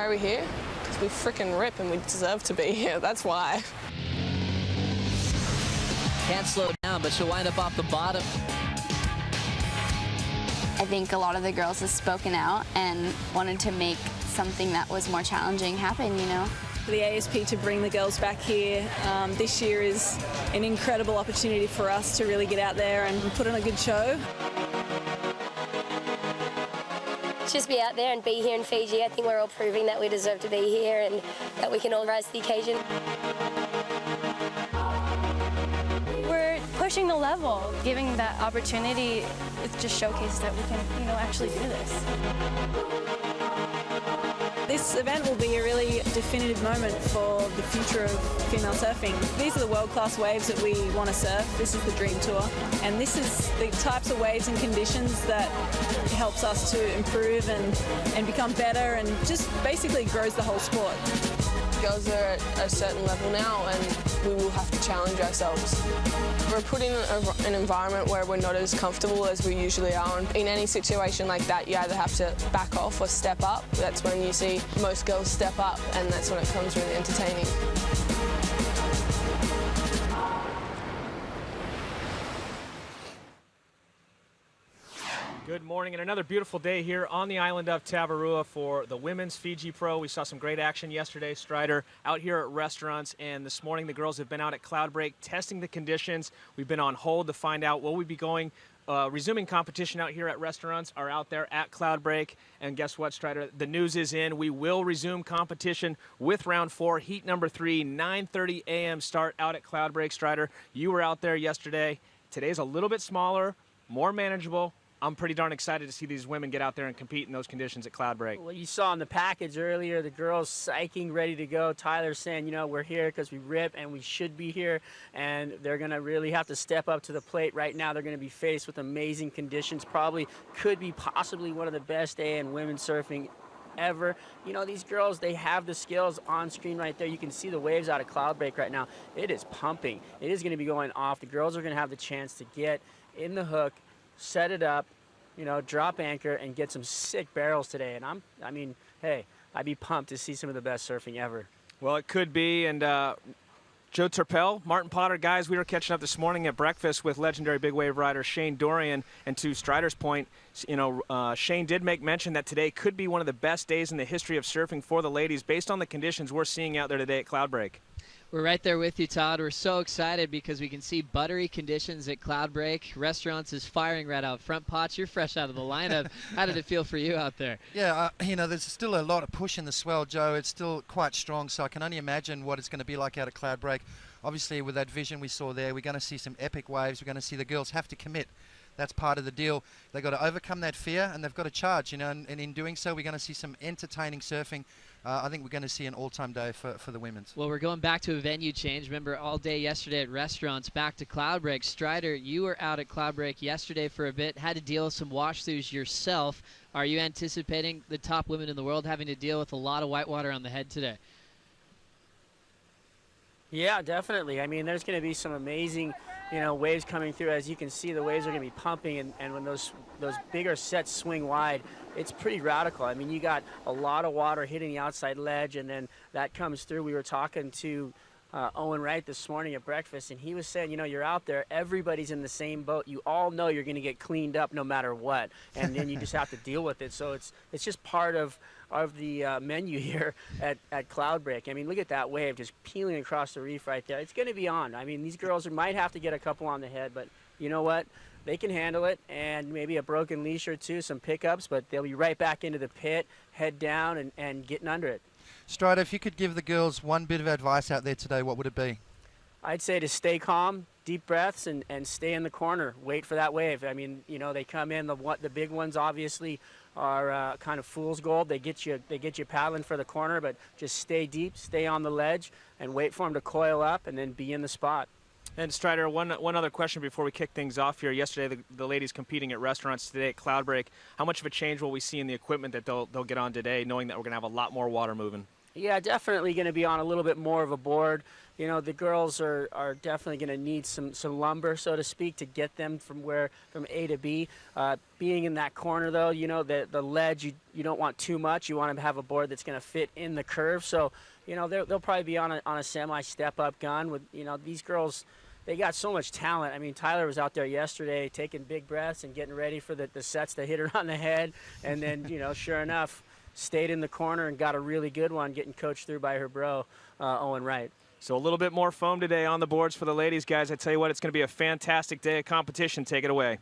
Why are we here? Because we frickin' rip and we deserve to be here. That's why. Can't slow down, but she'll wind up off the bottom. I think a lot of the girls have spoken out and wanted to make something that was more challenging happen, you know. For the ASP to bring the girls back here this year is an incredible opportunity for us to really get out there and put on a good show. Just be out there and be here in Fiji. I think we're all proving that we deserve to be here and that we can all rise to the occasion. We're pushing the level, giving that opportunity. It just showcases that we can, actually do this. This event will be a really definitive moment for the future of female surfing. These are the world-class waves that we want to surf. This is the Dream Tour. And this is the types of waves and conditions that helps us to improve and become better and just basically grows the whole sport. Girls are at a certain level now and we will have to challenge ourselves. We're put in an environment where we're not as comfortable as we usually are. And in any situation like that, you either have to back off or step up. That's when you see most girls step up, and that's when it comes really entertaining. Good morning, and another beautiful day here on the island of Tavarua for the Women's Fiji Pro. We saw some great action yesterday, Strider, out here at restaurants, and this morning the girls have been out at Cloudbreak testing the conditions. We've been on hold to find out will we be going, resuming competition out here at restaurants, are out there at Cloudbreak. And guess what, Strider? The news is in. We will resume competition with round 4, heat number 3, 9:30 a.m. start out at Cloudbreak. Strider, you were out there yesterday. Today's a little bit smaller, more manageable. I'm pretty darn excited to see these women get out there and compete in those conditions at Cloudbreak. Well, you saw in the package earlier, the girls psyching, ready to go. Tyler saying, we're here because we rip and we should be here. And they're going to really have to step up to the plate right now. They're going to be faced with amazing conditions. Probably could be possibly one of the best day in women's surfing ever. These girls, they have the skills on screen right there. You can see the waves out of Cloudbreak right now. It is pumping. It is going to be going off. The girls are going to have the chance to get in the hook, set it up, drop anchor and get some sick barrels today. And hey, I'd be pumped to see some of the best surfing ever. Well, it could be. And Joe Turpel, Martin Potter, guys, we were catching up this morning at breakfast with legendary big wave rider Shane Dorian. And to Strider's point, Shane did make mention that today could be one of the best days in the history of surfing for the ladies based on the conditions we're seeing out there today at Cloudbreak. We're right there with you, Todd. We're so excited because we can see buttery conditions at Cloudbreak. Restaurants is firing right out front. Potts, you're fresh out of the lineup. How did it feel for you out there? Yeah, there's still a lot of push in the swell, Joe. It's still quite strong, so I can only imagine what it's going to be like out at Cloudbreak. Obviously, with that vision we saw there, we're going to see some epic waves. We're going to see the girls have to commit. That's part of the deal. They've got to overcome that fear, and they've got to charge, and in doing so, we're going to see some entertaining surfing. I think we're going to see an all-time day for the women's. Well, we're going back to a venue change. Remember, all day yesterday at restaurants, back to Cloudbreak. Strider, you were out at Cloudbreak yesterday for a bit, had to deal with some wash-throughs yourself. Are you anticipating the top women in the world having to deal with a lot of whitewater on the head today? Yeah, definitely. There's going to be some amazing, waves coming through. As you can see, the waves are going to be pumping, and when those bigger sets swing wide, it's pretty radical. You got a lot of water hitting the outside ledge, and then that comes through. We were talking to Owen Wright this morning at breakfast, and he was saying, you're out there, everybody's in the same boat. You all know you're going to get cleaned up no matter what, and then you just have to deal with it. So it's just part of the menu here at Cloudbreak. Look at that wave just peeling across the reef right there. It's going to be on. These girls might have to get a couple on the head, but you know what? They can handle it, and maybe a broken leash or two, some pickups, but they'll be right back into the pit, head down, and getting under it. Strider, if you could give the girls one bit of advice out there today, what would it be? I'd say to stay calm, deep breaths, and stay in the corner. Wait for that wave. They come in. The big ones obviously are kind of fool's gold. They get you paddling for the corner, but just stay deep, stay on the ledge, and wait for them to coil up, and then be in the spot. And Strider, one other question before we kick things off here. Yesterday, the ladies competing at restaurants today at Cloudbreak. How much of a change will we see in the equipment that they'll get on today, knowing that we're going to have a lot more water moving? Yeah, definitely going to be on a little bit more of a board. You know, the girls are definitely going to need some lumber, so to speak, to get them from A to B. Being in that corner, though, you know, the ledge, you don't want too much. You want to have a board that's going to fit in the curve. So, you know, they'll probably be on a semi step-up gun with, you know, these girls. They got so much talent. I mean, Tyler was out there yesterday taking big breaths and getting ready for the sets to hit her on the head. And then, you know, sure enough, stayed in the corner and got a really good one, getting coached through by her bro, Owen Wright. So a little bit more foam today on the boards for the ladies, guys. I tell you what, it's going to be a fantastic day of competition. Take it away.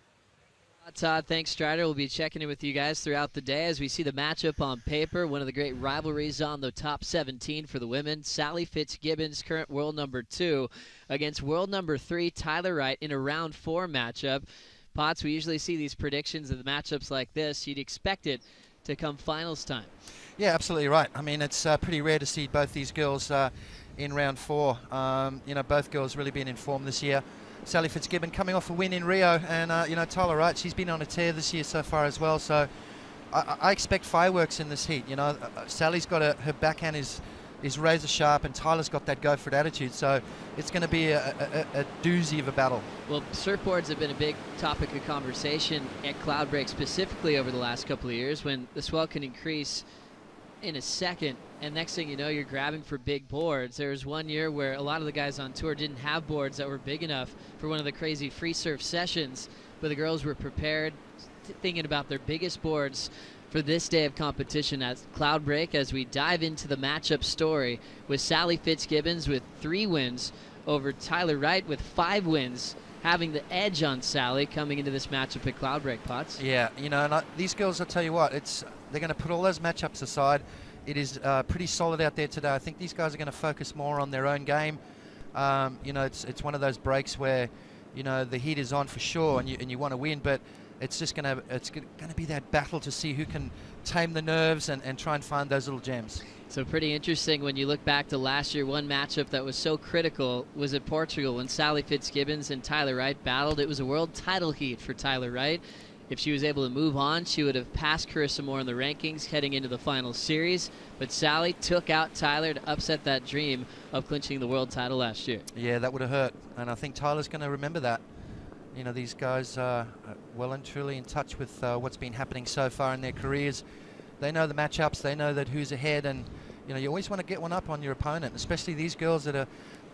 Todd, thanks, Strider. We'll be checking in with you guys throughout the day as we see the matchup on paper. One of the great rivalries on the top 17 for the women. Sally Fitzgibbons, current world number 2, against world number 3, Tyler Wright, in a round 4 matchup. Potts, we usually see these predictions of the matchups like this. You'd expect it to come finals time. Yeah, absolutely right. I mean, it's pretty rare to see both these girls in round 4. You know, both girls really been in form this year. Sally Fitzgibbon coming off a win in Rio, and you know, Tyler Wright, she's been on a tear this year so far as well. So I expect fireworks in this heat. You know, Sally's got her backhand is razor sharp, and Tyler's got that go for it attitude. So it's going to be a doozy of a battle. Well, surfboards have been a big topic of conversation at Cloudbreak specifically over the last couple of years, when the swell can increase in a second, and next thing you know, you're grabbing for big boards. There was one year where a lot of the guys on tour didn't have boards that were big enough for one of the crazy free surf sessions, but the girls were prepared, thinking about their biggest boards for this day of competition at Cloudbreak, as we dive into the matchup story with Sally Fitzgibbons with 3 wins over Tyler Wright with 5 wins, having the edge on Sally coming into this matchup at Cloudbreak. Potts? Yeah, you know, and these girls, I'll tell you what, they're going to put all those matchups aside. It is pretty solid out there today. I think these guys are going to focus more on their own game. You know, it's one of those breaks where, you know, the heat is on for sure, and you want to win, but it's just going to be that battle to see who can tame the nerves and try and find those little gems. So pretty interesting when you look back to last year. One matchup that was so critical was at Portugal when Sally Fitzgibbons and Tyler Wright battled. It was a world title heat for Tyler Wright. If she was able to move on, she would have passed Carissa Moore in the rankings heading into the final series. But Sally took out Tyler to upset that dream of clinching the world title last year. Yeah, that would have hurt. And I think Tyler's going to remember that. You know, these guys are well and truly in touch with what's been happening so far in their careers. They know the matchups. They know that who's ahead. And, you know, you always want to get one up on your opponent, especially these girls that are,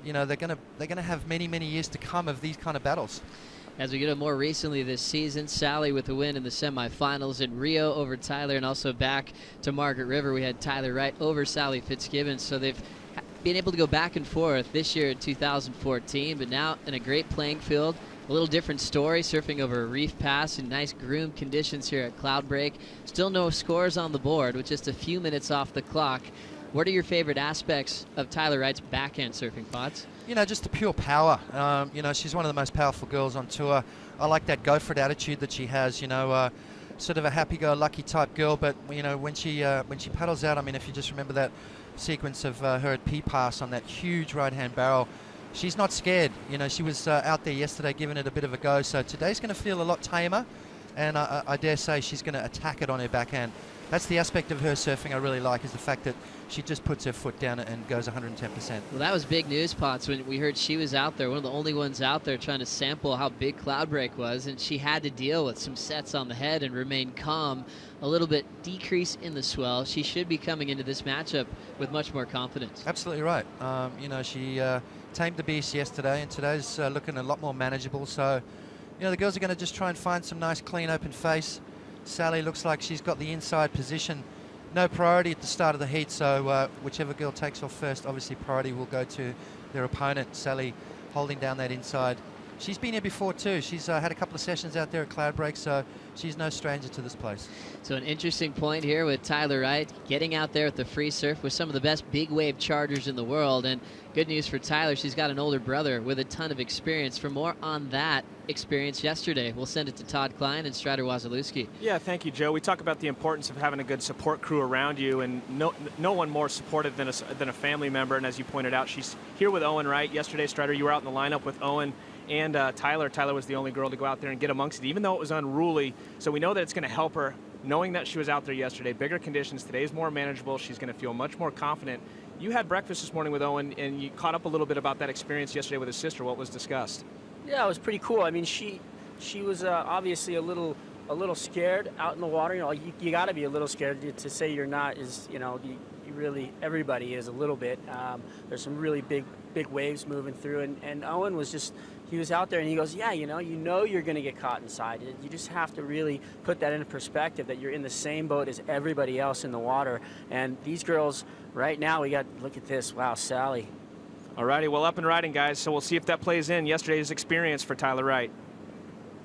you know, they're going to have many, many years to come of these kind of battles. As we get to more recently this season, Sally with a win in the semifinals in Rio over Tyler, and also back to Margaret River, we had Tyler Wright over Sally Fitzgibbons. So they've been able to go back and forth this year in 2014, but now in a great playing field. A little different story, surfing over a reef pass in nice groomed conditions here at Cloudbreak. Still no scores on the board with just a few minutes off the clock. What are your favorite aspects of Tyler Wright's backhand surfing, Potts? You know, just the pure power. You know, she's one of the most powerful girls on tour. I like that go for it attitude that she has. You know, sort of a happy-go-lucky type girl. But you know, when she paddles out, I mean, if you just remember that sequence of her at P-Pass on that huge right-hand barrel, she's not scared. You know, she was out there yesterday giving it a bit of a go. So today's going to feel a lot tamer, and I dare say she's going to attack it on her backhand. That's the aspect of her surfing I really like, is the fact that she just puts her foot down and goes 110%. Well, that was big news, Potts, when we heard she was out there, one of the only ones out there trying to sample how big Cloudbreak was, and she had to deal with some sets on the head and remain calm. A little bit decrease in the swell. She should be coming into this matchup with much more confidence. Absolutely right. You know, she tamed the beast yesterday, and today's looking a lot more manageable. So, you know, the girls are going to just try and find some nice, clean, open face. Sally looks like she's got the inside position. No priority at the start of the heat, so whichever girl takes off first, obviously priority will go to their opponent. Sally holding down that inside. She's been here before too. She's had a couple of sessions out there at Cloudbreak, so she's no stranger to this place. So an interesting point here with Tyler Wright getting out there at the free surf with some of the best big wave chargers in the world. And good news for Tyler, she's got an older brother with a ton of experience. For more on that experience yesterday, we'll send it to Todd Klein and Strider Wasilewski. Yeah, thank you, Joe. We talk about the importance of having a good support crew around you, and no one more supportive than a family member. And as you pointed out, she's here with Owen Wright. Yesterday, Strider, you were out in the lineup with Owen and Tyler. Tyler was the only girl to go out there and get amongst it, even though it was unruly. So we know that it's going to help her knowing that she was out there yesterday, bigger conditions, today's more manageable, she's going to feel much more confident. You had breakfast this morning with Owen, and you caught up a little bit about that experience yesterday with his sister. What was discussed? Yeah, it was pretty cool. I mean, she was obviously a little scared out in the water. You know, you got to be a little scared. To say you're not is, you know, you really, everybody is a little bit. There's some really big waves moving through, and Owen was just, he was out there and he goes, yeah, you know you're going to get caught inside. You just have to really put that into perspective, that you're in the same boat as everybody else in the water. And these girls right now, look at this. Wow, Sally. Alrighty, well, up and riding, guys. So we'll see if that plays in yesterday's experience for Tyler Wright.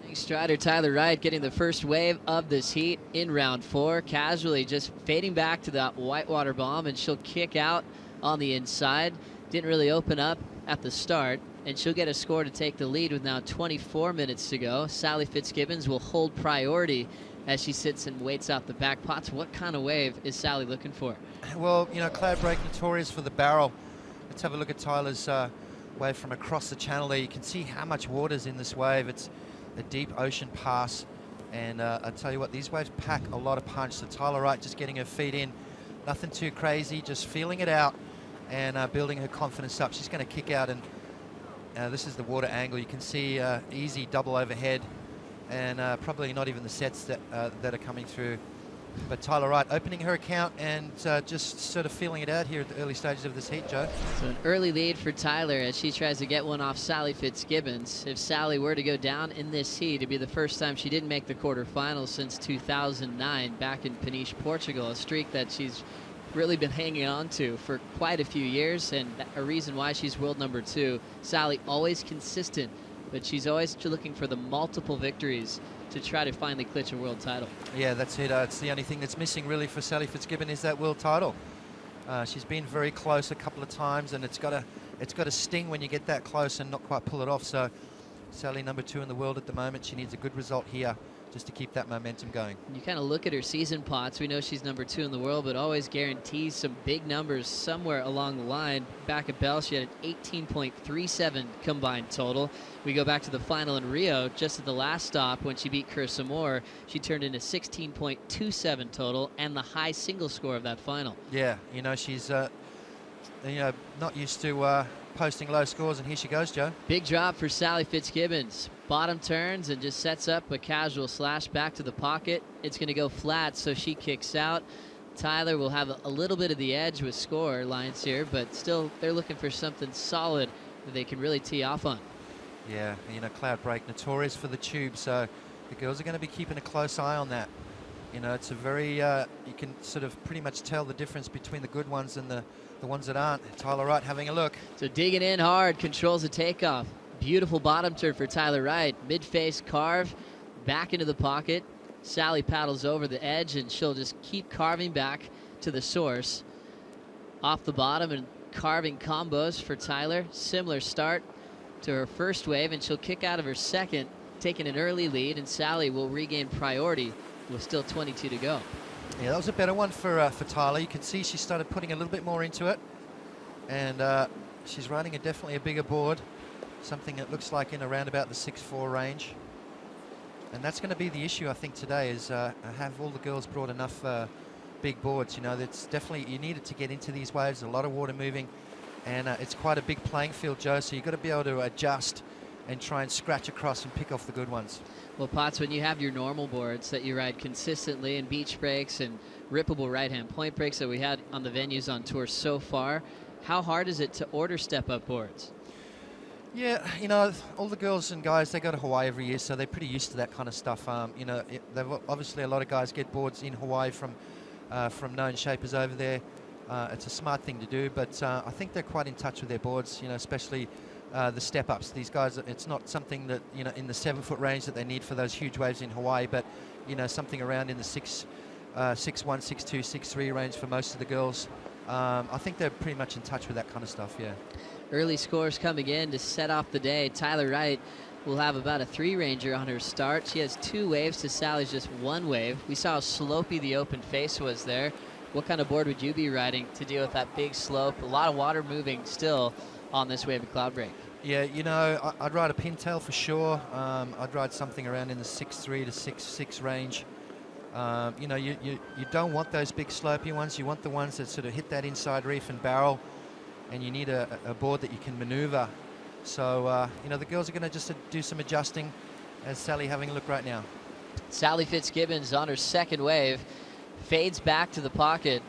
Thanks, Strider. Tyler Wright getting the first wave of this heat in round 4. Casually just fading back to that whitewater bomb, and she'll kick out on the inside. Didn't really open up at the start, and she'll get a score to take the lead with now 24 minutes to go. Sally Fitzgibbons will hold priority as she sits and waits out the back. Potts, what kind of wave is Sally looking for? Well, you know, Cloudbreak notorious for the barrel. Let's have a look at Tyler's wave from across the channel there. You can see how much water's in this wave. It's a deep ocean pass, and I tell you what, these waves pack a lot of punch. So Tyler Wright just getting her feet in, nothing too crazy, just feeling it out and building her confidence up. She's going to kick out, and this is the water angle. You can see easy double overhead, and probably not even the sets that are coming through. But Tyler Wright opening her account and just sort of feeling it out here at the early stages of this heat, Joe. So an early lead for Tyler as she tries to get one off Sally Fitzgibbons. If Sally were to go down in this heat, it'd be the first time she didn't make the quarterfinals since 2009 back in Peniche, Portugal, a streak that she's really been hanging on to for quite a few years, and a reason why she's world number 2. Sally always consistent, but she's always looking for the multiple victories to try to finally clinch a world title. Yeah, that's it. It's the only thing that's missing really for Sally Fitzgibbon is that world title. She's been very close a couple of times, and it's got to sting when you get that close and not quite pull it off. So Sally, number 2 in the world at the moment, she needs a good result here just to keep that momentum going. You kind of look at her season, Potts. We know she's number 2 in the world, but always guarantees some big numbers somewhere along the line. Back at Bell, she had an 18.37 combined total. We go back to the final in Rio, just at the last stop when she beat Kirsa Moore. She turned in a 16.27 total and the high single score of that final. Yeah, you know, she's not used to posting low scores, and here she goes, Joe. Big drop for Sally Fitzgibbons. Bottom turns and just sets up a casual slash back to the pocket. It's going to go flat, so she kicks out. Tyler will have a little bit of the edge with score lines here, but still they're looking for something solid that they can really tee off on. Yeah, you know, Cloudbreak notorious for the tube, so the girls are going to be keeping a close eye on that. You know, it's a very, you can sort of pretty much tell the difference between the good ones and the ones that aren't. Tyler Wright having a look. So digging in hard, controls the takeoff. Beautiful bottom turn for Tyler Wright. Mid-face carve, back into the pocket. Sally paddles over the edge, and she'll just keep carving back to the source. Off the bottom and carving combos for Tyler. Similar start to her first wave, and she'll kick out of her second, taking an early lead, and Sally will regain priority with still 22 to go. Yeah, that was a better one for Tyler. You can see she started putting a little bit more into it, and she's riding definitely a bigger board, something that looks like in around about the 6'4" range. And that's going to be the issue, I think, today, is have all the girls brought enough big boards. You know, that's definitely, you need it to get into these waves, a lot of water moving, and it's quite a big playing field, Joe, so you've got to be able to adjust and try and scratch across and pick off the good ones. Well, Potts, when you have your normal boards that you ride consistently, and beach breaks and rippable right-hand point breaks that we had on the venues on tour so far, how hard is it to order step-up boards? Yeah, you know, all the girls and guys, they go to Hawaii every year, so they're pretty used to that kind of stuff. You know, obviously a lot of guys get boards in Hawaii from known shapers over there. It's a smart thing to do, but I think they're quite in touch with their boards, you know, especially the step-ups. These guys, it's not something that, you know, in the 7-foot range that they need for those huge waves in Hawaii, but, you know, something around in the 6'1", 6'2", 6'3" range for most of the girls. I think they're pretty much in touch with that kind of stuff, yeah. Early scores coming in to set off the day. Tyler Wright will have about a 3-ranger on her start. She has 2 waves to Sally's just 1 wave. We saw how slopey the open face was there. What kind of board would you be riding to deal with that big slope? A lot of water moving still on this wave of Cloudbreak. Yeah, you know, I'd ride a pintail for sure. I'd ride something around in the 6'3" to 6'6" range. You know, you don't want those big slopey ones. You want the ones that sort of hit that inside reef and barrel, and you need a board that you can maneuver. So, you know, the girls are going to just do some adjusting, as Sally having a look right now. Sally Fitzgibbons on her second wave, fades back to the pocket.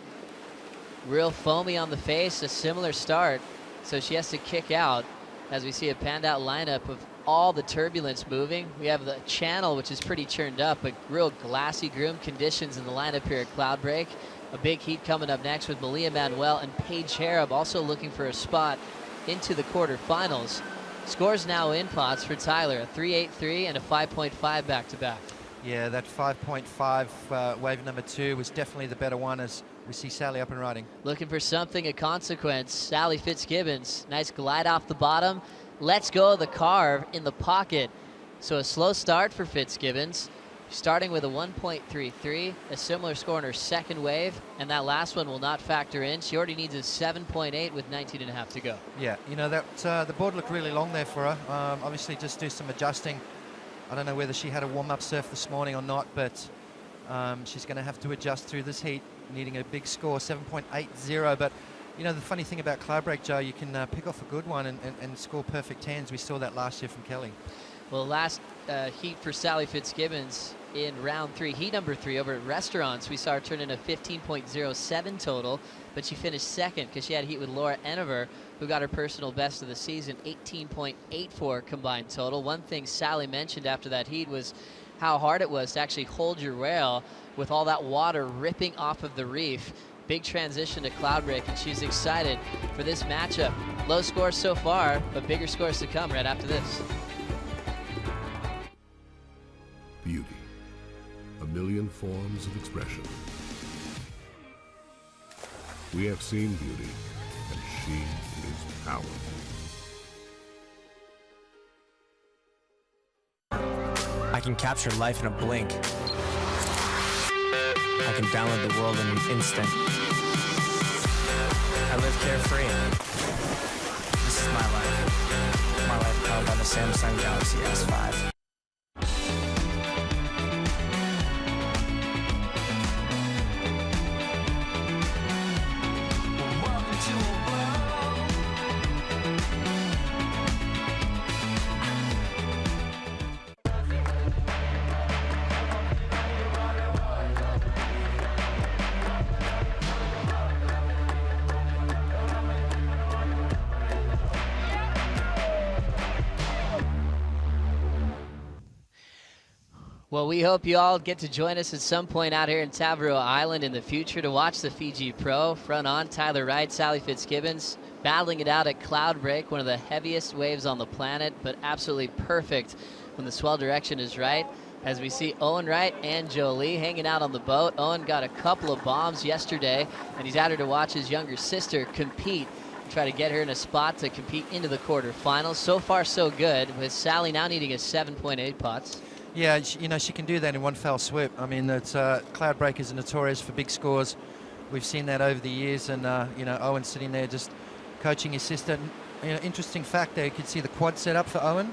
Real foamy on the face, a similar start, so she has to kick out as we see a panned out lineup of all the turbulence moving. We have the channel, which is pretty churned up, but real glassy groom conditions in the lineup here at Cloudbreak. A big heat coming up next with Malia Manuel and Paige Harab also looking for a spot into the quarterfinals. Scores now in pots for Tyler, a 3.83 and a 5.5 back-to-back. Yeah, that 5.5 wave number 2 was definitely the better one, as we see Sally up and riding. Looking for something of consequence. Sally Fitzgibbons, nice glide off the bottom. Let's go of the carve in the pocket. So a slow start for Fitzgibbons, starting with a 1.33, a similar score in her second wave, and that last one will not factor in. She already needs a 7.8 with 19.5 to go. Yeah, you know, that the board looked really long there for her. Obviously just do some adjusting. I don't know whether she had a warm-up surf this morning or not, but she's going to have to adjust through this heat, needing a big score, 7.80. But, you know, the funny thing about Cloudbreak, Joe, you can pick off a good one and score perfect tens. We saw that last year from Kelly. Well, last heat for Sally Fitzgibbons in round 3, heat number 3 over at Restaurants, we saw her turn in a 15.07 total, but she finished second because she had a heat with Laura Enever, who got her personal best of the season, 18.84 combined total. One thing Sally mentioned after that heat was how hard it was to actually hold your rail with all that water ripping off of the reef. Big transition to Cloudbreak, and she's excited for this matchup. Low scores so far, but bigger scores to come right after this. Beauty, a million forms of expression. We have seen beauty, and she is powerful. I can capture life in a blink. I can download the world in an instant. I live carefree. This is my life. My life powered by the Samsung Galaxy S5. Well, we hope you all get to join us at some point out here in Tavarua Island in the future to watch the Fiji Pro. Front on, Tyler Wright, Sally Fitzgibbons, battling it out at Cloudbreak, one of the heaviest waves on the planet, but absolutely perfect when the swell direction is right. As we see Owen Wright and Jolie hanging out on the boat. Owen got a couple of bombs yesterday, and he's out here to watch his younger sister compete, try to get her in a spot to compete into the quarterfinals. So far, so good, with Sally now needing a 7.8 pots. Yeah, you know, she can do that in one fell swoop. I mean, it's, Cloudbreak is notorious for big scores. We've seen that over the years, and, you know, Owen sitting there just coaching his sister. You know, interesting fact there, you could see the quad set up for Owen.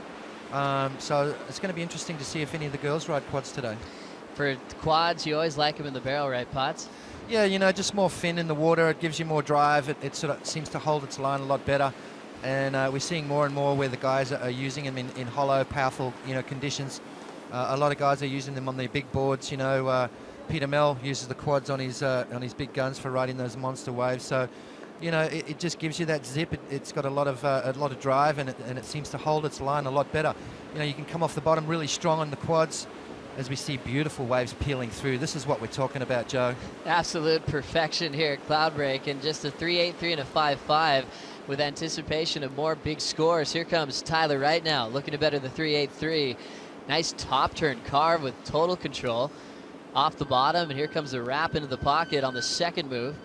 So it's going to be interesting to see if any of the girls ride quads today. For quads, you always like them in the barrel, right, Potts? Yeah, you know, just more fin in the water. It gives you more drive. It sort of seems to hold its line a lot better. And we're seeing more and more where the guys are using them in hollow, powerful, you know, conditions. A lot of guys are using them on their big boards. You know, Peter Mell uses the quads on his big guns for riding those monster waves. So, you know, it just gives you that zip. It's got a lot of drive, and it seems to hold its line a lot better. You know, you can come off the bottom really strong on the quads, as we see beautiful waves peeling through. This is what we're talking about, Joe. Absolute Perfection here at Cloudbreak, and just a 3.83 and a 5.5 with anticipation of more big scores. Here comes Tyler right now, looking to better the 3.83. Nice top turn carve with total control off the bottom, and here comes the wrap into the pocket on the second move.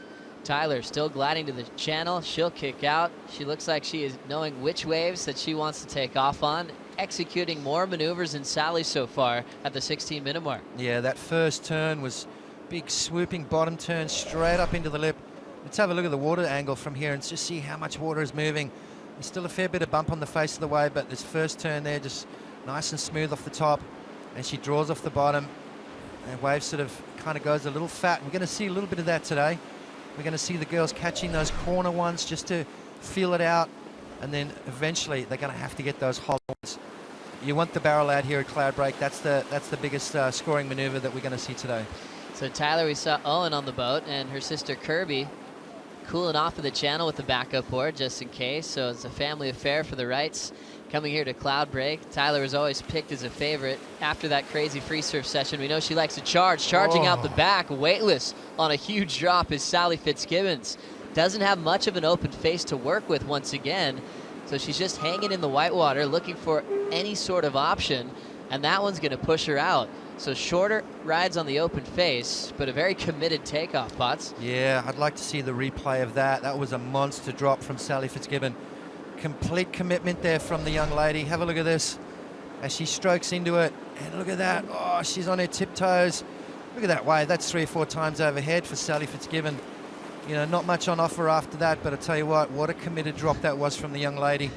Tyler still gliding to the channel. She'll kick out. She looks like she is knowing which waves that she wants to take off on, executing more maneuvers than Sally so far at the 16-minute mark. Yeah, that first turn was big swooping bottom turn straight up into the lip. Let's have a look at the water angle from here and just see how much water is moving. There's still a fair bit of bump on the face of the wave, but this first turn there just nice and smooth off the top, and she draws off the bottom, and wave sort of kind of goes a little fat. We're going to see a little bit of that today. We're going to see the girls catching those corner ones just to feel it out, and then eventually they're going to have to get those hollow ones. You want the barrel out here at Cloudbreak. That's the biggest scoring maneuver that we're going to see today. So Tyler, we saw Owen on the boat, and her sister Kirby cooling off of the channel with the backup board just in case. So it's a family affair for the Wrights coming here to Cloudbreak. Tyler was always picked as a favorite after that crazy free surf session. We know she likes to charge. Charging out the back, weightless on a huge drop is Sally Fitzgibbons. Doesn't have much of an open face to work with once again. So she's just hanging in the whitewater looking for any sort of option, and that one's going to push her out. So shorter rides on the open face, but a very committed takeoff, Potts. Yeah, I'd like to see the replay of that. That was a monster drop from Sally Fitzgibbon. Complete commitment there from the young lady. Have a look at this as she strokes into it. And look at that. Oh, she's on her tiptoes. Look at that wave. That's 3 or 4 times overhead for Sally Fitzgibbon. You know, not much on offer after that, but I tell you what a committed drop that was from the young lady.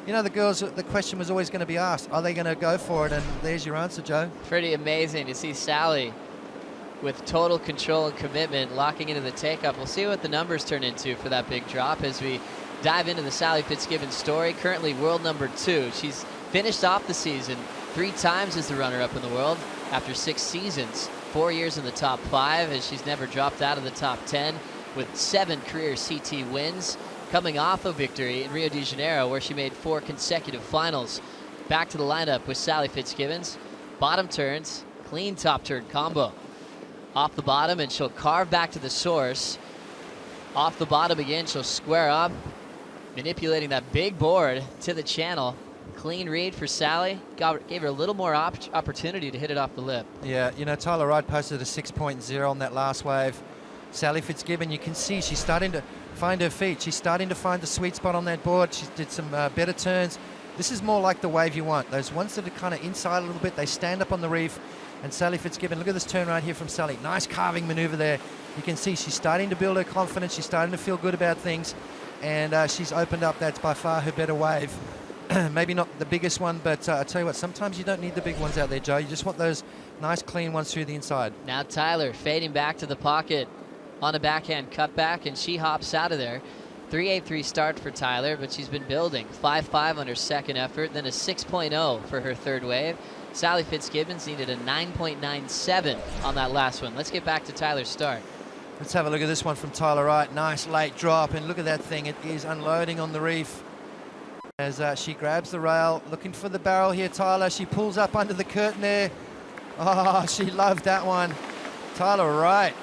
You know, the girls, the question was always going to be asked, are they going to go for it? And there's your answer, Joe. Pretty amazing to see Sally with total control and commitment locking into the takeoff. We'll see what the numbers turn into for that big drop as we dive into the Sally Fitzgibbon story. Currently world number 2. She's finished off the season 3 times as the runner-up in the world after 6 seasons. 4 years in the top 5 as she's never dropped out of the top 10 with 7 career CT wins, coming off a victory in Rio de Janeiro where she made 4 consecutive finals. Back to the lineup with Sally Fitzgibbons. Bottom turns, clean top turn combo. Off the bottom and she'll carve back to the source. Off the bottom again, she'll square up, manipulating that big board to the channel. Clean read for Sally. Gave her a little more opportunity to hit it off the lip. Yeah, you know, Tyler Wright posted a 6.0 on that last wave. Sally Fitzgibbon, you can see she's starting to find her feet. She's starting to find the sweet spot on that board. She did some better turns. This is more like the wave you want. Those ones that are kind of inside a little bit, they stand up on the reef. And Sally Fitzgibbon, look at this turn right here from Sally. Nice carving maneuver there. You can see she's starting to build her confidence. She's starting to feel good about things. And she's opened up. That's by far her better wave. Maybe not the biggest one, but I tell you what, sometimes you don't need the big ones out there, Joe. You just want those nice, clean ones through the inside. Now Tyler fading back to the pocket on a backhand cutback, and she hops out of there. 3.83 start for Tyler, but she's been building. 5.5 on her second effort, then a 6.0 for her third wave. Sally Fitzgibbons needed a 9.97 on that last one. Let's get back to Tyler's start. Let's have a look at this one from Tyler Wright. Nice late drop, and look at that thing. It is unloading on the reef as she grabs the rail, looking for the barrel here, Tyler. She pulls up under the curtain there. Oh, she loved that one. Tyler Wright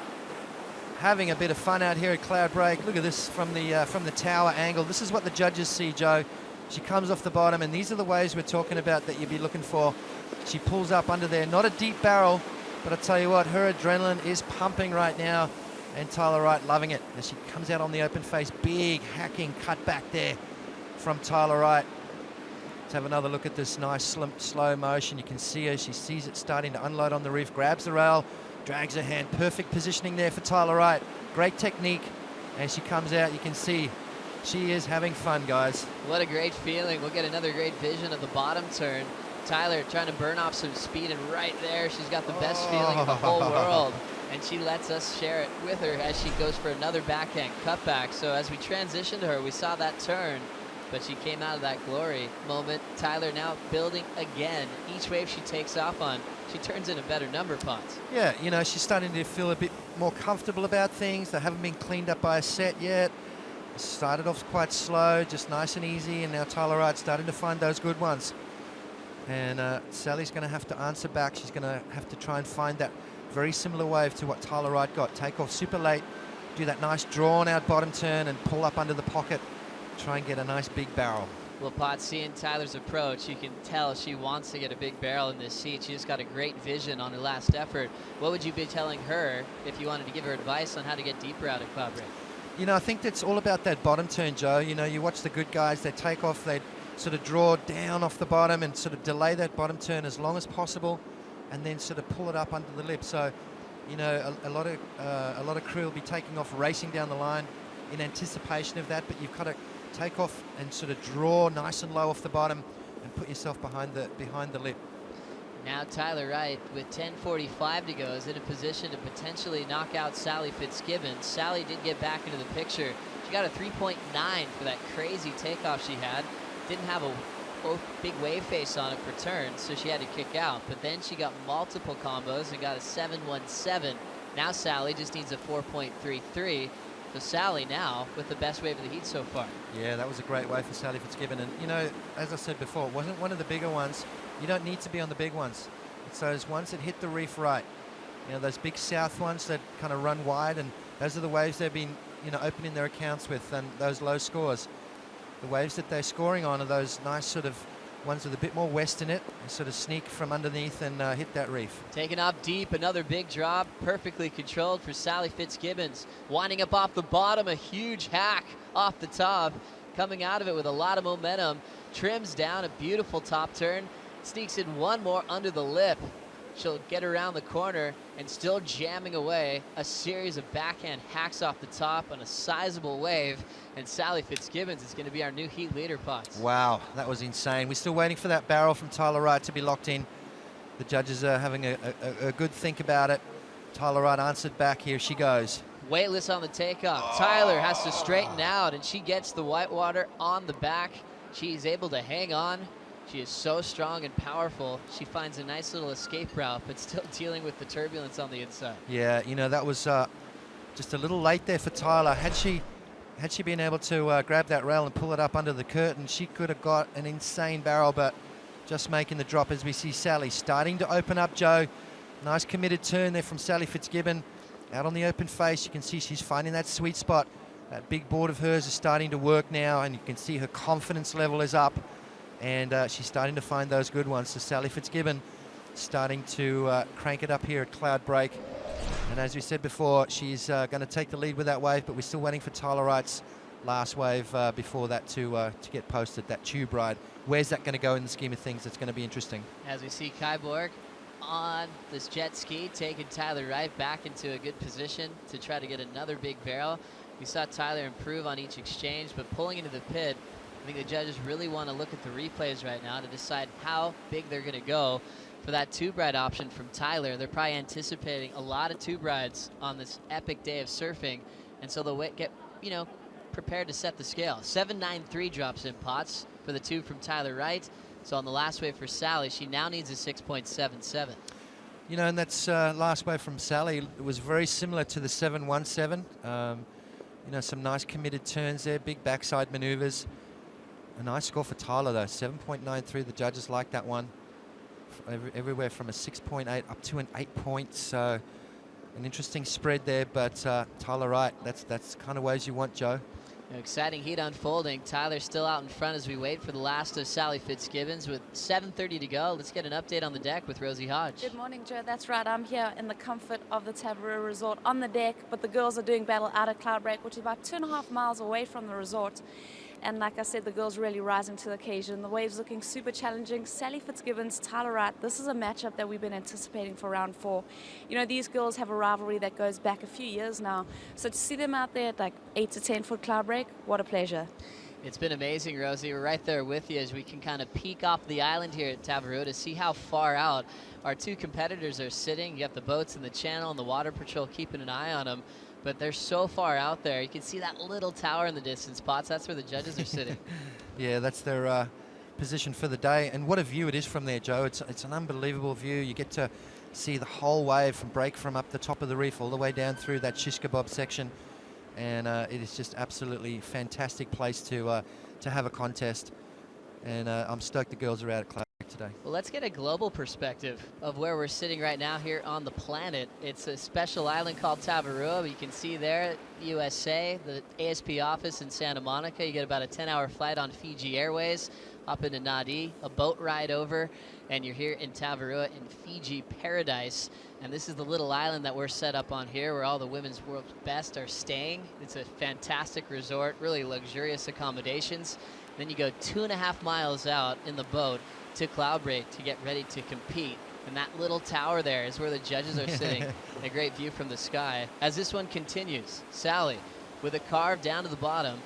having a bit of fun out here at Cloudbreak. Look at this from the tower angle. This is what the judges see, Joe. She comes off the bottom, and these are the waves we're talking about that you'd be looking for. She pulls up under there. Not a deep barrel, but I tell you what, her adrenaline is pumping right now, and Tyler Wright loving it. As she comes out on the open face, big hacking cut back there from Tyler Wright. Let's have another look at this nice slow motion. You can see her. She sees it starting to unload on the reef, grabs the rail, drags her hand. Perfect positioning there for Tyler Wright. Great technique. As she comes out, you can see she is having fun, guys. What a great feeling. We'll get another great vision of the bottom turn. Tyler trying to burn off some speed, and right there she's got the best feeling in the whole world. And she lets us share it with her as she goes for another backhand cutback. So as we transitioned to her, we saw that turn, but she came out of that glory moment. Tyler now building again. Each wave she takes off on, she turns in a better number, Potts. Yeah, you know, she's starting to feel a bit more comfortable about things. They haven't been cleaned up by a set yet. Started off quite slow, just nice and easy, and now Tyler Wright's starting to find those good ones. And Sally's going to have to answer back. She's going to have to try and find that very similar wave to what Tyler Wright got. Take off super late, do that nice drawn out bottom turn and pull up under the pocket. Try and get a nice big barrel. Well, Potts, seeing Tyler's approach, you can tell she wants to get a big barrel in this seat. She just got a great vision on her last effort. What would you be telling her if you wanted to give her advice on how to get deeper out of Cloudbreak? You know, I think that's all about that bottom turn, Joe. You know, you watch the good guys, they take off, they sort of draw down off the bottom and sort of delay that bottom turn as long as possible, and then sort of pull it up under the lip. So, you know, a lot of crew will be taking off, racing down the line in anticipation of that, but you've got to take off and sort of draw nice and low off the bottom and put yourself behind the lip. Now Tyler Wright, with 10:45 to go, is in a position to potentially knock out Sally Fitzgibbons. Sally did get back into the picture. She got a 3.9 for that crazy takeoff she had. Didn't have a big wave face on it for turns, so she had to kick out. But then she got multiple combos and got a 7.17. Now Sally just needs a 4.33. So Sally now with the best wave of the heat so far. Yeah, that was a great wave for Sally Fitzgibbon. And, you know, as I said before, it wasn't one of the bigger ones. You don't need to be on the big ones. It's those ones that hit the reef right. You know, those big south ones that kind of run wide, and those are the waves they've been, you know, opening their accounts with, and those low scores. The waves that they're scoring on are those nice sort of ones with a bit more west in it, and sort of sneak from underneath and hit that reef. Taking off deep, another big drop, perfectly controlled for Sally Fitzgibbons. Winding up off the bottom, a huge hack off the top. Coming out of it with a lot of momentum. Trims down, a beautiful top turn. Sneaks in one more under the lip. She'll get around the corner and still jamming away. A series of backhand hacks off the top on a sizable wave. And Sally Fitzgibbons is going to be our new heat leader, Potts. Wow, that was insane. We're still waiting for that barrel from Tyler Wright to be locked in. The judges are having a good think about it. Tyler Wright answered back. Here she goes. Weightless on the takeoff. Tyler has to straighten out, and she gets the whitewater on the back. She's able to hang on. She is so strong and powerful. She finds a nice little escape route, but still dealing with the turbulence on the inside. Yeah, you know, that was just a little late there for Tyler. Had she been able to grab that rail and pull it up under the curtain, she could have got an insane barrel, but just making the drop as we see Sally starting to open up, Joe. Nice committed turn there from Sally Fitzgibbon. Out on the open face, you can see she's finding that sweet spot. That big board of hers is starting to work now, and you can see her confidence level is up. And she's starting to find those good ones. So Sally Fitzgibbon starting to crank it up here at Cloudbreak. And as we said before, she's going to take the lead with that wave, but we're still waiting for Tyler Wright's last wave before that to get posted, that tube ride. Where's that going to go in the scheme of things? It's going to be interesting. As we see Kai Borg on this jet ski, taking Tyler Wright back into a good position to try to get another big barrel. We saw Tyler improve on each exchange, but pulling into the pit, I think the judges really want to look at the replays right now to decide how big they're going to go for that tube ride option from Tyler. They're probably anticipating a lot of tube rides on this epic day of surfing, and so they'll get, you know, prepared to set the scale. 7.93 drops in, Potts, for the tube from Tyler Wright. So on the last wave for Sally, she now needs a 6.77. You know, and that's last wave from Sally. It was very similar to the 7.17. You know, some nice committed turns there, big backside maneuvers. A nice score for Tyler, though. 7.93. The judges like that one. Everywhere from a 6.8 up to an 8 points. So an interesting spread there, but Tyler Wright, that's kind of ways you want, Joe. An exciting heat unfolding. Tyler's still out in front as we wait for the last of Sally Fitzgibbons with 7:30 to go. Let's get an update on the deck with Rosie Hodge. Good morning, Joe. That's right. I'm here in the comfort of the Tabarua Resort on the deck, but the girls are doing battle out at Cloudbreak, which is about 2.5 miles away from the resort. And like I said, the girls really rising to the occasion. The waves looking super challenging. Sally Fitzgibbons, Tyler Wright, this is a matchup that we've been anticipating for round 4. You know, these girls have a rivalry that goes back a few years now. So to see them out there at like 8 to 10 foot Cloudbreak, what a pleasure. It's been amazing, Rosie. We're right there with you as we can kind of peek off the island here at Tabarua to see how far out our two competitors are sitting. You have the boats in the channel and the water patrol keeping an eye on them. But they're so far out there. You can see that little tower in the distance, Potts. That's where the judges are sitting. Yeah, that's their position for the day. And what a view it is from there, Joe. It's an unbelievable view. You get to see the whole wave from up the top of the reef all the way down through that shish kebab section. And it is just absolutely fantastic place to have a contest. And I'm stoked the girls are out at Cloudbreak today. Well, let's get a global perspective of where we're sitting right now here on the planet. It's a special island called Tabarua. You can see there, USA, the ASP office in Santa Monica. You get about a 10-hour flight on Fiji Airways up into Nadi, a boat ride over, and you're here in Tabarua in Fiji paradise. And this is the little island that we're set up on here where all the women's world's best are staying. It's a fantastic resort, really luxurious accommodations. Then you go 2.5 miles out in the boat to Cloudbreak to get ready to compete. And that little tower there is where the judges are sitting. A great view from the sky. As this one continues, Sally with a carve down to the bottom.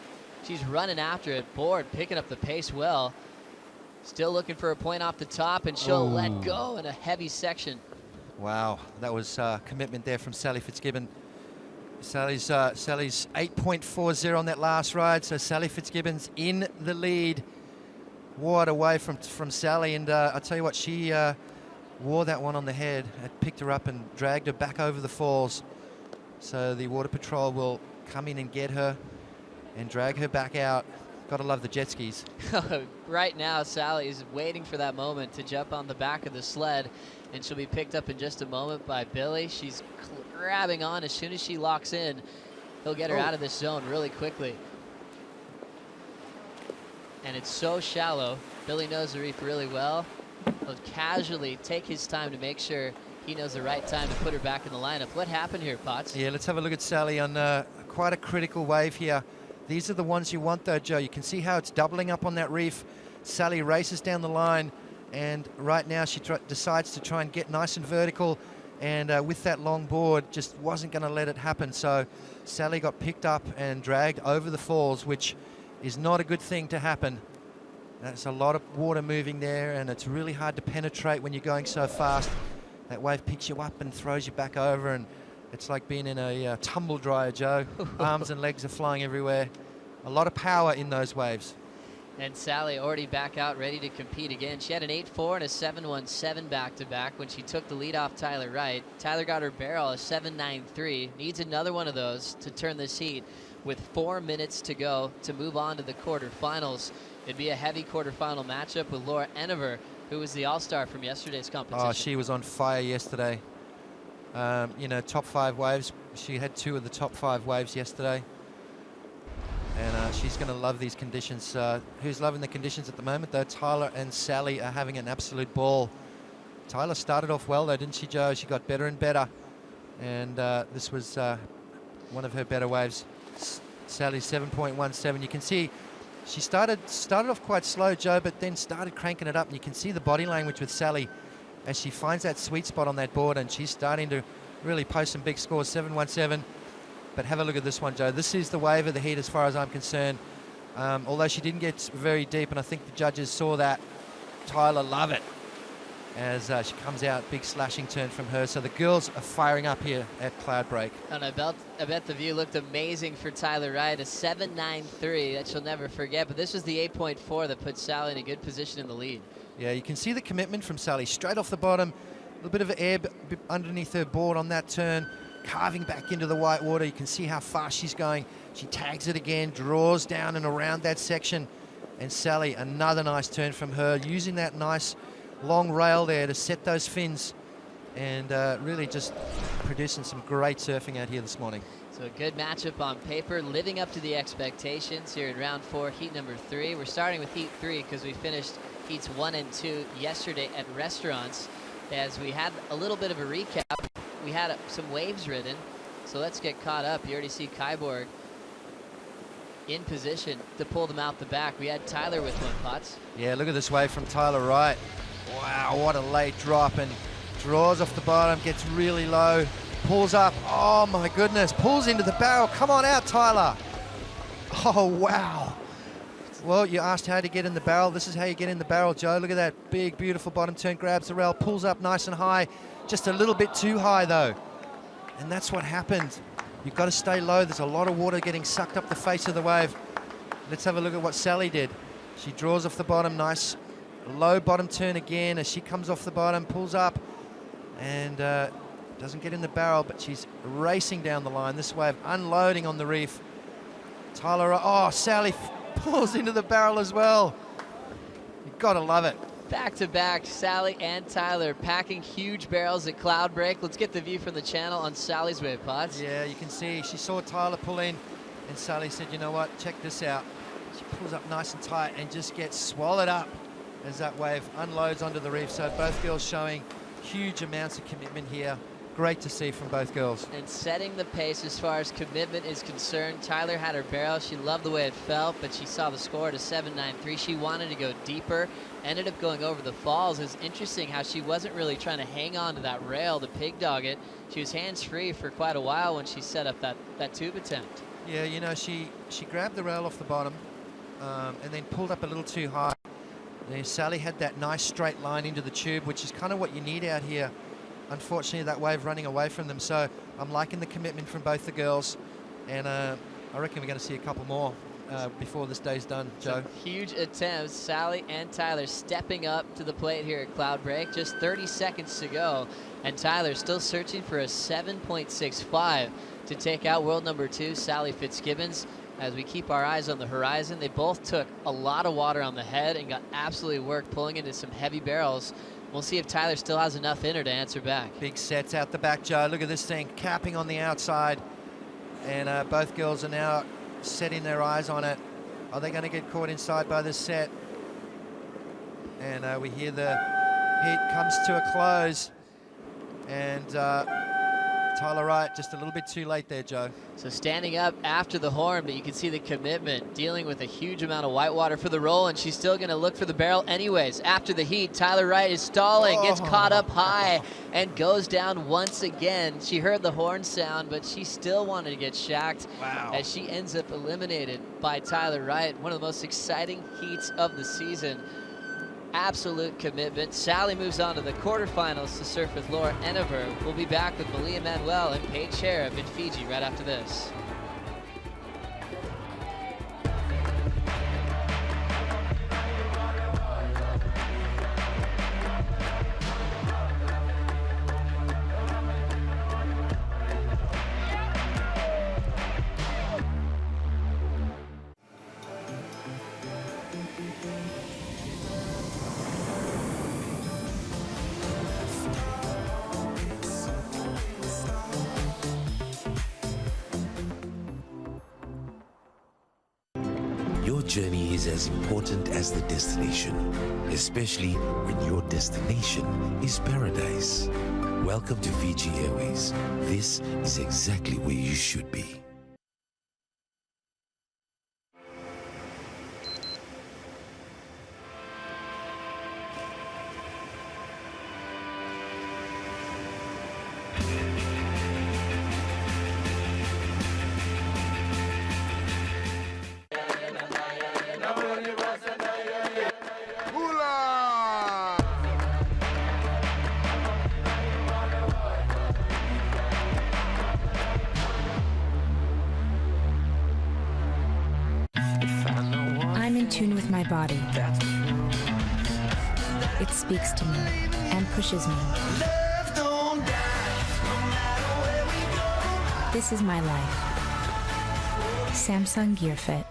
She's running after it, bored, picking up the pace well. Still looking for a point off the top, and she'll let go in a heavy section. Wow, that was commitment there from Sally Fitzgibbon. Sally's 8.40 on that last ride, so Sally Fitzgibbon's in the lead. What away from Sally, and I'll tell you what, she wore that one on the head. It picked her up and dragged her back over the falls. So the Water Patrol will come in and get her and drag her back out. Gotta love the jet skis. Right now, Sally is waiting for that moment to jump on the back of the sled, and she'll be picked up in just a moment by Billy. She's grabbing on. As soon as she locks in, he'll get her out of this zone really quickly. And it's so shallow. Billy knows the reef really well. He'll casually take his time to make sure he knows the right time to put her back in the lineup. What happened here, Potts? Yeah, let's have a look at Sally on quite a critical wave here. These are the ones you want, though, Joe. You can see how it's doubling up on that reef. Sally races down the line, and right now she decides to try and get nice and vertical, and with that long board, just wasn't going to let it happen. So Sally got picked up and dragged over the falls, which is not a good thing to happen. There's a lot of water moving there, and it's really hard to penetrate when you're going so fast. That wave picks you up and throws you back over, and it's like being in a tumble dryer, Joe. Arms and legs are flying everywhere. A lot of power in those waves. And Sally already back out, ready to compete again. She had an 8.4 and a 7.17 back-to-back when she took the lead off Tyler Wright. Tyler got her barrel, a 7.93. Needs another one of those to turn this heat with 4 minutes to go to move on to the quarterfinals. It'd be a heavy quarterfinal matchup with Laura Enever, who was the all-star from yesterday's competition. Oh, she was on fire yesterday. You know, top 5 waves. She had 2 of the top 5 waves yesterday. And she's going to love these conditions. Who's loving the conditions at the moment, though? Tyler and Sally are having an absolute ball. Tyler started off well, though, didn't she, Joe? She got better and better. And this was one of her better waves. Sally's 7.17. You can see she started off quite slow, Joe, but then started cranking it up. And you can see the body language with Sally as she finds that sweet spot on that board, and she's starting to really post some big scores, 7.17. But have a look at this one, Joe. This is the wave of the heat as far as I'm concerned. Although she didn't get very deep, and I think the judges saw that. Tyler love it as she comes out, big slashing turn from her. So the girls are firing up here at Cloudbreak. And I bet the view looked amazing for Tyler Wright, a 7.93 that she'll never forget. But this was the 8.4 that put Sally in a good position in the lead. Yeah, you can see the commitment from Sally. Straight off the bottom, a little bit of an air underneath her board on that turn, carving back into the white water. You can see how fast she's going. She tags it again, draws down and around that section. And Sally, another nice turn from her, using that nice long rail there to set those fins, and really just producing some great surfing out here this morning. So a good matchup on paper, living up to the expectations here in round 4, heat number 3. We're starting with heat 3 because we finished heats 1 and 2 yesterday at restaurants. As we had a little bit of a recap, we had some waves ridden, so let's get caught up. You already see Kyborg in position to pull them out the back. We had Tyler with one, Potts. Yeah, look at this wave from Tyler Wright. Wow, what a late drop, and draws off the bottom, gets really low, pulls up. Oh my goodness, pulls into the barrel. Come on out, Tyler. Oh, wow. Well, you asked how to get in the barrel. This is how you get in the barrel, Joe. Look at that big, beautiful bottom turn, grabs the rail, pulls up nice and high. Just a little bit too high, though. And that's what happened. You've got to stay low. There's a lot of water getting sucked up the face of the wave. Let's have a look at what Sally did. She draws off the bottom, nice low bottom turn again as she comes off the bottom, pulls up, and doesn't get in the barrel, but she's racing down the line. This wave unloading on the reef. Tyler, oh, Sally pulls into the barrel as well. You've got to love it. Back-to-back, Sally and Tyler packing huge barrels at Cloudbreak. Let's get the view from the channel on Sally's wave, Potts. Yeah, you can see she saw Tyler pull in, and Sally said, you know what, check this out. She pulls up nice and tight and just gets swallowed up as that wave unloads onto the reef. So both girls showing huge amounts of commitment here. Great to see from both girls. And setting the pace as far as commitment is concerned. Tyler had her barrel. She loved the way it felt, but she saw the score at a 7.93. She wanted to go deeper. Ended up going over the falls. It's interesting how she wasn't really trying to hang on to that rail to pig dog it. She was hands-free for quite a while when she set up that tube attempt. Yeah, you know, she grabbed the rail off the bottom and then pulled up a little too high. Sally had that nice straight line into the tube, which is kind of what you need out here. Unfortunately, that wave running away from them. So I'm liking the commitment from both the girls, and I reckon we're going to see a couple more before this day's done, Joe. Some huge attempts. Sally and Tyler stepping up to the plate here at Cloudbreak. Just 30 seconds to go, and Tyler still searching for a 7.65 to take out world number 2, Sally Fitzgibbons. As we keep our eyes on the horizon, they both took a lot of water on the head and got absolutely worked pulling into some heavy barrels. We'll see if Tyler still has enough in her to answer back. Big sets out the back, Joe. Look at this thing, capping on the outside. And both girls are now setting their eyes on it. Are they going to get caught inside by this set? And we hear the heat comes to a close. And Tyler Wright just a little bit too late there, Joe. So standing up after the horn, but you can see the commitment, dealing with a huge amount of white water for the roll, and she's still going to look for the barrel anyways. After the heat, Tyler Wright is stalling, gets caught up high, and goes down once again. She heard the horn sound, but she still wanted to get shacked. Wow. As she ends up eliminated by Tyler Wright. One of the most exciting heats of the season. Absolute commitment. Sally moves on to the quarterfinals to surf with Laura Enever. We'll be back with Malia Manuel and Paige Harrop in Fiji right after this. Your journey is as important as the destination, especially when your destination is paradise. Welcome to Fiji Airways. This is exactly where you should be. I'm in tune with my body. It speaks to me and pushes me. This is my life. Samsung Gear Fit.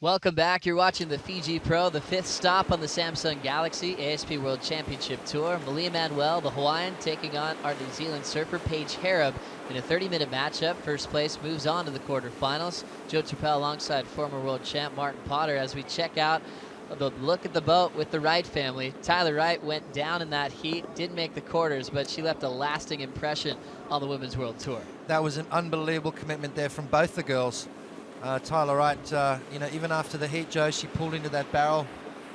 Welcome back. You're watching the Fiji Pro, the 5th stop on the Samsung Galaxy ASP World Championship Tour. Malia Manuel, the Hawaiian, taking on our New Zealand surfer Paige Harrop in a 30-minute matchup. First place moves on to the quarterfinals. Joe Turpel alongside former world champ Martin Potter as we check out the look at the boat with the Wright family. Tyler Wright went down in that heat, didn't make the quarters, but she left a lasting impression on the Women's World Tour. That was an unbelievable commitment there from both the girls. Tyler Wright, you know, even after the heat, Joe, she pulled into that barrel,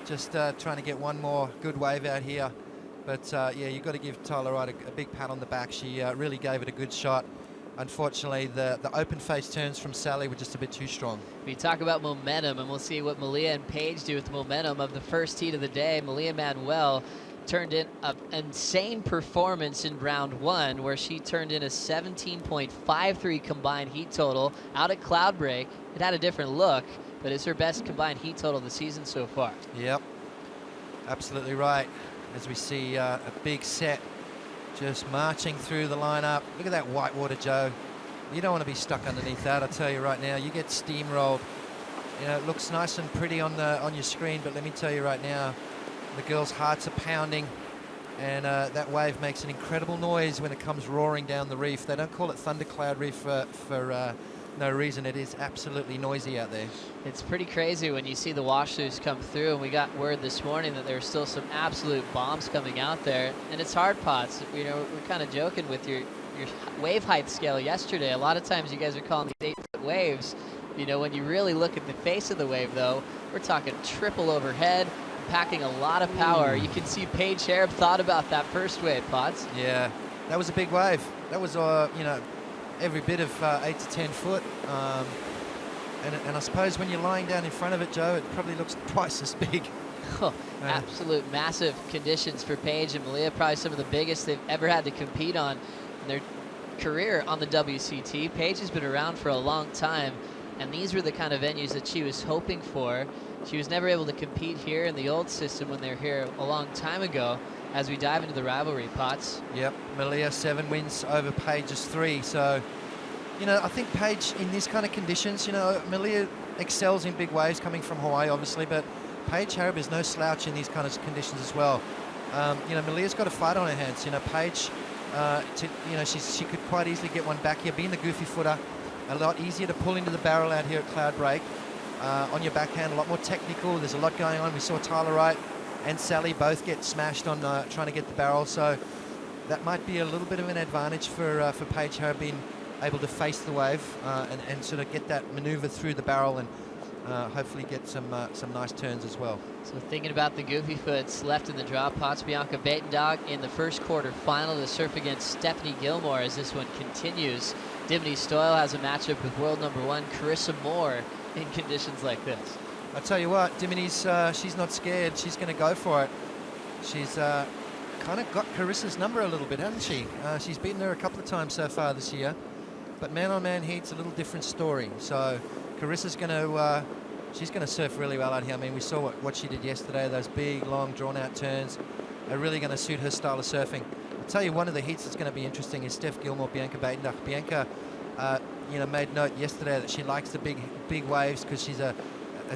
just trying to get one more good wave out here. But yeah, you've got to give Tyler Wright a big pat on the back. She really gave it a good shot. Unfortunately, the open face turns from Sally were just a bit too strong. We talk about momentum, and we'll see what Malia and Paige do with the momentum of the first heat of the day. Malia Manuel turned in an insane performance in round 1, where she turned in a 17.53 combined heat total out at Cloudbreak. It had a different look, but it's her best combined heat total of the season so far. Yep, absolutely right. As we see a big set just marching through the lineup. Look at that white water, Joe. You don't want to be stuck underneath that, I'll tell you right now. You get steamrolled. You know, it looks nice and pretty on your screen, but let me tell you right now, the girls' hearts are pounding, and that wave makes an incredible noise when it comes roaring down the reef. They don't call it Thundercloud Reef for no reason. It is absolutely noisy out there. It's pretty crazy when you see the washers come through, and we got word this morning that there's still some absolute bombs coming out there, and it's hard pots. You know, we're kind of joking with your wave height scale yesterday. A lot of times you guys are calling these 8-foot waves. You know, when you really look at the face of the wave, though, we're talking triple overhead, packing a lot of power. You can see Paige Harrop thought about that first wave, Potts. Yeah, that was a big wave. That was, you know, every bit of 8 to 10 foot. And I suppose when you're lying down in front of it, Joe, it probably looks twice as big. Oh, absolute massive conditions for Paige and Malia. Probably some of the biggest they've ever had to compete on in their career on the WCT. Paige has been around for a long time, and these were the kind of venues that she was hoping for. She was never able to compete here in the old system when they were here a long time ago. As we dive into the rivalry, Potts. Yep, Malia 7 wins over Paige's 3. So, you know, I think Paige in these kind of conditions, you know, Malia excels in big waves coming from Hawaii, obviously, but Paige Harrop is no slouch in these kind of conditions as well. You know, Malia's got a fight on her hands. You know, Paige, you know, she could quite easily get one back here, being the goofy footer. A lot easier to pull into the barrel out here at Cloudbreak. On your backhand, a lot more technical. There's a lot going on. We saw Tyler Wright and Sally both get smashed on trying to get the barrel, so that might be a little bit of an advantage for Paige Harrop being able to face the wave and sort of get that maneuver through the barrel and hopefully get some nice turns as well. So thinking about the goofy foots left in the draw, Potts Bianca Batendog in the first quarter final to surf against Stephanie Gilmore as this one continues. Dimity Stoyle has a matchup with world #1 Carissa Moore in conditions like this. I tell you what, Dimity's she's not scared. She's going to go for it. She's kind of got Carissa's number a little bit, hasn't she? She's beaten her a couple of times so far this year, but man-on-man heat's a little different story. So Carissa's going to she's going to surf really well out here. I mean, we saw what she did yesterday. Those big, long, drawn-out turns are really going to suit her style of surfing. I'll tell you, one of the heats that's going to be interesting is Steph Gilmore, Bianca Batendog. Bianca, you know, made note yesterday that she likes the big waves because she's a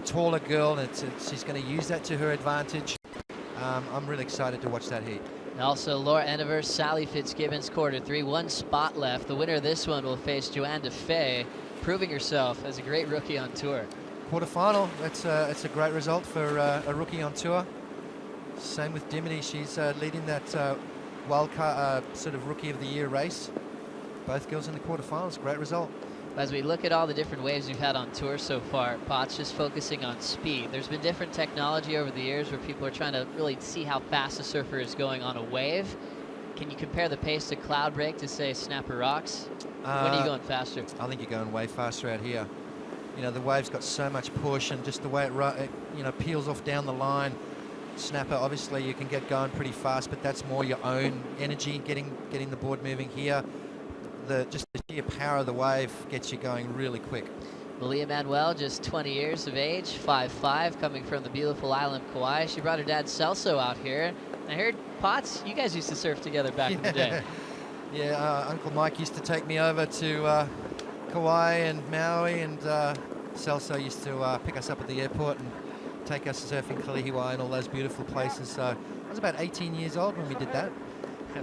taller girl, and she's going to use that to her advantage. I'm really excited to watch that heat. And also Laura Enever, Sally Fitzgibbons, quarter 3, 1 spot left. The winner of this one will face Joanne DeFay, proving herself as a great rookie on tour. Quarterfinal, that's a great result for a rookie on tour. Same with Dimity, she's leading that wildcard sort of rookie of the year race. Both girls in the quarterfinals, great result. As we look at all the different waves we've had on tour so far, Potts, just focusing on speed. There's been different technology over the years where people are trying to really see how fast a surfer is going on a wave. Can you compare the pace to Cloudbreak to, say, Snapper Rocks? When are you going faster? I think you're going way faster out here. You know, the wave's got so much push, and just the way it you know, peels off down the line. Snapper, obviously, you can get going pretty fast, but that's more your own energy, getting the board moving here. Just the sheer power of the wave gets you going really quick. Malia Manuel, just 20 years of age, 5'5", coming from the beautiful island of Kauai. She brought her dad Celso out here. I heard, Potts, you guys used to surf together back in the day. Yeah, Uncle Mike used to take me over to Kauai and Maui, and Celso used to pick us up at the airport and take us surfing Kalihiwai and all those beautiful places. So I was about 18 years old when we did that.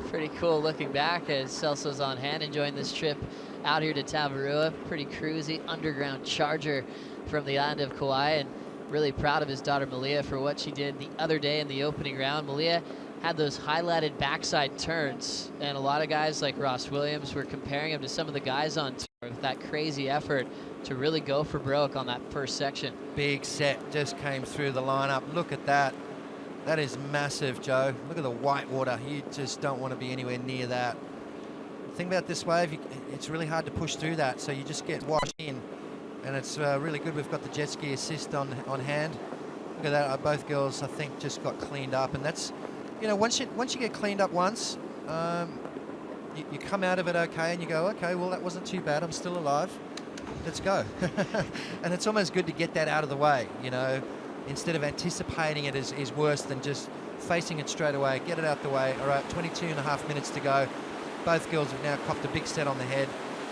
Pretty cool looking back as Celso's on hand, enjoying this trip out here to Tavarua. Pretty cruisy underground charger from the island of Kauai, and really proud of his daughter Malia for what she did the other day in the opening round. Malia had those highlighted backside turns, and a lot of guys like Ross Williams were comparing him to some of the guys on tour with that crazy effort to really go for broke on that first section. Big set just came through the lineup. Look at that. That is massive, Joe. Look at the white water. You just don't want to be anywhere near that. The thing about this wave, it's really hard to push through that, so you just get washed in, and it's really good. We've got the jet ski assist on hand. Look at that. Both girls, I think, just got cleaned up, and that's, you know, once you get cleaned up once, you come out of it okay, and you go, okay, well, that wasn't too bad. I'm still alive. Let's go. And it's almost good to get that out of the way, you know. Instead of anticipating it is worse than just facing it straight away. Get it out the way. All right, 22.5 minutes to go. Both girls have now copped a big set on the head,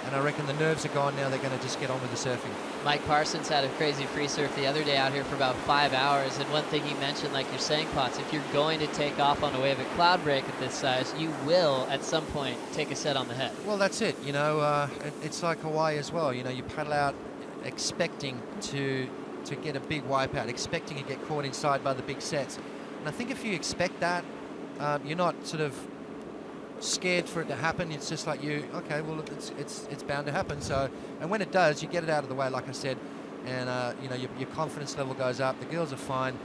and I reckon the nerves are gone now. They're going to just get on with the surfing. Mike Parsons had a crazy free surf the other day out here for about 5 hours, and one thing he mentioned, like you're saying, Potts, if you're going to take off on a wave at Cloudbreak at this size, you will at some point take a set on the head. Well, that's it. You know, it's like Hawaii as well. You know, you paddle out expecting to get a big wipeout, expecting to get caught inside by the big sets. And I think if you expect that, you're not sort of scared for it to happen. It's just like okay, well, it's bound to happen. So, and when it does, you get it out of the way, like I said, and you know, your confidence level goes up. The girls are fine,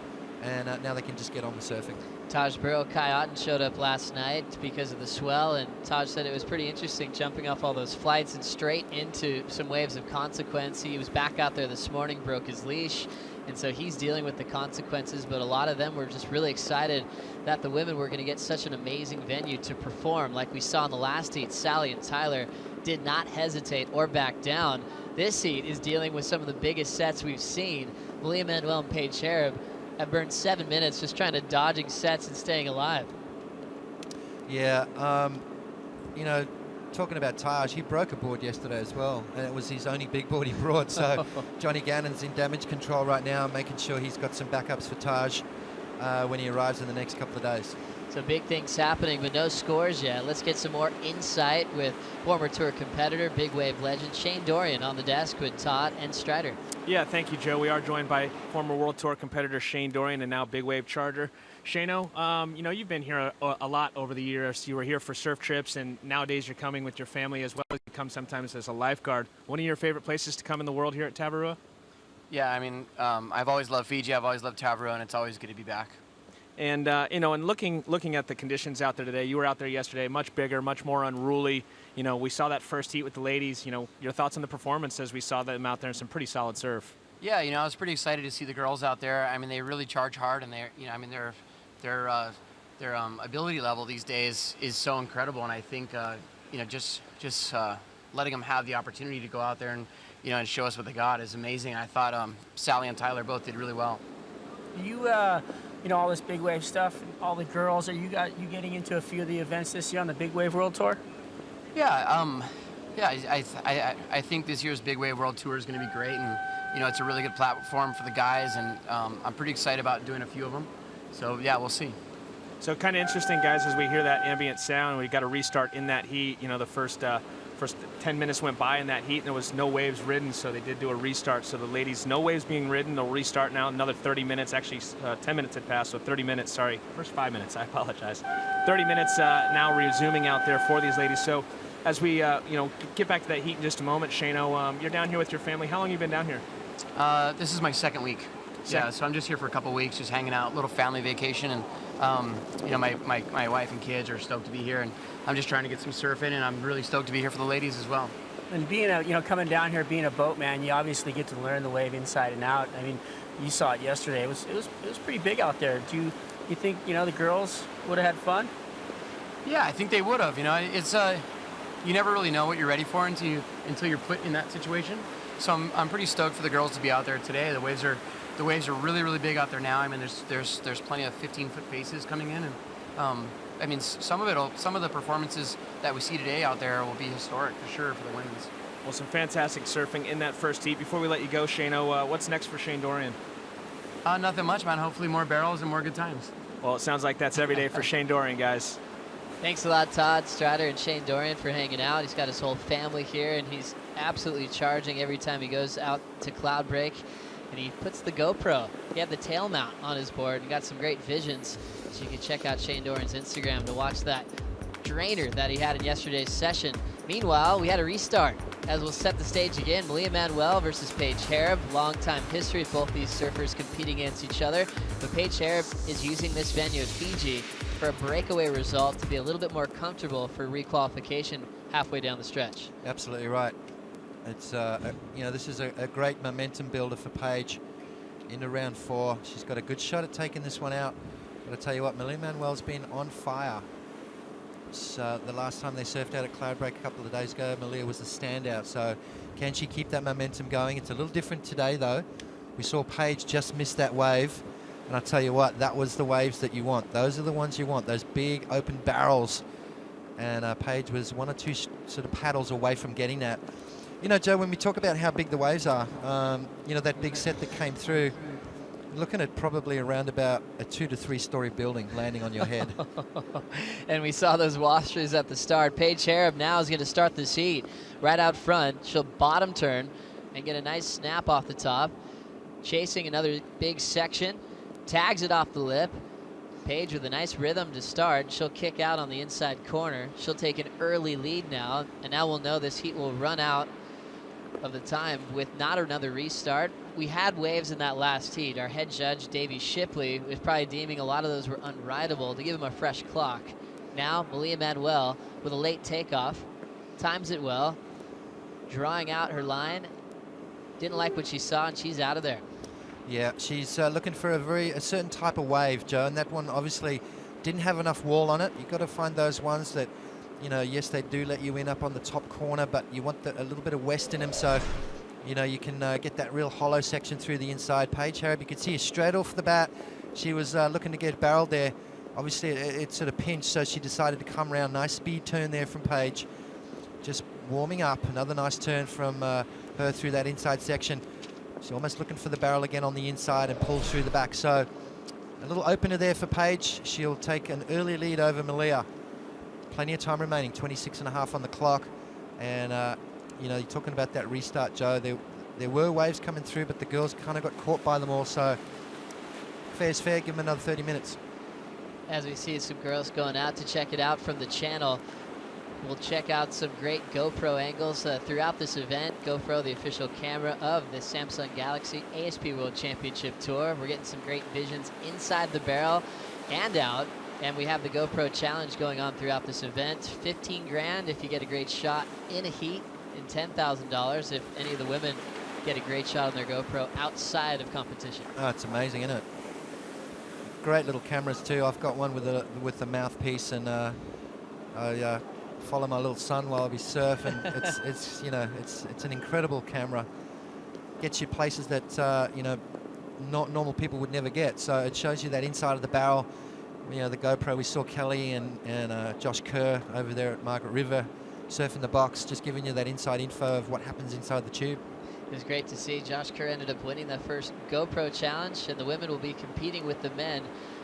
and now they can just get on with surfing. Taj Burrow, Kai Otten showed up last night because of the swell, and Taj said it was pretty interesting jumping off all those flights and straight into some waves of consequence. He was back out there this morning, broke his leash, and so he's dealing with the consequences, but a lot of them were just really excited that the women were going to get such an amazing venue to perform. Like we saw in the last heat, Sally and Tyler did not hesitate or back down. This heat is dealing with some of the biggest sets we've seen. Malia Manuel and Paige Hareb have burned 7 minutes just trying to dodging sets and staying alive. Yeah, you know, talking about Taj, he broke a board yesterday as well, and it was his only big board he brought. So Johnny Gannon's in damage control right now, making sure he's got some backups for Taj when he arrives in the next couple of days. So big things happening, but no scores yet. Let's get some more insight with former tour competitor, big wave legend Shane Dorian on the desk with Todd and Strider. Yeah, thank you, Joe. We are joined by former World Tour competitor Shane Dorian and now big wave charger. Shano, you know, you've been here a lot over the years. You were here for surf trips, and nowadays you're coming with your family as well as you come sometimes as a lifeguard. One of your favorite places to come in the world here at Tavarua? Yeah, I mean, I've always loved Fiji. I've always loved Tavarua, and it's always good to be back. And, you know, and looking at the conditions out there today, you were out there yesterday, much bigger, much more unruly. You know, we saw that first heat with the ladies. You know, your thoughts on the performance as we saw them out there in some pretty solid surf? Yeah, you know, I was pretty excited to see the girls out there. I mean, they really charge hard, and they're, you know, I mean, their ability level these days is so incredible. And I think, you know, just letting them have the opportunity to go out there and, you know, and show us what they got is amazing. I thought Sally and Tyler both did really well. You know, all this big wave stuff, and all the girls. Are you getting into a few of the events this year on the Big Wave World Tour? Yeah, I think this year's Big Wave World Tour is going to be great, and you know, it's a really good platform for the guys, and I'm pretty excited about doing a few of them. So yeah, we'll see. So kind of interesting, guys, as we hear that ambient sound. We got a restart in that heat. You know, the first 10 minutes went by in that heat, and there was no waves ridden, so they did do a restart. So the ladies, no waves being ridden. They'll restart now. Another 30 minutes. Actually, 10 minutes had passed, so 30 minutes. Sorry, first 5 minutes. I apologize. 30 minutes now resuming out there for these ladies. So as we, you know, get back to that heat in just a moment, Shano, you're down here with your family. How long have you been down here? This is my second week. Yeah, so I'm just here for a couple weeks, just hanging out, little family vacation, and you know, my wife and kids are stoked to be here, and I'm just trying to get some surf in, and I'm really stoked to be here for the ladies as well. And being you know, coming down here, being a boatman, you obviously get to learn the wave inside and out. I mean, you saw it yesterday. It was pretty big out there. Do you think, you know, the girls would have had fun? Yeah, I think they would have. You know, it's you never really know what you're ready for until you're put in that situation. So I'm pretty stoked for the girls to be out there today. The waves are really big out there now. I mean, there's plenty of 15-foot faces coming in, and I mean, some of the performances that we see today out there will be historic for sure for the women's. Well, some fantastic surfing in that first heat. Before we let you go, Shano, what's next for Shane Dorian? Nothing much, man. Hopefully more barrels and more good times. Well, it sounds like that's every day for Shane Dorian, guys. Thanks a lot, Todd, Strider, and Shane Dorian for hanging out. He's got his whole family here, and he's absolutely charging every time he goes out to Cloudbreak. And he puts the GoPro. He had the tail mount on his board and got some great visions. So you can check out Shane Dorian's Instagram to watch that drainer that he had in yesterday's session. Meanwhile, we had a restart as we'll set the stage again. Malia Manuel versus Paige Hareb. Long-time history, both these surfers competing against each other. But Paige Hareb is using this venue at Fiji for a breakaway result to be a little bit more comfortable for requalification halfway down the stretch. Absolutely right. It's you know, this is a great momentum builder for Paige into round 4. She's got a good shot at taking this one out. But I tell you what, Malia Manuel's been on fire. So the last time they surfed out at Cloudbreak a couple of days ago, Malia was the standout. So can she keep that momentum going? It's a little different today, though. We saw Paige just miss that wave. And I tell you what, that was the waves that you want. Those are the ones you want, those big open barrels. And Paige was 1 or 2 sort of paddles away from getting that. You know, Joe, when we talk about how big the waves are, you know, that big set that came through, looking at probably around about a 2 to 3 story building landing on your head. And we saw those washers at the start. Paige Hareb now is going to start this heat right out front. She'll bottom turn and get a nice snap off the top. Chasing another big section. Tags it off the lip. Paige with a nice rhythm to start. She'll kick out on the inside corner. She'll take an early lead now. And now we'll know this heat will run out of the time with not another restart. we had waves in that last heat. Our head judge, Davey Shipley, was probably deeming a lot of those were unrideable to give him a fresh clock. Now, Malia Manuel with a late takeoff, times it well, drawing out her line. Didn't like what she saw, and she's out of there. Yeah, she's looking for a certain type of wave, Joe, and that one obviously didn't have enough wall on it. You've got to find those ones that, you know, yes, they do let you in up on the top corner, but you want a little bit of west in them, so, you know, you can get that real hollow section through the inside. Paige Harrop, you could see her straight off the bat. She was looking to get barreled there. Obviously, it sort of pinched, so she decided to come around. Nice speed turn there from Paige. Just warming up. Another nice turn from her through that inside section. She's almost looking for the barrel again on the inside and pull through the back. So a little opener there for Paige. She'll take an early lead over Malia. Plenty of time remaining, 26.5 on the clock. And, you know, you're talking about that restart, Joe. There were waves coming through, but the girls kind of got caught by them all. So fair's fair. Give them another 30 minutes. As we see some girls going out to check it out from the channel, we'll check out some great GoPro angles throughout this event. GoPro, the official camera of the Samsung Galaxy ASP World Championship Tour. We're getting some great visions inside the barrel and out. And we have the GoPro challenge going on throughout this event. 15 grand if you get a great shot in a heat, and $10,000 if any of the women get a great shot on their GoPro outside of competition. Oh, it's amazing, isn't it? Great little cameras too. I've got one with the mouthpiece, and I follow my little son while we surf, and it's you know, it's an incredible camera. Gets you places that you know, not normal people would never get. So it shows you that inside of the barrel. You know, the GoPro, we saw Kelly and Josh Kerr over there at Margaret River surfing the box, just giving you that inside info of what happens inside the tube. It was great to see. Josh Kerr ended up winning the first GoPro challenge, and the women will be competing with the men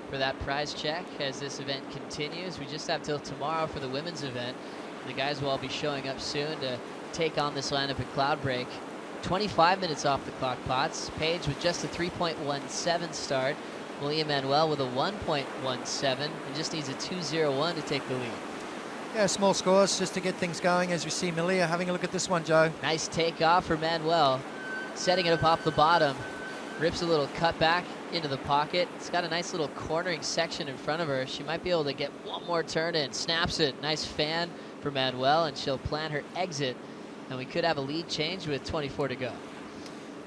for that prize check as this event continues. We just have till tomorrow for the women's event. The guys will all be showing up soon to take on this lineup at Cloudbreak. 25 minutes off the clock, Potts. Paige with just a 3.17 start. Malia Manuel with a 1.17, and just needs a 2.01 to take the lead. Yeah, small scores just to get things going as we see Malia having a look at this one, Joe. Nice takeoff for Manuel. Setting it up off the bottom. Rips a little cut back into the pocket. It's got a nice little cornering section in front of her. She might be able to get one more turn in. Snaps it. Nice fan for Manuel, and she'll plan her exit. And we could have a lead change with 24 to go.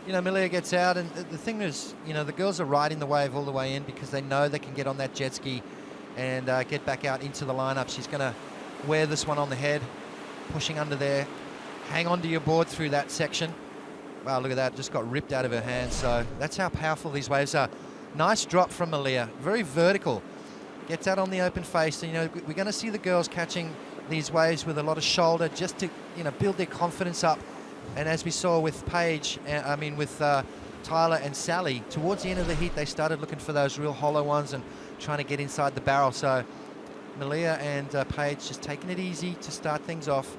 You know, Malia gets out, and the thing is, you know, the girls are riding the wave all the way in because they know they can get on that jet ski and get back out into the lineup. She's going to wear this one on the head, pushing under there. Hang on to your board through that section. Wow, look at that, just got ripped out of her hands. So that's how powerful these waves are. Nice drop from Malia, very vertical. Gets out on the open face, and, you know, we're going to see the girls catching these waves with a lot of shoulder just to, you know, build their confidence up. And as we saw with Paige, with Tyler and Sally, towards the end of the heat, they started looking for those real hollow ones and trying to get inside the barrel. So Malia and Paige just taking it easy to start things off.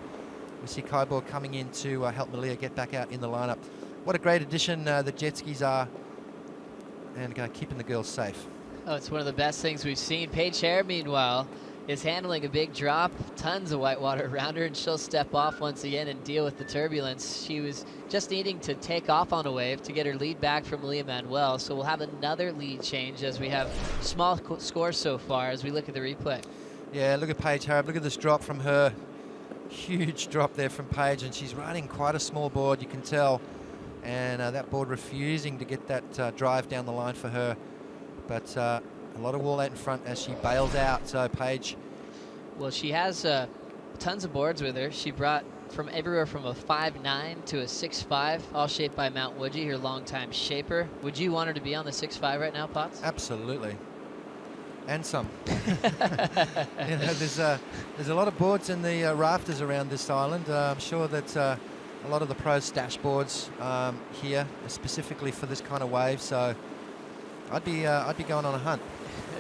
We see Kyborg coming in to help Malia get back out in the lineup. What a great addition the jet skis are, and keeping the girls safe. Oh, it's one of the best things we've seen. Paige Harrop, meanwhile, is handling a big drop, tons of white water around her, and she'll step off once again and deal with the turbulence. She was just needing to take off on a wave to get her lead back from Malia Manuel, so we'll have another lead change as we have small scores so far as we look at the replay. Yeah, look at Paige Harrop. Look at this drop from her. Huge drop there from Paige, and she's riding quite a small board, you can tell. And that board refusing to get that drive down the line for her. But a lot of wall out in front as she bails out. So Paige. Well, she has tons of boards with her. She brought from everywhere from a 5.9 to a 6.5, all shaped by Mount Woodgee, her longtime shaper. Would you want her to be on the 6.5 right now, Potts? Absolutely. And some. You know, there's a lot of boards in the rafters around this island. I'm sure that a lot of the pros stash boards here specifically for this kind of wave. So I'd be going on a hunt.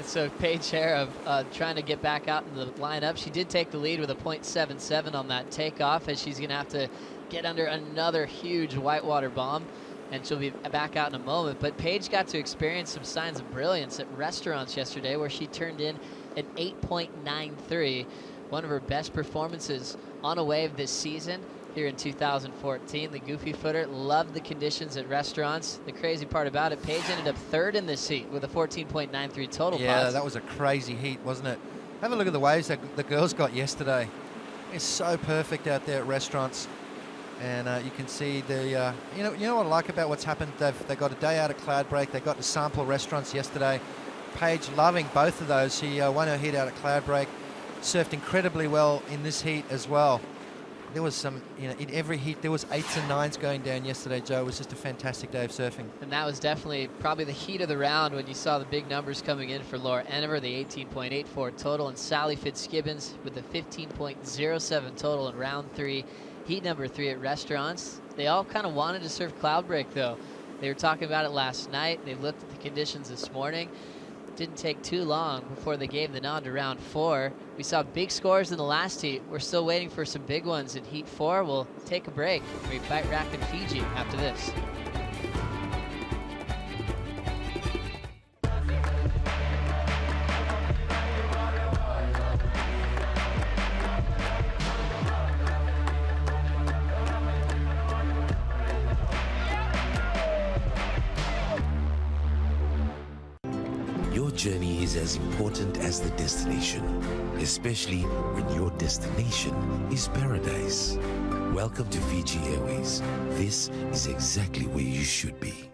So Paige Harrop trying to get back out in the lineup. She did take the lead with a .77 on that takeoff, as she's going to have to get under another huge whitewater bomb, and she'll be back out in a moment. But Paige got to experience some signs of brilliance at restaurants yesterday, where she turned in an 8.93, one of her best performances on a wave this season. here in 2014. The goofy footer loved the conditions at restaurants. The crazy part about it, Paige ended up third in this heat with a 14.93 total. Yeah, that was a crazy heat, wasn't it? Have a look at the waves that the girls got yesterday. It's so perfect out there at restaurants. And you can see the, you know what I like about what's happened? They got a day out at Cloudbreak. They got to sample restaurants yesterday. Paige loving both of those. She won her heat out at Cloudbreak, surfed incredibly well in this heat as well. There was some, in every heat, there was 8s and 9s going down yesterday, Joe. It was just a fantastic day of surfing. And that was definitely probably the heat of the round when you saw the big numbers coming in for Laura Enever, the 18.84 total, and Sally Fitzgibbons with the 15.07 total in round 3, heat number 3 at restaurants. They all kind of wanted to surf Cloudbreak, though. They were talking about it last night. They looked at the conditions this morning. Didn't take too long before they gave the nod to round 4. We saw big scores in the last heat. We're still waiting for some big ones in heat 4. We'll take a break. We fight Rack in Fiji after this. Your journey is as important as the destination, especially when your destination is paradise. Welcome to Fiji Airways. This is exactly where you should be.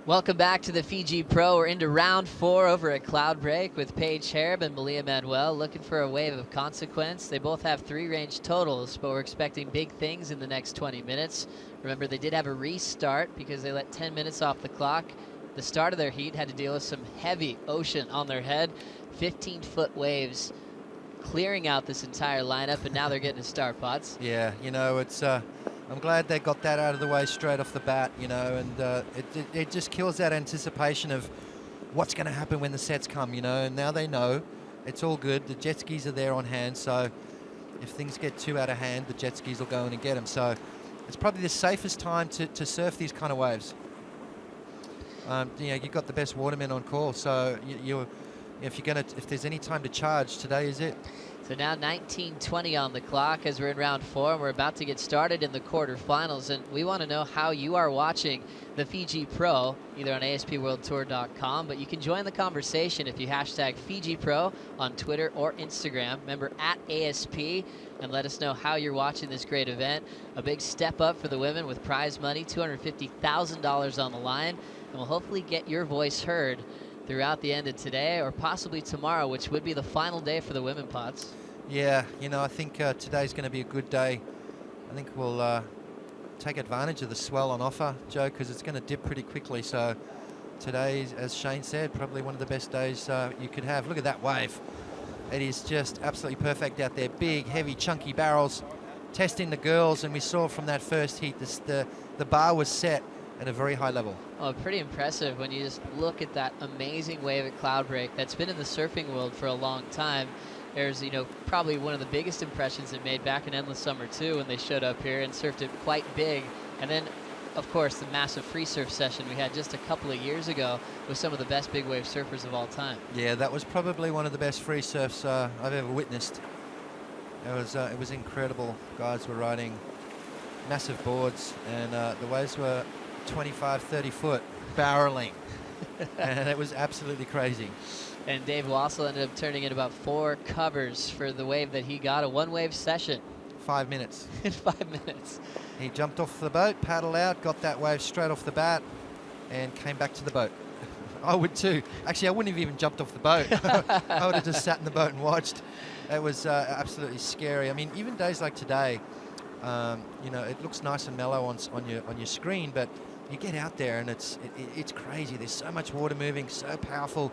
Welcome back to the Fiji Pro. We're into round 4 over at Cloudbreak with Paige Hareb and Malia Manuel looking for a wave of consequence. They both have 3 range totals, but we're expecting big things in the next 20 minutes. Remember, they did have a restart because they let 10 minutes off the clock. The start of their heat had to deal with some heavy ocean on their head. 15-foot waves clearing out this entire lineup, and now they're getting to start pots. Yeah, it's... I'm glad they got that out of the way straight off the bat, and it just kills that anticipation of what's going to happen when the sets come, and now they know it's all good. The jet skis are there on hand, so if things get too out of hand, the jet skis will go in and get them. So it's probably the safest time to surf these kind of waves. You've got the best watermen on call, so if there's any time to charge, today is it. So now 19:20 on the clock as we're in round 4, and we're about to get started in the quarterfinals. And we want to know how you are watching the Fiji Pro, either on ASPWorldTour.com, but you can join the conversation if you hashtag Fiji Pro on Twitter or Instagram. Remember, at ASP, and let us know how you're watching this great event. A big step up for the women with prize money, $250,000 on the line, and we'll hopefully get your voice heard throughout the end of today or possibly tomorrow, which would be the final day for the women pots. Yeah, I think today's going to be a good day. I think we'll take advantage of the swell on offer, Joe, because it's going to dip pretty quickly. So today, as Shane said, probably one of the best days you could have. Look at that wave. It is just absolutely perfect out there. Big, heavy, chunky barrels testing the girls, and we saw from that first heat the bar was set at a very high level. Oh, pretty impressive when you just look at that amazing wave at Cloudbreak that's been in the surfing world for a long time. There's, probably one of the biggest impressions it made back in Endless Summer 2 when they showed up here and surfed it quite big. And then, of course, the massive free surf session we had just a couple of years ago with some of the best big wave surfers of all time. Yeah, that was probably one of the best free surfs I've ever witnessed. It was incredible. Guys were riding massive boards, and the waves were 25, 30 foot barreling. And it was absolutely crazy. And Dave Wassel ended up turning in about 4 covers for the wave that he got, a 1-wave session. 5 minutes. In 5 minutes. He jumped off the boat, paddled out, got that wave straight off the bat, and came back to the boat. I would too. Actually, I wouldn't have even jumped off the boat. I would have just sat in the boat and watched. It was absolutely scary. I mean, even days like today, it looks nice and mellow on your screen, but you get out there and it's crazy. There's so much water moving, so powerful.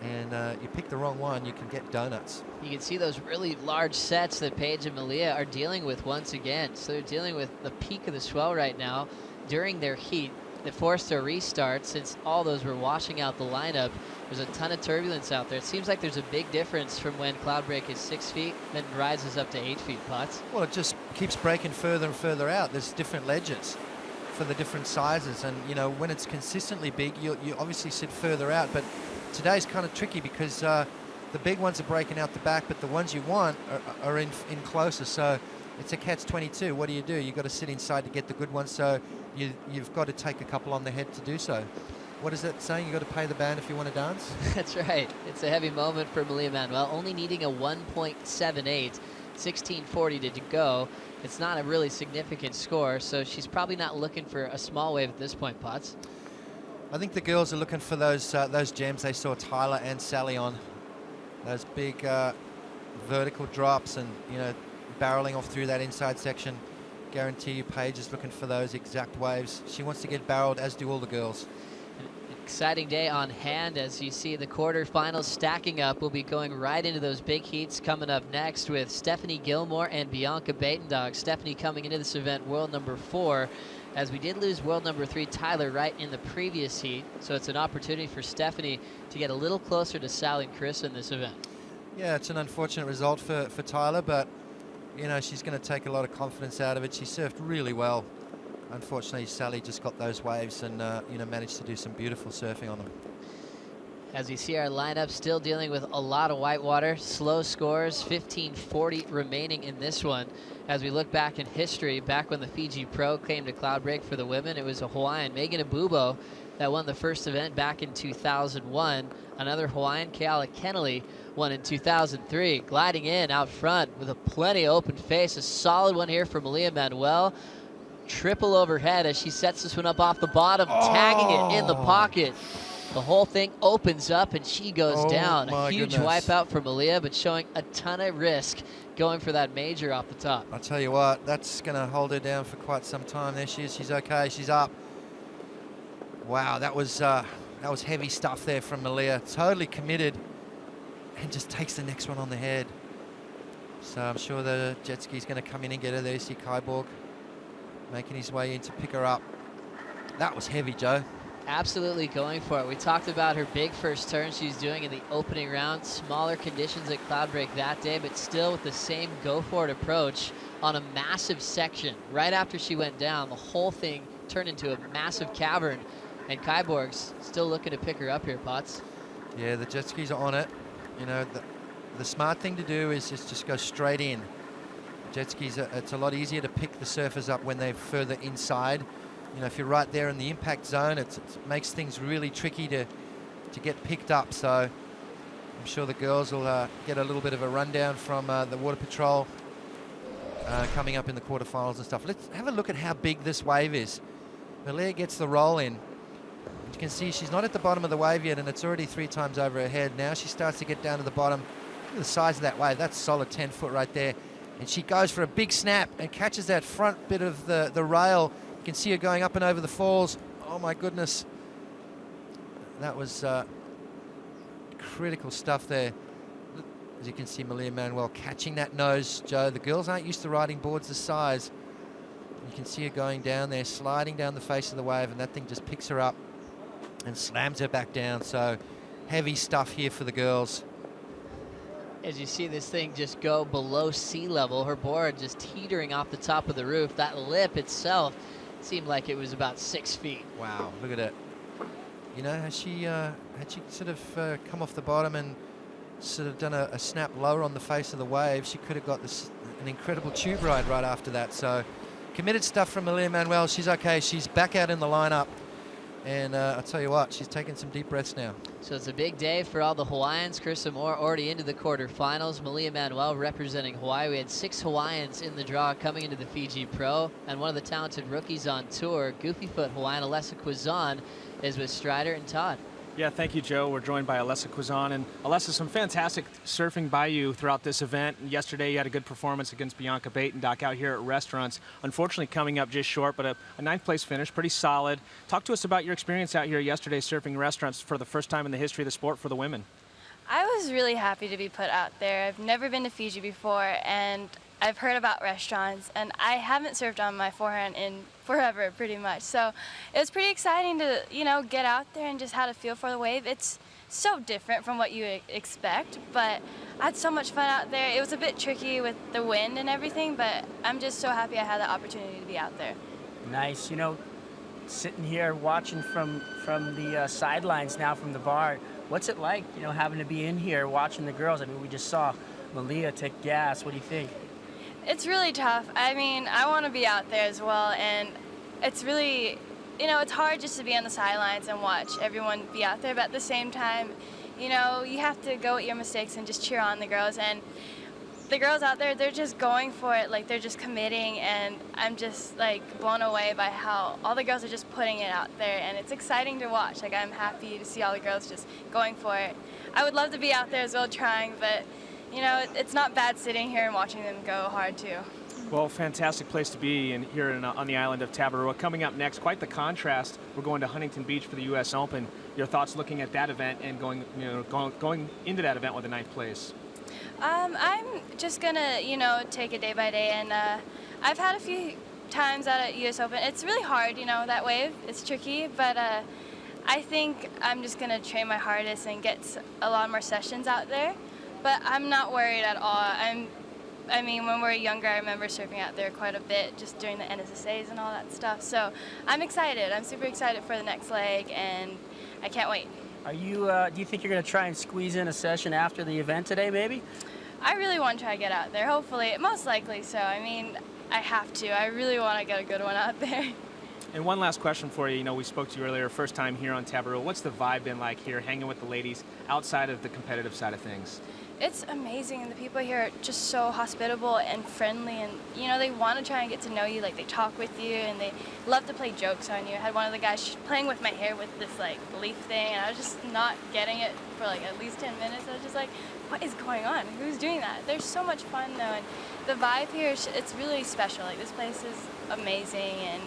And you pick the wrong one, you can get donuts. You can see those really large sets that Paige and Malia are dealing with once again. So they're dealing with the peak of the swell right now during their heat that forced a restart since all those were washing out the lineup. There's a ton of turbulence out there. It seems like there's a big difference from when Cloudbreak is 6 feet, then rises up to 8 feet, Potts. Well, it just keeps breaking further and further out. There's different ledges for the different sizes. And, you know, when it's consistently big, you obviously sit further out. But today's kind of tricky because the big ones are breaking out the back, but the ones you want are in closer. So it's a catch-22. What do? You've got to sit inside to get the good ones. So you've got to take a couple on the head to do so. What is that saying? You've got to pay the band if you want to dance? That's right. It's a heavy moment for Malia Manuel, only needing a 1.78, 16:40 to go. It's not a really significant score, so she's probably not looking for a small wave at this point, Potts. I think the girls are looking for those gems they saw Tyler and Sally on. Those big vertical drops and, you know, barreling off through that inside section. Guarantee you Paige is looking for those exact waves. She wants to get barreled, as do all the girls. Exciting day on hand as you see the quarterfinals stacking up. We'll be going right into those big heats coming up next with Stephanie Gilmore and Bianca Batendog. Stephanie coming into this event world number 4, as we did lose world number 3 Tyler right in the previous heat. So it's an opportunity for Stephanie to get a little closer to Sally and Chris in this event. Yeah, it's an unfortunate result for Tyler, but you know, she's going to take a lot of confidence out of it. She surfed really well. Unfortunately, Sally just got those waves and, you know, managed to do some beautiful surfing on them. As you see our lineup still dealing with a lot of white water, slow scores, 15:40 remaining in this one. As we look back in history, back when the Fiji Pro came to Cloudbreak for the women, it was a Hawaiian, Megan Abubo, that won the first event back in 2001. Another Hawaiian, Keala Kennelly, won in 2003. Gliding in out front with a plenty open face. A solid one here for Malia Manuel. Triple overhead as she sets this one up off the bottom, tagging it in the pocket. The whole thing opens up and she goes down. A huge wipeout for Malia, but showing a ton of risk going for that major off the top. I'll tell you what, that's going to hold her down for quite some time. There she is. She's okay. She's up. Wow, that was heavy stuff there from Malia. Totally committed and just takes the next one on the head. So I'm sure the jet ski's going to come in and get her. There you see Kyborg making his way in to pick her up. That was heavy, Joe. Absolutely going for it. We talked about her big first turn she's doing in the opening round. Smaller conditions at Cloudbreak that day, but still with the same go-for-it approach on a massive section. Right after she went down, the whole thing turned into a massive cavern, and Kyborg's still looking to pick her up here, Potts. Yeah, the jet skis are on it. You know, the smart thing to do is just go straight in. Jet skis, it's a lot easier to pick the surfers up when they're further inside. You know, if you're right there in the impact zone, it makes things really tricky to get picked up. So I'm sure the girls will get a little bit of a rundown from the Water Patrol coming up in the quarterfinals and stuff. Let's have a look at how big this wave is. Malia gets the roll in. You can see she's not at the bottom of the wave yet, and it's already 3 times over her head. Now she starts to get down to the bottom. Look at the size of that wave. That's solid 10 foot right there. And she goes for a big snap and catches that front bit of the rail. You can see her going up and over the falls. Oh my goodness. That was critical stuff there. As you can see, Malia Manuel catching that nose, Joe. The girls aren't used to riding boards this size. You can see her going down there, sliding down the face of the wave, and that thing just picks her up and slams her back down. So heavy stuff here for the girls. As you see this thing just go below sea level, her board just teetering off the top of the roof. That lip itself seemed like it was about 6 feet. Wow, look at it. You know, had she sort of come off the bottom and sort of done a snap lower on the face of the wave, she could have got an incredible tube ride right after that. So committed stuff from Malia Manuel. She's okay. She's back out in the lineup. And I'll tell you what, she's taking some deep breaths now. So it's a big day for all the Hawaiians. Carissa Moore already into the quarterfinals. Malia Manuel representing Hawaii. We had 6 Hawaiians in the draw coming into the Fiji Pro. And one of the talented rookies on tour, Goofyfoot Hawaiian Alessa Quizon, is with Strider and Todd. Yeah, thank you, Joe. We're joined by Alessa Quizan. And Alessa, some fantastic surfing by you throughout this event. And yesterday, you had a good performance against Bianca Batendock out here at Restaurants. Unfortunately, coming up just short, but a ninth-place finish, pretty solid. Talk to us about your experience out here yesterday surfing Restaurants for the first time in the history of the sport for the women. I was really happy to be put out there. I've never been to Fiji before, and I've heard about Restaurants, and I haven't surfed on my forehand in forever, pretty much. So it was pretty exciting to, get out there and just have a feel for the wave. It's so different from what you expect, but I had so much fun out there. It was a bit tricky with the wind and everything, but I'm just so happy I had the opportunity to be out there. Nice. Sitting here watching from the sidelines now from the bar, what's it like, having to be in here watching the girls? I mean, we just saw Malia take gas. What do you think? It's really tough. I mean, I want to be out there as well, and it's really, it's hard just to be on the sidelines and watch everyone be out there, but at the same time, you have to go at your mistakes and just cheer on the girls. And the girls out there, they're just going for it, like they're just committing, and I'm just like blown away by how all the girls are just putting it out there, and it's exciting to watch. Like, I'm happy to see all the girls just going for it. I would love to be out there as well trying, but it's not bad sitting here and watching them go hard too. Well, fantastic place to be here on the island of Tabarua. Coming up next, quite the contrast. We're going to Huntington Beach for the U.S. Open. Your thoughts looking at that event and going into that event with a ninth place? I'm just gonna, take it day by day, and I've had a few times out at U.S. Open. It's really hard, that wave. It's tricky, but I think I'm just gonna train my hardest and get a lot more sessions out there. But I'm not worried at all. I mean, when we were younger, I remember surfing out there quite a bit, just during the NSSAs and all that stuff. So I'm excited. I'm super excited for the next leg, and I can't wait. Are you? Do you think you're going to try and squeeze in a session after the event today, maybe? I really want to try to get out there. Hopefully, most likely so. I mean, I have to. I really want to get a good one out there. And one last question for you. We spoke to you earlier, first time here on Tabarua. What's the vibe been like here, hanging with the ladies outside of the competitive side of things? It's amazing, and the people here are just so hospitable and friendly, and they want to try and get to know you. Like, they talk with you, and they love to play jokes on you. I had one of the guys playing with my hair with this leaf thing, and I was just not getting it for at least 10 minutes. I was just like, what is going on? Who's doing that? There's so much fun though, and the vibe here, it's really special. Like, this place is amazing, and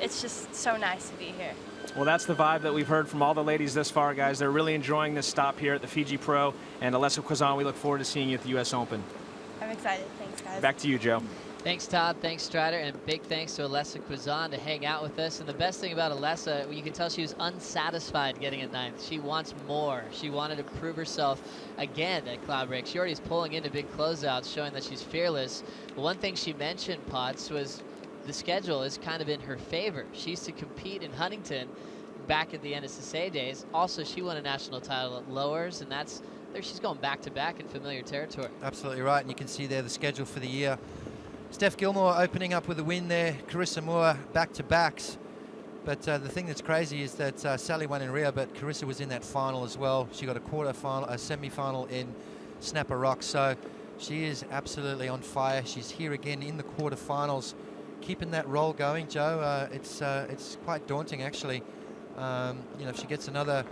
it's just so nice to be here. Well, that's the vibe that we've heard from all the ladies thus far, guys. They're really enjoying this stop here at the Fiji Pro. And Alessa Quizan, we look forward to seeing you at the U.S. Open. I'm excited. Thanks, guys. Back to you, Joe. Thanks, Todd. Thanks, Strider. And big thanks to Alessa Quizan to hang out with us. And the best thing about Alessa, you can tell she was unsatisfied getting a ninth. She wants more. She wanted to prove herself again at Cloudbreak. She already is pulling into big closeouts, showing that she's fearless. But one thing she mentioned, Potts, was the schedule is kind of in her favor. She used to compete in Huntington back at the NSSA days. Also, she won a national title at Lowers, and she's going back-to-back in familiar territory. Absolutely right, and you can see there the schedule for the year. Steph Gilmore opening up with a win there. Carissa Moore back-to-backs. But the thing that's crazy is that Sally won in Rio, but Carissa was in that final as well. She got a quarter-final, a semi-final in Snapper Rock. So she is absolutely on fire. She's here again in the quarterfinals, keeping that roll going, Joe. It's quite daunting, actually. If she gets another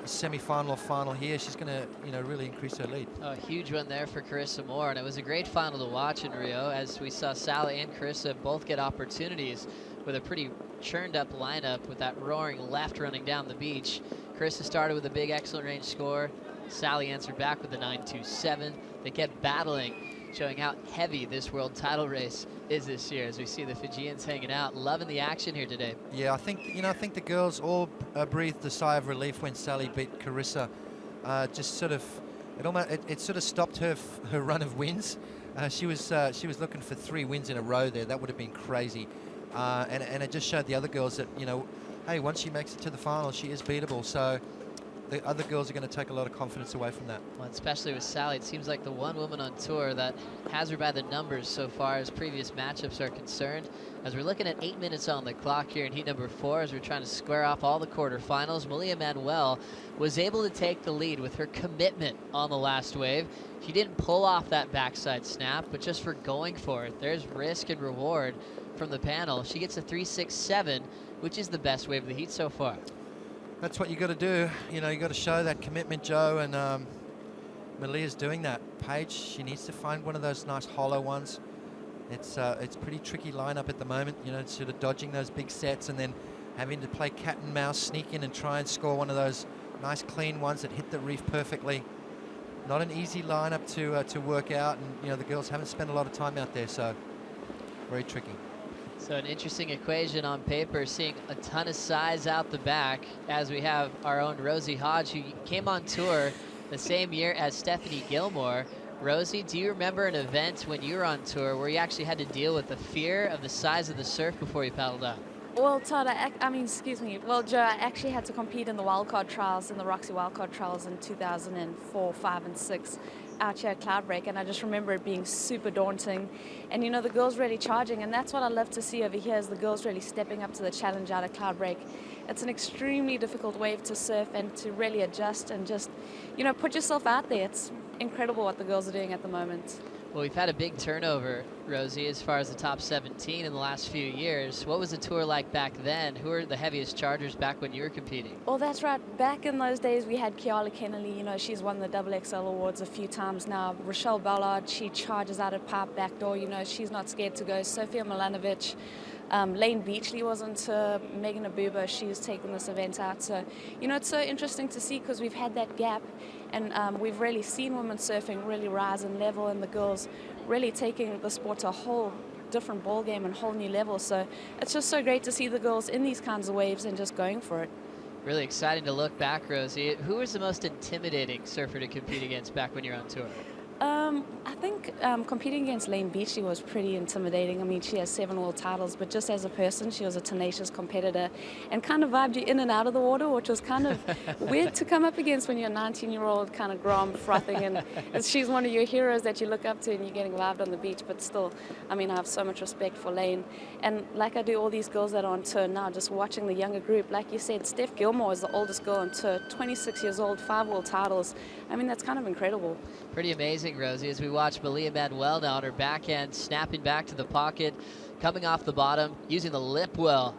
semi-final or final here, she's going to, really increase her lead. A huge one there for Carissa Moore, and it was a great final to watch in Rio, as we saw Sally and Carissa both get opportunities with a pretty churned up lineup with that roaring left running down the beach. Carissa started with a big excellent range score. Sally answered back with a 9.27. They kept battling, showing how heavy this world title race is this year, as we see the Fijians hanging out, loving the action here today. Yeah, I think the girls all breathed a sigh of relief when Sally beat Carissa. Just sort of, it sort of stopped her run of wins. She was looking for 3 wins in a row there. That would have been crazy, and it just showed the other girls that hey, once she makes it to the final, she is beatable. So the other girls are going to take a lot of confidence away from that. Well, especially with Sally, it seems like the one woman on tour that has her by the numbers so far as previous matchups are concerned. As we're looking at 8 minutes on the clock here in heat number 4, as we're trying to square off all the quarterfinals, Malia Manuel was able to take the lead with her commitment on the last wave. She didn't pull off that backside snap, but just for going for it, there's risk and reward from the panel. She gets a 3.67, which is the best wave of the heat so far. That's what you got to do. You know, you got to show that commitment, Joe, and Malia's doing that. Paige, she needs to find one of those nice hollow ones. It's pretty tricky lineup at the moment, you know, sort of dodging those big sets and then having to play cat and mouse, sneak in and try and score one of those nice clean ones that hit the reef perfectly. Not an easy lineup to work out, and you know the girls haven't spent a lot of time out there, so very tricky. So an interesting equation on paper, seeing a ton of size out the back, as we have our own Rosie Hodge, who came on tour the same year as Stephanie Gilmore. Rosie, do you remember an event when you were on tour where you actually had to deal with the fear of the size of the surf before you paddled out? Well, Todd, Well, Joe, I actually had to compete in the wildcard trials, in the Roxy wildcard trials in 2004, 5, and 6 out here at Cloudbreak, and I just remember it being super daunting. And, you know, the girls really charging, and that's what I love to see over here is the girls really stepping up to the challenge out at Cloudbreak. It's an extremely difficult wave to surf and to really adjust and just, you know, put yourself out there. It's incredible what the girls are doing at the moment. Well, we've had a big turnover, Rosie, as far as the top 17 in the last few years. What was the tour like back then? Who were the heaviest chargers back when you were competing? Well, that's right. Back in those days, we had Kiala Kennelly. You know, she's won the XXL awards a few times now. Rochelle Ballard, she charges out at Pipe backdoor. You know, she's not scared to go. Sofia Milanovic. Lane Beachley was into Megan Abuba. She's taken this event out. So, you know, it's so interesting to see because we've had that gap and we've really seen women surfing really rise in level and the girls really taking the sport to a whole different ball game and whole new level. So it's just so great to see the girls in these kinds of waves and just going for it. Really exciting to look back, Rosie. Who was the most intimidating surfer to compete against back when you were on tour? I think competing against Lane Beachley was pretty intimidating. I mean, she has 7 world titles, but just as a person, she was a tenacious competitor and kind of vibed you in and out of the water, which was kind of weird to come up against when you're a 19-year-old kind of grom frothing. And she's one of your heroes that you look up to and you're getting vibed on the beach. But still, I mean, I have so much respect for Lane. And like I do all these girls that are on tour now, just watching the younger group, like you said, Steph Gilmore is the oldest girl on tour, 26 years old, 5 world titles. I mean, that's kind of incredible. Pretty amazing, Rosie, as we watch Malia Manuel now on her backhand, snapping back to the pocket, coming off the bottom, using the lip well.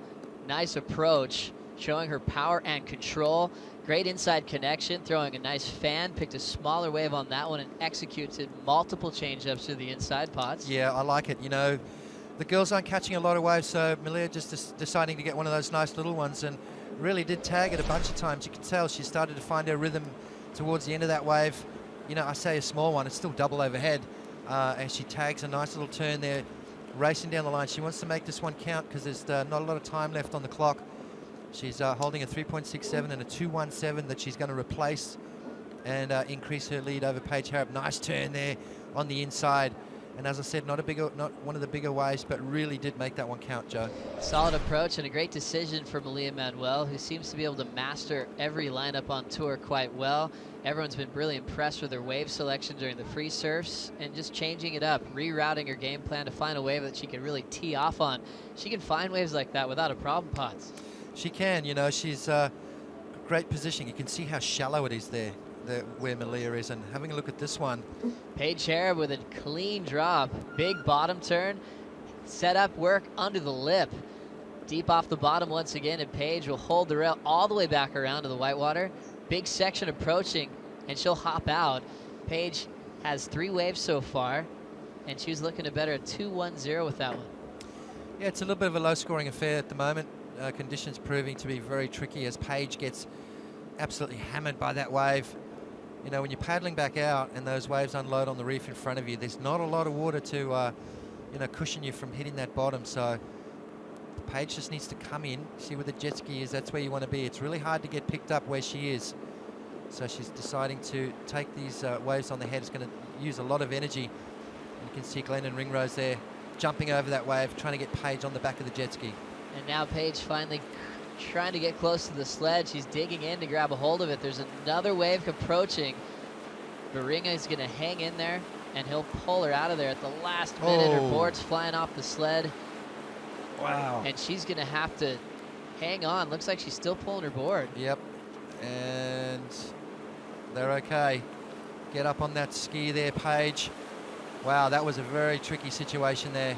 Nice approach, showing her power and control. Great inside connection, throwing a nice fan, picked a smaller wave on that one and executed multiple change-ups to the inside pots. Yeah, I like it. You know, the girls aren't catching a lot of waves, so Malia just deciding to get one of those nice little ones and really did tag it a bunch of times. You can tell she started to find her rhythm towards the end of that wave. You know, I say a small one, it's still double overhead. And she tags a nice little turn there, racing down the line. She wants to make this one count because there's not a lot of time left on the clock. She's holding a 3.67 and a 2.17 that she's going to replace and increase her lead over Paige Harrop. Nice turn there on the inside. And as I said, not one of the bigger waves, but really did make that one count, Joe. Solid approach and a great decision for Malia Manuel, who seems to be able to master every lineup on tour quite well. Everyone's been really impressed with her wave selection during the free surfs and just changing it up, rerouting her game plan to find a wave that she can really tee off on. She can find waves like that without a problem, Potts. She can, you know, she's great positioning. You can see how shallow it is there. Where Malia is, and having a look at this one. Paige Harrop with a clean drop, big bottom turn, set up work under the lip. Deep off the bottom once again, and Paige will hold the rail all the way back around to the whitewater. Big section approaching, and she'll hop out. Paige has 3 waves so far, and she's looking to better a 2.10 with that one. Yeah, it's a little bit of a low-scoring affair at the moment. Conditions proving to be very tricky as Paige gets absolutely hammered by that wave. You know, when you're paddling back out and those waves unload on the reef in front of you, there's not a lot of water to, you know, cushion you from hitting that bottom. So Paige just needs to come in, see where the jet ski is. That's where you want to be. It's really hard to get picked up where she is. So she's deciding to take these waves on the head. It's going to use a lot of energy. You can see Glennon Ringrose there jumping over that wave, trying to get Paige on the back of the jet ski. And now Paige finally trying to get close to the sled. She's digging in to grab a hold of it. There's another wave approaching. Baringa is going to hang in there, and he'll pull her out of there at the last minute. Her board's flying off the sled. Wow. And she's going to have to hang on. Looks like she's still pulling her board. Yep. And they're okay. Get up on that ski there, Paige. Wow, that was a very tricky situation there.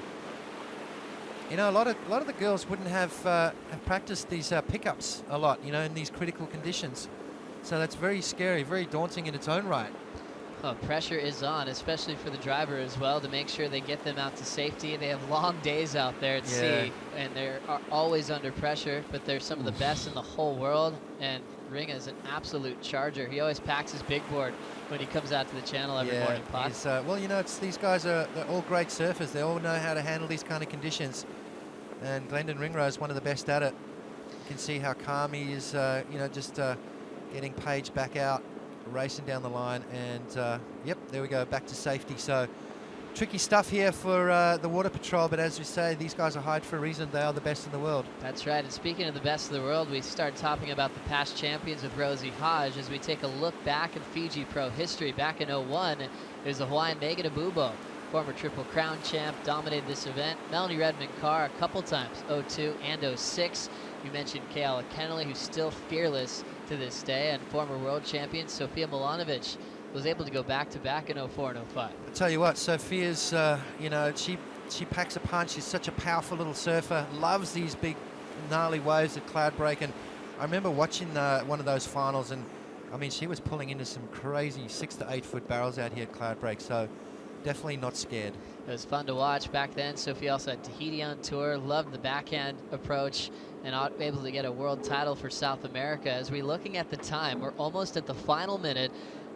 You know, a lot of the girls wouldn't have practiced these pickups a lot, you know, in these critical conditions. So that's very scary, very daunting in its own right. Oh, pressure is on, especially for the driver as well, to make sure they get them out to safety. They have long days out there at sea, and they're always under pressure, but they're some of the best in the whole world. And Ringa is an absolute charger. He always packs his big board when he comes out to the channel every morning. Well, you know, these guys they're all great surfers. They all know how to handle these kind of conditions. And Glendon Ringrose is one of the best at it. You can see how calm he is, you know, just getting Paige back out, racing down the line, and yep, there we go, back to safety. So tricky stuff here for the Water Patrol, but as we say, these guys are hired for a reason. They are the best in the world. That's right, and speaking of the best in the world, we start talking about the past champions with Rosie Hodge as we take a look back in Fiji Pro history. Back in 01, it was the Hawaiian Megan Abubo, former Triple Crown champ, dominated this event. Melanie Redmond-Carr a couple times, 02 and 06. You mentioned Kayla Kennelly, who's still fearless to this day, and former world champion Sofia Milanovic was able to go back-to-back in 04 and 05. I'll tell you what, Sophia's, you know, she packs a punch. She's such a powerful little surfer, loves these big, gnarly waves at Cloudbreak, and I remember watching one of those finals, and I mean, she was pulling into some crazy 6 to 8 foot barrels out here at Cloudbreak, so definitely not scared. It was fun to watch back then. Sophie also had Tahiti on tour, loved the backhand approach, and able to get a world title for South America. As we're looking at the time, we're almost at the final minute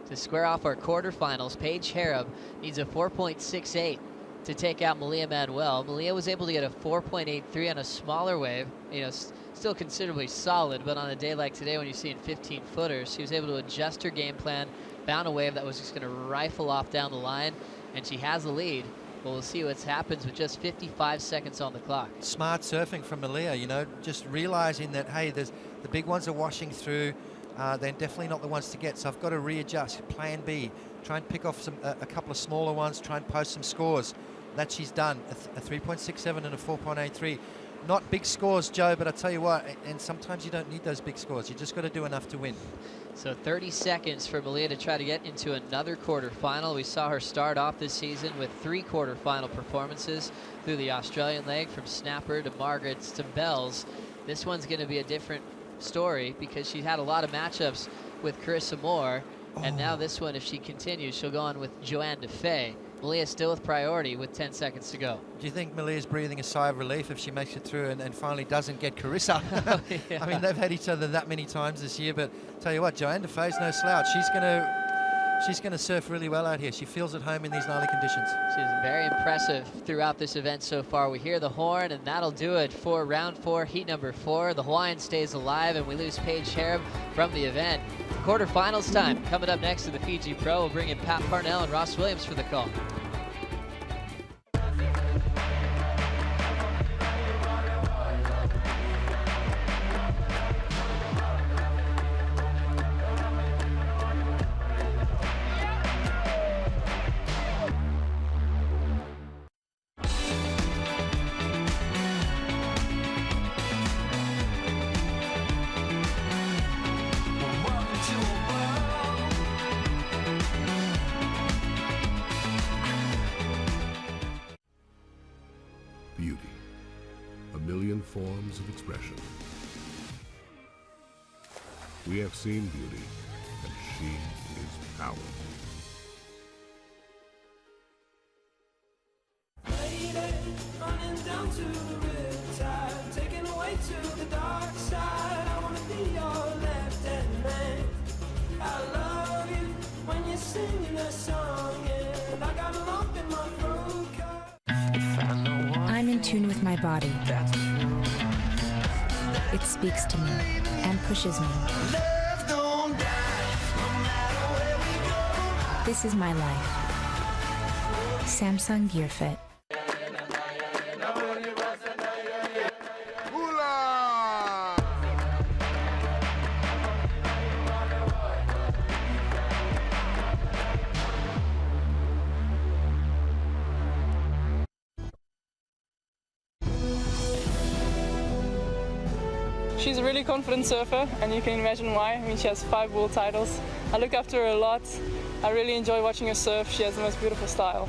to square off our quarterfinals. Paige Hareb needs a 4.68 to take out Malia Manuel. Malia was able to get a 4.83 on a smaller wave, you know, still considerably solid, but on a day like today when you're seeing 15 footers, she was able to adjust her game plan, found a wave that was just going to rifle off down the line, and she has the lead. Well, we'll see what happens with just 55 seconds on the clock. Smart surfing from Malia, you know, just realizing that, hey, the big ones are washing through. They're definitely not the ones to get, so I've got to readjust, plan B, try and pick off a couple of smaller ones, try and post some scores. That she's done, a 3.67 and a 4.83. Not big scores, Joe, but I tell you what, and sometimes you don't need those big scores. You just got to do enough to win. So 30 seconds for Malia to try to get into another quarterfinal. We saw her start off this season with 3 quarterfinal performances through the Australian leg, from Snapper to Margaret's to Bells. This one's going to be a different story because she had a lot of matchups with Carissa Moore, and now this one, if she continues, she'll go on with Joanne DeFay. Malia still with priority with 10 seconds to go. Do you think Malia's breathing a sigh of relief if she makes it through and finally doesn't get Carissa? Yeah. I mean, they've had each other that many times this year, but tell you what, Joanne DeFay's no slouch. She's gonna surf really well out here. She feels at home in these gnarly conditions. She's very impressive throughout this event so far. We hear the horn, and that'll do it for round 4, heat number 4. The Hawaiian stays alive, and we lose Paige Hareb from the event. Quarterfinals time coming up next to the Fiji Pro. We'll bring in Pat Parnell and Ross Williams for the call. Beauty. A million forms of expression. We have seen beauty, and she is power. Running down to the riptide, taken away to the dark side. I wanna be your left-hand man. I love you when you're singing a song, and I got a lump in my throat. I'm in tune with my body. It speaks to me and pushes me. This is my life. Samsung Gear Fit. She's a really confident surfer, and you can imagine why. I mean, she has 5 world titles. I look up to her a lot. I really enjoy watching her surf. She has the most beautiful style.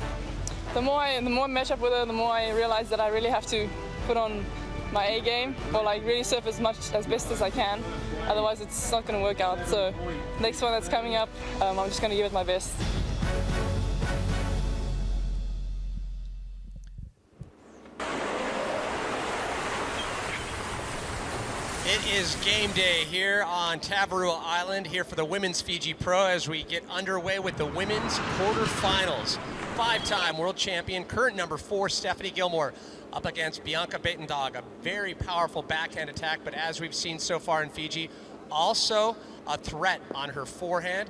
The more I match up with her, the more I realize that I really have to put on my A game, or like really surf as best as I can. Otherwise, it's not going to work out. So, next one that's coming up, I'm just going to give it my best. It is game day here on Tavarua Island, here for the Women's Fiji Pro as we get underway with the women's quarterfinals. Five-time world champion, current number 4, Stephanie Gilmore, up against Bianca Beitendog. A very powerful backhand attack, but as we've seen so far in Fiji, also a threat on her forehand.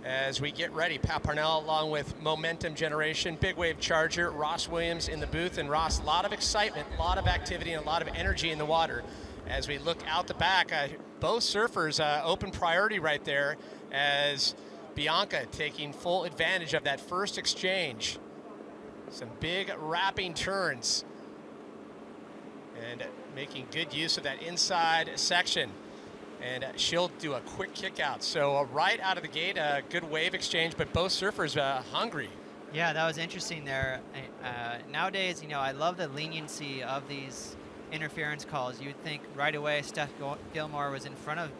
As we get ready, Pat Parnell along with Momentum Generation, Big Wave Charger, Ross Williams in the booth. And Ross, a lot of excitement, a lot of activity, and a lot of energy in the water. As we look out the back, both surfers open priority right there as Bianca taking full advantage of that first exchange. Some big wrapping turns and making good use of that inside section. And she'll do a quick kick out. So right out of the gate, a good wave exchange, but both surfers hungry. Yeah, that was interesting there. Nowadays, you know, I love the leniency of these interference calls. You'd think right away Steph Gilmore was in front of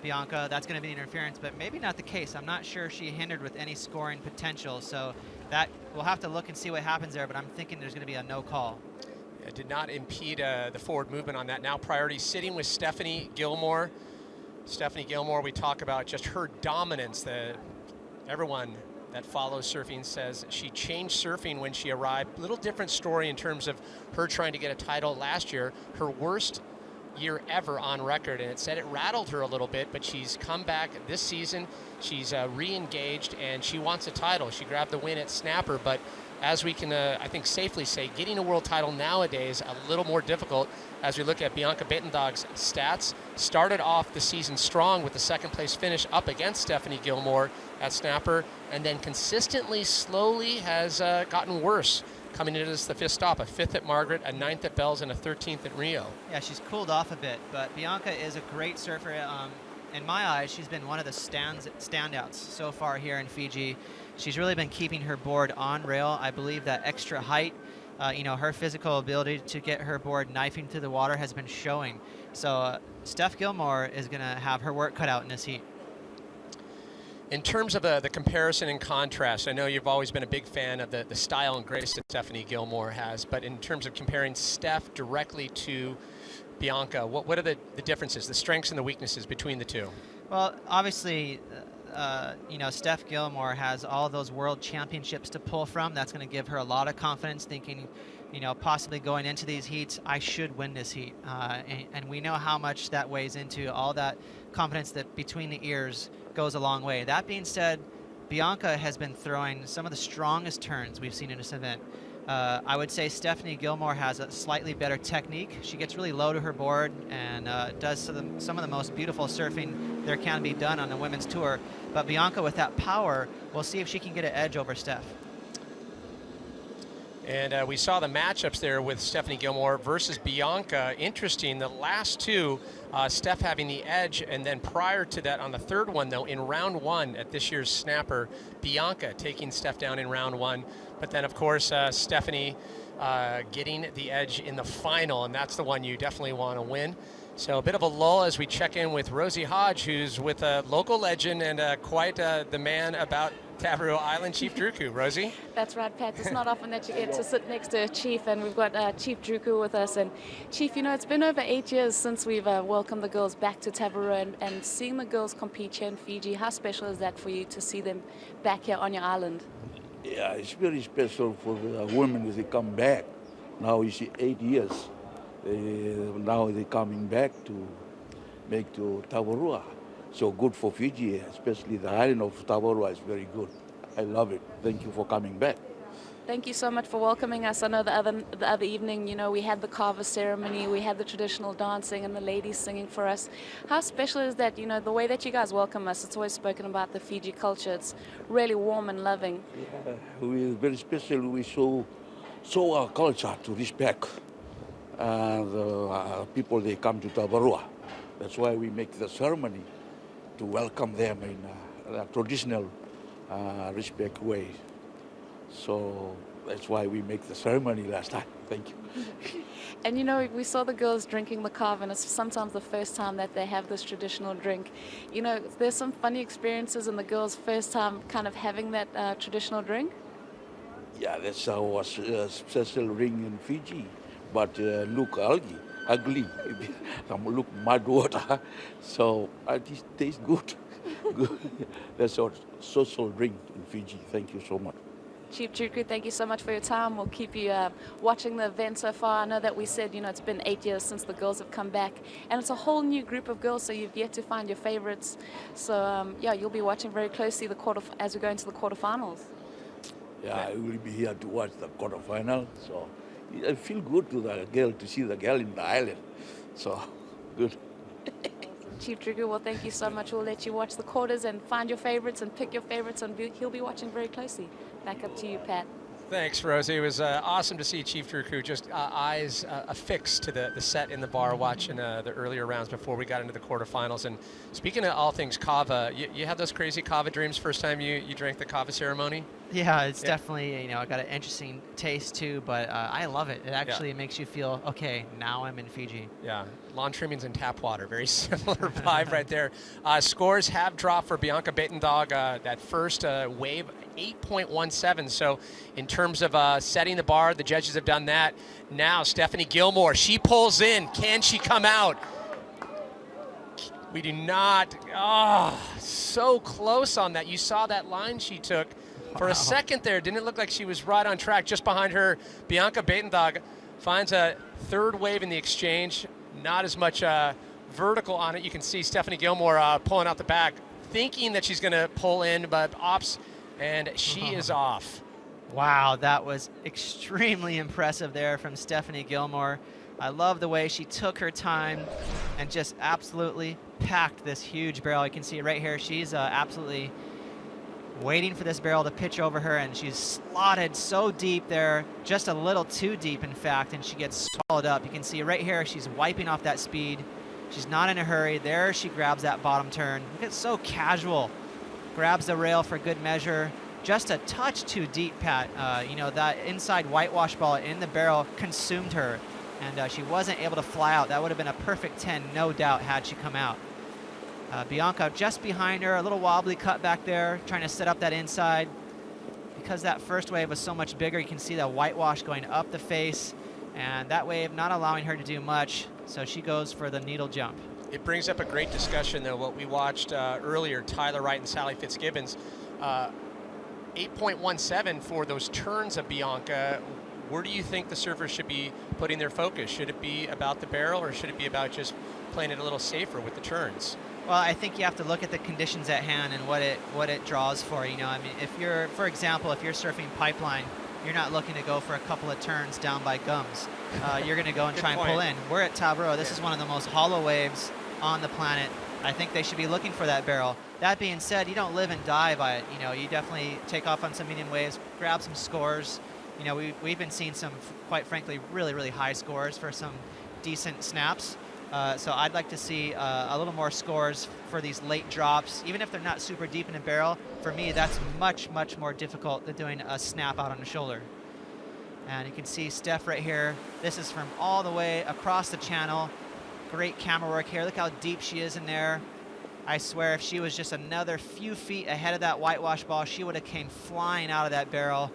Bianca, that's going to be interference, but maybe not the case. I'm not sure she hindered with any scoring potential, so that we'll have to look and see what happens there, but I'm thinking there's going to be a no call. It did not impede the forward movement on that. Now priority sitting with Stephanie Gilmore. Stephanie Gilmore, we talk about just her dominance. Everyone that follows surfing says she changed surfing when she arrived. Little different story in terms of her trying to get a title last year. Her worst year ever on record, and it said it rattled her a little bit, but she's come back this season. She's re-engaged, and she wants a title. She grabbed the win at Snapper, but as we can, I think, safely say, getting a world title nowadays a little more difficult as we look at Bianca Beitendog's stats. Started off the season strong with the second place finish up against Stephanie Gilmore at Snapper, and then consistently, slowly has gotten worse. Coming into this, the 5th stop, a 5th at Margaret, a 9th at Bells, and a 13th at Rio. Yeah, she's cooled off a bit, but Bianca is a great surfer. In my eyes, she's been one of the standouts so far here in Fiji. She's really been keeping her board on rail. I believe that extra height, you know, her physical ability to get her board knifing through the water has been showing. So Steph Gilmore is going to have her work cut out in this heat. In terms of the comparison and contrast, I know you've always been a big fan of the style and grace that Stephanie Gilmore has, but in terms of comparing Steph directly to Bianca, what are the differences, the strengths and the weaknesses between the two? Well, obviously, you know, Steph Gilmore has all those world championships to pull from. That's going to give her a lot of confidence, thinking, you know, possibly going into these heats, I should win this heat. And we know how much that weighs into all that confidence that between the ears goes a long way. That being said, Bianca has been throwing some of the strongest turns we've seen in this event. I would say Stephanie Gilmore has a slightly better technique. She gets really low to her board and does some of the most beautiful surfing there can be done on the women's tour. But Bianca, with that power, we'll see if she can get an edge over Steph. And we saw the matchups there with Stephanie Gilmore versus Bianca. Interesting, the last two, Steph having the edge, and then prior to that on the third one, though, in round 1 at this year's Snapper, Bianca taking Steph down in round 1. But then, of course, Stephanie getting the edge in the final, and that's the one you definitely want to win. So a bit of a lull as we check in with Rosie Hodge, who's with a local legend and quite the man about Tavarua Island, Chief Druku. Rosie? That's right, Pat. It's not often that you get to sit next to a chief, and we've got Chief Druku with us. And Chief, you know, it's been over 8 years since we've welcomed the girls back to Tavarua, and seeing the girls compete here in Fiji, how special is that for you to see them back here on your island? Yeah, it's very special for the women as they come back. Now you see 8 years. Now they're coming back to make to Tavarua. So good for Fiji, especially the island of Tavarua is very good. I love it. Thank you for coming back. Thank you so much for welcoming us. I know the other evening, you know, we had the carver ceremony, we had the traditional dancing and the ladies singing for us. How special is that, you know, the way that you guys welcome us? It's always spoken about the Fiji culture. It's really warm and loving. Yeah, we're very special. We show our culture to respect the people they come to Tavarua. That's why we make the ceremony to welcome them in a traditional respect way. So That's why we make the ceremony last time. Thank you. And you know, we saw the girls drinking the kava, and it's sometimes the first time that they have this traditional drink. You know, there's some funny experiences in the girls' first time kind of having that traditional drink. Yeah, that's our special ring in Fiji. But look ugly. Look mud water. So it tastes good. Good. That's our social drink in Fiji. Thank you so much. Chief Juku, thank you so much for your time. We'll keep you watching the event so far. I know that we said, you know, it's been 8 years since the girls have come back, and it's a whole new group of girls, so you've yet to find your favorites. So, yeah, you'll be watching very closely as we go into the quarterfinals. Yeah, I will be here to watch the quarterfinal. So I feel good to see the girl in the island. So, good. Chief Juku, well, thank you so much. We'll let you watch the quarters and find your favorites and pick your favorites, and he'll be watching very closely. Back up to you, Pat. Thanks, Rosie. It was awesome to see Chief Druku just eyes affixed to the set in the bar watching the earlier rounds before we got into the quarterfinals. And speaking of all things kava, you had those crazy kava dreams first time you drank the kava ceremony? Yeah, it's definitely, you know, got an interesting taste too, but I love it. It actually makes you feel, okay, now I'm in Fiji. Yeah, lawn trimmings and tap water, very similar vibe right there. Scores have dropped for Bianca Beitendog, that first wave, 8.17. So in terms of setting the bar, the judges have done that. Now Stephanie Gilmore, she pulls in. Can she come out? We do not. Oh, so close on that. You saw that line she took. For a second there, didn't it look like she was right on track? Just behind her, Bianca Beitendog finds a third wave in the exchange. Not as much vertical on it. You can see Stephanie Gilmore pulling out the back, thinking that she's going to pull in, but opts, and she is off. Wow, that was extremely impressive there from Stephanie Gilmore. I love the way she took her time and just absolutely packed this huge barrel. You can see it right here. She's absolutely waiting for this barrel to pitch over her, and she's slotted so deep there, just a little too deep, in fact, and she gets swallowed up. You can see right here, she's wiping off that speed. She's not in a hurry. There she grabs that bottom turn. Look, it's so casual. Grabs the rail for good measure. Just a touch too deep, Pat. You know, that inside whitewash ball in the barrel consumed her, and she wasn't able to fly out. That would have been a perfect 10, no doubt, had she come out. Bianca just behind her, a little wobbly cut back there, trying to set up that inside. Because that first wave was so much bigger, you can see the whitewash going up the face, and that wave not allowing her to do much, so she goes for the needle jump. It brings up a great discussion, though, what we watched earlier, Tyler Wright and Sally Fitzgibbons. 8.17 for those turns of Bianca. Where do you think the surfers should be putting their focus? Should it be about the barrel, or should it be about just playing it a little safer with the turns? Well, I think you have to look at the conditions at hand and what it draws for. You know, I mean, if you're, for example, if you're surfing pipeline, you're not looking to go for a couple of turns down by gums. You're going to go and try and pull in. We're at Tavarua. This is one of the most hollow waves on the planet. I think they should be looking for that barrel. That being said, you don't live and die by it. You know, you definitely take off on some medium waves, grab some scores. You know, we've been seeing some, quite frankly, really, really high scores for some decent snaps. So I'd like to see a little more scores for these late drops, even if they're not super deep in the barrel. For me, that's much, much more difficult than doing a snap out on the shoulder. And you can see Steph right here. This is from all the way across the channel. Great camera work here. Look how deep she is in there. I swear, if she was just another few feet ahead of that whitewash ball, she would have came flying out of that barrel.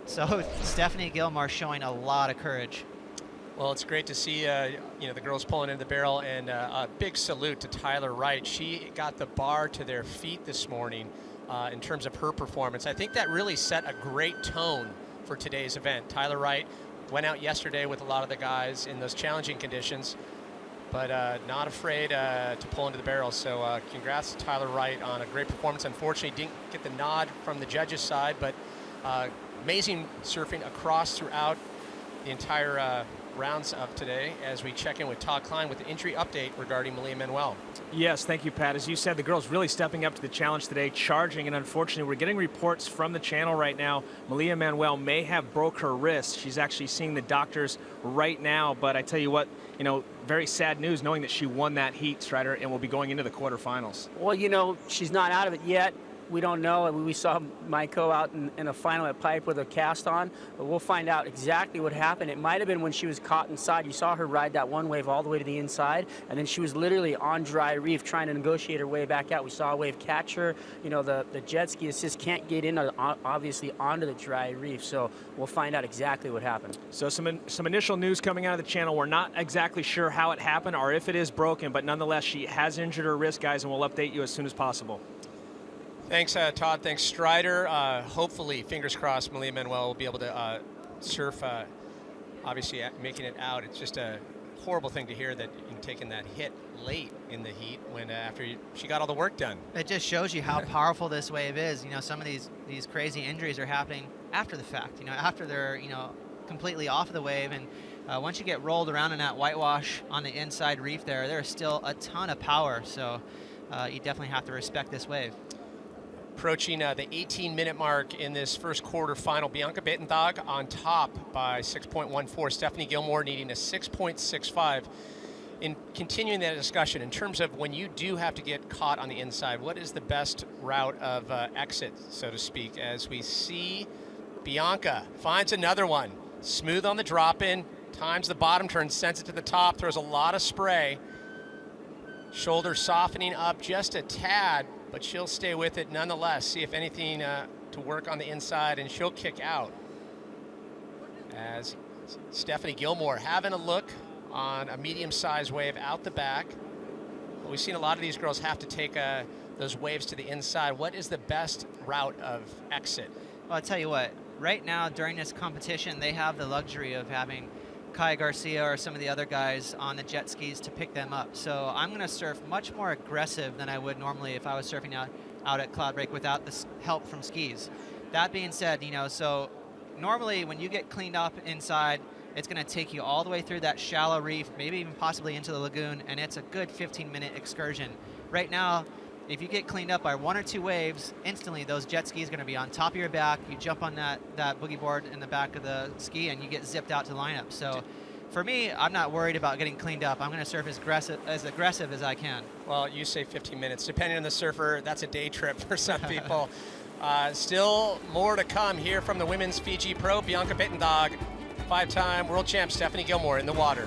So Stephanie Gilmore showing a lot of courage. Well, it's great to see you know, the girls pulling into the barrel, and a big salute to Tyler Wright. She got the bar to their feet this morning in terms of her performance. I think that really set a great tone for today's event. Tyler Wright went out yesterday with a lot of the guys in those challenging conditions, but not afraid to pull into the barrel. So congrats to Tyler Wright on a great performance. Unfortunately, didn't get the nod from the judges' side, but amazing surfing across throughout the entire rounds of today, as we check in with Todd Klein with the injury update regarding Malia Manuel. Yes, thank you, Pat. As you said, the girls really stepping up to the challenge today, charging, and unfortunately, we're getting reports from the channel right now. Malia Manuel may have broke her wrist. She's actually seeing the doctors right now, but I tell you what, you know, very sad news knowing that she won that heat, Strider, and will be going into the quarterfinals. Well, you know, she's not out of it yet, we don't know. We saw Maiko out in a final at Pipe with a cast on, but we'll find out exactly what happened. It might have been when she was caught inside. You saw her ride that one wave all the way to the inside, and then she was literally on dry reef trying to negotiate her way back out. We saw a wave catch her. You know, the jet ski assist can't get in, obviously, onto the dry reef, so we'll find out exactly what happened. So some initial news coming out of the channel. We're not exactly sure how it happened or if it is broken, but nonetheless, she has injured her wrist, guys, and we'll update you as soon as possible. Thanks, Todd. Thanks, Strider. Hopefully, fingers crossed, Malia Manuel will be able to surf, obviously making it out. It's just a horrible thing to hear that you're taking that hit late in the heat when after she got all the work done. It just shows you how powerful this wave is. You know, some of these crazy injuries are happening after the fact, you know, after they're, you know, completely off of the wave. And once you get rolled around in that whitewash on the inside reef there's still a ton of power. So you definitely have to respect this wave. Approaching the 18-minute mark in this first quarter final. Bianca Bittendog on top by 6.14. Stephanie Gilmore needing a 6.65. In continuing that discussion, in terms of when you do have to get caught on the inside, what is the best route of exit, so to speak, as we see Bianca finds another one. Smooth on the drop-in, times the bottom turn, sends it to the top, throws a lot of spray. Shoulder softening up just a tad, but she'll stay with it nonetheless. See if anything to work on the inside, and she'll kick out. As Stephanie Gilmore having a look on a medium-sized wave out the back. But we've seen a lot of these girls have to take those waves to the inside. What is the best route of exit? Well, I'll tell you what, right now during this competition, they have the luxury of having Kai Garcia or some of the other guys on the jet skis to pick them up. So I'm going to surf much more aggressive than I would normally if I was surfing out at Cloudbreak without the help from skis. That being said, you know, so normally when you get cleaned up inside, it's going to take you all the way through that shallow reef, maybe even possibly into the lagoon, and it's a good 15-minute excursion. Right now, if you get cleaned up by one or two waves, instantly those jet skis are going to be on top of your back. You jump on that boogie board in the back of the ski, and you get zipped out to lineup. So for me, I'm not worried about getting cleaned up. I'm going to surf as aggressive as I can. Well, you say 15 minutes. Depending on the surfer, that's a day trip for some people. Still more to come here from the Women's Fiji Pro. Bianca Bittendog, 5-time world champ Stephanie Gilmore in the water.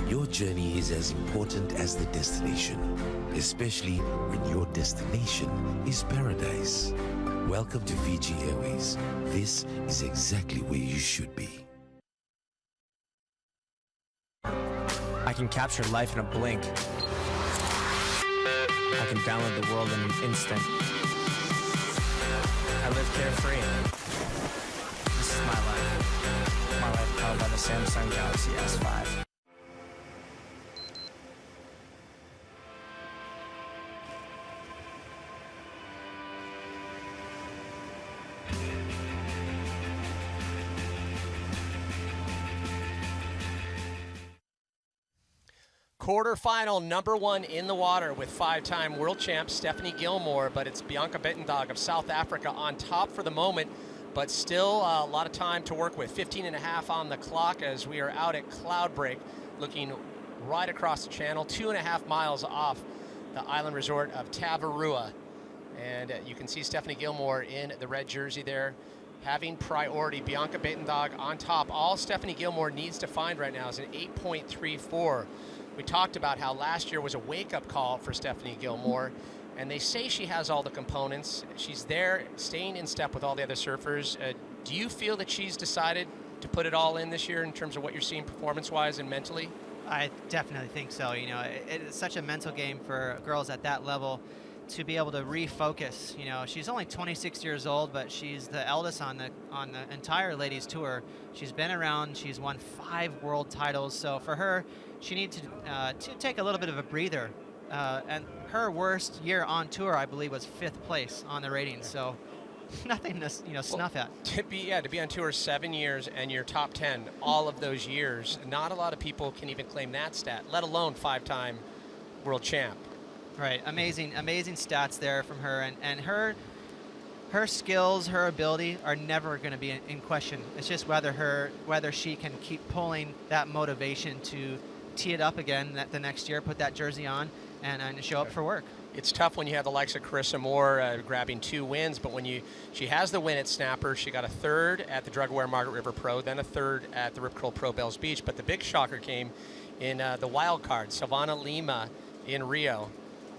Your journey is as important as the destination, especially when your destination is paradise. Welcome to Fiji Airways. This is exactly where you should be. I can capture life in a blink. I can download the world in an instant. I live carefree. This is my life. My life powered by the Samsung Galaxy S5. Quarterfinal number 1 in the water with 5-time world champ Stephanie Gilmore, but it's Bianca Bittendog of South Africa on top for the moment, but still a lot of time to work with. 15.5 on the clock as we are out at Cloudbreak, looking right across the channel, 2.5 miles off the island resort of Tavarua. And you can see Stephanie Gilmore in the red jersey there, having priority. Bianca Bittendog on top. All Stephanie Gilmore needs to find right now is an 8.34. We talked about how last year was a wake-up call for Stephanie Gilmore, and they say she has all the components. She's there, staying in step with all the other surfers. Do you feel that she's decided to put it all in this year in terms of what you're seeing performance-wise and mentally? I definitely think so. You know, it's such a mental game for girls at that level to be able to refocus. You know, she's only 26 years old, but she's the eldest on the entire ladies tour. She's been around. She's won 5 world titles. So for her, she needs to take a little bit of a breather. And her worst year on tour, I believe, was 5th place on the ratings. So nothing to snuff at. To be on tour 7 years and you're top 10 all of those years, not a lot of people can even claim that stat, let alone 5-time world champ. Right, amazing stats there from her, and her skills, her ability are never going to be in question. It's just whether she can keep pulling that motivation to tee it up again the next year, put that jersey on, and show up for work. It's tough when you have the likes of Carissa Moore grabbing 2 wins, but when she has the win at Snapper, she got a 3rd at the Drug Aware Margaret River Pro, then a 3rd at the Rip Curl Pro Bells Beach. But the big shocker came in the wild card, Savannah Lima in Rio.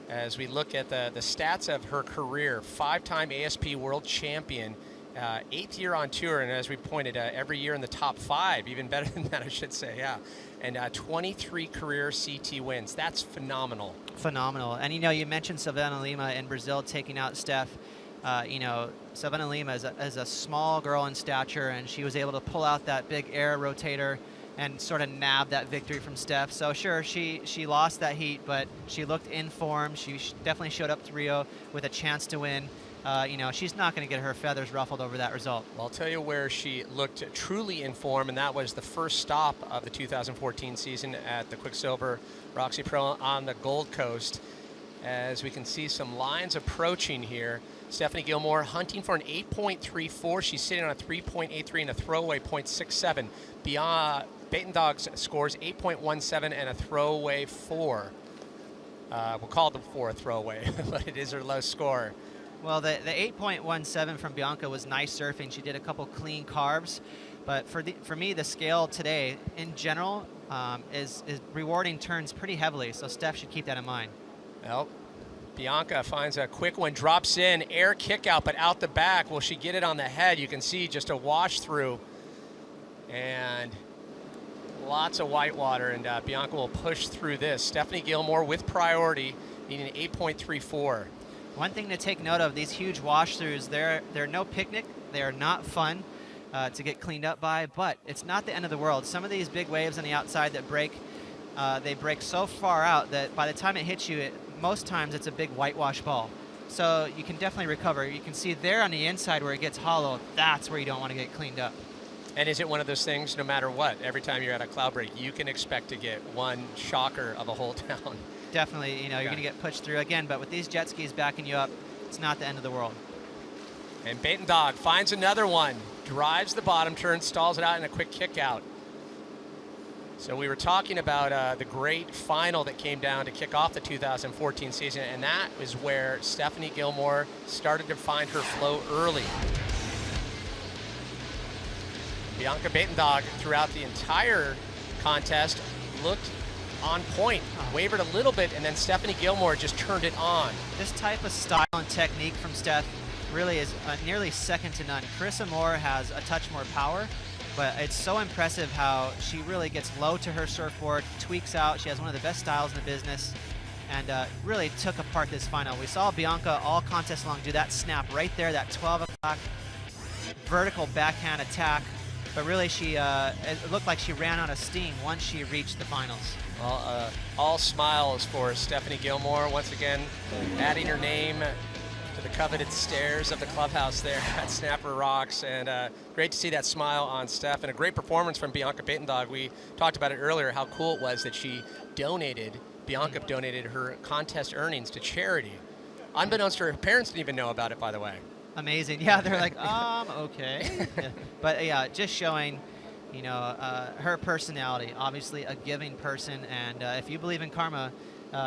As we look at the stats of her career, 5-time ASP World Champion, 8th year on tour, and as we pointed, every year in the top 5, even better than that, I should say, yeah. And 23 career CT wins. That's phenomenal. Phenomenal. And you mentioned Savannah Lima in Brazil taking out Steph. Savannah Lima is a small girl in stature, and she was able to pull out that big air rotator and sort of nab that victory from Steph. So sure, she lost that heat, but she looked in form. She definitely showed up to Rio with a chance to win. She's not going to get her feathers ruffled over that result. Well, I'll tell you where she looked truly in form, and that was the first stop of the 2014 season at the Quicksilver Roxy Pro on the Gold Coast. As we can see some lines approaching here. Stephanie Gilmore hunting for an 8.34. She's sitting on a 3.83 and a throwaway 0.67. Beyond Baton Dogs scores 8.17 and a throwaway 4. We'll call them 4 a throwaway, but it is her low score. Well, the 8.17 from Bianca was nice surfing. She did a couple clean carves, but for me, the scale today in general is rewarding turns pretty heavily. So Steph should keep that in mind. Well, Bianca finds a quick one, drops in, air kick out, but out the back. Will she get it on the head? You can see just a wash through, and lots of white water, and Bianca will push through this. Stephanie Gilmore with priority, needing an 8.34. One thing to take note of, these huge wash-throughs, they're no picnic. They are not fun to get cleaned up by, but it's not the end of the world. Some of these big waves on the outside that break, they break so far out that by the time it hits you, most times it's a big whitewash ball. So you can definitely recover. You can see there on the inside where it gets hollow, that's where you don't want to get cleaned up. And is it one of those things, no matter what, every time you're at a Cloudbreak, you can expect to get one shocker of a whole down? Definitely, you're going to get pushed through again, but with these jet skis backing you up, it's not the end of the world. And Baton Dog finds another one, drives the bottom turn, stalls it out in a quick kick out. So we were talking about the great final that came down to kick off the 2014 season, and that is where Stephanie Gilmore started to find her flow early. Bianca Baton Dog throughout the entire contest looked on point, wavered a little bit, and then Stephanie Gilmore just turned it on. This type of style and technique from Steph really is nearly second to none. Carissa Moore has a touch more power, but it's so impressive how she really gets low to her surfboard, tweaks out. She has one of the best styles in the business, and really took apart this final. We saw Bianca all contest long do that snap right there, that 12 o'clock vertical backhand attack, but really it looked like she ran out of steam once she reached the finals. Well, all smiles for Stephanie Gilmore, once again adding her name to the coveted stairs of the clubhouse there at Snapper Rocks, and great to see that smile on Steph, and a great performance from Bianca Baton Dog. We talked about it earlier, how cool it was that Bianca donated her contest earnings to charity. Unbeknownst to her parents, didn't even know about it, by the way. Amazing. Yeah, they're like, okay. Yeah. But yeah, just showing, her personality, obviously a giving person, and if you believe in karma,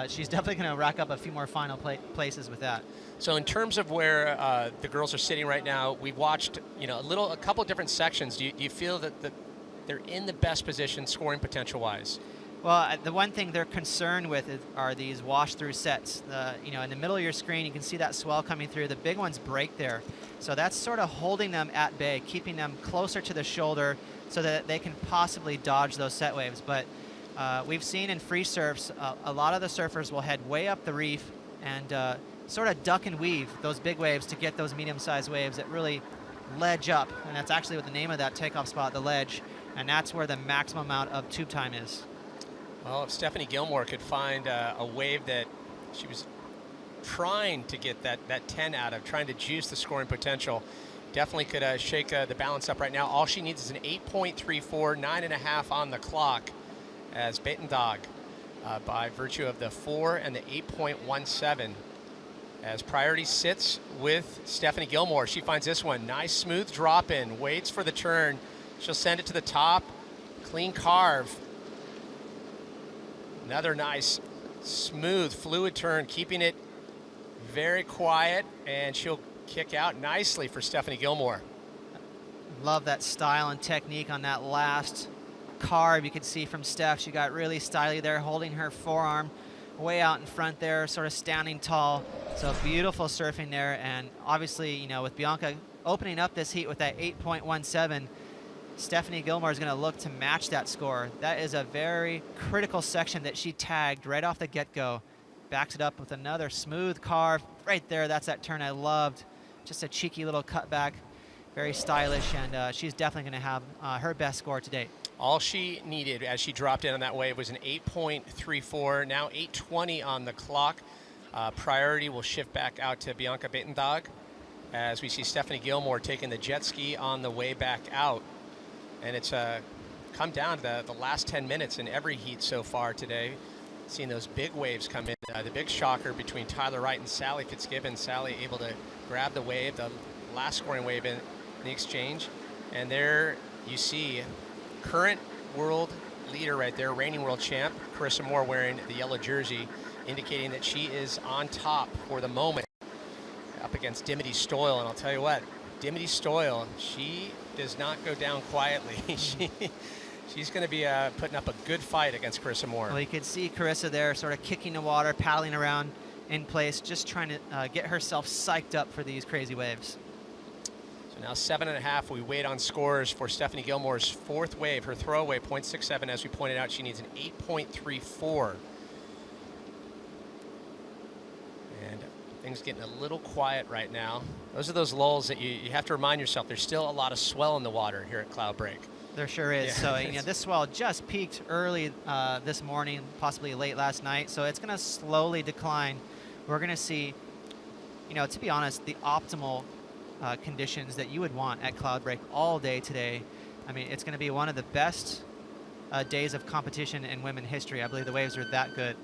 she's definitely going to rack up a few more final places with that. So in terms of where the girls are sitting right now, we've watched, a couple of different sections. Do you feel that they're in the best position scoring potential-wise? Well, the one thing they're concerned with are these wash-through sets. In the middle of your screen, you can see that swell coming through. The big ones break there. So that's sort of holding them at bay, keeping them closer to the shoulder so that they can possibly dodge those set waves. But we've seen in free surfs, a lot of the surfers will head way up the reef and sort of duck and weave those big waves to get those medium-sized waves that really ledge up. And that's actually what the name of that takeoff spot, the ledge. And that's where the maximum amount of tube time is. Well, if Stephanie Gilmore could find a wave that she was trying to get that 10 out of, trying to juice the scoring potential, definitely could shake the balance up right now. All she needs is an 8.34, 9.5 on the clock, as Baton Dog by virtue of the 4 and the 8.17. As priority sits with Stephanie Gilmore. She finds this one. Nice smooth drop in. Waits for the turn. She'll send it to the top. Clean carve. Another nice, smooth, fluid turn, keeping it very quiet, and she'll kick out nicely for Stephanie Gilmore. Love that style and technique on that last carve. You could see from Steph, she got really stylish there, holding her forearm way out in front there, sort of standing tall. So beautiful surfing there, and obviously, you know, with Bianca opening up this heat with that 8.17, Stephanie Gilmore is going to look to match that score. That is a very critical section that she tagged right off the get-go. Backs it up with another smooth carve right there. That's that turn I loved. Just a cheeky little cutback, very stylish, and she's definitely going to have her best score to date. All she needed as she dropped in on that wave was an 8.34, now 8:20 on the clock. Priority will shift back out to Bianca Beitendag as we see Stephanie Gilmore taking the jet ski on the way back out. And it's come down to the last 10 minutes in every heat so far today. Seeing those big waves come in. The big shocker between Tyler Wright and Sally Fitzgibbons. Sally able to grab the wave, the last scoring wave in the exchange. And there you see current world leader right there, reigning world champ, Carissa Moore, wearing the yellow jersey, indicating that she is on top for the moment up against Dimity Stoyle. And I'll tell you what, Dimity Stoyle, she does not go down quietly. She's going to be putting up a good fight against Carissa Moore. Well, you can see Carissa there sort of kicking the water, paddling around in place, just trying to get herself psyched up for these crazy waves. So now 7.5. We wait on scores for Stephanie Gilmore's fourth wave. Her throwaway, 0.67. As we pointed out, she needs an 8.34. And things getting a little quiet right now. Those are those lulls that you have to remind yourself there's still a lot of swell in the water here at Cloudbreak. There sure is. Yeah. So, you know, this swell just peaked early this morning, possibly late last night. So it's going to slowly decline. We're going to see, you know, to be honest, the optimal conditions that you would want at Cloudbreak all day today. I mean, it's going to be one of the best days of competition in women history. I believe the waves are that good.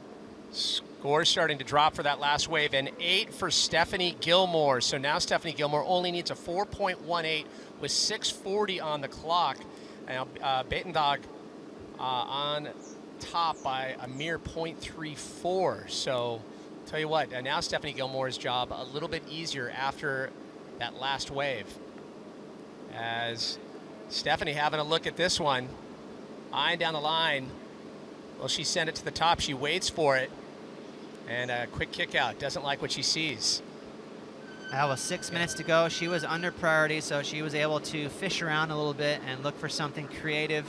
Scores starting to drop for that last wave, and 8 for Stephanie Gilmore. So now Stephanie Gilmore only needs a 4.18 with 6:40 on the clock. Now Beitendag on top by a mere 0.34. So tell you what, now Stephanie Gilmore's job a little bit easier after that last wave. As Stephanie having a look at this one, eyeing down the line. Well, she sent it to the top. She waits for it. And a quick kick out. Doesn't like what she sees. With 6 minutes to go, she was under priority, so she was able to fish around a little bit and look for something creative.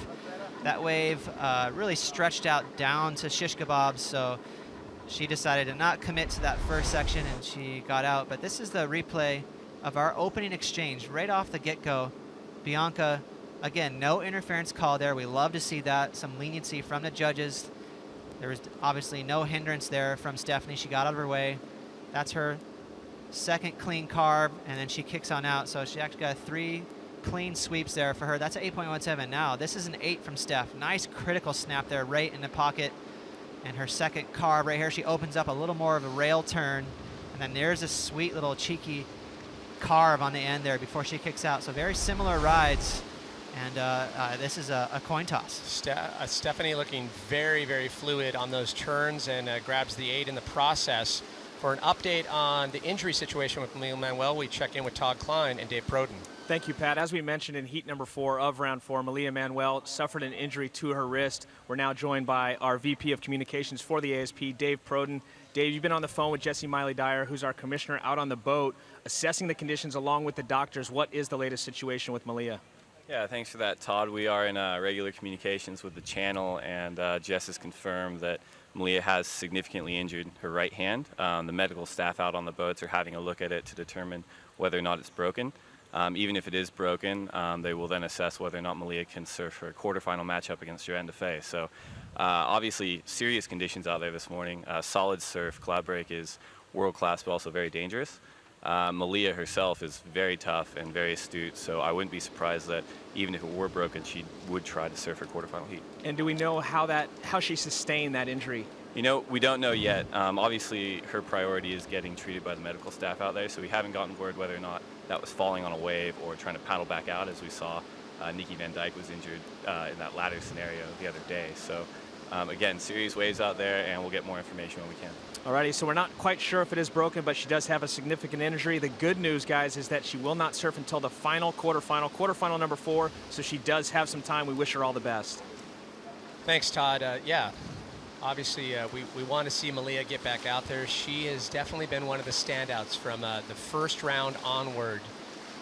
That wave really stretched out down to shish kebabs, so she decided to not commit to that first section, and she got out. But this is the replay of our opening exchange right off the get-go. Bianca, again, no interference call there. We love to see that. Some leniency from the judges. There was obviously no hindrance there from Stephanie. She got out of her way. That's her second clean carve, and then she kicks on out. So she actually got 3 clean sweeps there for her. That's an 8.17 now. This is an 8 from Steph. Nice critical snap there right in the pocket. And her second carve right here, she opens up a little more of a rail turn. And then there's a sweet little cheeky carve on the end there before she kicks out. So very similar rides. And this is a coin toss. Stephanie looking very, very fluid on those turns and grabs the 8 in the process. For an update on the injury situation with Malia Manuel, we check in with Todd Klein and Dave Proden. Thank you, Pat. As we mentioned in heat number 4 of round 4, Malia Manuel suffered an injury to her wrist. We're now joined by our VP of Communications for the ASP, Dave Proden. Dave, you've been on the phone with Jesse Miley-Dyer, who's our commissioner, out on the boat, assessing the conditions along with the doctors. What is the latest situation with Malia? Yeah, thanks for that, Todd. We are in regular communications with the channel, and Jess has confirmed that Malia has significantly injured her right hand. The medical staff out on the boats are having a look at it to determine whether or not it's broken. Even if it is broken, they will then assess whether or not Malia can surf her quarterfinal matchup against Joanne Defay. So obviously serious conditions out there this morning. Solid surf. Cloudbreak is world-class but also very dangerous. Malia herself is very tough and very astute, so I wouldn't be surprised that even if it were broken, she would try to surf her quarterfinal heat. And do we know how she sustained that injury? You know, we don't know yet. Obviously, her priority is getting treated by the medical staff out there, so we haven't gotten word whether or not that was falling on a wave or trying to paddle back out, as we saw Nikki Van Dijk was injured in that ladder scenario the other day. So again, serious waves out there, and we'll get more information when we can. Alrighty, so we're not quite sure if it is broken, but she does have a significant injury. The good news, guys, is that she will not surf until the final quarterfinal number 4, so she does have some time. We wish her all the best. Thanks, Todd. Yeah, obviously we want to see Malia get back out there. She has definitely been one of the standouts from the first round onward.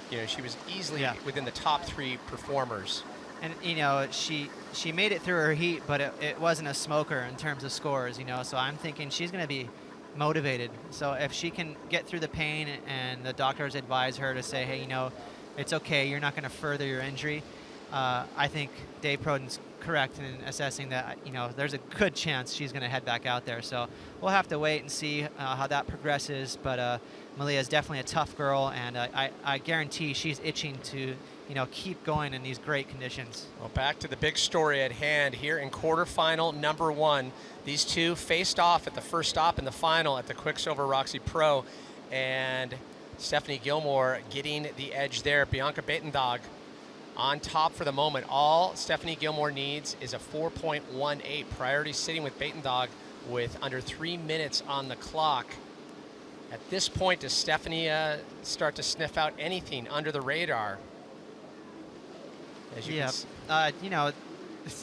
You know, she was easily within the top 3 performers. And, you know, she made it through her heat, but it wasn't a smoker in terms of scores, you know, so I'm thinking she's going to be motivated. So if she can get through the pain and the doctors advise her to say, hey, you know, it's okay, you're not going to further your injury, I think Dave Proden's correct in assessing that, you know, there's a good chance she's going to head back out there. So we'll have to wait and see how that progresses, but Malia is definitely a tough girl, and I guarantee she's itching to, you know, keep going in these great conditions. Well, back to the big story at hand here in quarterfinal number 1. These two faced off at the first stop in the final at the Quicksilver Roxy Pro, and Stephanie Gilmore getting the edge there. Bianca Beitendog on top for the moment. All Stephanie Gilmore needs is a 4.18. Priority sitting with Beitendog with under 3 minutes on the clock. At this point, does Stephanie start to sniff out anything under the radar? As you can see. You know,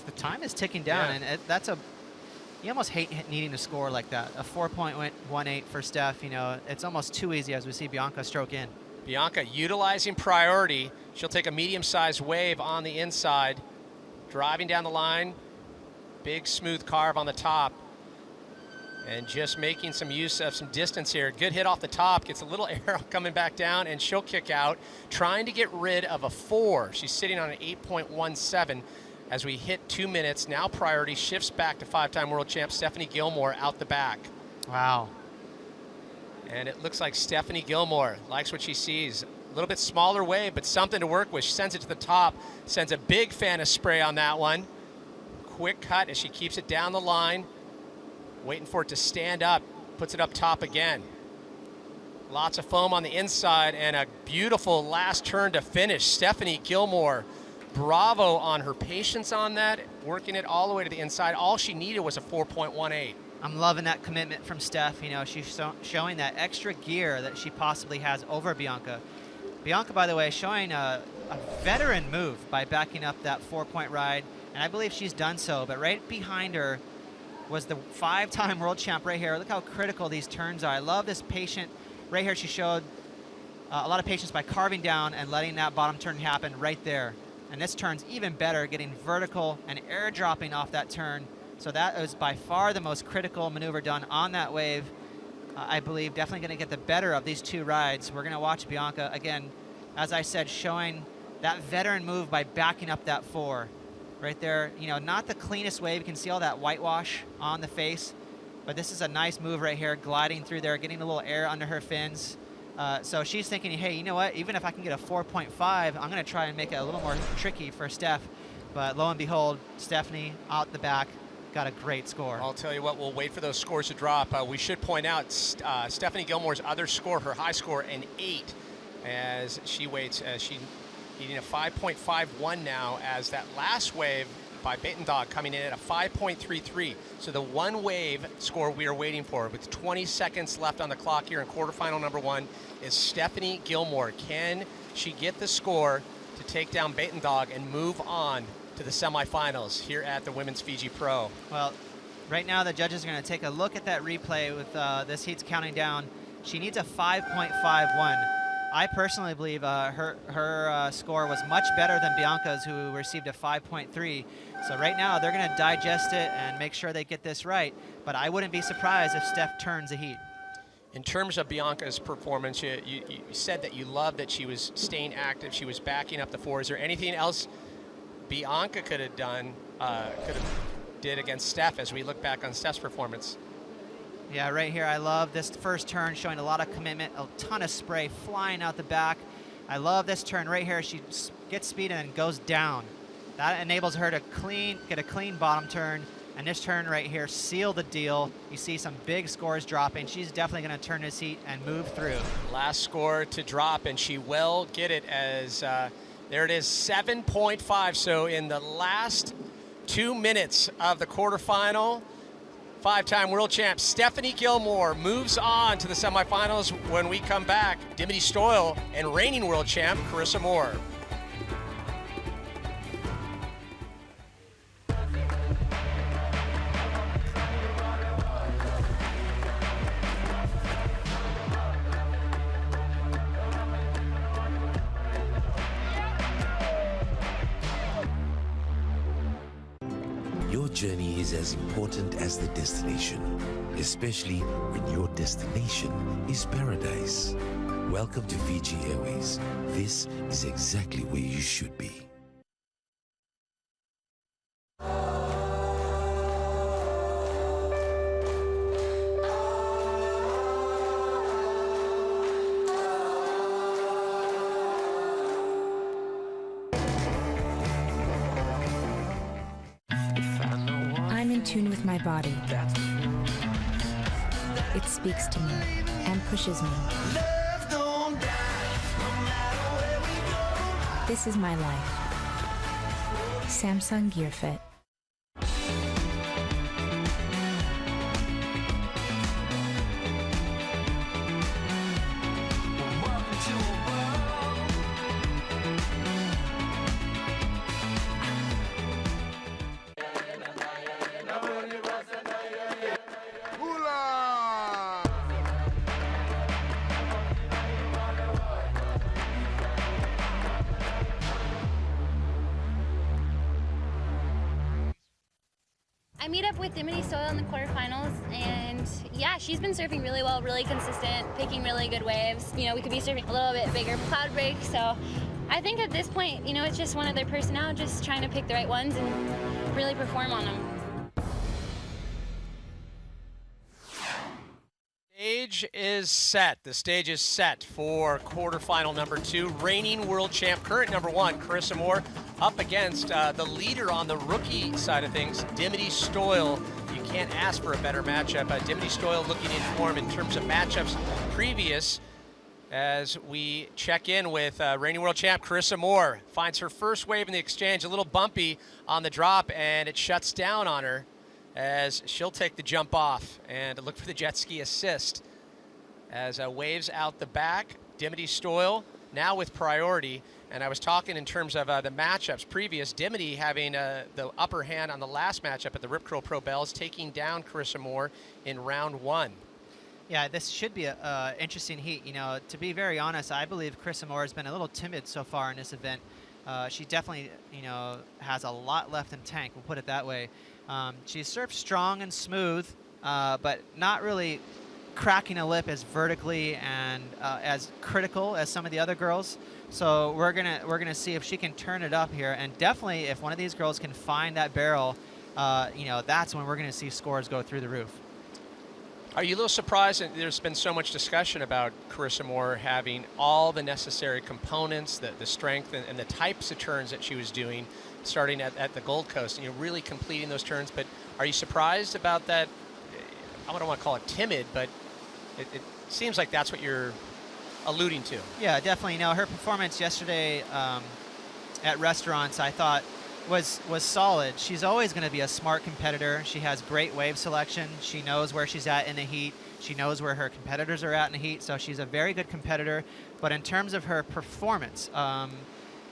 the time is ticking down, and that's you almost hate needing to score like that. A 4.18 for Steph, you know, it's almost too easy as we see Bianca stroke in. Bianca utilizing priority. She'll take a medium-sized wave on the inside, driving down the line, big smooth carve on the top, and just making some use of some distance here. Good hit off the top, gets a little arrow coming back down, and she'll kick out, trying to get rid of a 4. She's sitting on an 8.17 as we hit 2 minutes. Now priority shifts back to 5-time world champ Stephanie Gilmore out the back. Wow. And it looks like Stephanie Gilmore likes what she sees. A little bit smaller wave, but something to work with. She sends it to the top, sends a big fan of spray on that one. Quick cut as she keeps it down the line, waiting for it to stand up, puts it up top again. Lots of foam on the inside, and a beautiful last turn to finish. Stephanie Gilmore, bravo on her patience on that, working it all the way to the inside. All she needed was a 4.18. I'm loving that commitment from Steph. You know, she's showing that extra gear that she possibly has over Bianca. Bianca, by the way, showing a veteran move by backing up that 4-point ride, and I believe she's done so, but right behind her was the 5-time world champ right here. Look how critical these turns are. I love this patient. Right here she showed a lot of patience by carving down and letting that bottom turn happen right there. And this turn's even better, getting vertical and airdropping off that turn. So that was by far the most critical maneuver done on that wave. I believe definitely going to get the better of these 2 rides. We're going to watch Bianca, again, as I said, showing that veteran move by backing up that 4. Right there, you know, not the cleanest wave. You can see all that whitewash on the face, but this is a nice move right here, gliding through there, getting a little air under her fins. So she's thinking, hey, you know what, even if I can get a 4.5, I'm going to try and make it a little more tricky for Steph. But lo and behold, Stephanie out the back got a great score. I'll tell you what, we'll wait for those scores to drop. We should point out Stephanie Gilmore's other score, her high score, an 8, as she waits, she needing a 5.51 now, as that last wave by Beitendog coming in at a 5.33. So the one wave score we are waiting for with 20 seconds left on the clock here in quarterfinal number 1 is Stephanie Gilmore. Can she get the score to take down Beitendog and move on to the semifinals here at the Women's Fiji Pro? Well, right now the judges are going to take a look at that replay with this heat's counting down. She needs a 5.51. I personally believe her score was much better than Bianca's, who received a 5.3. So right now they're going to digest it and make sure they get this right. But I wouldn't be surprised if Steph turns a heat. In terms of Bianca's performance, you said that you loved that she was staying active, she was backing up the 4. Is there anything else Bianca could have done, did against Steph as we look back on Steph's performance? Yeah, right here, I love this first turn, showing a lot of commitment, a ton of spray flying out the back. I love this turn right here. She gets speed and then goes down. That enables her to get a clean bottom turn, And this turn right here sealed the deal. You see some big scores dropping. She's definitely going to turn this heat and move through. Last score to drop, and she will get it as there it is, 7.5. So in the last 2 minutes of the quarterfinal, 5-time world champ Stephanie Gilmore moves on to the semifinals. When we come back, Dimity Stoyle and reigning world champ Carissa Moore. Your journey is as important as the destination, especially when your destination is paradise. Welcome to Fiji Airways. This is exactly where you should be. I'm in tune with my body. It speaks to me and pushes me. This is my life. Samsung Gear Fit. I meet up with Dimity Stoyle in the quarterfinals, and yeah, she's been surfing really well, really consistent, picking really good waves. You know, we could be surfing a little bit bigger Cloudbreak, so I think at this point, you know, it's just one of their personnel, just trying to pick the right ones and really perform on them. Stage is set. The stage is set for quarterfinal number 2. Reigning world champ, current number 1, Carissa Moore, up against the leader on the rookie side of things, Dimity Stoyle. You can't ask for a better matchup. Dimity Stoyle looking in form in terms of matchups previous. As we check in with reigning world champ Carissa Moore, finds her first wave in the exchange, a little bumpy on the drop, and it shuts down on her, as she'll take the jump off and look for the jet ski assist. As waves out the back, Dimity Stoyle now with priority. And I was talking in terms of the matchups previous, Dimity having the upper hand on the last matchup at the Rip Curl Pro Bells, taking down Carissa Moore in round 1. Yeah, this should be an interesting heat. You know, to be very honest, I believe Carissa Moore has been a little timid so far in this event. She definitely, you know, has a lot left in tank, we'll put it that way. She surfed strong and smooth, but not really cracking a lip as vertically and as critical as some of the other girls. So we're gonna see if she can turn it up here, and definitely if one of these girls can find that barrel, you know, that's when we're gonna see scores go through the roof. Are you a little surprised that there's been so much discussion about Carissa Moore having all the necessary components, the strength and the types of turns that she was doing starting at the Gold Coast, and you're really completing those turns, but are you surprised about that? I don't want to call it timid, but it seems like that's what you're alluding to. Yeah, definitely. You know, her performance yesterday at Restaurants, I thought, was solid. She's always going to be a smart competitor. She has great wave selection. She knows where she's at in the heat. She knows where her competitors are at in the heat, so she's a very good competitor. But in terms of her performance,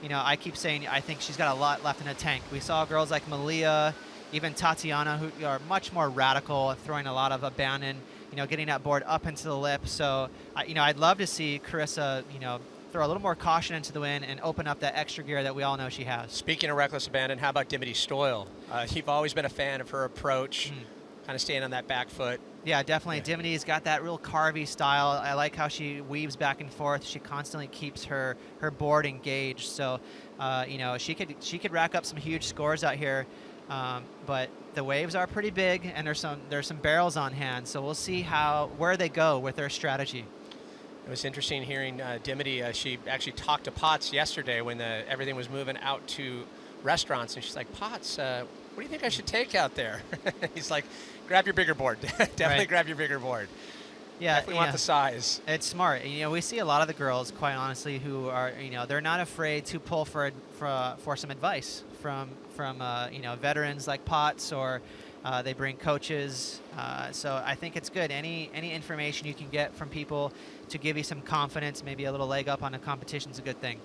you know, I keep saying I think she's got a lot left in the tank. We saw girls like Malia, even Tatiana, who are much more radical, throwing a lot of abandon, you know, getting that board up into the lip. So, you know, I'd love to see Carissa, you know, throw a little more caution into the wind and open up that extra gear that we all know she has. Speaking of reckless abandon, how about Dimity Stoyle? You've always been a fan of her approach, kind of staying on that back foot. Yeah, definitely. Yeah. Dimity's got that real carvy style. I like how she weaves back and forth. She constantly keeps her board engaged. So, you know, she could rack up some huge scores out here. But the waves are pretty big, and there's some barrels on hand. So we'll see where they go with their strategy. It was interesting hearing Dimity. She actually talked to Potts yesterday when everything was moving out to Restaurants, and she's like, Potts, what do you think I should take out there? He's like, grab your bigger board. Definitely Right. grab your bigger board. Yeah, Definitely want the size. It's smart. You know, we see a lot of the girls, quite honestly, who are, you know, they're not afraid to pull for some advice from you know, veterans like Potts, or they bring coaches. So I think it's good. Any information you can get from people to give you some confidence, maybe a little leg up on a competition, is a good thing.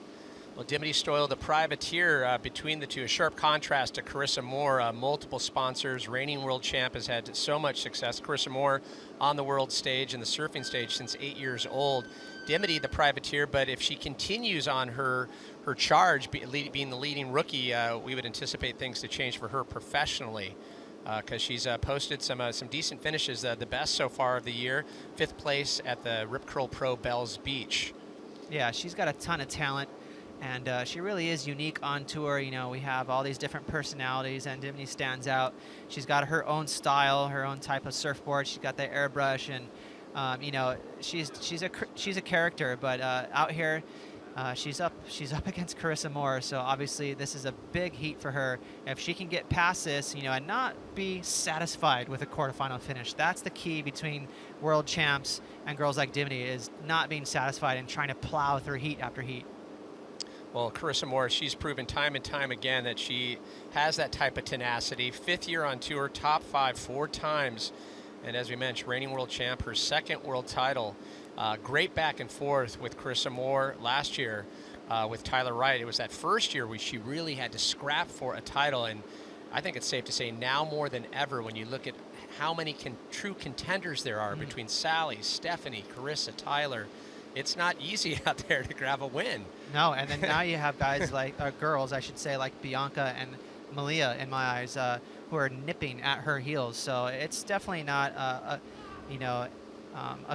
Well, Dimity Stoyle, the privateer between the two, a sharp contrast to Carissa Moore. Multiple sponsors. Reigning world champ, has had so much success. Carissa Moore on the world stage and the surfing stage since 8 years old. Dimity, the privateer, but if she continues on her charge, being the leading rookie, we would anticipate things to change for her professionally, because she's posted some decent finishes. The best so far of the year, 5th place at the Rip Curl Pro Bells Beach. Yeah, she's got a ton of talent. And she really is unique on tour. You know, we have all these different personalities, and Dimity stands out. She's got her own style, her own type of surfboard. She's got the airbrush, and you know, she's a character. But out here, she's up against Carissa Moore. So obviously, this is a big heat for her. If she can get past this, you know, and not be satisfied with a quarterfinal finish, that's the key between world champs and girls like Dimity, is not being satisfied and trying to plow through heat after heat. Well, Carissa Moore, she's proven time and time again that she has that type of tenacity. 5th year on tour, top 5 4 times. And as we mentioned, reigning world champ, her 2nd world title. Great back and forth with Carissa Moore last year with Tyler Wright. It was that first year where she really had to scrap for a title. And I think it's safe to say now more than ever, when you look at how many true contenders there are between Sally, Stephanie, Carissa, Tyler, it's not easy out there to grab a win. No, and then now you have guys like, girls, I should say, like Bianca and Malia, in my eyes, who are nipping at her heels. So it's definitely not a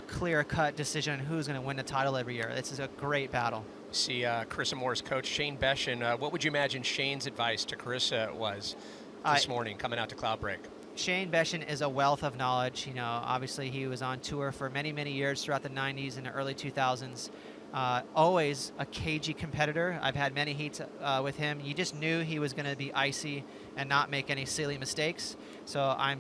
clear-cut decision on who's going to win the title every year. This is a great battle. See Carissa Moore's coach, Shane Beshin. What would you imagine Shane's advice to Carissa was this morning coming out to Cloudbreak? Shane Beshin is a wealth of knowledge. You know, obviously he was on tour for many, many years throughout the 90s and the early 2000s. Always a cagey competitor. I've had many heats with him. You just knew he was going to be icy and not make any silly mistakes. So I'm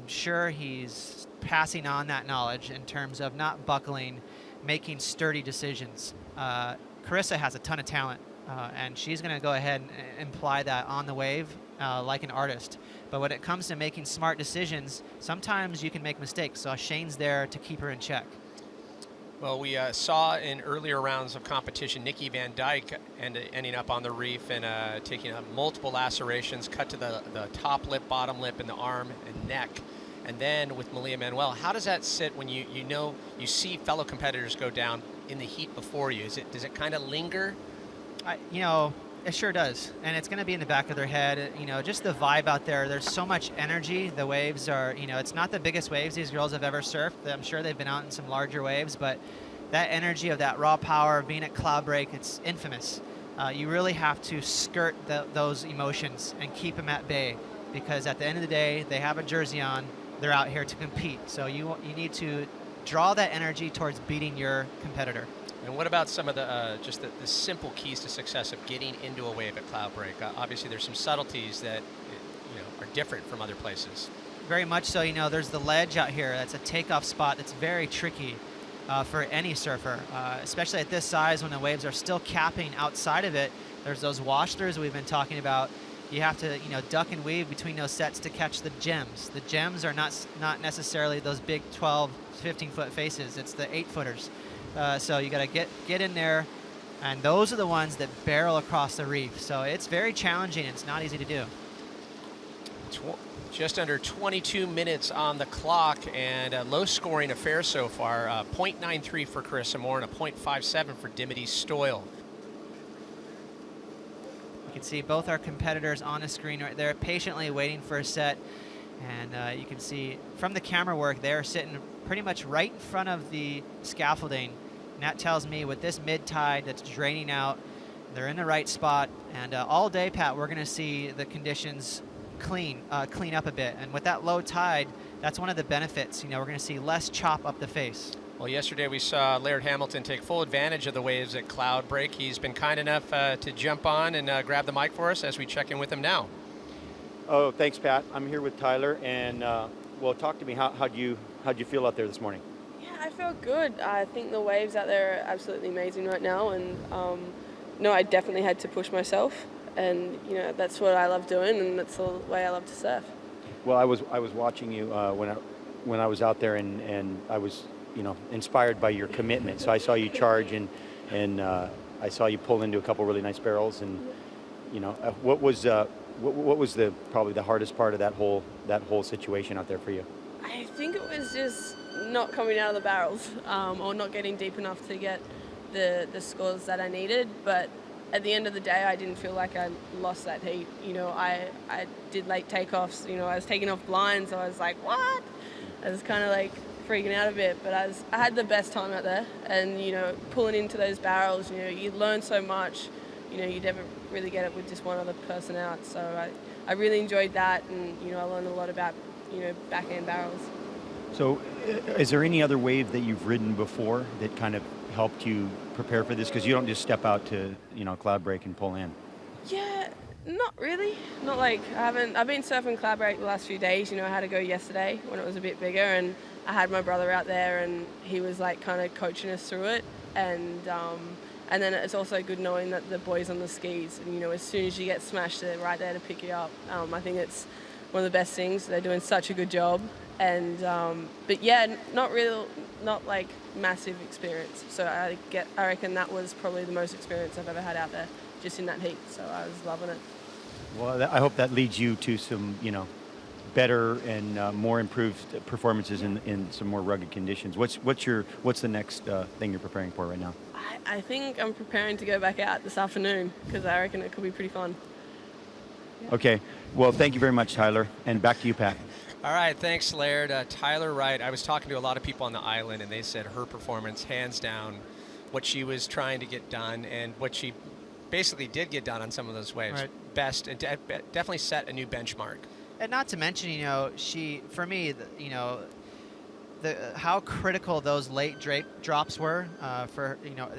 sure he's passing on that knowledge in terms of not buckling, making sturdy decisions. Carissa has a ton of talent, and she's going to go ahead and imply that on the wave like an artist. But when it comes to making smart decisions, sometimes you can make mistakes. So Shane's there to keep her in check. Well, we saw in earlier rounds of competition, Nikki Van Dyke ending up on the reef and taking multiple lacerations, cut to the top lip, bottom lip, and the arm and neck. And then with Malia Manuel, how does that sit when you see fellow competitors go down in the heat before you? Does it kind of linger? It sure does, and it's going to be in the back of their head. You know, just the vibe out there. There's so much energy. The waves are, you know, it's not the biggest waves these girls have ever surfed. I'm sure they've been out in some larger waves, but that energy of that raw power of being at Cloudbreak, it's infamous. You really have to skirt those emotions and keep them at bay, because at the end of the day, they have a jersey on. They're out here to compete, so you need to draw that energy towards beating your competitor. And what about some of the just the simple keys to success of getting into a wave at Cloudbreak? Obviously, there's some subtleties that are different from other places. Very much so. You know, there's the ledge out here. That's a takeoff spot that's very tricky for any surfer, especially at this size when the waves are still capping outside of it. There's those wash-throughs we've been talking about. You have to, duck and weave between those sets to catch the gems. The gems are not necessarily those big 12, 15-foot faces. It's the 8-footers. So you got to get in there, and those are the ones that barrel across the reef. So it's very challenging. It's not easy to do. Just under 22 minutes on the clock, and a low-scoring affair so far. 0.93 for Carissa Moore and a 0.57 for Dimity Stoyle. You can see both our competitors on the screen right there, patiently waiting for a set. And you can see from the camera work, they're sitting pretty much right in front of the scaffolding. And that tells me with this mid-tide that's draining out, they're in the right spot. And all day, Pat, we're going to see the conditions clean up a bit. And with that low tide, that's one of the benefits. We're going to see less chop up the face. Well, yesterday we saw Laird Hamilton take full advantage of the waves at Cloudbreak. He's been kind enough to jump on and grab the mic for us as we check in with him now. Oh, thanks, Pat. I'm here with Tyler, and well, talk to me. How'd you feel out there this morning? Yeah, I feel good. I think the waves out there are absolutely amazing right now, and no, I definitely had to push myself, and that's what I love doing, and that's the way I love to surf. Well, I was watching you when I was out there, and I was inspired by your commitment. So I saw you charge, and I saw you pull into a couple really nice barrels, and what was probably the hardest part of that whole situation out there for you? I think it was just not coming out of the barrels, or not getting deep enough to get the scores that I needed. But at the end of the day, I didn't feel like I lost that heat. I did late takeoffs. I was taking off blinds. I was like, what? I was kind of like freaking out a bit, but I had the best time out there. And pulling into those barrels, you learn so much. You never really get it with just one other person out. So I really enjoyed that, and I learned a lot about backhand barrels. So, is there any other wave that you've ridden before that kind of helped you prepare for this? Because you don't just step out to Cloudbreak and pull in. Yeah, not really. Not like I've been surfing Cloudbreak the last few days. I had to go yesterday when it was a bit bigger, and I had my brother out there, and he was like kind of coaching us through it, and then it's also good knowing that the boys on the skis, and as soon as you get smashed, they're right there to pick you up. I think it's one of the best things. They're doing such a good job, and but yeah, not like massive experience. So I reckon that was probably the most experience I've ever had out there, just in that heat. So I was loving it. Well, I hope that leads you to some better and more improved performances in some more rugged conditions. What's the next thing you're preparing for right now? I think I'm preparing to go back out this afternoon, because I reckon it could be pretty fun. Okay. Well, thank you very much, Tyler. And back to you, Pat. All right, thanks, Laird. Tyler Wright, I was talking to a lot of people on the island, and they said her performance, hands down, what she was trying to get done, and what she basically did get done on some of those waves. Right. Best, and definitely set a new benchmark. And not to mention, she, for me, how critical those late drops were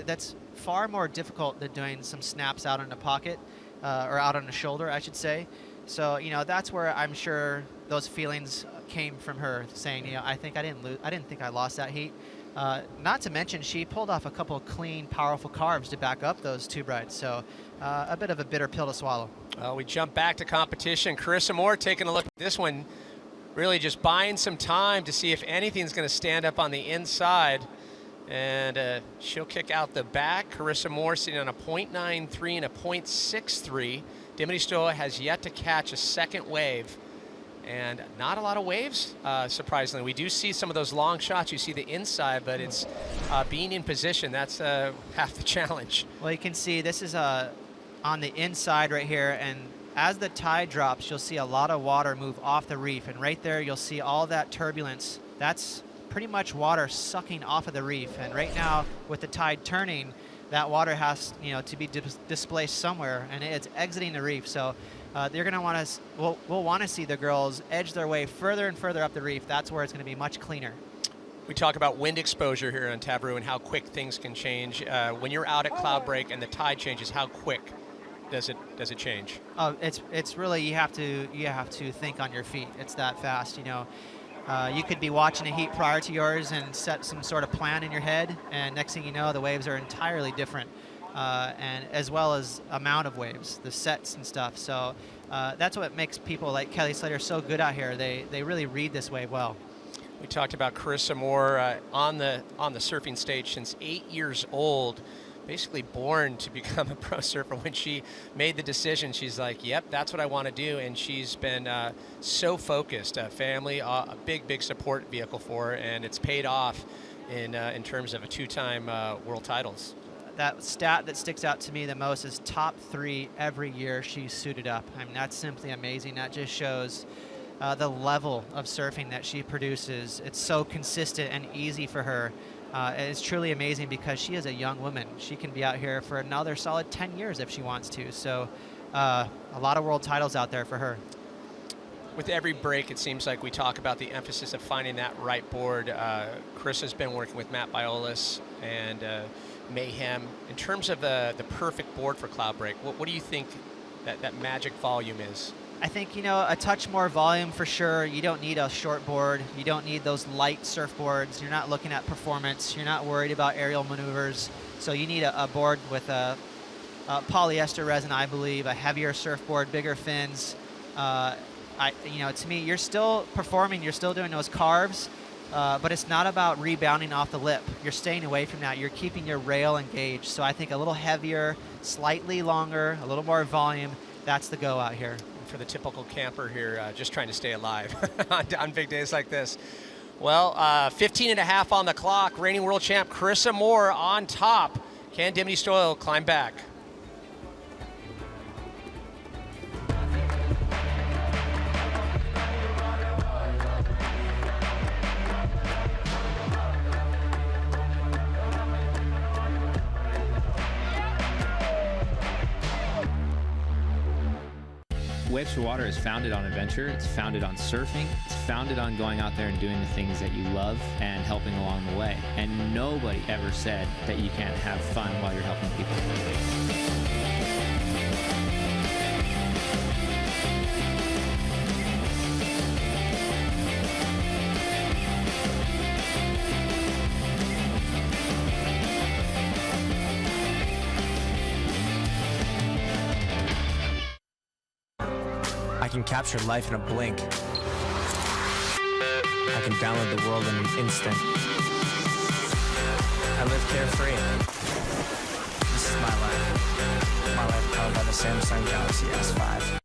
that's far more difficult than doing some snaps out in the pocket or out on the shoulder, I should say. So that's where I'm sure those feelings came from her, saying I didn't think I lost that heat. Not to mention, she pulled off a couple of clean, powerful carves to back up those two brides. So a bit of a bitter pill to swallow. Well, we jump back to competition. Carissa Moore taking a look at this one, really just buying some time to see if anything's going to stand up on the inside. And she'll kick out the back. Carissa Moore sitting on a .93 and a .63. Dimity Stoa has yet to catch a second wave. And not a lot of waves, surprisingly. We do see some of those long shots. You see the inside, but it's being in position. That's half the challenge. Well, you can see this is on the inside right here, and as the tide drops, you'll see a lot of water move off the reef, and right there you'll see all that turbulence. That's pretty much water sucking off of the reef, and right now with the tide turning, that water has to be displaced somewhere, and it's exiting the reef. So they're going to want to, we'll want to see the girls edge their way further and further up the reef. That's where it's going to be much cleaner. We talk about wind exposure here on Tabarua and how quick things can change. When you're out at Cloudbreak and the tide changes, how quick does it change? Oh, it's really, you have to think on your feet. It's that fast. You could be watching a heat prior to yours and set some sort of plan in your head, and next thing you know, the waves are entirely different, and as well as amount of waves, the sets and stuff. So that's what makes people like Kelly Slater so good out here. They really read this wave well. We talked about Carissa Moore on the surfing stage since 8 years old. Basically born to become a pro surfer. When she made the decision, she's like, yep, that's what I want to do. And she's been so focused. Family, a big support vehicle for her, and it's paid off in terms of a two-time world titles. That stat that sticks out to me the most is top 3 every year she's suited up. I mean, that's simply amazing. That just shows the level of surfing that she produces. It's so consistent and easy for her. It's truly amazing because she is a young woman. She can be out here for another solid 10 years if she wants to. So a lot of world titles out there for her. With every break, it seems like we talk about the emphasis of finding that right board. Chris has been working with Matt Biolis and Mayhem. In terms of the perfect board for Cloudbreak, what do you think that magic volume is? I think, you know, a touch more volume for sure. You don't need a short board. You don't need those light surfboards. You're not looking at performance. You're not worried about aerial maneuvers. So you need a board with a polyester resin, I believe, a heavier surfboard, bigger fins. You know, to me, you're still performing. You're still doing those carves, but it's not about rebounding off the lip. You're staying away from that. You're keeping your rail engaged. So I think a little heavier, slightly longer, a little more volume, that's the go out here. For the typical camper here, just trying to stay alive on big days like this. Well, 15 and a half on the clock. Reigning world champ Carissa Moore on top. Can Dimity Stoyle climb back? Waves for Water is founded on adventure, it's founded on surfing, it's founded on going out there and doing the things that you love and helping along the way. And nobody ever said that you can't have fun while you're helping people. I can capture life in a blink. I can download the world in an instant. I live carefree. This is my life. My life powered by the Samsung Galaxy S5.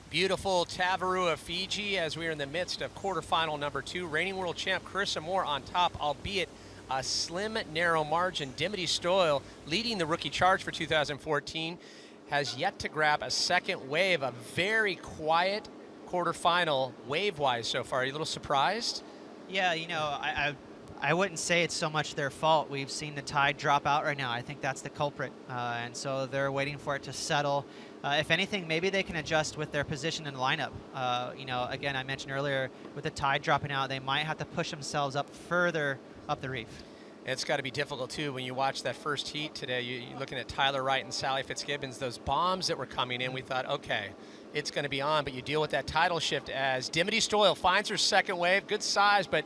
Beautiful Tavarua, Fiji, as we are in the midst of quarterfinal number 2. Reigning world champ Carissa Moore on top, albeit a slim, narrow margin. Dimity Stoyle leading the rookie charge for 2014. Has yet to grab a second wave. A very quiet quarterfinal wave-wise so far. Are you a little surprised? Yeah, you know, I wouldn't say it's so much their fault. We've seen the tide drop out right now. I think that's the culprit, and so they're waiting for it to settle. If anything, maybe they can adjust with their position in the lineup. You know, again, I mentioned earlier, with the tide dropping out, they might have to push themselves up further up the reef. It's got to be difficult, too, when you watch that first heat today. You're looking at Tyler Wright and Sally Fitzgibbons, those bombs that were coming in. We thought, okay, it's going to be on, but you deal with that tidal shift as Dimity Stoyle finds her second wave. Good size, but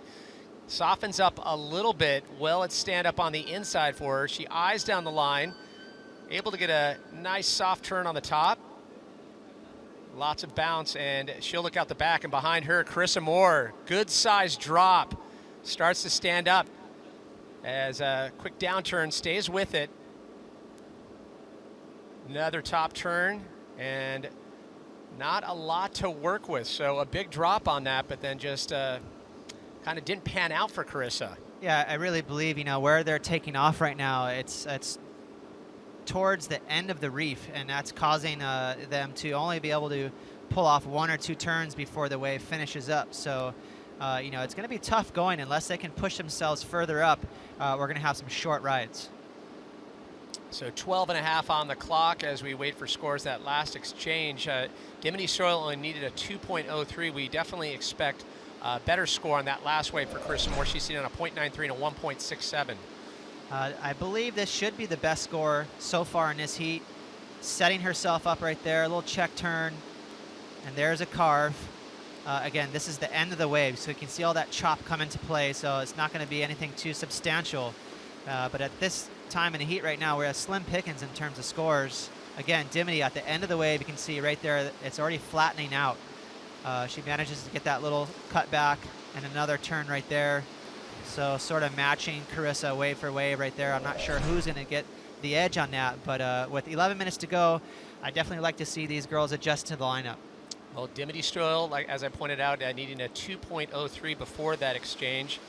softens up a little bit. Well, it's stand up on the inside for her. She eyes down the line, able to get a nice soft turn on the top. Lots of bounce, and she'll look out the back, and behind her, Carissa Moore. Good size drop. Starts to stand up. As a quick downturn, stays with it. Another top turn, and not a lot to work with. So a big drop on that, but then just kind of didn't pan out for Carissa. Yeah, I really believe, you know, where they're taking off right now, it's towards the end of the reef, and that's causing them to only be able to pull off 1 or 2 turns before the wave finishes up. So you know, it's going to be tough going unless they can push themselves further up. We're going to have some short rides. So 12 and a half on the clock as we wait for scores. That last exchange, Dimity Stoyle only needed a 2.03. We definitely expect a better score on that last wave for Carissa Moore. She's sitting on a 0.93 and a 1.67. I believe this should be the best score so far in this heat. Setting herself up right there, a little check turn, and there's a carve. Again, this is the end of the wave, so you can see all that chop come into play, so it's not going to be anything too substantial. But at this time in the heat right now, we're at slim pickings in terms of scores. Again, Dimity at the end of the wave, you can see right there, it's already flattening out. She manages to get that little cut back and another turn right there. So sort of matching Carissa wave for wave right there. I'm not sure who's going to get the edge on that, but with 11 minutes to go, I definitely like to see these girls adjust to the lineup. Well, Dimity Stoyle, like as I pointed out, needing a 2.03 before that exchange.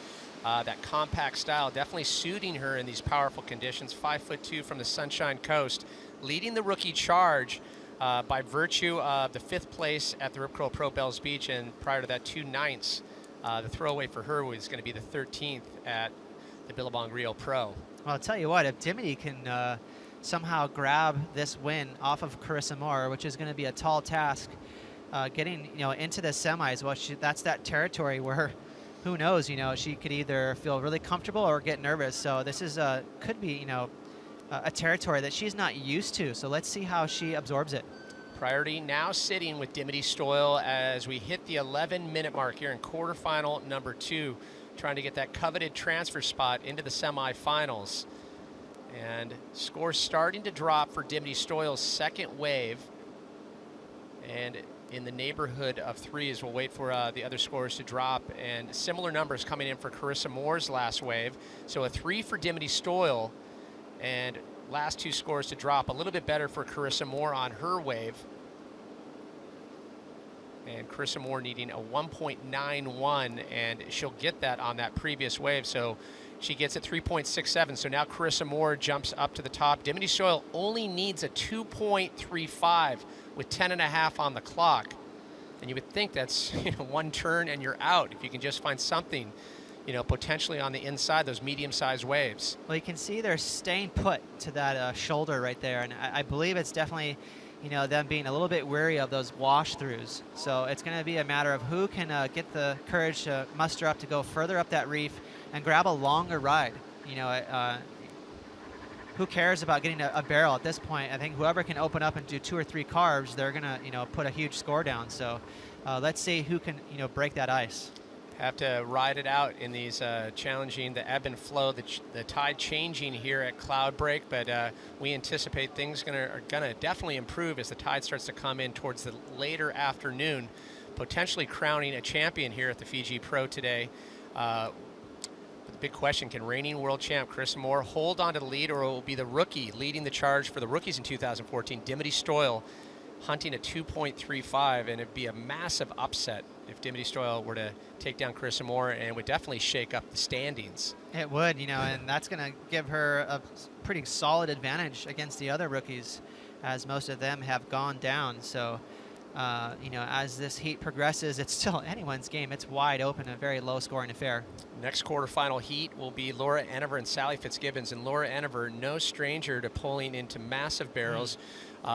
That compact style definitely suiting her in these powerful conditions. 5'2" from the Sunshine Coast, leading the rookie charge by virtue of the 5th place at the Rip Curl Pro Bells Beach, and prior to that 2 9ths. The throwaway for her was going to be the 13th at the Billabong Rio Pro. Well, I'll tell you what, if Dimity can somehow grab this win off of Carissa Moore, which is going to be a tall task, getting into the semis, well, that's that territory where, who knows, she could either feel really comfortable or get nervous. So this is could be a territory that she's not used to. So let's see how she absorbs it. Priority now sitting with Dimity Stoyle as we hit the 11-minute mark here in quarterfinal number 2, trying to get that coveted transfer spot into the semifinals. And scores starting to drop for Dimity Stoyle's second wave, and in the neighborhood of 3 as we'll wait for the other scores to drop, and similar numbers coming in for Carissa Moore's last wave. So a 3 for Dimity Stoyle, and last 2 scores to drop. A little bit better for Carissa Moore on her wave. And Carissa Moore needing a 1.91, and she'll get that on that previous wave. So she gets at 3.67. So now Carissa Moore jumps up to the top. Dimity Stoyle only needs a 2.35 with 10.5 on the clock. And you would think that's, you know, one turn and you're out if you can just find something, you know, potentially on the inside, those medium-sized waves. Well, you can see they're staying put to that shoulder right there, and I believe it's definitely, you know, them being a little bit wary of those wash-throughs. So it's going to be a matter of who can get the courage to muster up to go further up that reef and grab a longer ride. You know, who cares about getting a barrel at this point? I think whoever can open up and do 2 or 3 carves, they're going to, you know, put a huge score down. So let's see who can, you know, break that ice. Have to ride it out in these challenging, the ebb and flow, the tide changing here at Cloudbreak, but we anticipate things are gonna definitely improve as the tide starts to come in towards the later afternoon, potentially crowning a champion here at the Fiji Pro today. The big question, can reigning world champ Chris Moore hold on to the lead, or will it be the rookie leading the charge for the rookies in 2014, Dimity Stoyle, hunting a 2.35, and it'd be a massive upset if Dimity Stoyle were to take down Carissa Moore, and it would definitely shake up the standings. It would, you know, and that's going to give her a pretty solid advantage against the other rookies, as most of them have gone down. So, you know, as this heat progresses, it's still anyone's game. It's wide open, a very low-scoring affair. Next quarterfinal heat will be Laura Enever and Sally Fitzgibbons, and Laura Enever, no stranger to pulling into massive barrels.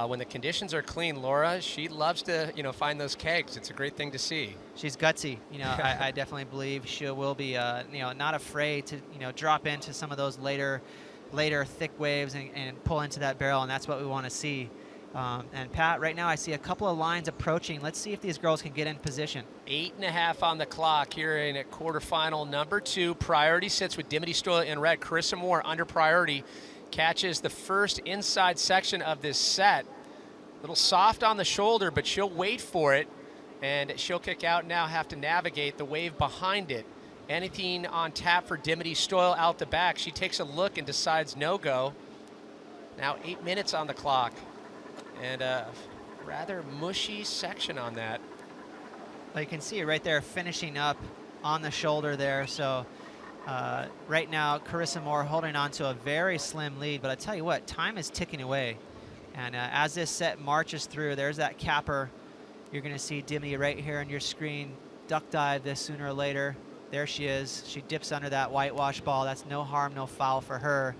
When the conditions are clean, Laura, she loves to, you know, find those kegs. It's a great thing to see. She's gutsy. You know, I definitely believe she will be, you know, not afraid to, you know, drop into some of those later thick waves and pull into that barrel, and that's what we want to see. And Pat, right now I see a couple of lines approaching. Let's see if these girls can get in position. 8.5 on the clock here in at quarterfinal number 2. Priority sits with Dimity Stoyle in red. Carissa Moore under priority. Catches the first inside section of this set. A little soft on the shoulder, but she'll wait for it, and she'll kick out now, have to navigate the wave behind it. Anything on tap for Dimity Stoyle out the back. She takes a look and decides no go. Now 8 minutes on the clock, and a rather mushy section on that. Well, you can see it right there finishing up on the shoulder there. So right now, Carissa Moore holding on to a very slim lead, but I tell you what, time is ticking away. And as this set marches through, there's that capper. You're going to see Dimity right here on your screen duck dive this sooner or later. There she is. She dips under that whitewash ball. That's no harm, no foul for her.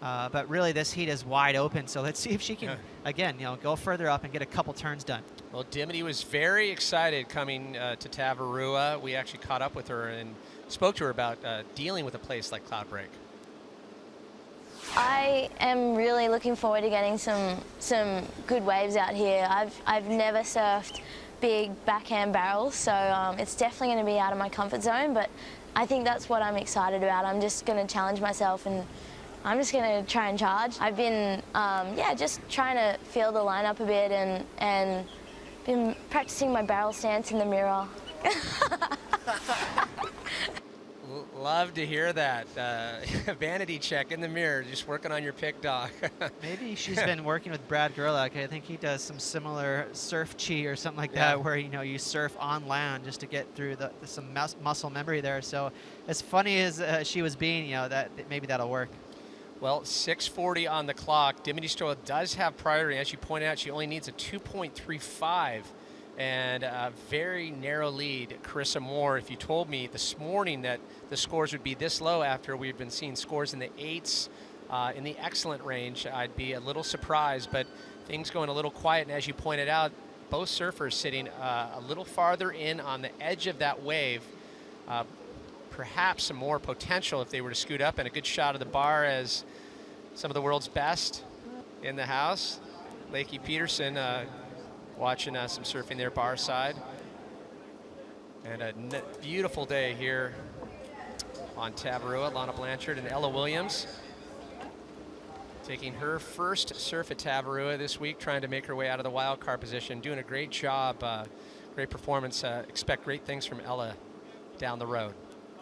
But really, this heat is wide open, so let's see if she can, again, you know, go further up and get a couple turns done. Well, Dimity was very excited coming to Tavarua. We actually caught up with her and spoke to her about dealing with a place like Cloudbreak. I am really looking forward to getting some good waves out here. I've never surfed big backhand barrels, so it's definitely going to be out of my comfort zone, but I think that's what I'm excited about. I'm just going to challenge myself, and I'm just going to try and charge. I've been, just trying to feel the line up a bit and been practicing my barrel stance in the mirror. Love to hear that. Vanity check in the mirror, just working on your pick dog. Maybe she's been working with Brad Gerlach. I think he does some similar surf chi or something like that, where, you know, you surf on land just to get through some muscle memory there. So as funny as she was being, you know, that maybe that'll work. Well, 6:40 on the clock. Dimity Stoyle does have priority. As you pointed out, she only needs a 2.35 and a very narrow lead. Carissa Moore, if you told me this morning that the scores would be this low after we've been seeing scores in the 8s in the excellent range, I'd be a little surprised, but things going a little quiet. And as you pointed out, both surfers sitting a little farther in on the edge of that wave. Perhaps some more potential if they were to scoot up, and a good shot of the bar as some of the world's best in the house. Lakey Peterson watching some surfing there bar side. And a beautiful day here on Tavarua. Lana Blanchard and Ella Williams taking her first surf at Tavarua this week, trying to make her way out of the wild card position. Doing a great job, great performance. Expect great things from Ella down the road.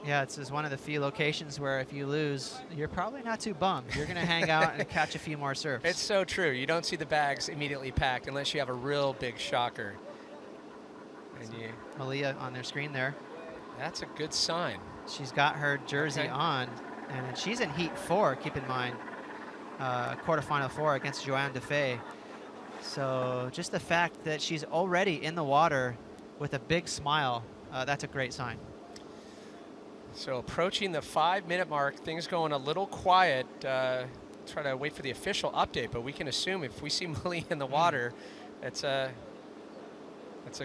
Yeah, it's one of the few locations where if you lose, you're probably not too bummed. You're going to hang out and catch a few more surfs. It's so true. You don't see the bags immediately packed unless you have a real big shocker. And Malia on their screen there. That's a good sign. She's got her jersey on, and she's in heat 4, keep in mind. Quarterfinal 4 against Joanne DeFay. So just the fact that she's already in the water with a big smile, that's a great sign. So approaching the 5-minute mark, things going a little quiet. Try to wait for the official update, but we can assume if we see Malia in the water, that's a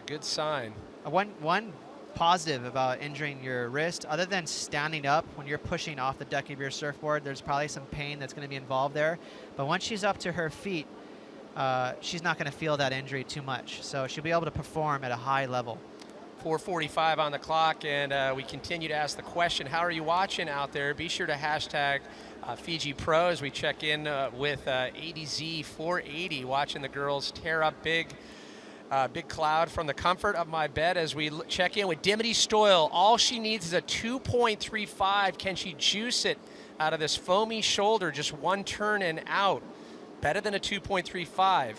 good sign. One positive about injuring your wrist, other than standing up when you're pushing off the deck of your surfboard, there's probably some pain that's going to be involved there. But once she's up to her feet, she's not going to feel that injury too much. So she'll be able to perform at a high level. 4:45 on the clock, and we continue to ask the question, how are you watching out there? Be sure to hashtag Fiji Pro as we check in with ADZ480, watching the girls tear up big cloud from the comfort of my bed as we check in with Dimity Stoyle. All she needs is a 2.35. Can she juice it out of this foamy shoulder? Just one turn and out. Better than a 2.35.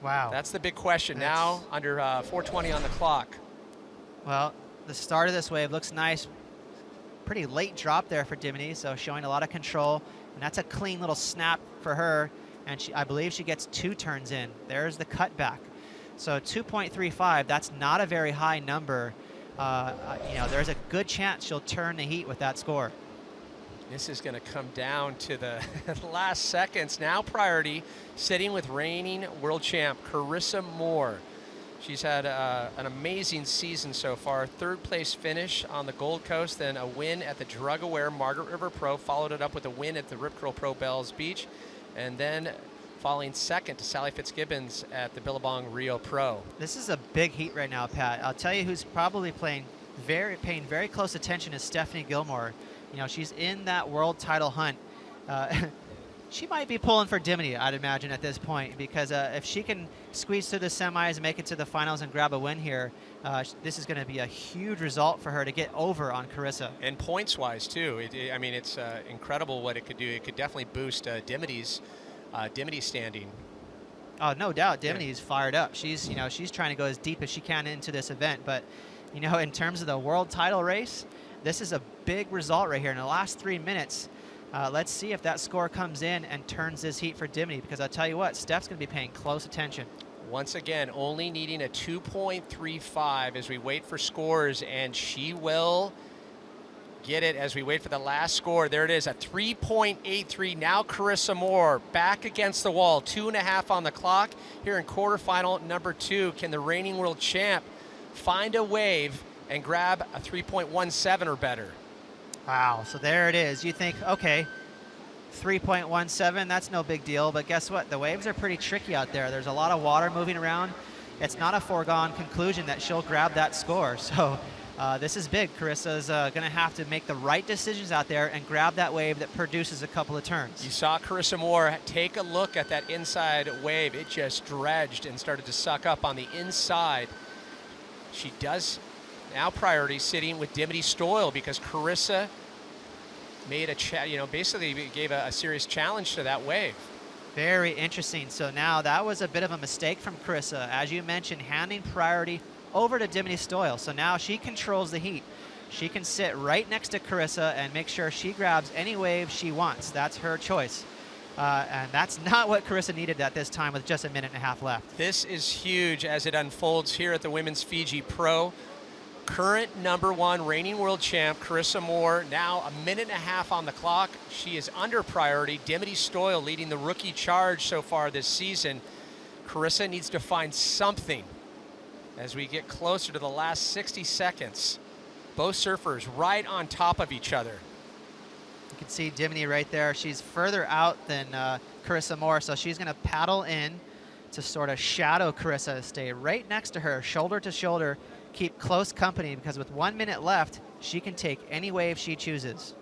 Wow. That's the big question. Now under 4:20 on the clock. Well, the start of this wave looks nice. Pretty late drop there for Dimity, so showing a lot of control. And that's a clean little snap for her. And I believe she gets 2 turns in. There's the cutback. So 2.35, that's not a very high number. There's a good chance she'll turn the heat with that score. This is going to come down to the last seconds. Now priority, sitting with reigning world champ Carissa Moore. She's had an amazing season so far. 3rd place finish on the Gold Coast, then a win at the drug-aware Margaret River Pro, followed it up with a win at the Rip Curl Pro Bells Beach, and then falling 2nd to Sally Fitzgibbons at the Billabong Rio Pro. This is a big heat right now, Pat. I'll tell you who's probably paying very close attention is Stephanie Gilmore. You know, she's in that world title hunt. She might be pulling for Dimity, I'd imagine, at this point, because if she can squeeze through the semis and make it to the finals and grab a win here, this is going to be a huge result for her to get over on Carissa. And points-wise, too. It's incredible what it could do. It could definitely boost Dimity's standing. Oh, no doubt. Dimity's fired up. She's trying to go as deep as she can into this event. But, in terms of the world title race, this is a big result right here. In the last 3 minutes, let's see if that score comes in and turns this heat for Dimity, because I'll tell you what, Steph's going to be paying close attention. Once again, only needing a 2.35 as we wait for scores, and she will get it as we wait for the last score. There it is, a 3.83. Now Carissa Moore back against the wall, 2.5 on the clock here in quarterfinal number 2. Can the reigning world champ find a wave and grab a 3.17 or better? Wow, so there it is. You think, okay, 3.17, that's no big deal, but guess what? The waves are pretty tricky out there. There's a lot of water moving around. It's not a foregone conclusion that she'll grab that score. So this is big. Carissa's going to have to make the right decisions out there and grab that wave that produces a couple of turns. You saw Carissa Moore take a look at that inside wave. It just dredged and started to suck up on the inside. She does now priority sitting with Dimity Stoyle because Carissa made basically gave a serious challenge to that wave. Very interesting. So now that was a bit of a mistake from Carissa, as you mentioned, handing priority over to Dimity Stoyle. So now she controls the heat. She can sit right next to Carissa and make sure she grabs any wave she wants. That's her choice. And that's not what Carissa needed at this time with just a minute and a half left. This is huge as it unfolds here at the Women's Fiji Pro. Current #1 reigning world champ Carissa Moore, now a minute and a half on the clock. She is under priority. Dimity Stoyle leading the rookie charge so far this season. Carissa needs to find something as we get closer to the last 60 seconds. Both surfers right on top of each other. You can see Dimity right there. She's further out than Carissa Moore, so she's going to paddle in to sort of shadow Carissa, stay right next to her, shoulder to shoulder, keep close company, because with 1 minute left, she can take any wave she chooses.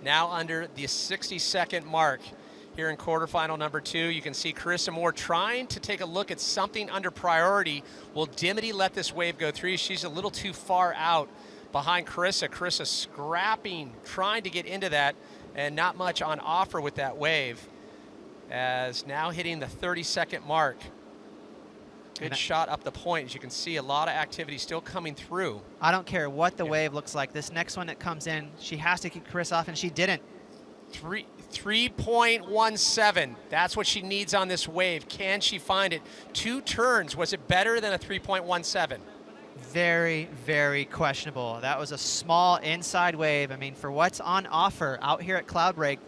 Now under the 60-second mark here in quarterfinal number 2, you can see Carissa Moore trying to take a look at something under priority. Will Dimity let this wave go through? She's a little too far out behind Carissa. Carissa scrapping, trying to get into that, and not much on offer with that wave. As now hitting the 30-second mark. Good shot up the point. As you can see, a lot of activity still coming through. I don't care what the wave looks like. This next one that comes in, she has to keep Carissa off, and she didn't. 3.17. That's what she needs on this wave. Can she find it? 2 turns. Was it better than a 3.17? Very, very questionable. That was a small inside wave. I mean, for what's on offer out here at Cloudbreak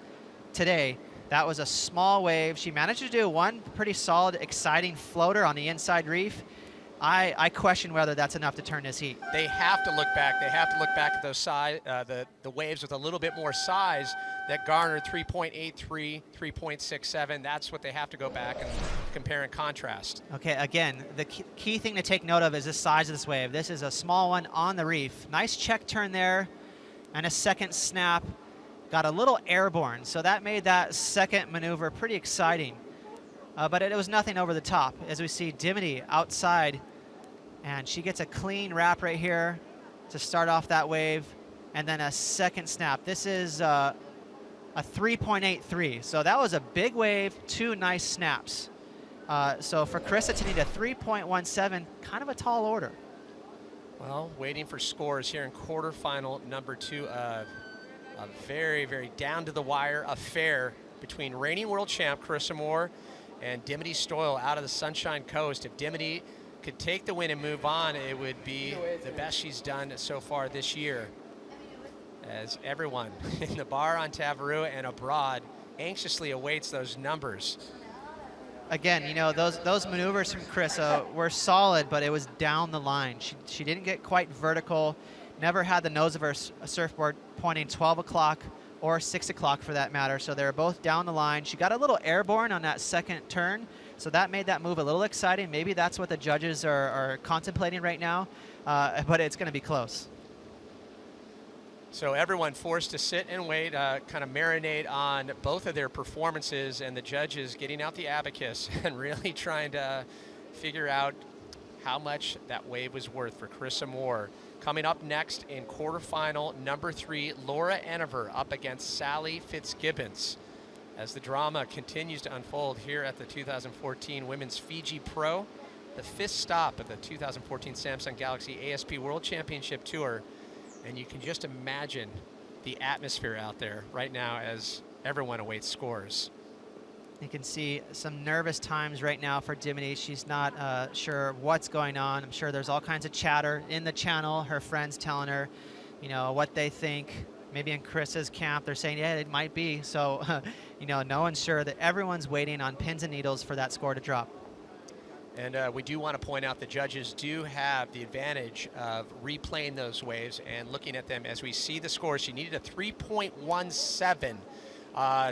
today, that was a small wave. She managed to do one pretty solid, exciting floater on the inside reef. I question whether that's enough to turn this heat. They have to look back. They have to look back at those the waves with a little bit more size that garnered 3.83, 3.67. That's what they have to go back and compare and contrast. Okay, again, the key thing to take note of is the size of this wave. This is a small one on the reef. Nice check turn there, and a second snap. Got a little airborne, so that made that second maneuver pretty exciting. But it was nothing over the top. As we see Dimity outside, and she gets a clean wrap right here to start off that wave, and then a second snap. This is a 3.83, so that was a big wave, 2 nice snaps. So for Carissa to need a 3.17, kind of a tall order. Well, waiting for scores here in quarterfinal number 2. A very, very down-to-the-wire affair between reigning world champ Carissa Moore and Dimity Stoyle out of the Sunshine Coast. If Dimity could take the win and move on, it would be the best she's done so far this year. As everyone in the bar on Tavarua and abroad anxiously awaits those numbers. Again, you know, those maneuvers from Carissa were solid, but it was down the line. She didn't get quite vertical, never had the nose of her surfboard pointing 12 o'clock or 6 o'clock for that matter, so they were both down the line. She got a little airborne on that second turn, so that made that move a little exciting. Maybe that's what the judges are contemplating right now, but it's going to be close. So everyone forced to sit and wait, kind of marinate on both of their performances, and the judges getting out the abacus and really trying to figure out how much that wave was worth for Carissa Moore. Coming up next in quarterfinal number 3, Laura Enever up against Sally Fitzgibbons. As the drama continues to unfold here at the 2014 Women's Fiji Pro, the 5th stop of the 2014 Samsung Galaxy ASP World Championship Tour. And you can just imagine the atmosphere out there right now as everyone awaits scores. You can see some nervous times right now for Dimity. She's not sure what's going on. I'm sure there's all kinds of chatter in the channel. Her friends telling her, you know, what they think. Maybe in Carissa's camp, they're saying, yeah, it might be. So, you know, no one's sure. That everyone's waiting on pins and needles for that score to drop. And we do want to point out the judges do have the advantage of replaying those waves and looking at them as we see the scores. She needed a 3.17.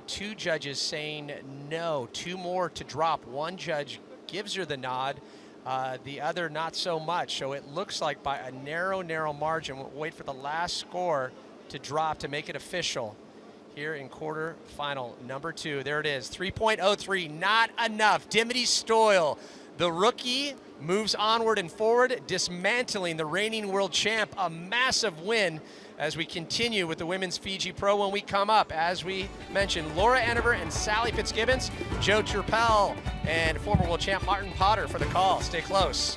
2 judges saying no, 2 more to drop. 1 judge gives her the nod, the other not so much. So it looks like by a narrow, narrow margin. We'll wait for the last score to drop to make it official here in quarterfinal number 2. There it is, 3.03, not enough. Dimity Stoyle, the rookie, moves onward and forward, dismantling the reigning world champ. A massive win as we continue with the Women's Fiji Pro. When we come up, as we mentioned, Laura Enever and Sally Fitzgibbons, Joe Turpel, and former world champ Martin Potter for the call. Stay close.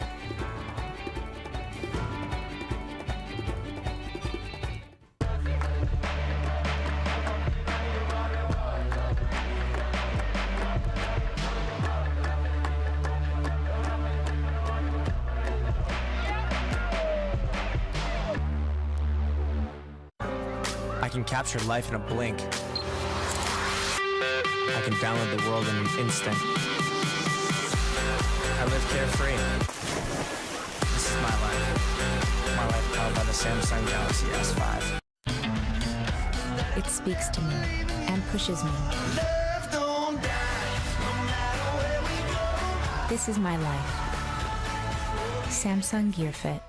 I can capture life in a blink. I can download the world in an instant. I live carefree. This is my life. My life powered by the Samsung Galaxy S5. It speaks to me and pushes me. This is my life. Samsung Gear Fit.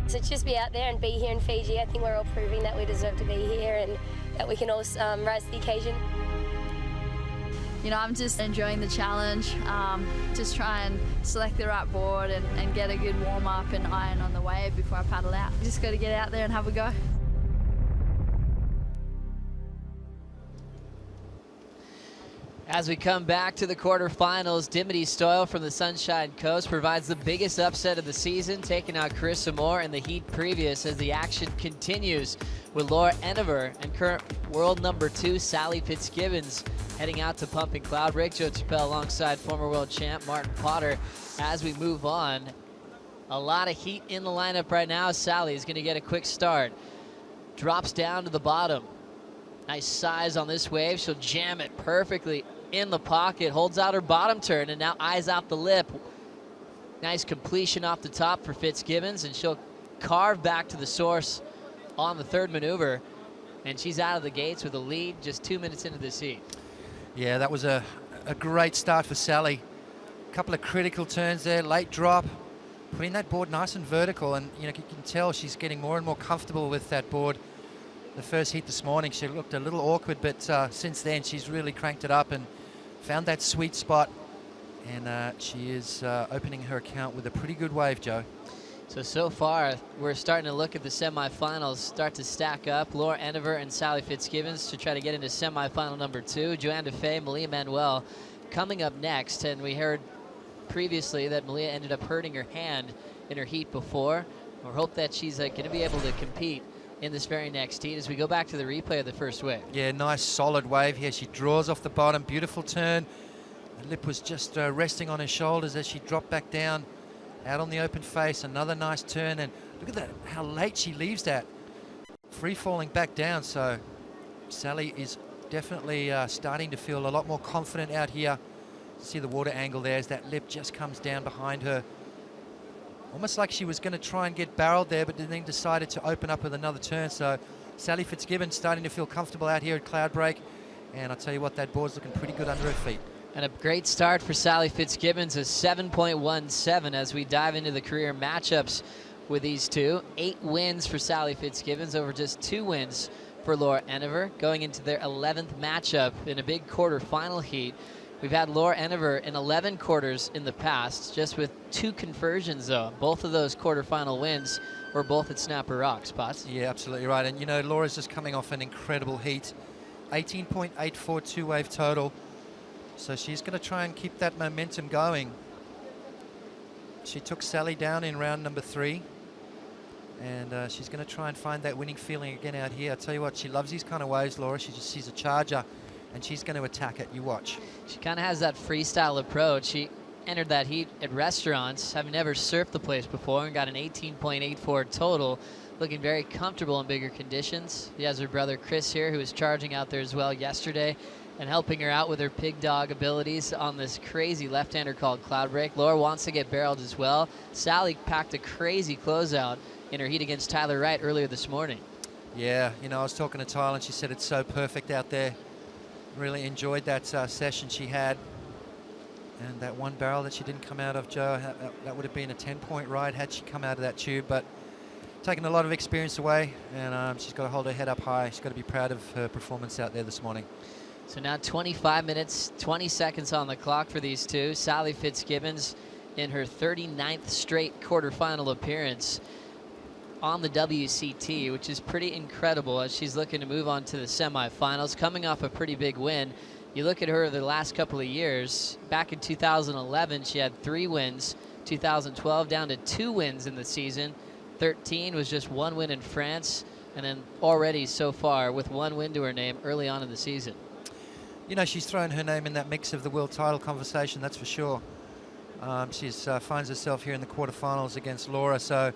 So to just be out there and be here in Fiji, I think we're all proving that we deserve to be here and that we can all rise to the occasion. You know, I'm just enjoying the challenge, just try and select the right board and get a good warm-up and iron on the wave before I paddle out. Just got to get out there and have a go. As we come back to the quarterfinals, Dimity Stoyle from the Sunshine Coast provides the biggest upset of the season, taking out Carissa Moore in the heat previous as the action continues with Laura Enever and current world number 2 Sally Fitzgibbons heading out to Pumping Cloudbreak. Joe Chappelle alongside former world champ Martin Potter. As we move on, a lot of heat in the lineup right now. Sally is going to get a quick start. Drops down to the bottom. Nice size on this wave. She'll jam it perfectly in the pocket, holds out her bottom turn, and now eyes out the lip. Nice completion off the top for Fitzgibbons, and she'll carve back to the source on the third maneuver, and she's out of the gates with a lead just 2 minutes into this heat. Yeah, that was a great start for Sally. A couple of critical turns there, late drop, putting that board nice and vertical, and you can tell she's getting more and more comfortable with that board. The first heat this morning, she looked a little awkward, but since then she's really cranked it up and found that sweet spot. And she is opening her account with a pretty good wave, Joe. So far, we're starting to look at the semifinals start to stack up. Laura Enever and Sally Fitzgibbons to try to get into semifinal number 2. Joanne DeFay, Malia Manuel coming up next. And we heard previously that Malia ended up hurting her hand in her heat before. We hope that she's going to be able to compete in this very next heat as we go back to the replay of the first wave. Yeah, nice solid wave here. She draws off the bottom, beautiful turn. The lip was just resting on her shoulders as she dropped back down out on the open face. Another nice turn, and look at that, how late she leaves that. Free falling back down, so Sally is definitely starting to feel a lot more confident out here. See the water angle there as that lip just comes down behind her. Almost like she was going to try and get barreled there, but then decided to open up with another turn. So Sally Fitzgibbons starting to feel comfortable out here at Cloudbreak. And I'll tell you what, that board's looking pretty good under her feet. And a great start for Sally Fitzgibbons, a 7.17 as we dive into the career matchups with these two. 8 wins for Sally Fitzgibbons over just 2 wins for Laura Enever, going into their 11th matchup in a big quarterfinal heat. We've had Laura Enever in 11 quarters in the past, just with 2 conversions though. Both of those quarterfinal wins were both at Snapper Rock, Spots. Yeah, absolutely right. And Laura's just coming off an incredible heat. 18.84 two-wave total. So she's going to try and keep that momentum going. She took Sally down in round number 3. And she's going to try and find that winning feeling again out here. I tell you what, she loves these kind of waves, Laura. She's a charger. And she's going to attack it. You watch. She kind of has that freestyle approach. She entered that heat at Restaurants, having never surfed the place before, and got an 18.84 total, looking very comfortable in bigger conditions. She has her brother Chris here, who was charging out there as well yesterday and helping her out with her pig dog abilities on this crazy left-hander called Cloudbreak. Laura wants to get barreled as well. Sally packed a crazy closeout in her heat against Tyler Wright earlier this morning. Yeah, I was talking to Tyler, and she said it's so perfect out there. Really enjoyed that session she had. And that one barrel that she didn't come out of, Joe, that would have been a 10-point ride had she come out of that tube. But taking a lot of experience away, and she's got to hold her head up high. She's got to be proud of her performance out there this morning. So now 25 minutes, 20 seconds on the clock for these two. Sally Fitzgibbons in her 39th straight quarterfinal appearance on the WCT, which is pretty incredible as she's looking to move on to the semifinals, coming off a pretty big win You look at her the last couple of years. Back in 2011, she had 3 wins. 2012 down to 2 wins in the season. 13 was just 1 win in France. And then already so far with 1 win to her name early on in the season. You know, she's thrown her name in that mix of the world title conversation, that's for sure. She finds herself here in the quarterfinals against Laura, so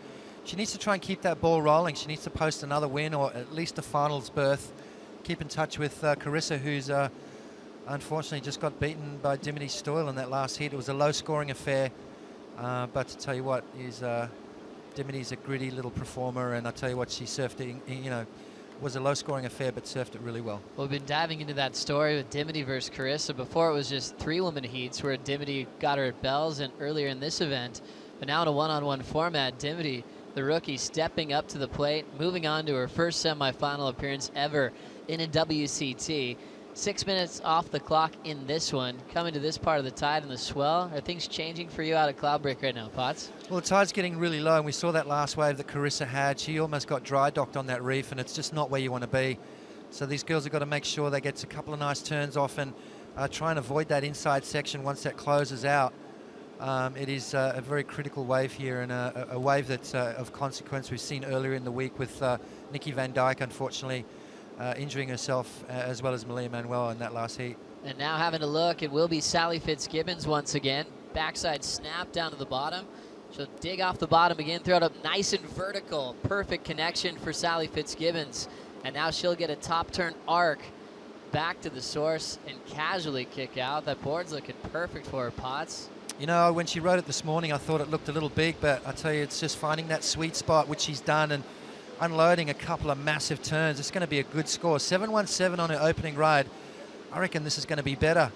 she needs to try and keep that ball rolling. She needs to post another win or at least a finals berth. Keep in touch with Carissa, who's unfortunately just got beaten by Dimity Stoyle in that last heat. It was a low-scoring affair, but to tell you what, Dimity's a gritty little performer, and I tell you what, she surfed it, you know, was a low-scoring affair, but surfed it really well. Well, we've been diving into that story with Dimity versus Carissa. Before, it was just 3-woman heats where Dimity got her at bells, and earlier in this event. But now in a one-on-one format, Dimity, the rookie, stepping up to the plate, moving on to her first semifinal appearance ever in a WCT. 6 minutes off the clock in this one. Coming to this part of the tide and the swell. Are things changing for you out at Cloudbreak right now, Potts? Well, the tide's getting really low, and we saw that last wave that Carissa had. She almost got dry docked on that reef, and it's just not where you want to be. So these girls have got to make sure they get a couple of nice turns off and try and avoid that inside section once that closes out. It is a very critical wave here, and a wave that's of consequence. We've seen earlier in the week with Nikki Van Dijk, unfortunately, injuring herself as well as Malia Manuel in that last heat. And now having a look, it will be Sally Fitzgibbons once again. Backside snap down to the bottom. She'll dig off the bottom again, throw it up nice and vertical. Perfect connection for Sally Fitzgibbons. And now she'll get a top turn arc back to the source and casually kick out. That board's looking perfect for her, Potts. You know, when she rode it this morning, I thought it looked a little big, but I tell you, it's just finding that sweet spot, which she's done, and unloading a couple of massive turns. It's going to be a good score. 717 on her opening ride. I reckon this is going to be better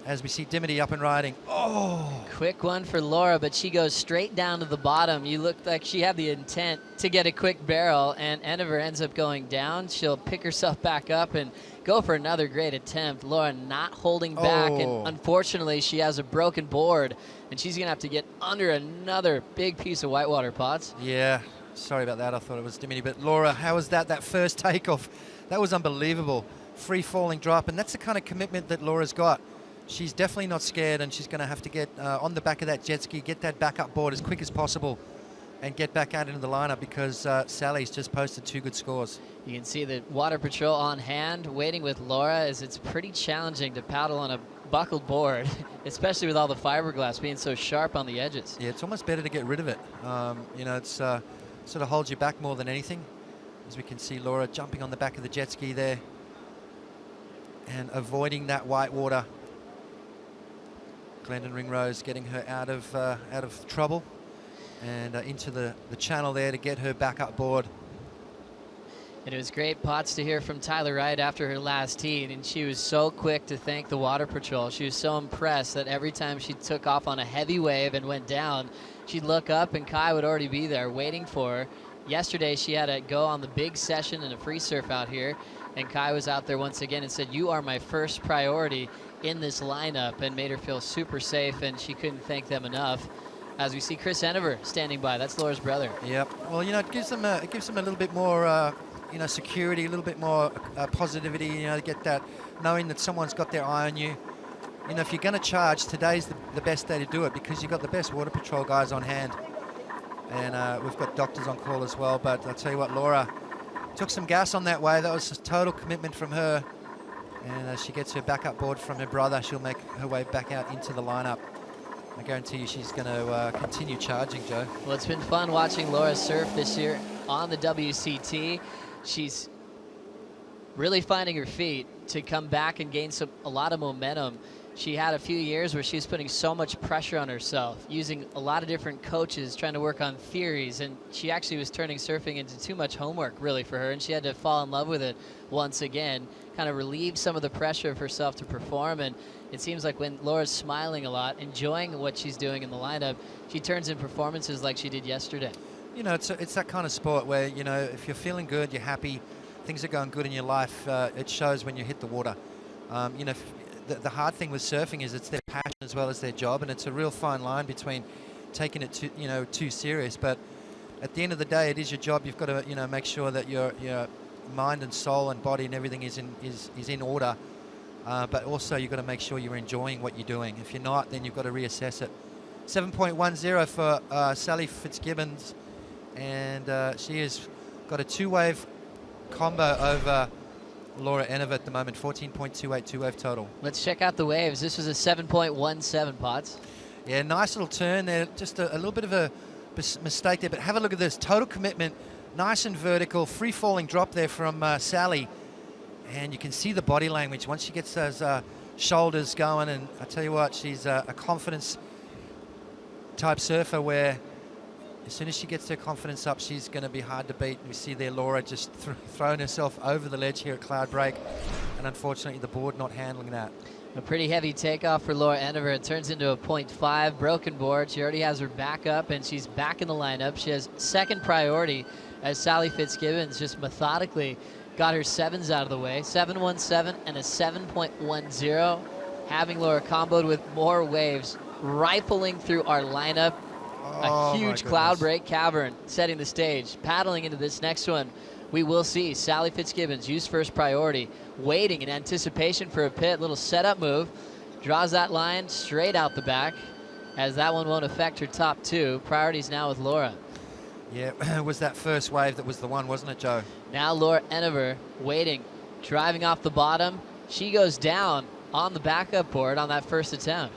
as we see Dimity up and riding. Oh! Quick one for Laura, but she goes straight down to the bottom. You look like she had the intent to get a quick barrel, and Enever ends up going down. She'll pick herself back up and go for another great attempt. Laura not holding back, and unfortunately she has a broken board, and she's going to have to get under another big piece of whitewater, Potts. Yeah. Sorry about that. I thought it was Dimity. But Laura, how was that? That first takeoff, that was unbelievable. Free falling drop, and that's the kind of commitment that Laura's got. She's definitely not scared, and she's going to have to get on the back of that jet ski, get that backup board as quick as possible, and get back out into the lineup because Sally's just posted 2 good scores. You can see the Water Patrol on hand, waiting with Laura, as it's pretty challenging to paddle on a buckled board, especially with all the fiberglass being so sharp on the edges. Yeah, it's almost better to get rid of it. You know, it's sort of holds you back more than anything. As we can see Laura jumping on the back of the jet ski there and avoiding that white water. Glendon Ringrose getting her out of trouble and into the channel there to get her back up board. And it was great, Potts, to hear from Tyler Wright after her last heat, and she was so quick to thank the Water Patrol. She was so impressed that every time she took off on a heavy wave and went down, she'd look up and Kai would already be there waiting for her. Yesterday she had to go on the big session in a free surf out here, and Kai was out there once again and said, "You are my first priority in this lineup," and made her feel super safe, and she couldn't thank them enough. As we see Chris Enever standing by, that's Laura's brother. Yep. Well, you know, it gives them a little bit more you know, security, a little bit more positivity, you know, to get that, knowing that someone's got their eye on you. You know, if you're going to charge, today's the best day to do it because you've got the best Water Patrol guys on hand. And we've got doctors on call as well. But I'll tell you what, Laura took some gas on that wave. That was a total commitment from her. And as she gets her backup board from her brother, she'll make her way back out into the lineup. I guarantee you she's going to continue charging, Joe. Well, it's been fun watching Laura surf this year on the WCT. She's really finding her feet to come back and gain a lot of momentum. She had a few years where she was putting so much pressure on herself, using a lot of different coaches, trying to work on theories, and she actually was turning surfing into too much homework, really, for her, and she had to fall in love with it once again, kind of relieve some of the pressure of herself to perform. And it seems like when Laura's smiling a lot, enjoying what she's doing in the lineup, she turns in performances like she did yesterday. You know, it's that kind of sport where, you know, if you're feeling good, you're happy, things are going good in your life, it shows when you hit the water. You know, the hard thing with surfing is it's their passion as well as their job, and it's a real fine line between taking it too serious. But at the end of the day, it is your job. You've got to, you know, make sure that your mind and soul and body and everything is in order. but also you've got to make sure you're enjoying what you're doing. If you're not, then you've got to reassess it. 7.10 for Sally Fitzgibbons, and she has got a 2-wave combo over Laura Enever at the moment, 14.28 2-wave total. Let's check out the waves. This was a 7.17, Potts. Yeah, nice little turn there. Just a little bit of a mistake there, but have a look at this. Total commitment, nice and vertical, free-falling drop there from Sally. And you can see the body language once she gets those shoulders going. And I tell you what, she's a confidence-type surfer where as soon as she gets her confidence up, she's going to be hard to beat. We see there Laura just throwing herself over the ledge here at Cloudbreak. And unfortunately, the board not handling that. A pretty heavy takeoff for Laura Enever. It turns into a 0.5 broken board. She already has her back up, and she's back in the lineup. She has second priority as Sally Fitzgibbons just methodically got her 7s out of the way. 7.17 and a 7.10. Having Laura comboed with more waves, rifling through our lineup. A huge Cloudbreak cavern setting the stage. Paddling into this next one, we will see Sally Fitzgibbons use first priority, waiting in anticipation for a pit. Little setup move, draws that line straight out the back, as that one won't affect her top 2. Priorities now with Laura. Yeah, it was that first wave that was the one, wasn't it, Joe? Now Laura Enever waiting, driving off the bottom. She goes down on the backup board on that first attempt.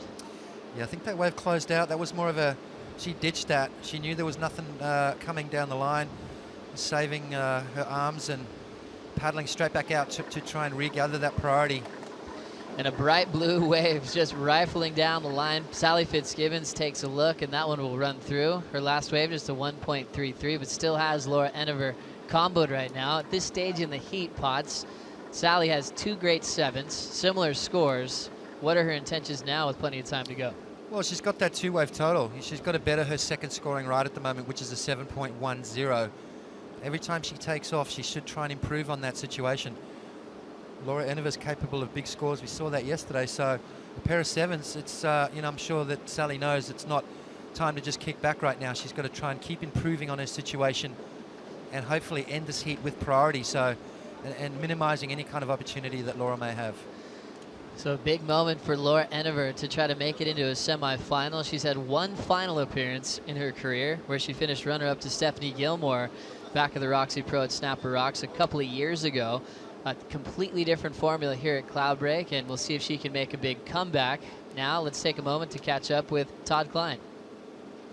Yeah, I think that wave closed out. That was more of a, she ditched that. She knew there was nothing coming down the line, saving her arms and paddling straight back out to try and regather that priority. And a bright blue wave just rifling down the line. Sally Fitzgibbons takes a look, and that one will run through. Her last wave just a 1.33, but still has Laura Enever comboed right now. At this stage in the heat, Potts, Sally has 2 great 7s, similar scores. What are her intentions now with plenty of time to go? Well, she's got that 2-wave total. She's got to better her second scoring right at the moment, which is a 7.10. Every time she takes off, she should try and improve on that situation. Laura Enever's capable of big scores. We saw that yesterday. So a pair of 7s, it's, I'm sure that Sally knows it's not time to just kick back right now. She's got to try and keep improving on her situation and hopefully end this heat with priority. So, and minimizing any kind of opportunity that Laura may have. So a big moment for Laura Enever to try to make it into a semifinal. She's had 1 final appearance in her career where she finished runner-up to Stephanie Gilmore back at the Roxy Pro at Snapper Rocks a couple of years ago. A completely different formula here at Cloudbreak, and we'll see if she can make a big comeback. Now let's take a moment to catch up with Todd Klein.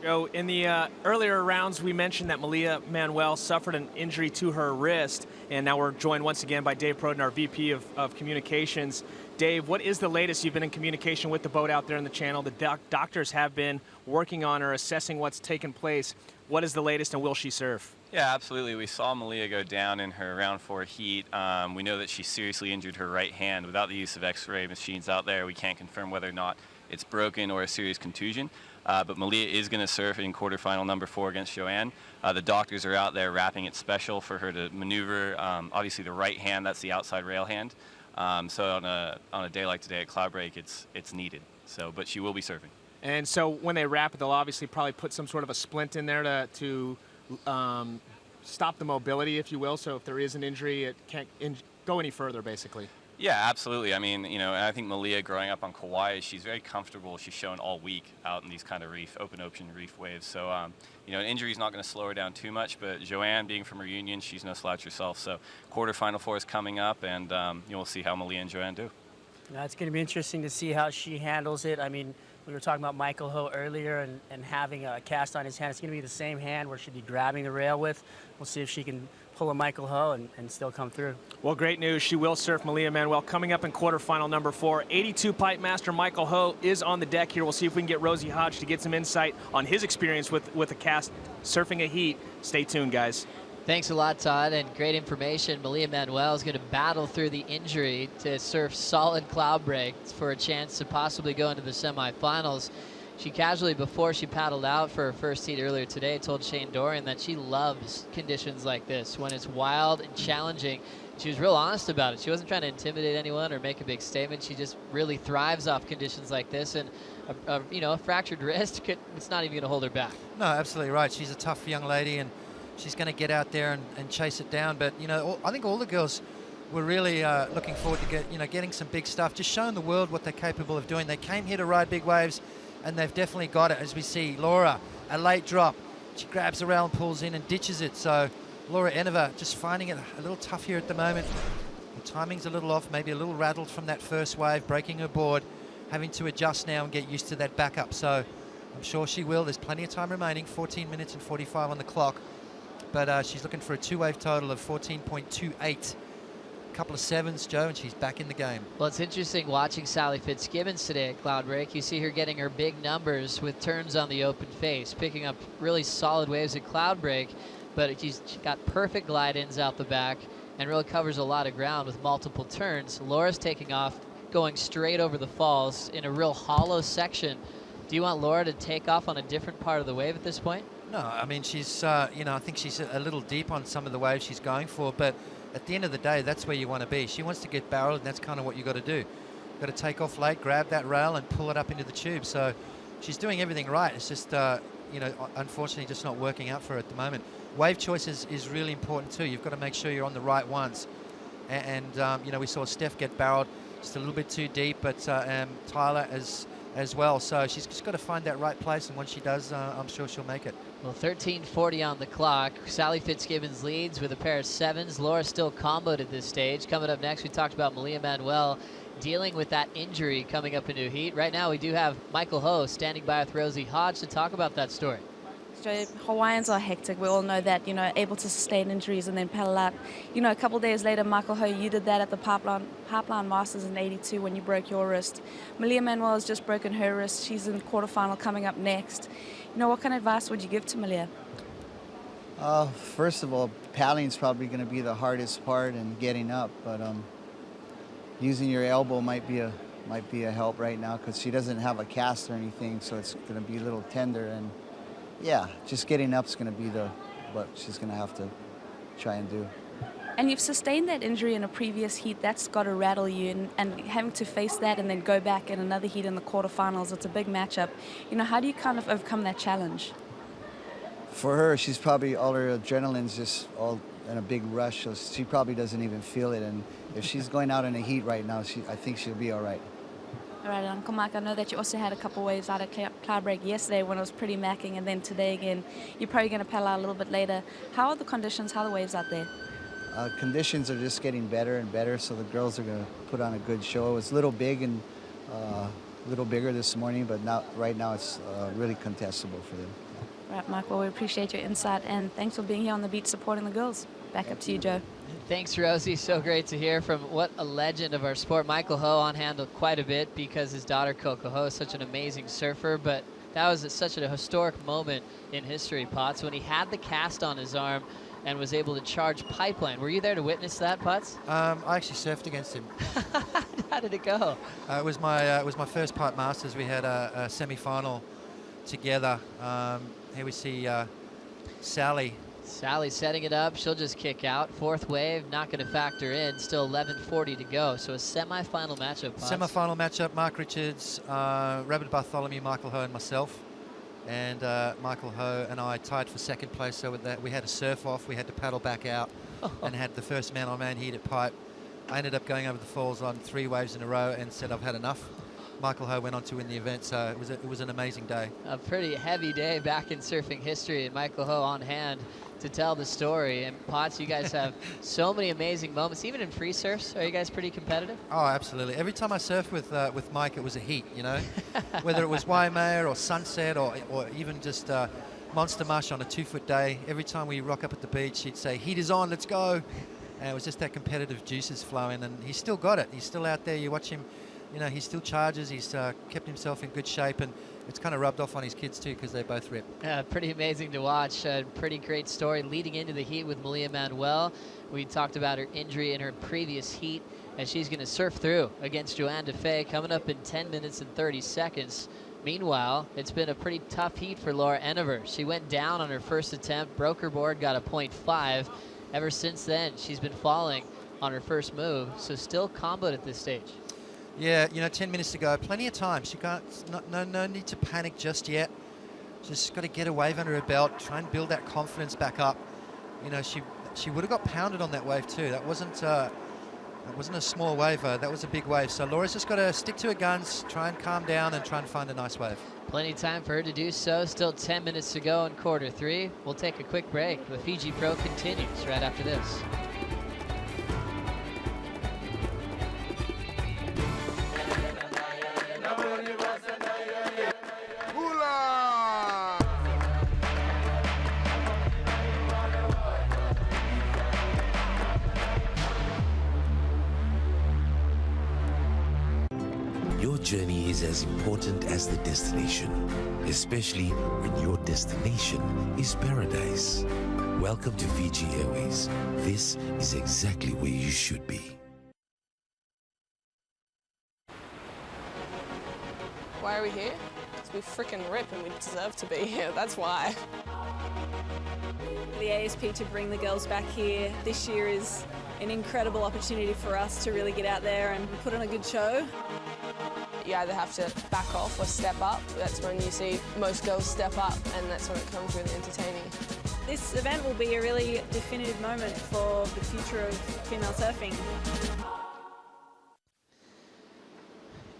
Joe, in the earlier rounds, we mentioned that Malia Manuel suffered an injury to her wrist, and now we're joined once again by Dave Proden, our VP of Communications. Dave, what is the latest? You've been in communication with the boat out there in the channel. The doctors have been working on her, assessing what's taken place. What is the latest, and will she surf? Yeah, absolutely. We saw Malia go down in her round 4 heat. We know that she seriously injured her right hand. Without the use of x-ray machines out there, we can't confirm whether or not it's broken or a serious contusion. But Malia is going to surf in quarterfinal number 4 against Joanne. The doctors are out there wrapping it special for her to maneuver. Obviously the right hand, that's the outside rail hand. So on a day like today at Cloudbreak, it's needed. So, but she will be surfing. And so when they wrap it, they'll obviously probably put some sort of a splint in there to stop the mobility, if you will. So if there is an injury, it can't go any further, basically. Yeah, absolutely. I mean, and I think Malia growing up on Kauai, she's very comfortable. She's shown all week out in these kind of open ocean reef waves. So, an injury is not going to slow her down too much. But Joanne, being from Reunion, she's no slouch herself. So quarterfinal 4 is coming up, and we'll see how Malia and Joanne do. It's going to be interesting to see how she handles it. I mean, we were talking about Michael Ho earlier and having a cast on his hand. It's going to be the same hand where she'd be grabbing the rail with. We'll see if she can pull a Michael Ho and still come through. Well, great news. She will surf Malia Manuel coming up in quarterfinal number 4. 82 pipe master Michael Ho is on the deck here. We'll see if we can get Rosie Hodge to get some insight on his experience with a cast surfing a heat. Stay tuned, guys. Thanks a lot, Todd, and great information. Malia Manuel is going to battle through the injury to surf solid Cloudbreak for a chance to possibly go into the semifinals. She casually, before she paddled out for her first heat earlier today, told Shane Dorian that she loves conditions like this, when it's wild and challenging. She was real honest about it. She wasn't trying to intimidate anyone or make a big statement. She just really thrives off conditions like this, and a fractured wrist, it's not even going to hold her back. No, absolutely right. She's a tough young lady, and she's going to get out there and chase it down. But, I think all the girls were really looking forward to getting some big stuff, just showing the world what they're capable of doing. They came here to ride big waves, and they've definitely got it. As we see, Laura, a late drop. She grabs the rail and pulls in and ditches it. So Laura Enova just finding it a little tough here at the moment. The timing's a little off, maybe a little rattled from that first wave, breaking her board, having to adjust now and get used to that backup. So I'm sure she will. There's plenty of time remaining, 14 minutes and 45 on the clock. But she's looking for a two-wave total of 14.28. Couple of sevens, Joe, and she's back in the game. Well, it's interesting watching Sally Fitzgibbons today at Cloudbreak. You see her getting her big numbers with turns on the open face, picking up really solid waves at Cloudbreak, but she's got perfect glide-ins out the back and really covers a lot of ground with multiple turns. Laura's taking off, going straight over the falls in a real hollow section. Do you want Laura to take off on a different part of the wave at this point? No, I mean, she's, I think she's a little deep on some of the waves she's going for, but at the end of the day, that's where you want to be. She wants to get barreled, and that's kind of what you got to do. You've got to take off late, grab that rail, and pull it up into the tube. So she's doing everything right. It's just, unfortunately, just not working out for her at the moment. Wave choice is really important too. You've got to make sure you're on the right ones. And we saw Steph get barreled just a little bit too deep, but Tyler as well. So she's just got to find that right place, and once she does, I'm sure she'll make it. Well, 13:40 on the clock. Sally Fitzgibbons leads with a pair of sevens. Laura still comboed at this stage. Coming up next, we talked about Malia Manuel dealing with that injury coming up into heat. Right now, we do have Michael Ho standing by with Rosie Hodge to talk about that story. So Hawaiians are hectic. We all know that, able to sustain injuries and then paddle out. A couple days later, Michael Ho, you did that at the Pipeline Masters in '82 when you broke your wrist. Malia Manuel has just broken her wrist. She's in quarterfinal coming up next. What kind of advice would you give to Malia? First of all, paddling is probably going to be the hardest part and getting up, but using your elbow might be a help right now because she doesn't have a cast or anything, so it's going to be a little tender. And yeah, just getting up is going to be what she's going to have to try and do. And you've sustained that injury in a previous heat. That's got to rattle you, and having to face that and then go back in another heat in the quarterfinals, it's a big matchup. How do you kind of overcome that challenge? For her, she's probably, all her adrenaline's just all in a big rush, so she probably doesn't even feel it. And if she's going out in a heat right now, I think she'll be all right. All right, Uncle Mike, I know that you also had a couple waves out of Cloudbreak yesterday when it was pretty macking, and then today again. You're probably going to paddle out a little bit later. How are the conditions? How are the waves out there? Conditions are just getting better and better, so the girls are going to put on a good show. It was a little big and a little bigger this morning, but right now it's really contestable for them. All right, Mike, well, we appreciate your insight, and thanks for being here on the beach supporting the girls. Back up to you, Joe. Thanks, Rosie. So great to hear from what a legend of our sport. Michael Ho on hand quite a bit because his daughter Coco Ho is such an amazing surfer, but that was such a historic moment in history, Potts, when he had the cast on his arm and was able to charge Pipeline. Were you there to witness that, Potts? I actually surfed against him. How did it go? It was my first Pipe Masters. We had a semi-final together. Here we see Sally. Sally setting it up. She'll just kick out. Fourth wave, not going to factor in. Still 11:40 to go. So a semi-final matchup. Potts. Semi-final matchup. Mark Richards, Robert Bartholomew, Michael Ho, and myself. And Michael Ho and I tied for second place. So with that, we had a surf off. We had to paddle back out and had the first man-on-man heat at Pipe. I ended up going over the falls on 3 waves in a row and said I've had enough. Michael Ho went on to win the event, so it was an amazing day. A pretty heavy day back in surfing history, and Michael Ho on hand to tell the story. And Potts, you guys have so many amazing moments, even in free surfs. Are you guys pretty competitive? Oh, absolutely. Every time I surfed with Mike, it was a heat, whether it was Waimea or Sunset or even just Monster Mush on a 2-foot day. Every time we rock up at the beach, he'd say, "Heat is on, let's go." And it was just that competitive juices flowing, and he's still got it. He's still out there. You watch him. He still charges. He's kept himself in good shape, and it's kind of rubbed off on his kids too because they both rip. Pretty amazing to watch. Pretty great story leading into the heat with Malia Manuel. We talked about her injury in her previous heat, and she's going to surf through against Joanne DeFay coming up in 10 minutes and 30 seconds. Meanwhile, it's been a pretty tough heat for Laura Enover. She went down on her first attempt, broke her board, got a .5. Ever since then, she's been falling on her first move, so still comboed at this stage. Yeah, 10 minutes to go. Plenty of time. She can't. No need to panic just yet. Just got to get a wave under her belt. Try and build that confidence back up. She would have got pounded on that wave too. That wasn't It wasn't a small wave, that was a big wave. So Laura's just got to stick to her guns, try and calm down and try and find a nice wave. Plenty of time for her to do so. Still 10 minutes to go in quarter 3. We'll take a quick break. The Fiji Pro continues right after this. Your journey is as important as the destination, especially when your destination is paradise. Welcome to Fiji Airways. This is exactly where you should be. Why are we here? Because we freaking rip and we deserve to be here. That's why. The ASP to bring the girls back here this year is an incredible opportunity for us to really get out there and put on a good show. You either have to back off or step up. That's when you see most girls step up, and that's when it comes really entertaining. This event will be a really definitive moment for the future of female surfing.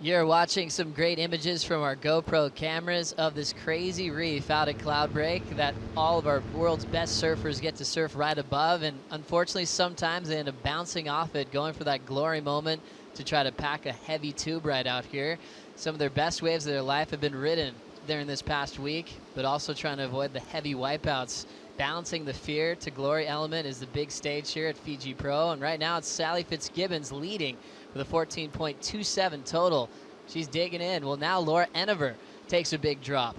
You're watching some great images from our GoPro cameras of this crazy reef out at Cloudbreak that all of our world's best surfers get to surf right above, and unfortunately sometimes they end up bouncing off it, going for that glory moment to try to pack a heavy tube right out here. Some of their best waves of their life have been ridden during this past week, but also trying to avoid the heavy wipeouts. Balancing the fear to glory element is the big stage here at Fiji Pro, and right now it's Sally Fitzgibbons leading with a 14.27 total. She's digging in. Well, now Laura Enever takes a big drop.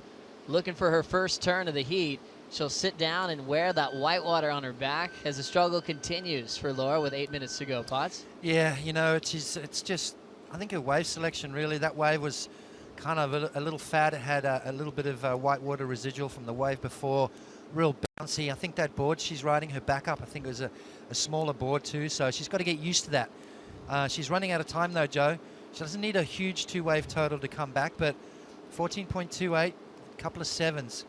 Looking for her first turn of the heat. She'll sit down and wear that white water on her back as the struggle continues for Laura with 8 minutes to go. Potts? Yeah, you know, it's just, I think her wave selection really, that wave was kind of a little fat. It had a little bit of white water residual from the wave before. Real bouncy. I think that board she's riding, her backup, I think it was a smaller board too, so she's got to get used to that. She's running out of time though, Joe. She doesn't need a huge 2-wave total to come back, but 14.28, a couple of 7s.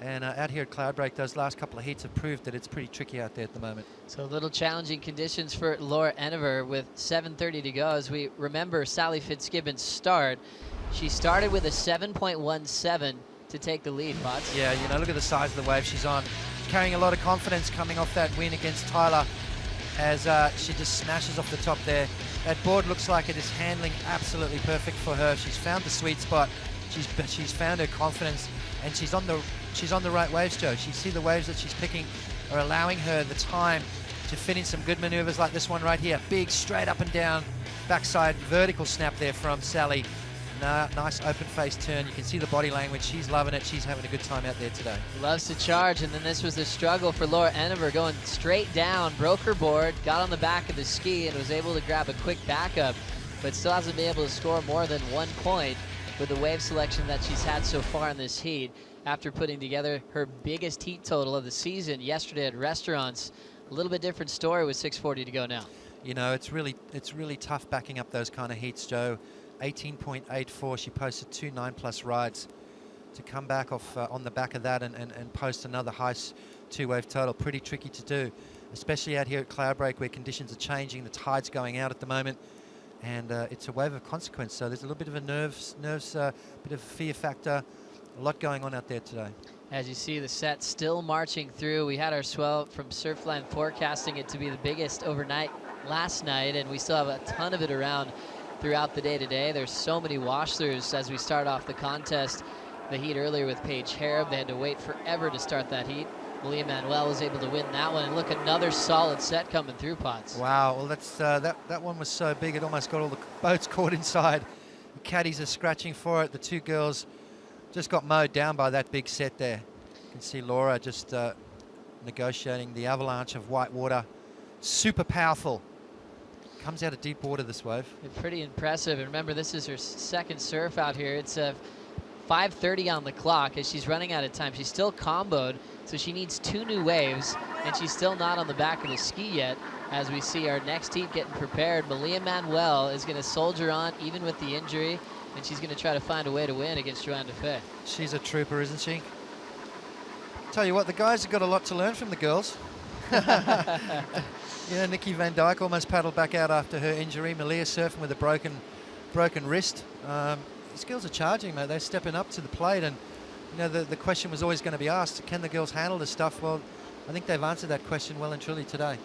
And out here at Cloudbreak, those last couple of heats have proved that it's pretty tricky out there at the moment. So a little challenging conditions for Laura Enever with 7:30 to go. As we remember Sally Fitzgibbons' start, she started with a 7.17 to take the lead, Potts. Yeah, you know, look at the size of the wave she's on. Carrying a lot of confidence coming off that win against Tyler as she just smashes off the top there. That board looks like it is handling absolutely perfect for her. She's found the sweet spot. She's found her confidence, and she's on the right waves, Joe. You see the waves that she's picking are allowing her the time to fit in some good maneuvers like this one right here. Big straight up and down backside vertical snap there from Sally. Nice open face turn. You can see the body language. She's loving it. She's having a good time out there today. Loves to charge, and then this was the struggle for Laura Enever, going straight down, broke her board, got on the back of the ski, and was able to grab a quick backup, but still hasn't been able to score more than 1 point with the wave selection that she's had so far in this heat after putting together her biggest heat total of the season yesterday at Restaurants. A little bit different story with 6:40 to go now. You know, it's really tough backing up those kind of heats, Joe. 18.84, she posted 2 9+ rides. To come back off on the back of that and post another high 2-wave total, pretty tricky to do, especially out here at Cloudbreak where conditions are changing, the tide's going out at the moment, and it's a wave of consequence, so there's a little bit of a nerves, bit of a fear factor, a lot going on out there today. As you see the set still marching through, we had our swell from Surfline forecasting it to be the biggest overnight last night, and we still have a ton of it around throughout the day today. There's so many wash-throughs as we start off the contest. The heat earlier with Paige Hareb, they had to wait forever to start that heat. Malia Manuel was able to win that one, and look, another solid set coming through, Potts. Wow, well that's that one was so big it almost got all the boats caught inside. The caddies are scratching for it. The two girls just got mowed down by that big set there. You can see Laura just negotiating the avalanche of white water. Super powerful. Comes out of deep water, this wave. Pretty impressive. And remember, this is her second surf out here. It's 5:30 on the clock as she's running out of time. She's still comboed, so she needs 2 new waves, and she's still not on the back of the ski yet. As we see our next heat getting prepared, Malia Manuel is going to soldier on even with the injury, and she's going to try to find a way to win against Joanne DeFay. She's a trooper, isn't she? Tell you what, the guys have got a lot to learn from the girls. Nikki Van Dyke almost paddled back out after her injury. Malia surfing with a broken wrist. These girls are charging, mate. They're stepping up to the plate, and the question was always going to be asked: can the girls handle this stuff? Well, I think they've answered that question well and truly today.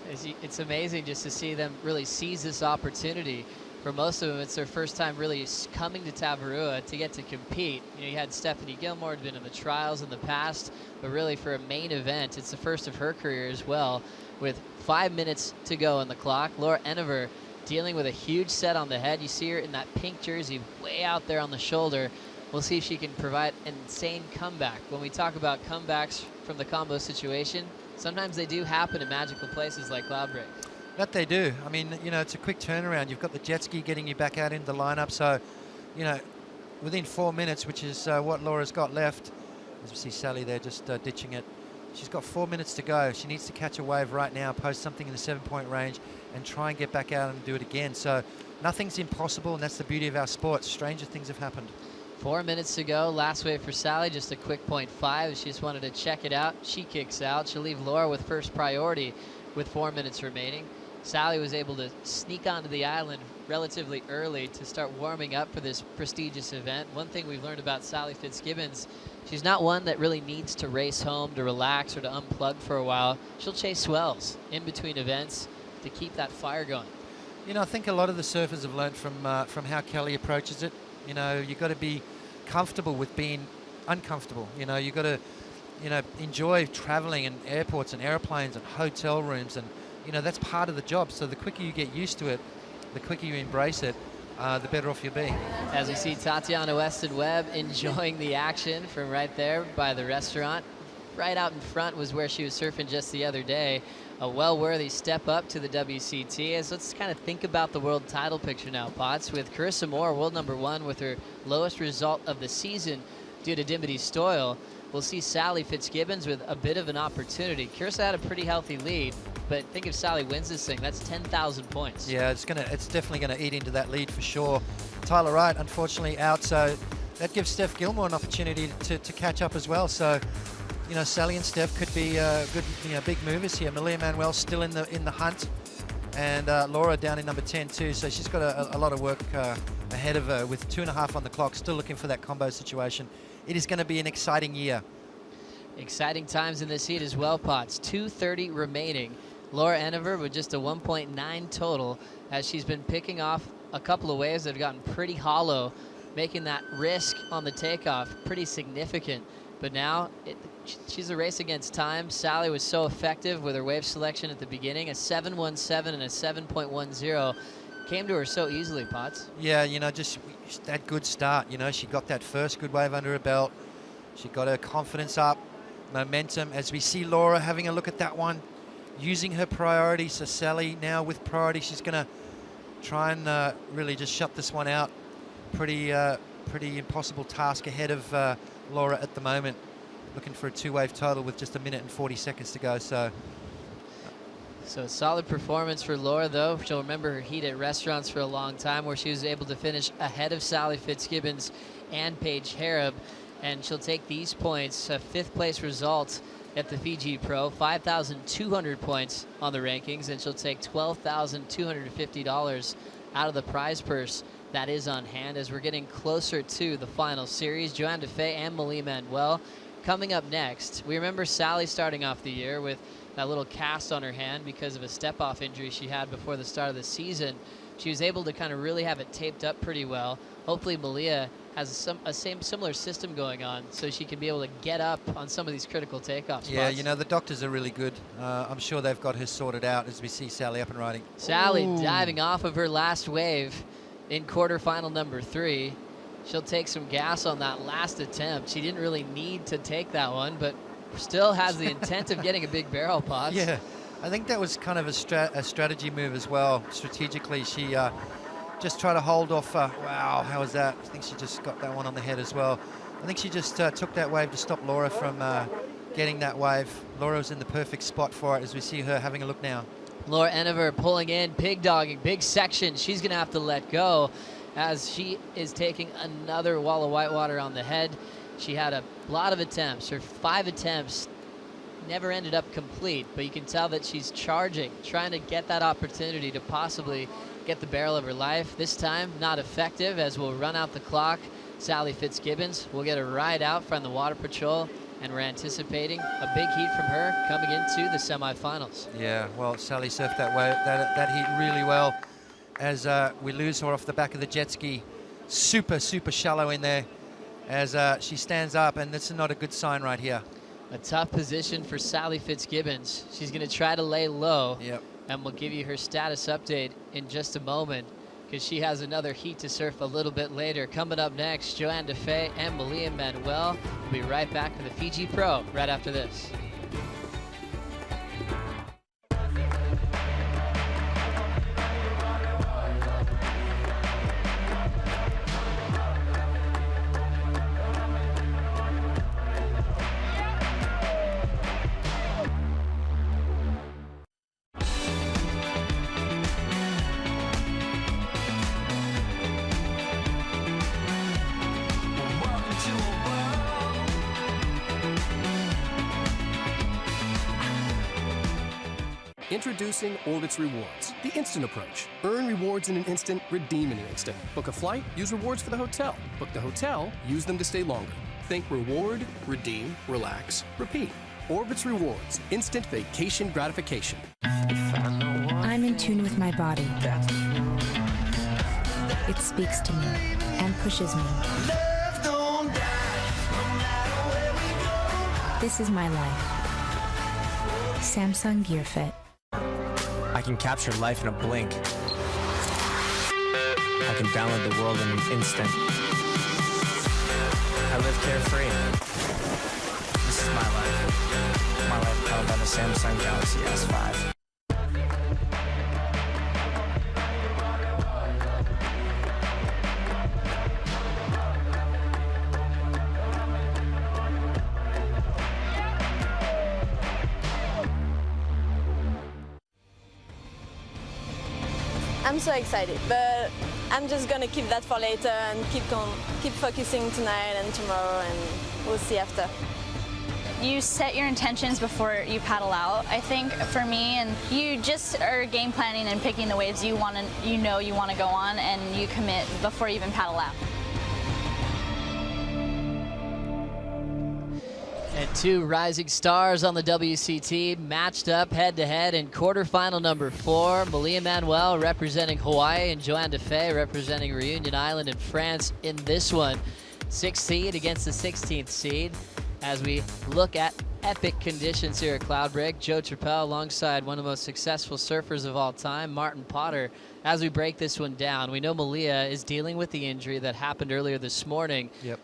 It's amazing just to see them really seize this opportunity. For most of them, it's their first time really coming to Tavarua to get to compete. You had Stephanie Gilmore, had been in the trials in the past, but really for a main event, it's the first of her career as well. With 5 minutes to go on the clock, Laura Enever dealing with a huge set on the head. You see her in that pink jersey way out there on the shoulder. We'll see if she can provide an insane comeback. When we talk about comebacks from the combo situation, sometimes they do happen in magical places like Cloudbreak. That they do. I mean, it's a quick turnaround. You've got the jet ski getting you back out into the lineup. So, within 4 minutes, which is what Laura's got left, as we see Sally there just ditching it. She's got 4 minutes to go. She needs to catch a wave right now, post something in the 7-point range, and try and get back out and do it again. So nothing's impossible, and that's the beauty of our sport. Stranger things have happened. 4 minutes to go. Last wave for Sally, just a quick 0.5. She just wanted to check it out. She kicks out. She'll leave Laura with first priority with 4 minutes remaining. Sally was able to sneak onto the island relatively early to start warming up for this prestigious event. One thing we've learned about Sally Fitzgibbons, she's not one that really needs to race home to relax or to unplug for a while. She'll chase swells in between events to keep that fire going. I think a lot of the surfers have learned from how Kelly approaches it. You've got to be comfortable with being uncomfortable. You've got to, enjoy traveling in airports and airplanes and hotel rooms, and that's part of the job. So the quicker you get used to it, the quicker you embrace it, the better off you'll be. As we see Tatiana Weston-Webb enjoying the action from right there by the restaurant. Right out in front was where she was surfing just the other day. A well-worthy step up to the WCT. As let's kind of think about the world title picture now, Potts, with Carissa Moore, world #1, with her lowest result of the season due to Dimity Stoyle. We'll see Sally Fitzgibbons with a bit of an opportunity. Carissa had a pretty healthy lead, but think if Sally wins this thing, that's 10,000 points. Yeah, it's definitely gonna eat into that lead for sure. Tyler Wright, unfortunately, out, so that gives Steph Gilmore an opportunity to catch up as well. So, Sally and Steph could be good, big movers here. Malia Manuel still in the hunt, and Laura down in number 10 too. So she's got a lot of work ahead of her with 2.5 on the clock. Still looking for that combo situation. It is going to be an exciting year. Exciting times in this heat as well, Potts. 2:30 remaining. Laura Enever with just a 1.9 total, as she's been picking off a couple of waves that have gotten pretty hollow, making that risk on the takeoff pretty significant. But now she's a race against time. Sally was so effective with her wave selection at the beginning. A 7.17 and a 7.10 came to her so easily, Potts. Yeah, just that good start. She got that first good wave under her belt. She got her confidence up, momentum. As we see Laura having a look at that one, using her priority. So Sally now with priority, she's going to try and really just shut this one out. Pretty impossible task ahead of Laura at the moment. Looking for a 2-wave total with just 1 minute and 40 seconds to go. So a solid performance for Laura, though. She'll remember her heat at restaurants for a long time, where she was able to finish ahead of Sally Fitzgibbons and Paige Hareb. And she'll take these points, a 5th place result at the Fiji Pro, 5,200 points on the rankings, and she'll take $12,250 out of the prize purse that is on hand as we're getting closer to the final series. Joanne DeFay and Malia Manuel coming up next. We remember Sally starting off the year with that little cast on her hand because of a step-off injury she had before the start of the season. She was able to kind of really have it taped up pretty well. Hopefully Malia has a similar system going on so she can be able to get up on some of these critical takeoff spots. Yeah, the doctors are really good. I'm sure they've got her sorted out as we see Sally up and riding. Sally diving off of her last wave in quarterfinal number 3. She'll take some gas on that last attempt. She didn't really need to take that one, but still has the intent of getting a big barrel, Potts. Yeah, I think that was kind of a strategy move as well. Strategically, she just tried to hold off. Wow, how was that? I think she just got that one on the head as well. I think she just took that wave to stop Laura from getting that wave. Laura was in the perfect spot for it as we see her having a look now. Laura Enever pulling in, pig dogging, big section. She's going to have to let go as she is taking another wall of whitewater on the head. She had a lot of attempts. Her 5 attempts never ended up complete, but you can tell that she's charging, trying to get that opportunity to possibly get the barrel of her life. This time, not effective, as we'll run out the clock. Sally Fitzgibbons will get a ride out from the Water Patrol, and we're anticipating a big heat from her coming into the semifinals. Yeah, well, Sally surfed that heat really well, as we lose her off the back of the jet ski. Super shallow in there as she stands up, and this is not a good sign right here. A tough position for Sally Fitzgibbons. She's going to try to lay low. Yep. And we'll give you her status update in just a moment, because she has another heat to surf a little bit later. Coming up next, Joanne Defay and Malia Manuel. We'll be right back for the Fiji Pro right after this. Introducing Orbitz Rewards, the instant approach. Earn rewards in an instant, redeem in an instant. Book a flight, use rewards for the hotel. Book the hotel, use them to stay longer. Think reward, redeem, relax, repeat. Orbitz Rewards, instant vacation gratification. I'm in tune with my body. It speaks to me and pushes me. This is my life. Samsung Gear Fit. I can capture life in a blink. I can download the world in an instant. I live carefree. This is my life. My life powered by the Samsung Galaxy S5. I'm so excited, but I'm just gonna keep that for later and keep focusing tonight and tomorrow, and we'll see after. You set your intentions before you paddle out, I think, for me, and you just are game planning and picking the waves you want to go on, and you commit before you even paddle out. And two rising stars on the WCT matched up head-to-head in quarterfinal number 4. Malia Manuel representing Hawaii and Joanne Defay representing Reunion Island in France in this one. 6th seed against the 16th seed. As we look at epic conditions here at Cloudbreak, Joe Trappell alongside one of the most successful surfers of all time, Martin Potter. As we break this one down, we know Malia is dealing with the injury that happened earlier this morning. Yep.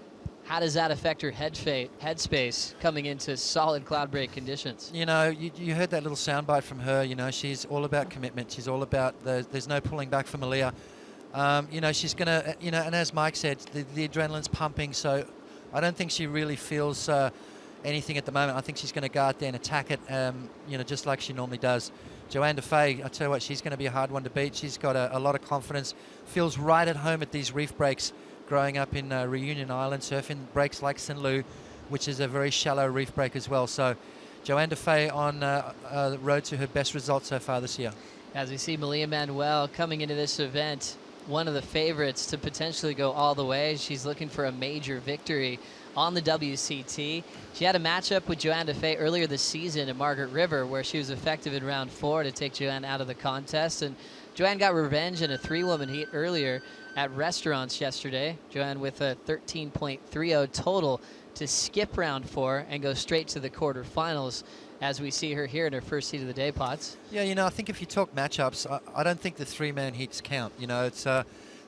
How does that affect her headspace coming into solid Cloudbreak conditions? You know, you heard that little soundbite from her. You know, she's all about commitment. She's all about there's no pulling back for Malia. You know, she's going to, you know, and as Mike said, the adrenaline's pumping, so I don't think she really feels anything at the moment. I think she's going to go out there and attack it, you know, just like she normally does. Joanne Defay, I tell you what, she's going to be a hard one to beat. She's got a lot of confidence, feels right at home at these reef breaks. Growing up in Reunion Island, surfing breaks like St. Lou, which is a very shallow reef break as well. So Joanne Defay on the road to her best result so far this year. As we see Malia Manuel coming into this event, one of the favorites to potentially go all the way. She's looking for a major victory on the WCT. She had a matchup with Joanne Defay earlier this season at Margaret River, where she was effective in round 4 to take Joanne out of the contest. And Joanne got revenge in a 3-woman heat earlier at Restaurants yesterday. Joanne with a 13.30 total to skip round 4 and go straight to the quarterfinals, as we see her here in her first heat of the day, Potts. Yeah, you know, I think if you talk matchups, I don't think the 3-man heats count. You know, it's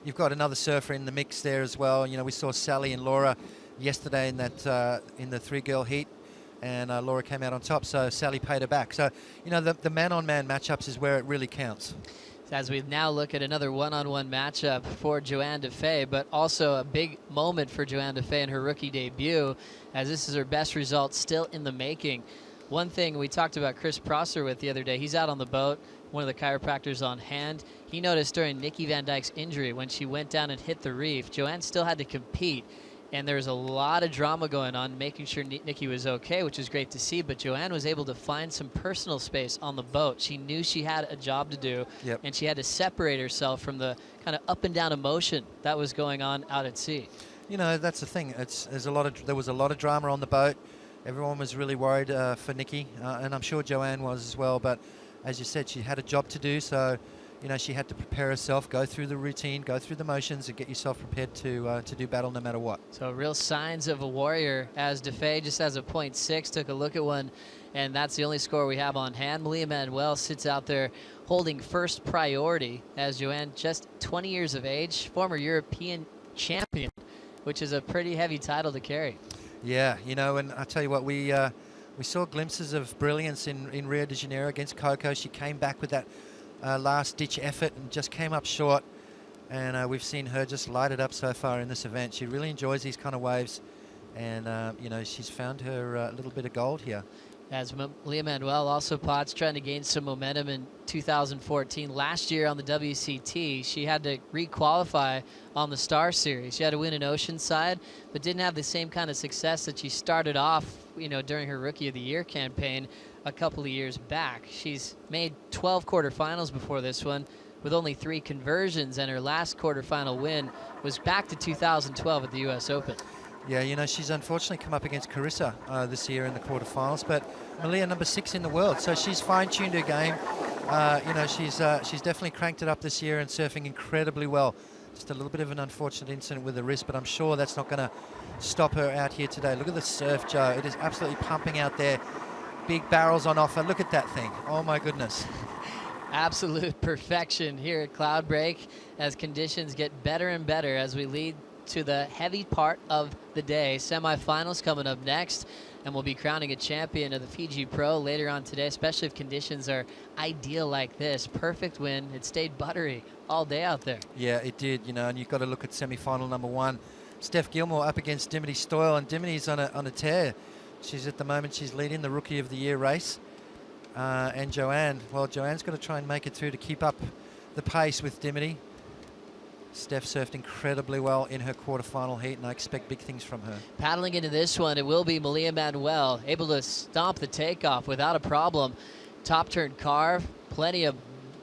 you've got another surfer in the mix there as well. You know, we saw Sally and Laura yesterday in that in the 3-girl heat, and Laura came out on top, so Sally paid her back. So, you know, the man-on-man matchups is where it really counts. As we now look at another one-on-one matchup for Joanne Defay, but also a big moment for Joanne Defay in her rookie debut, as this is her best result still in the making. One thing we talked about Chris Prosser with the other day, he's out on the boat, one of the chiropractors on hand. He noticed during Nikki Van Dyke's injury, when she went down and hit the reef, Joanne still had to compete and there was a lot of drama going on, making sure Nikki was okay, which was great to see. But Joanne was able to find some personal space on the boat. She knew she had a job to do, and she had to separate herself from the kind of up and down emotion that was going on out at sea. You know, that's the thing. There was a lot of drama on the boat. Everyone was really worried for Nikki, and I'm sure Joanne was as well. But as you said, she had a job to do, so you know she had to prepare herself, go through the routine, go through the motions, and get yourself prepared to do battle no matter what. So real signs of a warrior, as DeFay just has a .6, took a look at one, and that's the only score we have on hand. Malia Manuel sits out there holding first priority, as Joanne, just 20 years of age, former European champion, which is a pretty heavy title to carry. Yeah, you know, and I tell you what, we saw glimpses of brilliance in Rio de Janeiro against Coco. She came back with that last-ditch effort and just came up short. And we've seen her just light it up so far in this event. She really enjoys these kind of waves, and you know, she's found her little bit of gold here. As Malia Manuel also Potts trying to gain some momentum in 2014. Last year on the WCT, she had to re-qualify on the Star Series. She had to win in Oceanside, but didn't have the same kind of success that she started off, you know, during her Rookie of the Year campaign a couple of years back. She's made 12 quarterfinals before this one, with only 3 conversions, and her last quarterfinal win was back to 2012 at the U.S. Open. Yeah, you know, she's unfortunately come up against Carissa this year in the quarterfinals, but Malia number 6 in the world, so she's fine-tuned her game. You know, she's definitely cranked it up this year and surfing incredibly well. Just a little bit of an unfortunate incident with the wrist, but I'm sure that's not going to stop her out here today. Look at the surf, Joe. It is absolutely pumping out there. Big barrels on offer. Look at that thing. Oh, my goodness. Absolute perfection here at Cloudbreak as conditions get better and better as we lead to the heavy part of the day. Semifinals coming up next, and we'll be crowning a champion of the Fiji Pro later on today, especially if conditions are ideal like this. Perfect win. It stayed buttery all day out there. Yeah, it did, you know, and you've got to look at semi-final number 1. Steph Gilmore up against Dimity Stoyle, and Dimity's on a tear. She's at the moment, she's leading the Rookie of the Year race. And Joanne, well, Joanne's got to try and make it through to keep up the pace with Dimity. Steph surfed incredibly well in her quarterfinal heat, and I expect big things from her. Paddling into this one, it will be Malia Manuel, able to stomp the takeoff without a problem. Top turn carve, plenty of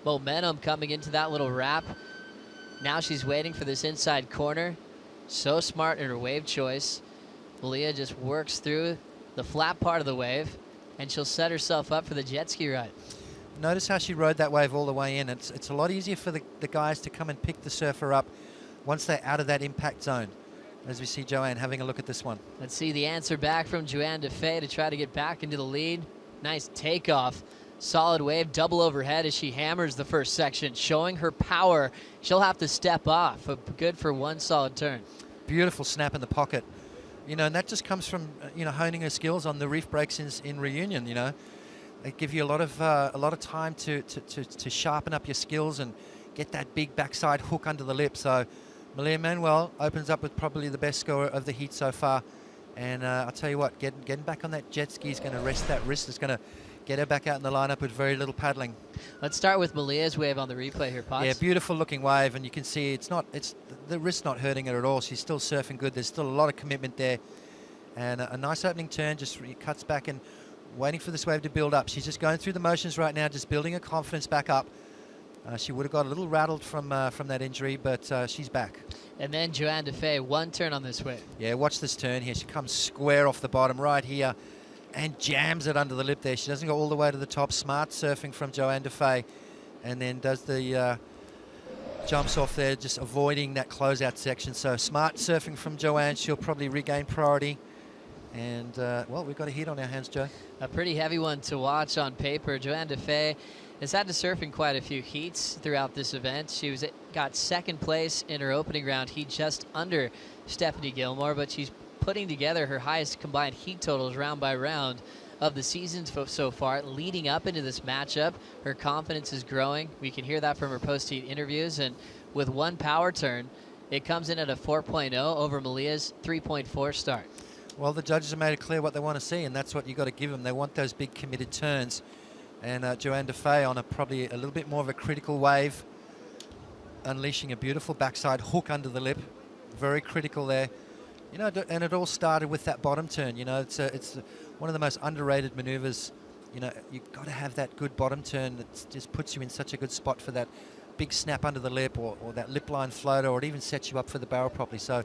momentum coming into that little wrap. Now she's waiting for this inside corner. So smart in her wave choice. Malia just works through the flat part of the wave, and she'll set herself up for the jet ski ride. Notice how she rode that wave all the way in. It's a lot easier for the guys to come and pick the surfer up once they're out of that impact zone, as we see Joanne having a look at this one. Let's see the answer back from Joanne DeFay to try to get back into the lead. Nice takeoff. Solid wave, double overhead as she hammers the first section, showing her power. She'll have to step off, but good for one solid turn. Beautiful snap in the pocket. You know, and that just comes from, you know, honing her skills on the reef breaks in Reunion, you know. They give you a lot of time to sharpen up your skills and get that big backside hook under the lip. So Malia Manuel opens up with probably the best score of the heat so far. And I'll tell you what, getting back on that jet ski is going to rest that wrist. It's going to get her back out in the lineup with very little paddling. Let's start with Malia's wave on the replay here, Potts. Yeah, beautiful looking wave, and you can see the wrist's not hurting her at all. She's still surfing good. There's still a lot of commitment there. And a nice opening turn, just cuts back and waiting for this wave to build up. She's just going through the motions right now, just building her confidence back up. She would have got a little rattled from that injury, but she's back. And then Joanne DeFay, one turn on this wave. Yeah, watch this turn here. She comes square off the bottom right here and jams it under the lip there. She doesn't go all the way to the top. Smart surfing from Joanne DeFay, and then does the jumps off there, just avoiding that closeout section. So smart surfing from Joanne. She'll probably regain priority. And, well, we've got a hit on our hands, Joe. A pretty heavy one to watch on paper. Joanne DeFay has had to surf in quite a few heats throughout this event. She got second place in her opening round heat, just under Stephanie Gilmore, but she's putting together her highest combined heat totals round by round of the season so far. Leading up into this matchup, her confidence is growing. We can hear that from her post-heat interviews, and with one power turn, it comes in at a 4.0 over Malia's 3.4 start. Well, the judges have made it clear what they want to see, and that's what you got to give them. They want those big committed turns. And Joanne DeFay on probably a little bit more of a critical wave, unleashing a beautiful backside hook under the lip. Very critical there. You know, and it all started with that bottom turn. You know, it's one of the most underrated maneuvers. You know, you've got to have that good bottom turn that just puts you in such a good spot for that big snap under the lip or that lip line floater, or it even sets you up for the barrel properly. So,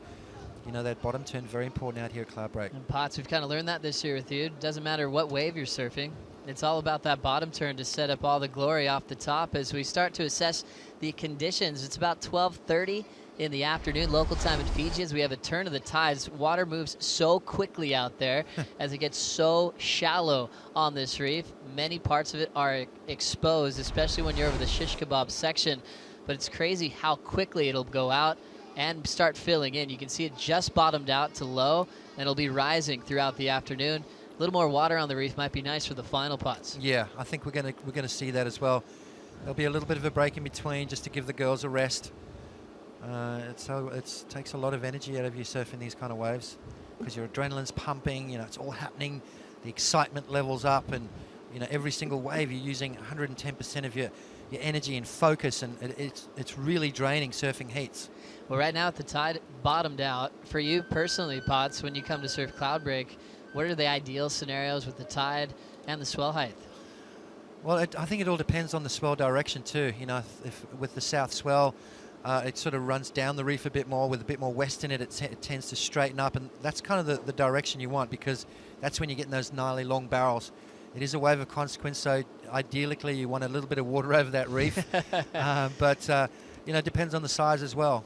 you know, that bottom turn, very important out here at Cloudbreak. And Potts, we've kind of learned that this year with you. Doesn't matter what wave you're surfing. It's all about that bottom turn to set up all the glory off the top. As we start to assess the conditions, it's about 12:30 in the afternoon, local time in Fiji, as we have a turn of the tides. Water moves so quickly out there as it gets so shallow on this reef. Many parts of it are exposed, especially when you're over the shish kebab section. But it's crazy how quickly it'll go out and start filling in. You can see it just bottomed out to low, and it'll be rising throughout the afternoon. A little more water on the reef might be nice for the final Potts. Yeah, I think we're gonna see that as well. There'll be a little bit of a break in between just to give the girls a rest. It takes a lot of energy out of you surfing these kind of waves because your adrenaline's pumping, you know, it's all happening, the excitement levels up, and, you know, every single wave you're using 110% of your energy and focus, and it's really draining surfing heats. Well, right now, the tide bottomed out. For you personally, Potts, when you come to surf Cloudbreak, what are the ideal scenarios with the tide and the swell height? Well, I think it all depends on the swell direction too. You know, if with the south swell, it sort of runs down the reef a bit more. With a bit more west in it, it tends to straighten up, and that's kind of the direction you want, because that's when you're getting those gnarly long barrels. It is a wave of consequence, so ideally you want a little bit of water over that reef. But you know, it depends on the size as well.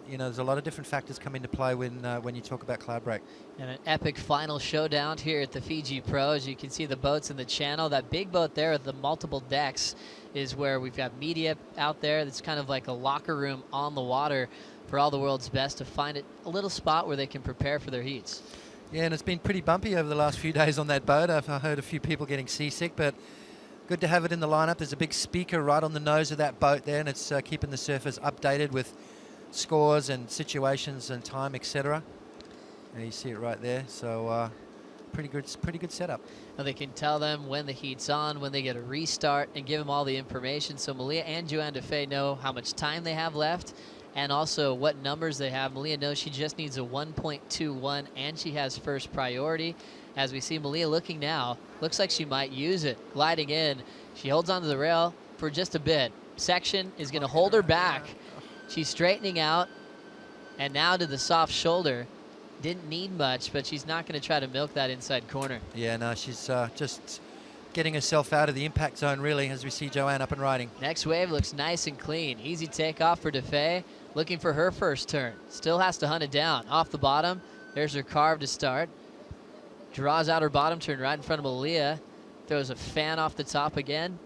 You know, there's a lot of different factors come into play when you talk about Cloudbreak. And an epic final showdown here at the Fiji Pro. As you can see the boats in the channel. That big boat there with the multiple decks is where we've got media out there. That's kind of like a locker room on the water for all the world's best to find a little spot where they can prepare for their heats. Yeah, and it's been pretty bumpy over the last few days on that boat. I've heard a few people getting seasick, but good to have it in the lineup. There's a big speaker right on the nose of that boat there, and it's keeping the surfers updated with scores and situations and time, etc. You see it right there. So pretty good setup. Now they can tell them when the heat's on, when they get a restart, and give them all the information. So Malia and Joanne DeFay know how much time they have left, and also what numbers they have. Malia knows she just needs a 1.21, and she has first priority. As we see Malia looking now, looks like she might use it. Gliding in, she holds onto the rail for just a bit. Section is going to hold her back. She's straightening out, and now to the soft shoulder. Didn't need much, but she's not going to try to milk that inside corner. Yeah, no, she's just getting herself out of the impact zone, really, as we see Joanne up and riding. Next wave looks nice and clean. Easy takeoff for DeFay, looking for her first turn. Still has to hunt it down. Off the bottom, there's her carve to start. Draws out her bottom turn right in front of Malia. Throws a fan off the top again.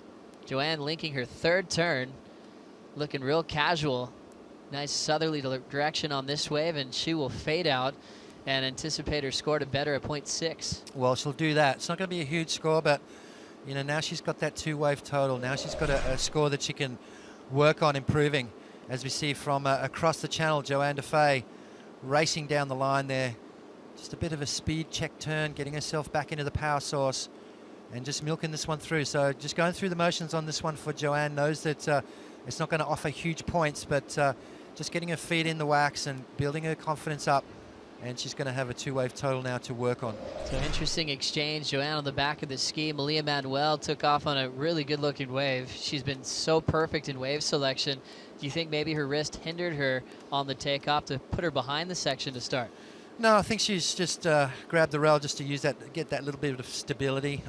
Joanne linking her third turn. Looking real casual. Nice southerly direction on this wave, and she will fade out and anticipate her score to better at 0.6. Well, she'll do that. It's not going to be a huge score, but you know, now she's got that 2-wave total. Now she's got a score that she can work on improving. As we see from across the channel, Joanne DeFay racing down the line there. Just a bit of a speed check turn, getting herself back into the power source and just milking this one through. So just going through the motions on this one for Joanne. Knows that it's not going to offer huge points, but just getting her feet in the wax and building her confidence up. And she's going to have a 2-wave total now to work on. So interesting exchange. Joanne on the back of the ski. Malia Manuel took off on a really good-looking wave. She's been so perfect in wave selection. Do you think maybe her wrist hindered her on the takeoff to put her behind the section to start? No, I think she's just grabbed the rail just to use that, get that little bit of stability.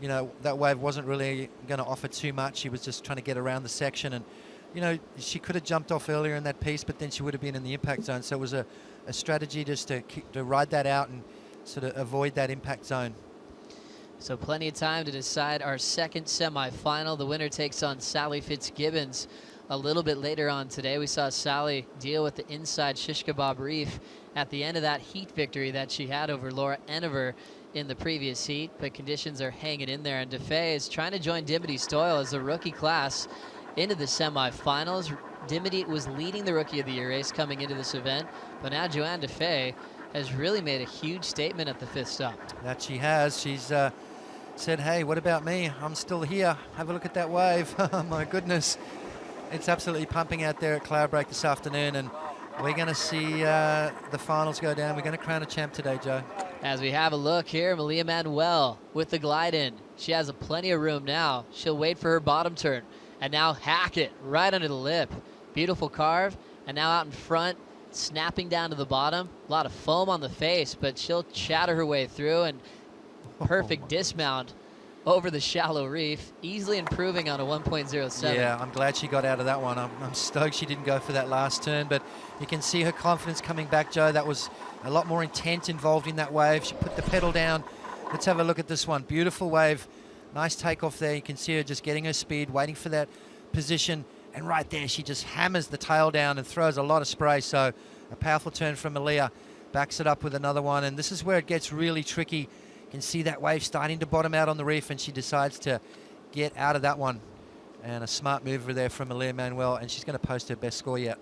You know, that wave wasn't really going to offer too much. She was just trying to get around the section, and you know, she could have jumped off earlier in that piece, but then she would have been in the impact zone. So it was a strategy just to ride that out and sort of avoid that impact zone. So plenty of time to decide our second semifinal. The winner takes on Sally Fitzgibbons a little bit later on today. We saw Sally deal with the inside shish kebab reef at the end of that heat victory that she had over Laura Enever in the previous heat, but conditions are hanging in there, and DeFay is trying to join Dimity Stoyle as the rookie class into the semifinals. Dimity was leading the Rookie of the Year race coming into this event, but now Joanne DeFay has really made a huge statement at the fifth stop. That she has. She's said, hey, what about me? I'm still here. Have a look at that wave. My goodness. It's absolutely pumping out there at Cloudbreak this afternoon, and We're going to see the finals go down. We're going to crown a champ today, Joe. As we have a look here, Malia Manuel with the glide in. She has plenty of room now. She'll wait for her bottom turn and now hack it right under the lip. Beautiful carve, and now out in front, snapping down to the bottom. A lot of foam on the face, but she'll chatter her way through, and perfect dismount over the shallow reef, easily improving on a 1.07. Yeah, I'm glad she got out of that one. I'm stoked she didn't go for that last turn, but you can see her confidence coming back, Joe. That was a lot more intent involved in that wave. She put the pedal down. Let's have a look at this one. Beautiful wave. Nice takeoff there. You can see her just getting her speed, waiting for that position. And right there, she just hammers the tail down and throws a lot of spray. So a powerful turn from Malia. Backs it up with another one. And this is where it gets really tricky. You can see that wave starting to bottom out on the reef, and she decides to get out of that one. And a smart mover there from Malia Manuel, and she's going to post her best score yet.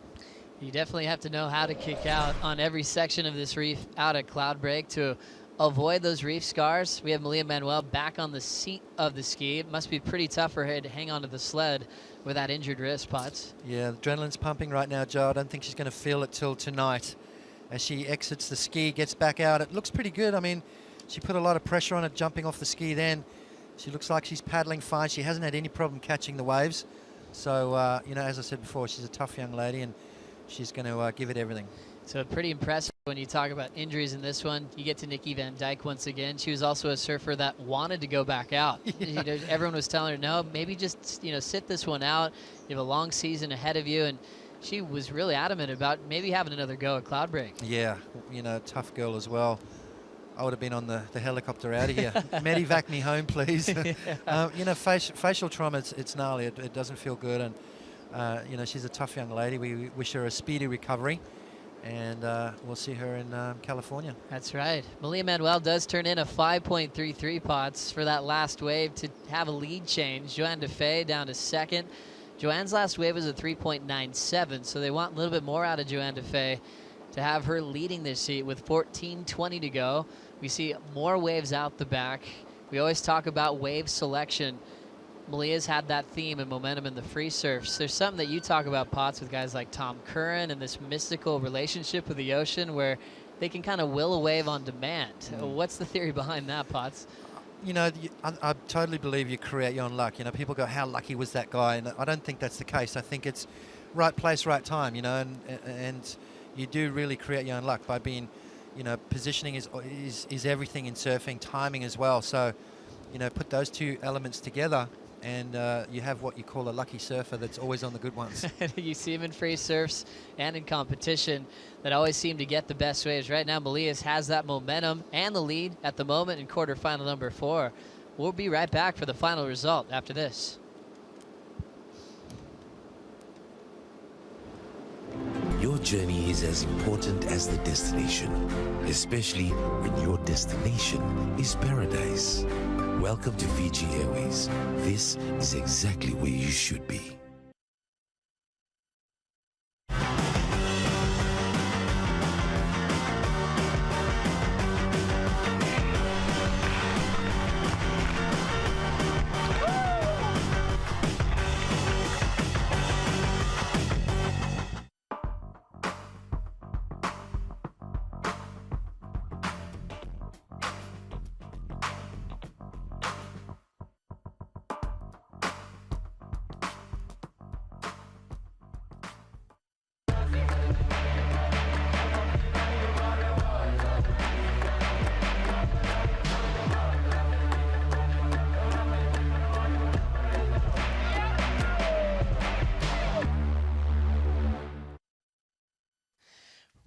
You definitely have to know how to kick out on every section of this reef out at Cloudbreak to avoid those reef scars. We have Malia Manuel back on the seat of the ski. It must be pretty tough for her to hang onto the sled with that injured wrist, Potts. Yeah, the adrenaline's pumping right now, Joe. I don't think she's going to feel it till tonight. As she exits the ski, gets back out, it looks pretty good. I mean, she put a lot of pressure on it jumping off the ski then. She looks like she's paddling fine. She hasn't had any problem catching the waves. So, you know, as I said before, she's a tough young lady, and she's going to give it everything. So pretty impressive when you talk about injuries in this one. You get to Nikki Van Dyke once again. She was also a surfer that wanted to go back out. Yeah. You know, everyone was telling her, no, maybe just, you know, sit this one out. You have a long season ahead of you. And she was really adamant about maybe having another go at Cloudbreak. Yeah, you know, tough girl as well. I would have been on the helicopter out of here. Medivac me home, please. Yeah. You know, facial trauma, it's gnarly. It doesn't feel good. And, you know, she's a tough young lady. We wish her a speedy recovery. And we'll see her in California. That's right. Malia Manuel does turn in a 5.33 Potts for that last wave to have a lead change. Joanne DeFay down to second. Joanne's last wave was a 3.97, so they want a little bit more out of Joanne DeFay to have her leading this heat with 14:20 to go. We see more waves out the back. We always talk about wave selection. Malia's had that theme and momentum in the free surfs. There's something that you talk about, Potts, with guys like Tom Curran and this mystical relationship with the ocean where they can kind of will a wave on demand. What's the theory behind that, Potts? You know, I totally believe you create your own luck. You know, people go, how lucky was that guy? And I don't think that's the case. I think it's right place, right time, you know, and you do really create your own luck by being, you know, positioning is everything in surfing, timing as well. So, you know, put those two elements together, and you have what you call a lucky surfer that's always on the good ones. You see him in free surfs and in competition that always seem to get the best waves. Right now, Malia's has that momentum and the lead at the moment in quarterfinal number 4. We'll be right back for the final result after this. Your journey is as important as the destination, especially when your destination is paradise. Welcome to Fiji Airways. This is exactly where you should be.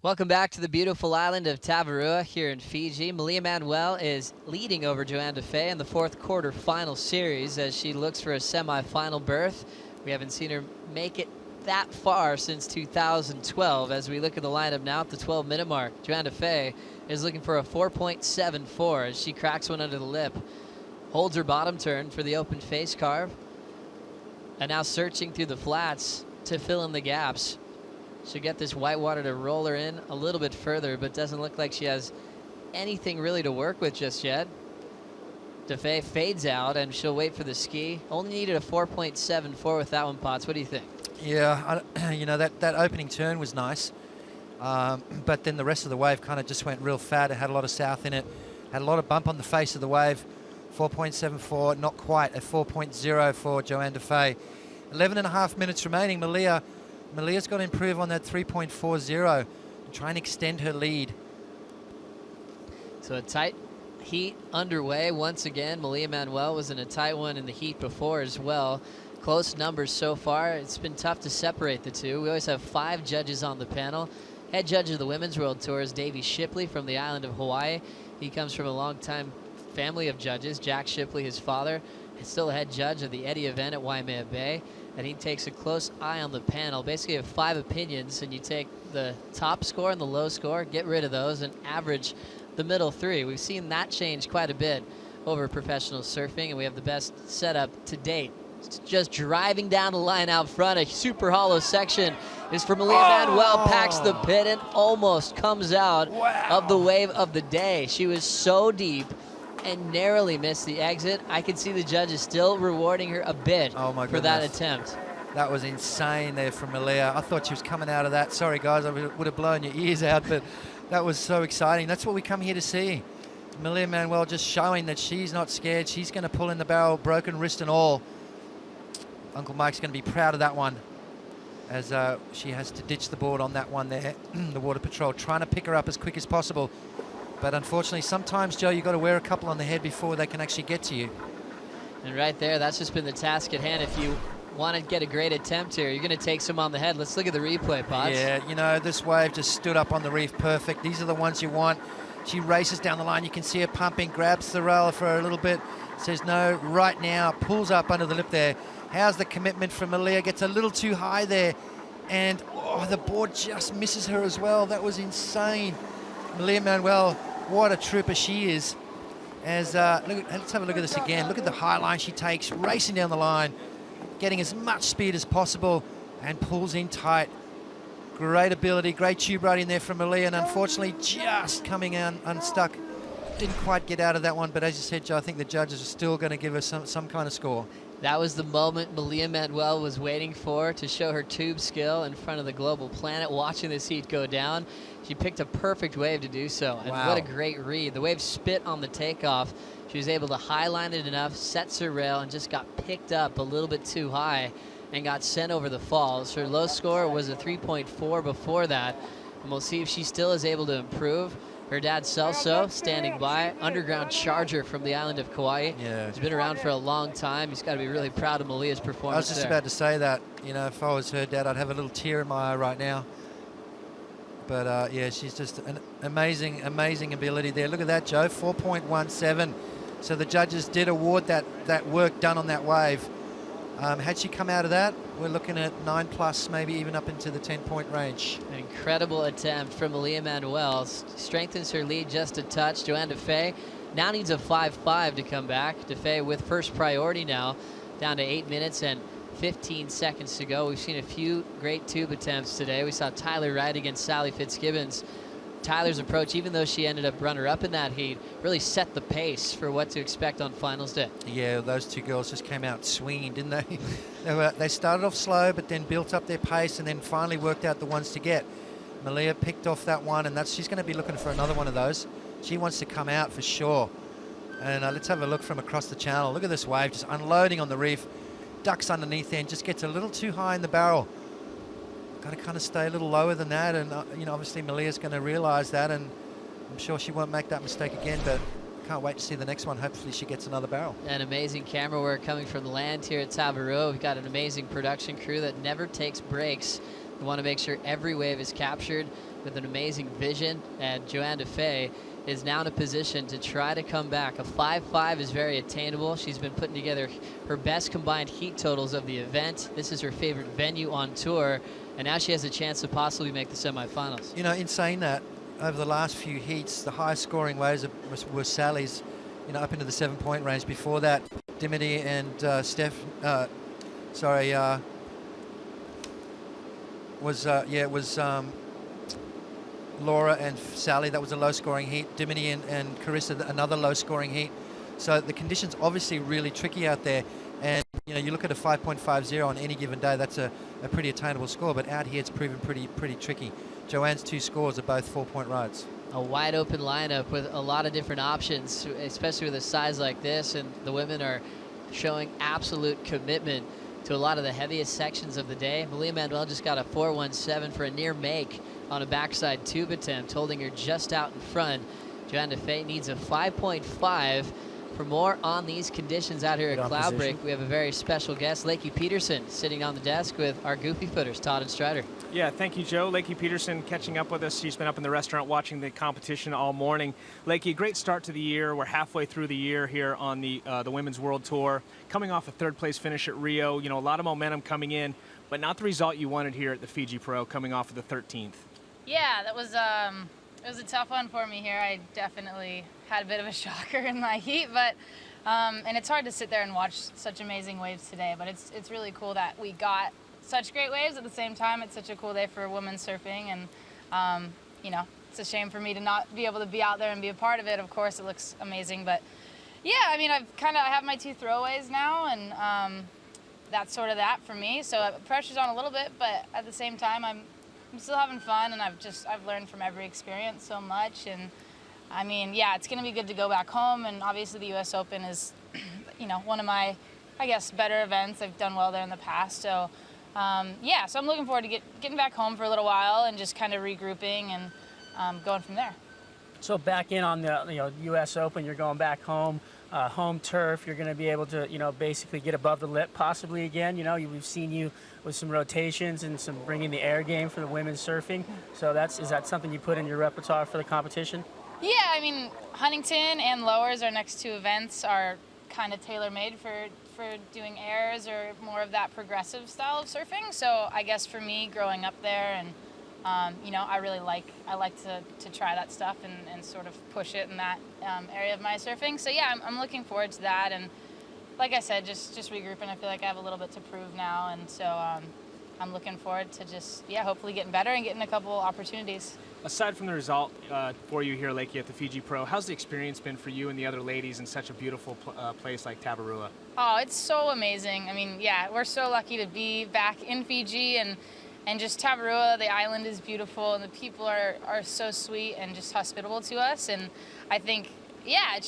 Welcome back to the beautiful island of Tavarua here in Fiji. Malia Manuel is leading over Joanne DeFay in the 4th quarter final series as she looks for a semi-final berth. We haven't seen her make it that far since 2012. As we look at the lineup now at the 12-minute mark, Joanne DeFay is looking for a 4.74 as she cracks one under the lip. Holds her bottom turn for the open face carve. And now searching through the flats to fill in the gaps. She'll get this whitewater to roll her in a little bit further, but doesn't look like she has anything really to work with just yet. DeFay fades out, and she'll wait for the ski. Only needed a 4.74 with that one, Potts. What do you think? Yeah, you know, that opening turn was nice. But then the rest of the wave kind of just went real fat. It had a lot of south in it. Had a lot of bump on the face of the wave. 4.74, not quite, a 4.0 for Joanne Defay. 11.5 minutes remaining. Malia's got to improve on that 3.40 and try and extend her lead. So a tight heat underway once again. Malia Manuel was in a tight one in the heat before as well. Close numbers so far. It's been tough to separate the two. We always have 5 judges on the panel. Head judge of the Women's World Tour is Davey Shipley from the island of Hawaii. He comes from a long-time family of judges. Jack Shipley, his father, is still a head judge of the Eddie event at Waimea Bay, and he takes a close eye on the panel. Basically, you have 5 opinions, and you take the top score and the low score, get rid of those, and average the middle 3. We've seen that change quite a bit over professional surfing, and we have the best setup to date. Just driving down the line out front, a super hollow section is for Malia Manuel, packs the pit and almost comes out of the wave of the day. She was so deep and narrowly missed the exit. I can see the judges still rewarding her a bit for that attempt. That was insane there from Malia. I thought she was coming out of that. Sorry, guys, I would have blown your ears out, but that was so exciting. That's what we come here to see. Malia Manuel just showing that she's not scared. She's going to pull in the barrel, broken wrist and all. Uncle Mike's going to be proud of that one, as she has to ditch the board on that one there. The Water Patrol trying to pick her up as quick as possible. But unfortunately, sometimes, Joe, you've got to wear a couple on the head before they can actually get to you. And right there, that's just been the task at hand. If you want to get a great attempt here, you're going to take some on the head. Let's look at the replay, Pots. Yeah, you know, this wave just stood up on the reef perfect. These are the ones you want. She races down the line. You can see her pumping, grabs the rail for a little bit, says no right now, pulls up under the lip there. How's the commitment from Malia? Gets a little too high there, and the board just misses her as well. That was insane. Malia Manuel, what a trooper she is. As let's have a look at this again. Look at the high line she takes, racing down the line, getting as much speed as possible, and pulls in tight. Great ability, great tube riding there from Malia, and unfortunately just coming unstuck. Didn't quite get out of that one, but as you said, Joe, I think the judges are still going to give her some kind of score. That was the moment Malia Manuel was waiting for to show her tube skill in front of the global planet, watching this heat go down. She picked a perfect wave to do so, and what a great read. The wave spit on the takeoff. She was able to highline it enough, sets her rail, and just got picked up a little bit too high and got sent over the falls. Her low score was a 3.4 before that, and we'll see if she still is able to improve. Her dad, Celso, standing by, underground charger from the island of Kauai. Yeah. He's been around for a long time. He's got to be really proud of Malia's performance. I was just about to say that. You know, if I was her dad, I'd have a little tear in my eye right now. But yeah, she's just an amazing ability there. Look at that, Joe, 4.17. So the judges did award that work done on that wave. Had she come out of that, we're looking at 9+, maybe even up into the 10-point range. An incredible attempt from Malia Manuel. Strengthens her lead just a touch. Joanne Defay now needs a 5.5 to come back. Defay with first priority now, down to 8 minutes and 15 seconds to go. We've seen a few great tube attempts today. We saw Tyler Wright against Sally Fitzgibbons. Tyler's approach, even though she ended up runner-up in that heat, really set the pace for what to expect on finals day. Yeah, those two girls just came out swinging, didn't they? They started off slow, but then built up their pace and then finally worked out the ones to get. Malia picked off that one, and she's going to be looking for another one of those. She wants to come out for sure. And let's have a look from across the channel. Look at this wave just unloading on the reef. Ducks underneath there and just gets a little too high in the barrel. Got to kind of stay a little lower than that, and you know, obviously Malia's going to realize that, and I'm sure she won't make that mistake again, but can't wait to see the next one. Hopefully she gets another barrel. And amazing camera work coming from the land here at Tavarua. We've got an amazing production crew that never takes breaks. We want to make sure every wave is captured with an amazing vision, and Joanne Defay is now in a position to try to come back. A 5.5 is very attainable. She's been putting together her best combined heat totals of the event. This is her favorite venue on tour, and now she has a chance to possibly make the semifinals. You know, in saying that, over the last few heats, the highest scoring waves were Sally's, you know, up into the 7-point range. Before that, Dimity and Laura and Sally. That was a low-scoring heat. Dimity and Carissa, another low-scoring heat. So the conditions obviously really tricky out there, and you know, you look at a 5.50 on any given day, that's a pretty attainable score, but out here it's proven pretty tricky. Joanne's 2 scores are both 4-point roads. A wide open lineup with a lot of different options, especially with a size like this, and the women are showing absolute commitment to a lot of the heaviest sections of the day. Malia Manuel just got a 4.17 for a near make on a backside tube attempt, holding her just out in front. Joanne DeFay needs a 5.5. For more on these conditions out here at Cloudbreak, we have a very special guest, Lakey Peterson, sitting on the desk with our goofy footers, Todd and Strider. Yeah, thank you, Joe. Lakey Peterson catching up with us. She's been up in the restaurant watching the competition all morning. Lakey, great start to the year. We're halfway through the year here on the Women's World Tour. Coming off a 3rd place finish at Rio, you know, a lot of momentum coming in, but not the result you wanted here at the Fiji Pro, coming off of the 13th. Yeah, that was it was a tough one for me here. I definitely had a bit of a shocker in my heat, but and it's hard to sit there and watch such amazing waves today, but it's really cool that we got such great waves at the same time. It's such a cool day for women's surfing, and you know, it's a shame for me to not be able to be out there and be a part of it. Of course, it looks amazing, but yeah, I mean, I have my 2 throwaways now, and that's sort of that for me. So pressure's on a little bit, but at the same time, I'm still having fun, and I've learned from every experience so much. And I mean, yeah, it's going to be good to go back home, and obviously the U.S. Open is, you know, one of my, I guess, better events. I've done well there in the past, so yeah, so I'm looking forward to getting back home for a little while and just kind of regrouping and going from there. So back in on the U.S. Open, you're going back home, home turf. You're going to be able to basically get above the lip possibly again. We've seen you with some rotations and some bringing the air game for the women's surfing. So is that something you put in your repertoire for the competition? Yeah, I mean, Huntington and Lowers, our next 2 events, are kind of tailor-made for doing airs or more of that progressive style of surfing. So I guess for me, growing up there, and I like to try that stuff and sort of push it in that area of my surfing. So yeah, I'm looking forward to that, and like I said, just regrouping. I feel like I have a little bit to prove now, and so I'm looking forward to hopefully getting better and getting a couple opportunities. Aside from the result for you here, Lakey, at the Fiji Pro, how's the experience been for you and the other ladies in such a beautiful place like Tavarua? Oh, it's so amazing. I mean, yeah, we're so lucky to be back in Fiji, and just Tavarua, the island is beautiful, and the people are so sweet and just hospitable to us. And I think, yeah, it's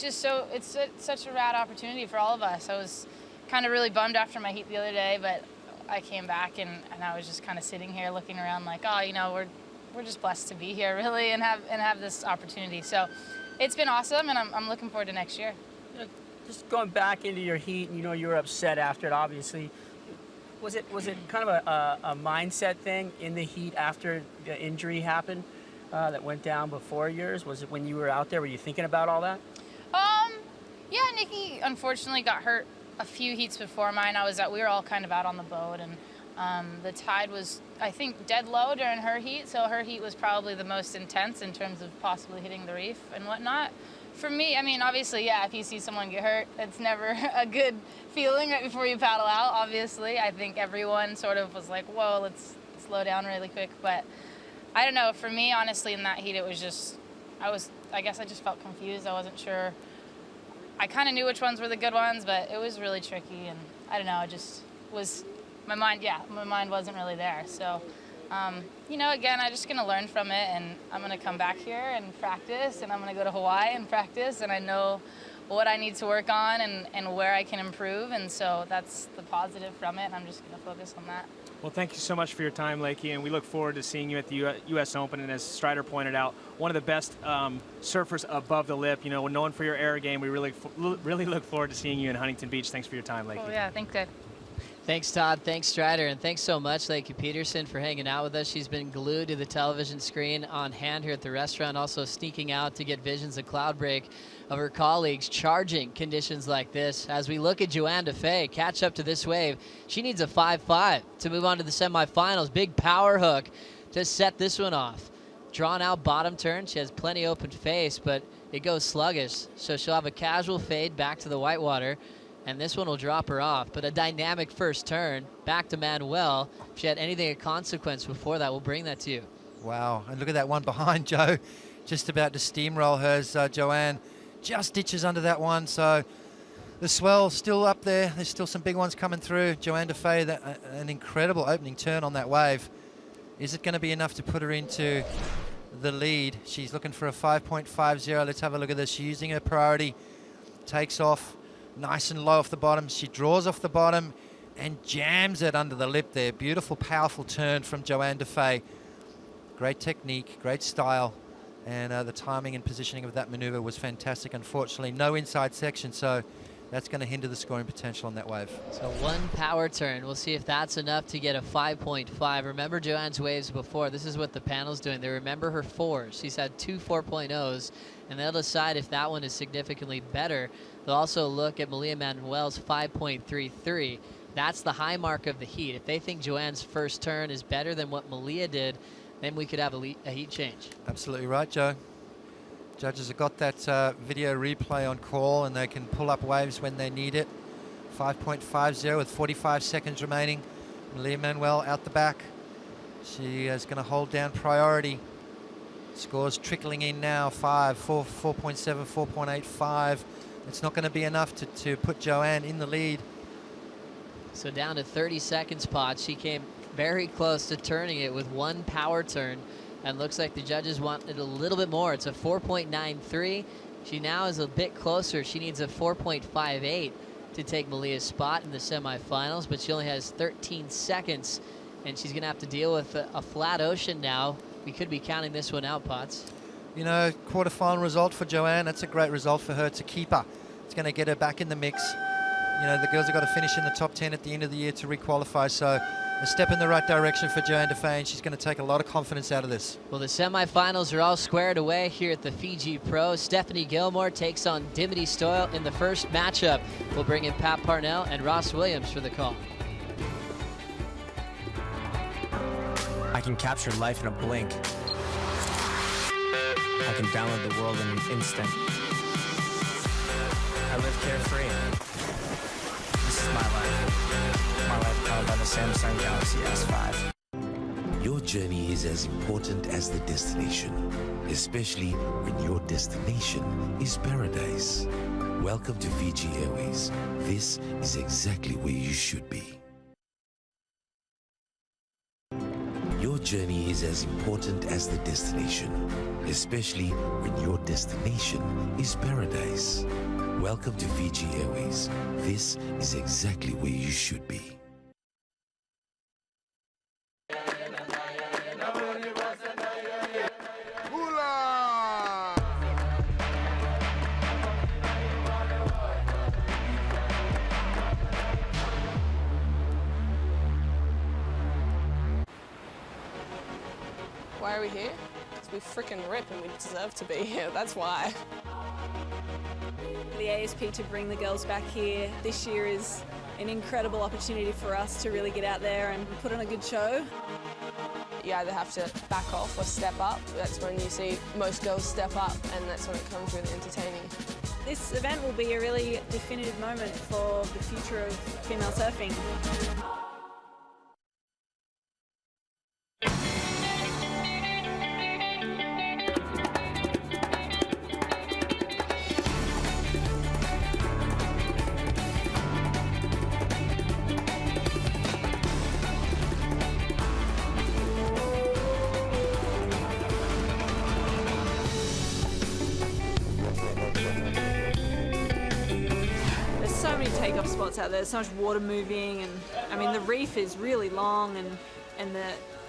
such a rad opportunity for all of us. I was kind of really bummed after my heat the other day, but I came back and I was just kind of sitting here looking around like, oh, we're just blessed to be here, really, and have this opportunity. So it's been awesome, and I'm looking forward to next year. Just going back into your heat, and you were upset after it, obviously. Was it kind of a mindset thing in the heat after the injury happened that went down before yours? Was it when you were out there? Were you thinking about all that? Yeah, Nikki unfortunately got hurt a few heats before mine. We were all kind of out on the boat, and the tide was, I think, dead low during her heat, so her heat was probably the most intense in terms of possibly hitting the reef and whatnot. For me, I mean, obviously, yeah, if you see someone get hurt, it's never a good feeling right before you paddle out, obviously. I think everyone sort of was like, whoa, let's slow down really quick. But I don't know, for me, honestly, in that heat, it was just, I guess I just felt confused. I wasn't sure. I kind of knew which ones were the good ones, but it was really tricky, and I don't know, it just was, my mind wasn't really there. So, again, I'm just going to learn from it, and I'm going to come back here and practice, and I'm going to go to Hawaii and practice, and I know what I need to work on and where I can improve, and so that's the positive from it, and I'm just going to focus on that. Well, thank you so much for your time, Lakey, and we look forward to seeing you at the U.S. Open. And as Strider pointed out, one of the best surfers above the lip. Known for your air game, we really look forward to seeing you in Huntington Beach. Thanks for your time, Lakey. Oh, yeah, thanks, Ed. Thanks, Todd. Thanks, Strider. And thanks so much, Lakey Peterson, for hanging out with us. She's been glued to the television screen on hand here at the restaurant, also sneaking out to get visions of Cloudbreak of her colleagues charging conditions like this. As we look at Joanne DeFay catch up to this wave, she needs a 5.5 to move on to the semifinals. Big power hook to set this one off. Drawn out bottom turn. She has plenty open face, but it goes sluggish. So she'll have a casual fade back to the whitewater, and this one will drop her off. But a dynamic first turn back to Manuel. If she had anything of consequence before that, we'll bring that to you. Wow, and look at that one behind Joe. Just about to steamroll hers. Joanne just ditches under that one. So The swell still up there. There's still some big ones coming through. Joanne Defay, an incredible opening turn on that wave. Is it going to be enough to put her into the lead? She's looking for a 5.50. Let's have a look at this. She's using her priority. Takes off nice and low off the bottom. She draws off the bottom and jams it under the lip there. Beautiful, powerful turn from Joanne Defay. Great technique, great style. And the timing and positioning of that maneuver was fantastic. Unfortunately, no inside section, so that's going to hinder the scoring potential on that wave. So one power turn. We'll see if that's enough to get a 5.5. Remember Joanne's waves before. This is what the panel's doing. They remember her 4s. She's had 2 4.0s, and they'll decide if that one is significantly better. They'll also look at Malia Manuel's 5.33. That's the high mark of the heat. If they think Joanne's first turn is better than what Malia did, then we could have a heat change. Absolutely right, Joe. Judges have got that video replay on call, and they can pull up waves when they need it. 5.50 with 45 seconds remaining. Malia Manuel out the back. She is going to hold down priority. Scores trickling in now. 5, 4, 4.7, 4.85. It's not going to be enough to put Joanne in the lead. So down to 30 seconds, Pod. She came very close to turning it with one power turn, and looks like the judges wanted a little bit more. It's a 4.93. She now is a bit closer. She needs a 4.58 to take Malia's spot in the semifinals, but she only has 13 seconds, and she's going to have to deal with a flat ocean now. We could be counting this one out, Potts. You know, quarterfinal result for Joanne. That's a great result for her to keep her. It's going to get her back in the mix. You know, the girls have got to finish in the top 10 at the end of the year to requalify, so a step in the right direction for Joanne Defay, and she's going to take a lot of confidence out of this. Well, the semifinals are all squared away here at the Fiji Pro. Stephanie Gilmore takes on Dimity Stoyle in the first matchup. We'll bring in Pat Parnell and Ross Williams for the call. I can capture life in a blink. I can download the world in an instant. I live carefree. This is my life. My life powered by the Samsung Galaxy S5. Your journey is as important as the destination, especially when your destination is paradise. Welcome to Fiji Airways. This is exactly where you should be. Your journey is as important as the destination, especially when your destination is paradise. Welcome to Fiji Airways. This is exactly where you should be. Why are we here? Because we freaking rip and we deserve to be here. That's why. The ASP to bring the girls back here this year is an incredible opportunity for us to really get out there and put on a good show. You either have to back off or step up. That's when you see most girls step up, and that's when it comes really entertaining. This event will be a really definitive moment for the future of female surfing. So many takeoff spots out there, so much water moving, and I mean the reef is really long, and the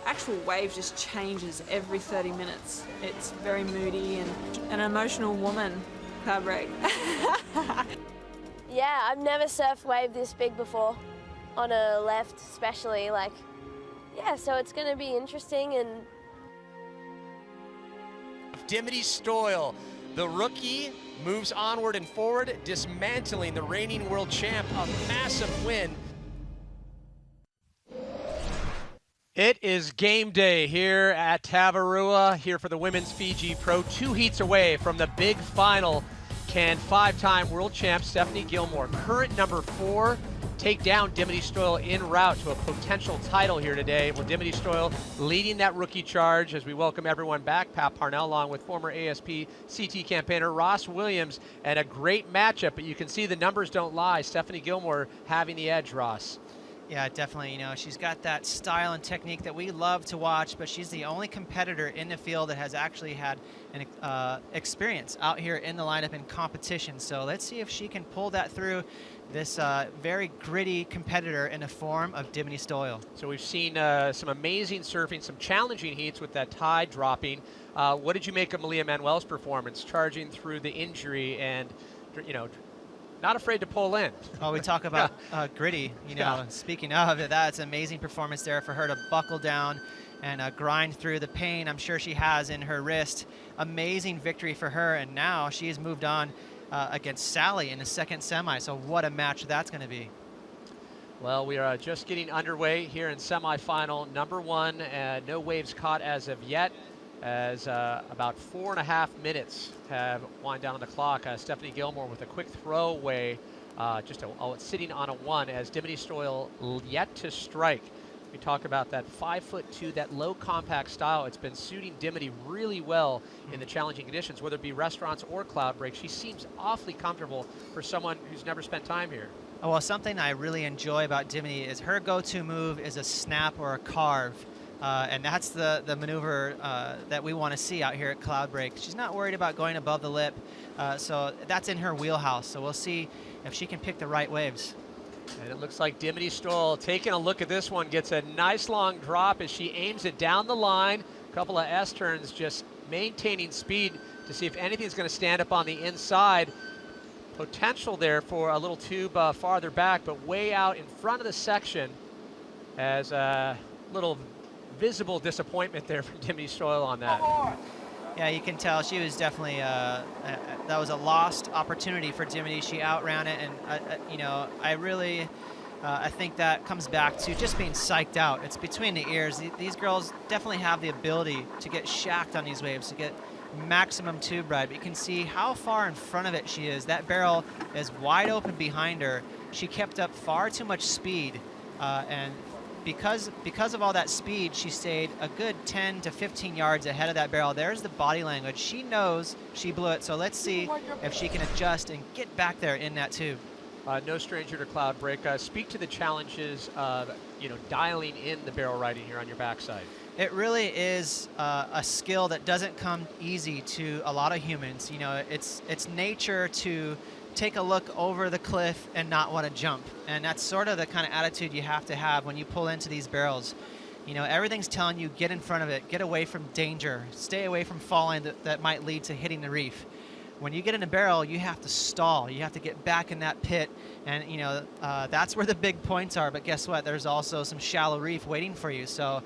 actual wave just changes every 30 minutes. It's very moody and an emotional woman, Cloudbreak. Yeah, I've never surfed wave this big before, on a left especially, yeah, so it's going to be interesting. And Dimity Stoyle, the rookie, moves onward and forward, dismantling the reigning world champ. A massive win. It is game day here at Tavarua, here for the Women's Fiji Pro. 2 heats away from the big final. Can 5-time world champ Stephanie Gilmore, current number 4, take down Dimity Stoyle en route to a potential title here today. Well, Dimity Stoyle leading that rookie charge as we welcome everyone back. Pat Parnell along with former ASP CT campaigner Ross Williams, and a great matchup, but you can see the numbers don't lie. Stephanie Gilmore having the edge, Ross. Yeah, definitely. You know, she's got that style and technique that we love to watch, but she's the only competitor in the field that has actually had an experience out here in the lineup in competition. So let's see if she can pull that through, this very gritty competitor in the form of Dimity Stoyle. So we've seen some amazing surfing, some challenging heats with that tide dropping. What did you make of Malia Manuel's performance, charging through the injury and, you know, not afraid to pull in? Oh, we talk about gritty, you know. Yeah. Speaking of it, that's an amazing performance there for her to buckle down and grind through the pain I'm sure she has in her wrist. Amazing victory for her, and now she has moved on against Sally in the second semi, so what a match that's going to be. Well, we are just getting underway here in semifinal number 1. No waves caught as of yet, as about 4.5 minutes have wind down on the clock. Stephanie Gilmore with a quick throwaway, sitting on a 1 as Dimity Stoyle yet to strike. We talk about that 5'2", that low compact style. It's been suiting Dimity really well in the challenging conditions, whether it be restaurants or Cloudbreak. She seems awfully comfortable for someone who's never spent time here. Oh, well, something I really enjoy about Dimity is her go-to move is a snap or a carve. And that's the maneuver that we want to see out here at Cloudbreak. She's not worried about going above the lip, so that's in her wheelhouse. So we'll see if she can pick the right waves. And it looks like Dimity Stoyle taking a look at this one, gets a nice long drop as she aims it down the line. A couple of S-turns, just maintaining speed to see if anything's going to stand up on the inside. Potential there for a little tube farther back, but way out in front of the section as a little visible disappointment there from Dimity Stoyle on that. Yeah, you can tell she was definitely, that was a lost opportunity for Dimity. She outran it, and, you know, I think that comes back to just being psyched out. It's between the ears. These girls definitely have the ability to get shacked on these waves, to get maximum tube ride. But you can see how far in front of it she is. That barrel is wide open behind her. She kept up far too much speed, and because of all that speed, she stayed a good 10 to 15 yards ahead of that barrel. There's the body language. She knows she blew it, so let's see if she can adjust and get back there in that tube. No stranger to Cloudbreak. Speak to the challenges of, you know, dialing in the barrel riding here on your backside. It really is a skill that doesn't come easy to a lot of humans. You know, it's nature to take a look over the cliff and not want to jump. And that's sort of the kind of attitude you have to have when you pull into these barrels. You know, everything's telling you get in front of it, get away from danger, stay away from falling that might lead to hitting the reef. When you get in a barrel, you have to stall. You have to get back in that pit, and you know that's where the big points are. But guess what? There's also some shallow reef waiting for you. So,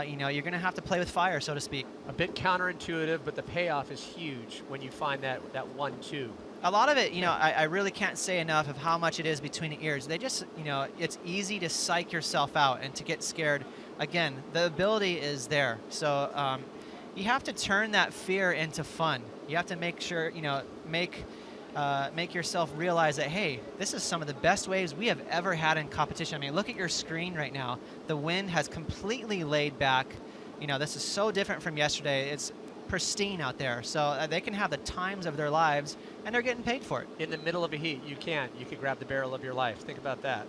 you know, you're going to have to play with fire, so to speak. A bit counterintuitive, but the payoff is huge when you find that 1-2. A lot of it, you know, I really can't say enough of how much it is between the ears. They just, you know, it's easy to psych yourself out and to get scared. Again, the ability is there. So you have to turn that fear into fun. You have to make sure, you know, make yourself realize that, hey, this is some of the best waves we have ever had in competition. I mean, look at your screen right now. The wind has completely laid back. You know, this is so different from yesterday. It's pristine out there. So they can have the times of their lives, and they're getting paid for it. In the middle of a heat, you could grab the barrel of your life. Think about that.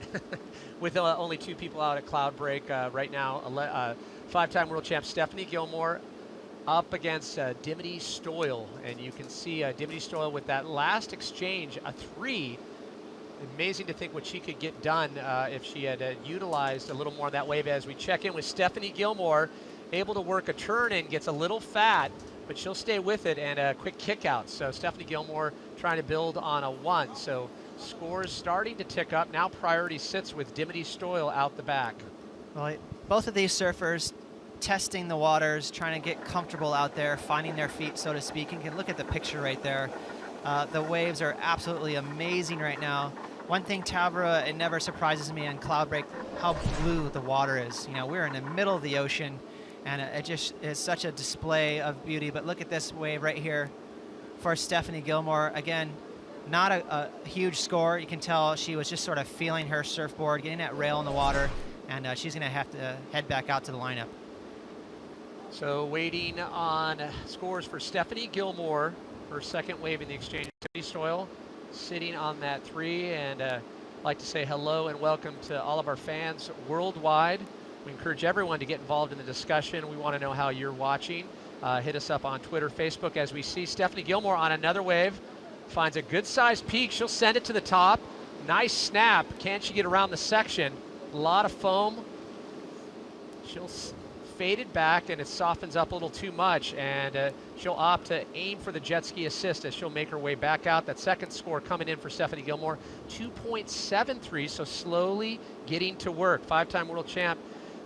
With only 2 people out at Cloudbreak right now, 5-time world champ Stephanie Gilmore up against Dimity Stoyle, and you can see Dimity Stoyle with that last exchange, a 3. Amazing to think what she could get done if she had utilized a little more of that wave. As we check in with Stephanie Gilmore, able to work a turn in, gets a little fat, but she'll stay with it, and a quick kick out. So Stephanie Gilmore trying to build on a 1. So scores starting to tick up. Now priority sits with Dimity Stoyle out the back. Well, both of these surfers testing the waters, trying to get comfortable out there, finding their feet, so to speak. You can look at the picture right there. The waves are absolutely amazing right now. One thing, Tabarua, it never surprises me on Cloudbreak how blue the water is. You know, we're in the middle of the ocean, and it just is such a display of beauty. But look at this wave right here for Stephanie Gilmore. Again, Not a huge score. You can tell she was just sort of feeling her surfboard, getting that rail in the water, and she's going to have to head back out to the lineup. So waiting on scores for Stephanie Gilmore, her second wave in the exchange. Soil sitting on that 3, and I'd like to say hello and welcome to all of our fans worldwide. We encourage everyone to get involved in the discussion. We want to know how you're watching. Hit us up on Twitter, Facebook, as we see Stephanie Gilmore on another wave. Finds a good-sized peak. She'll send it to the top. Nice snap. Can she get around the section? A lot of foam. She'll fade it back, and it softens up a little too much, and she'll opt to aim for the jet ski assist as she'll make her way back out. That second score coming in for Stephanie Gilmore, 2.73, so slowly getting to work. 5-time world champ,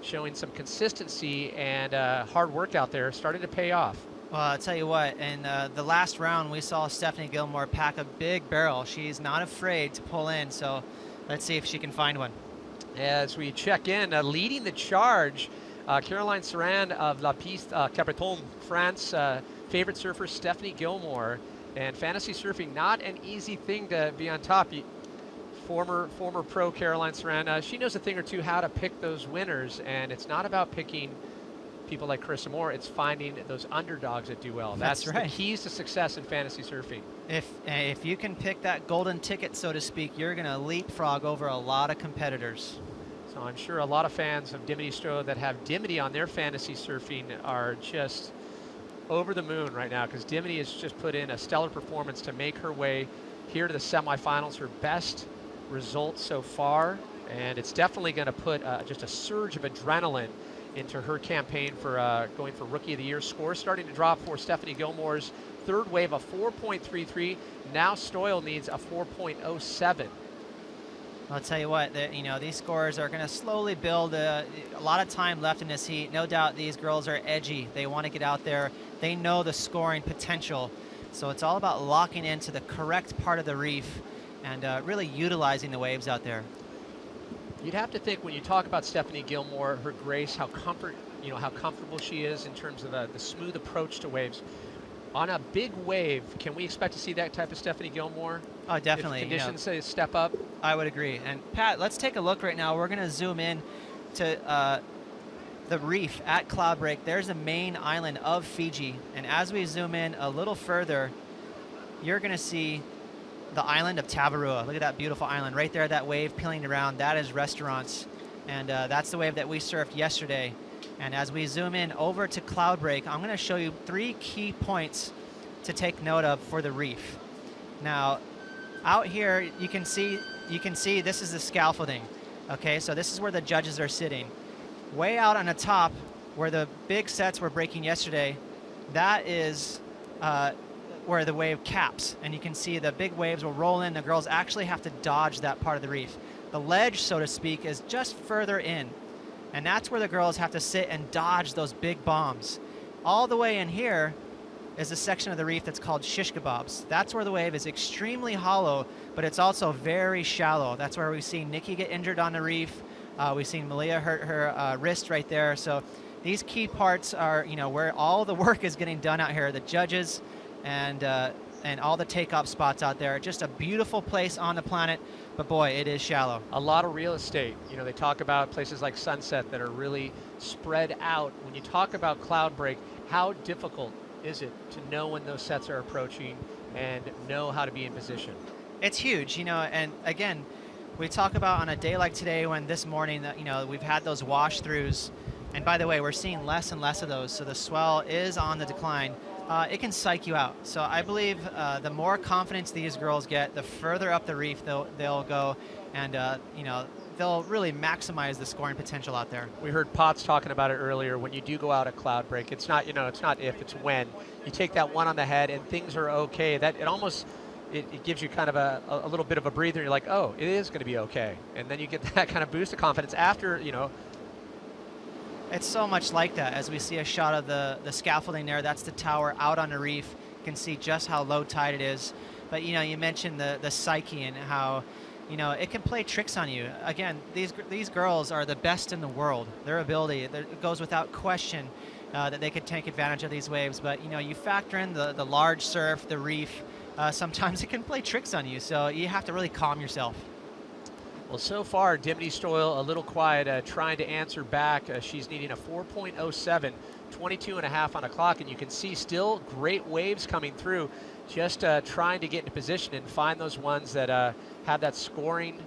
showing some consistency and hard work out there, starting to pay off. Well, I'll tell you what, in the last round, we saw Stephanie Gilmore pack a big barrel. She's not afraid to pull in, so let's see if she can find one. As we check in, leading the charge, Caroline Saran of La Piste Capitone, France, favorite surfer Stephanie Gilmore. And fantasy surfing, not an easy thing to be on top. Former pro Caroline Saran, she knows a thing or two how to pick those winners, and it's not about picking people like Carissa Moore, it's finding those underdogs that do well. That's right. The keys to success in fantasy surfing. If you can pick that golden ticket, so to speak, you're going to leapfrog over a lot of competitors. So I'm sure a lot of fans of Dimity Stroh that have Dimity on their fantasy surfing are just over the moon right now, because Dimity has just put in a stellar performance to make her way here to the semifinals, her best result so far, and it's definitely going to put just a surge of adrenaline into her campaign for going for Rookie of the Year. Score starting to drop for Stephanie Gilmore's third wave, a 4.33. Now Stoyle needs a 4.07. I'll tell you what, these scores are going to slowly build. A lot of time left in this heat. No doubt these girls are edgy. They want to get out there. They know the scoring potential. So it's all about locking into the correct part of the reef and really utilizing the waves out there. You'd have to think when you talk about Stephanie Gilmore, her grace, how comfortable she is in terms of the smooth approach to waves. On a big wave, can we expect to see that type of Stephanie Gilmore? Oh, definitely. If conditions say step up? I would agree. And Pat, let's take a look right now. We're going to zoom in to the reef at Cloudbreak. There's the main island of Fiji. And as we zoom in a little further, you're going to see the island of Tavarua. Look at that beautiful island right there, that wave peeling around. That is restaurants. And that's the wave that we surfed yesterday. And as we zoom in over to Cloudbreak, I'm going to show you 3 key points to take note of for the reef. Now, out here, you can see this is the scaffolding. Okay, so this is where the judges are sitting. Way out on the top, where the big sets were breaking yesterday, that is where the wave caps. And you can see the big waves will roll in. The girls actually have to dodge that part of the reef. The ledge, so to speak, is just further in. And that's where the girls have to sit and dodge those big bombs. All the way in here is a section of the reef that's called shish kebabs. That's where the wave is extremely hollow, but it's also very shallow. That's where we've seen Nikki get injured on the reef. We've seen Malia hurt her wrist right there. So these key parts are, where all the work is getting done out here. The judges and all the takeoff spots out there. Just a beautiful place on the planet, but boy, it is shallow. A lot of real estate. They talk about places like Sunset that are really spread out. When you talk about Cloudbreak, how difficult is it to know when those sets are approaching and know how to be in position? It's huge, and again, we talk about on a day like today when this morning that, we've had those wash throughs, and by the way, we're seeing less and less of those, so the swell is on the decline. It can psych you out. So I believe the more confidence these girls get, the further up the reef they'll go, and they'll really maximize the scoring potential out there. We heard Potts talking about it earlier. When you do go out at Cloudbreak, it's not it's not if, it's when. You take that one on the head and things are okay. That it gives you kind of a little bit of a breather. You're like, oh, it is going to be okay, and then you get that kind of boost of confidence after. It's so much like that. As we see a shot of the scaffolding there, that's the tower out on the reef. You can see just how low tide it is. But you mentioned the psyche and how it can play tricks on you. Again, these girls are the best in the world. Their ability, it goes without question that they could take advantage of these waves. But you factor in the large surf, the reef, sometimes it can play tricks on you. So you have to really calm yourself. Well, so far, Dimity Stoyle a little quiet, trying to answer back. She's needing a 4.07, 22.5 on the clock, and you can see still great waves coming through. Just trying to get into position and find those ones that have that scoring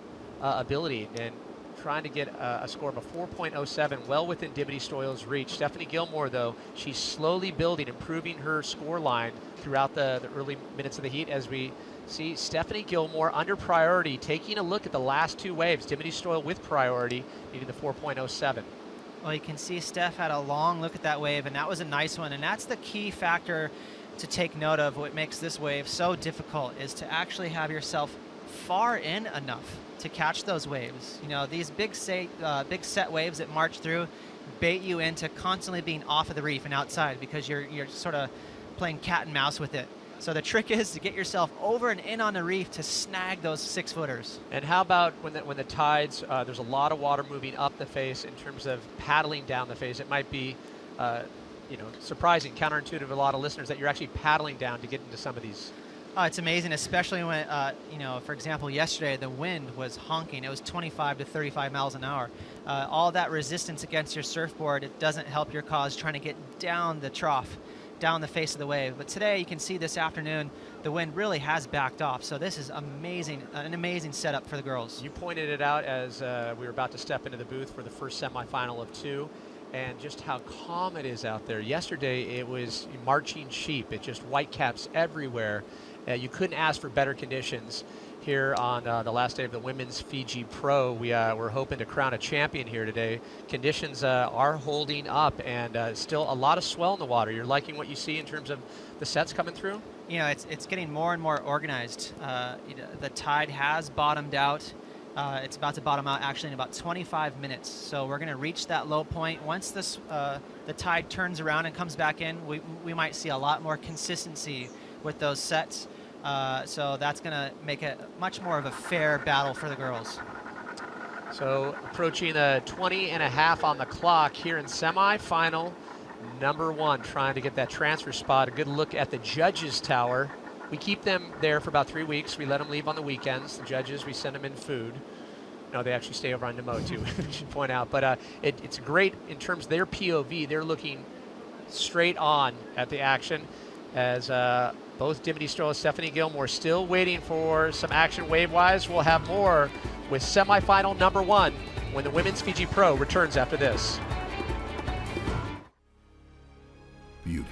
ability, and trying to get a score of a 4.07, well within Dimity Stoyle's reach. Stephanie Gilmore, though, she's slowly building, improving her score line throughout the early minutes of the heat, as we see Stephanie Gilmore under priority, taking a look at the last two waves. Dimity Stoyle with priority, needing the 4.07. Well, you can see Steph had a long look at that wave, and that was a nice one. And that's the key factor to take note of. What makes this wave so difficult is to actually have yourself far in enough to catch those waves. You know, these big set waves that march through bait you into constantly being off of the reef and outside, because you're sort of playing cat and mouse with it. So the trick is to get yourself over and in on the reef to snag those 6-footers. And how about when the tides, there's a lot of water moving up the face in terms of paddling down the face. It might be, surprising, counterintuitive to a lot of listeners that you're actually paddling down to get into some of these. Oh, it's amazing, especially when, for example, yesterday the wind was honking. It was 25 to 35 miles an hour. All that resistance against your surfboard, it doesn't help your cause trying to get down the trough, down the face of the wave. But today, you can see this afternoon, the wind really has backed off. So this is amazing, an amazing setup for the girls. You pointed it out as we were about to step into the booth for the first semifinal of 2, and just how calm it is out there. Yesterday, it was marching sheep. It just whitecaps everywhere. You couldn't ask for better conditions here on the last day of the Women's Fiji Pro. We're hoping to crown a champion here today. Conditions are holding up, and still a lot of swell in the water. You're liking what you see in terms of the sets coming through? You know, it's getting more and more organized. The tide has bottomed out. It's about to bottom out actually in about 25 minutes. So we're going to reach that low point. Once this the tide turns around and comes back in, we might see a lot more consistency with those sets. So that's going to make it much more of a fair battle for the girls. So approaching the 20.5 on the clock here in semifinal number 1, trying to get that transfer spot. A good look at the judges' tower. We keep them there for about 3 weeks. We let them leave on the weekends. The judges, we send them in food. No, they actually stay over on Nemo too, we should point out. But it's great in terms of their POV. They're looking straight on at the action, as both Dimity Stoyle and Stephanie Gilmore still waiting for some action wave-wise. We'll have more with semifinal number 1 when the Women's Fiji Pro returns after this. Beauty,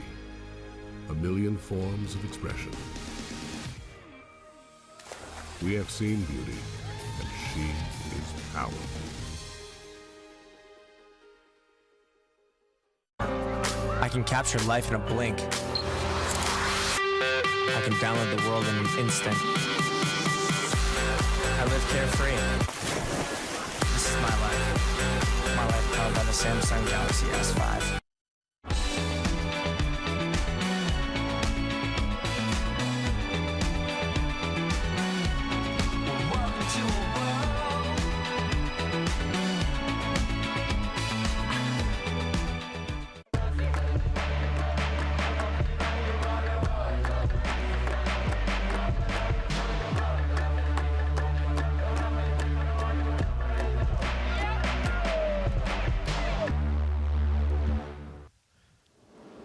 a million forms of expression. We have seen beauty, and she is powerful. I can capture life in a blink. I can download the world in an instant. I live carefree. This is my life. My life powered by the Samsung Galaxy S5.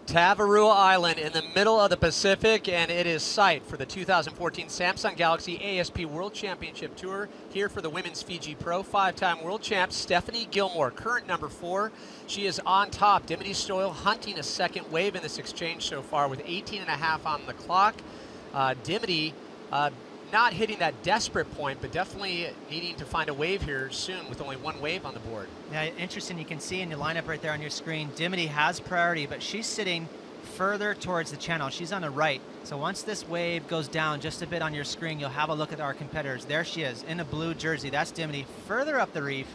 Tavarua Island in the middle of the Pacific, and it is site for the 2014 Samsung Galaxy ASP World Championship Tour. Here for the Women's Fiji Pro, 5-time world champ Stephanie Gilmore, current number 4. She is on top. Dimity Stoyle hunting a second wave in this exchange so far with 18.5 on the clock. Dimity not hitting that desperate point, but definitely needing to find a wave here soon with only 1 wave on the board. Yeah, interesting. You can see in your lineup right there on your screen, Dimity has priority, but she's sitting further towards the channel. She's on the right. So once this wave goes down just a bit on your screen, you'll have a look at our competitors. There she is in a blue jersey. That's Dimity. Further up the reef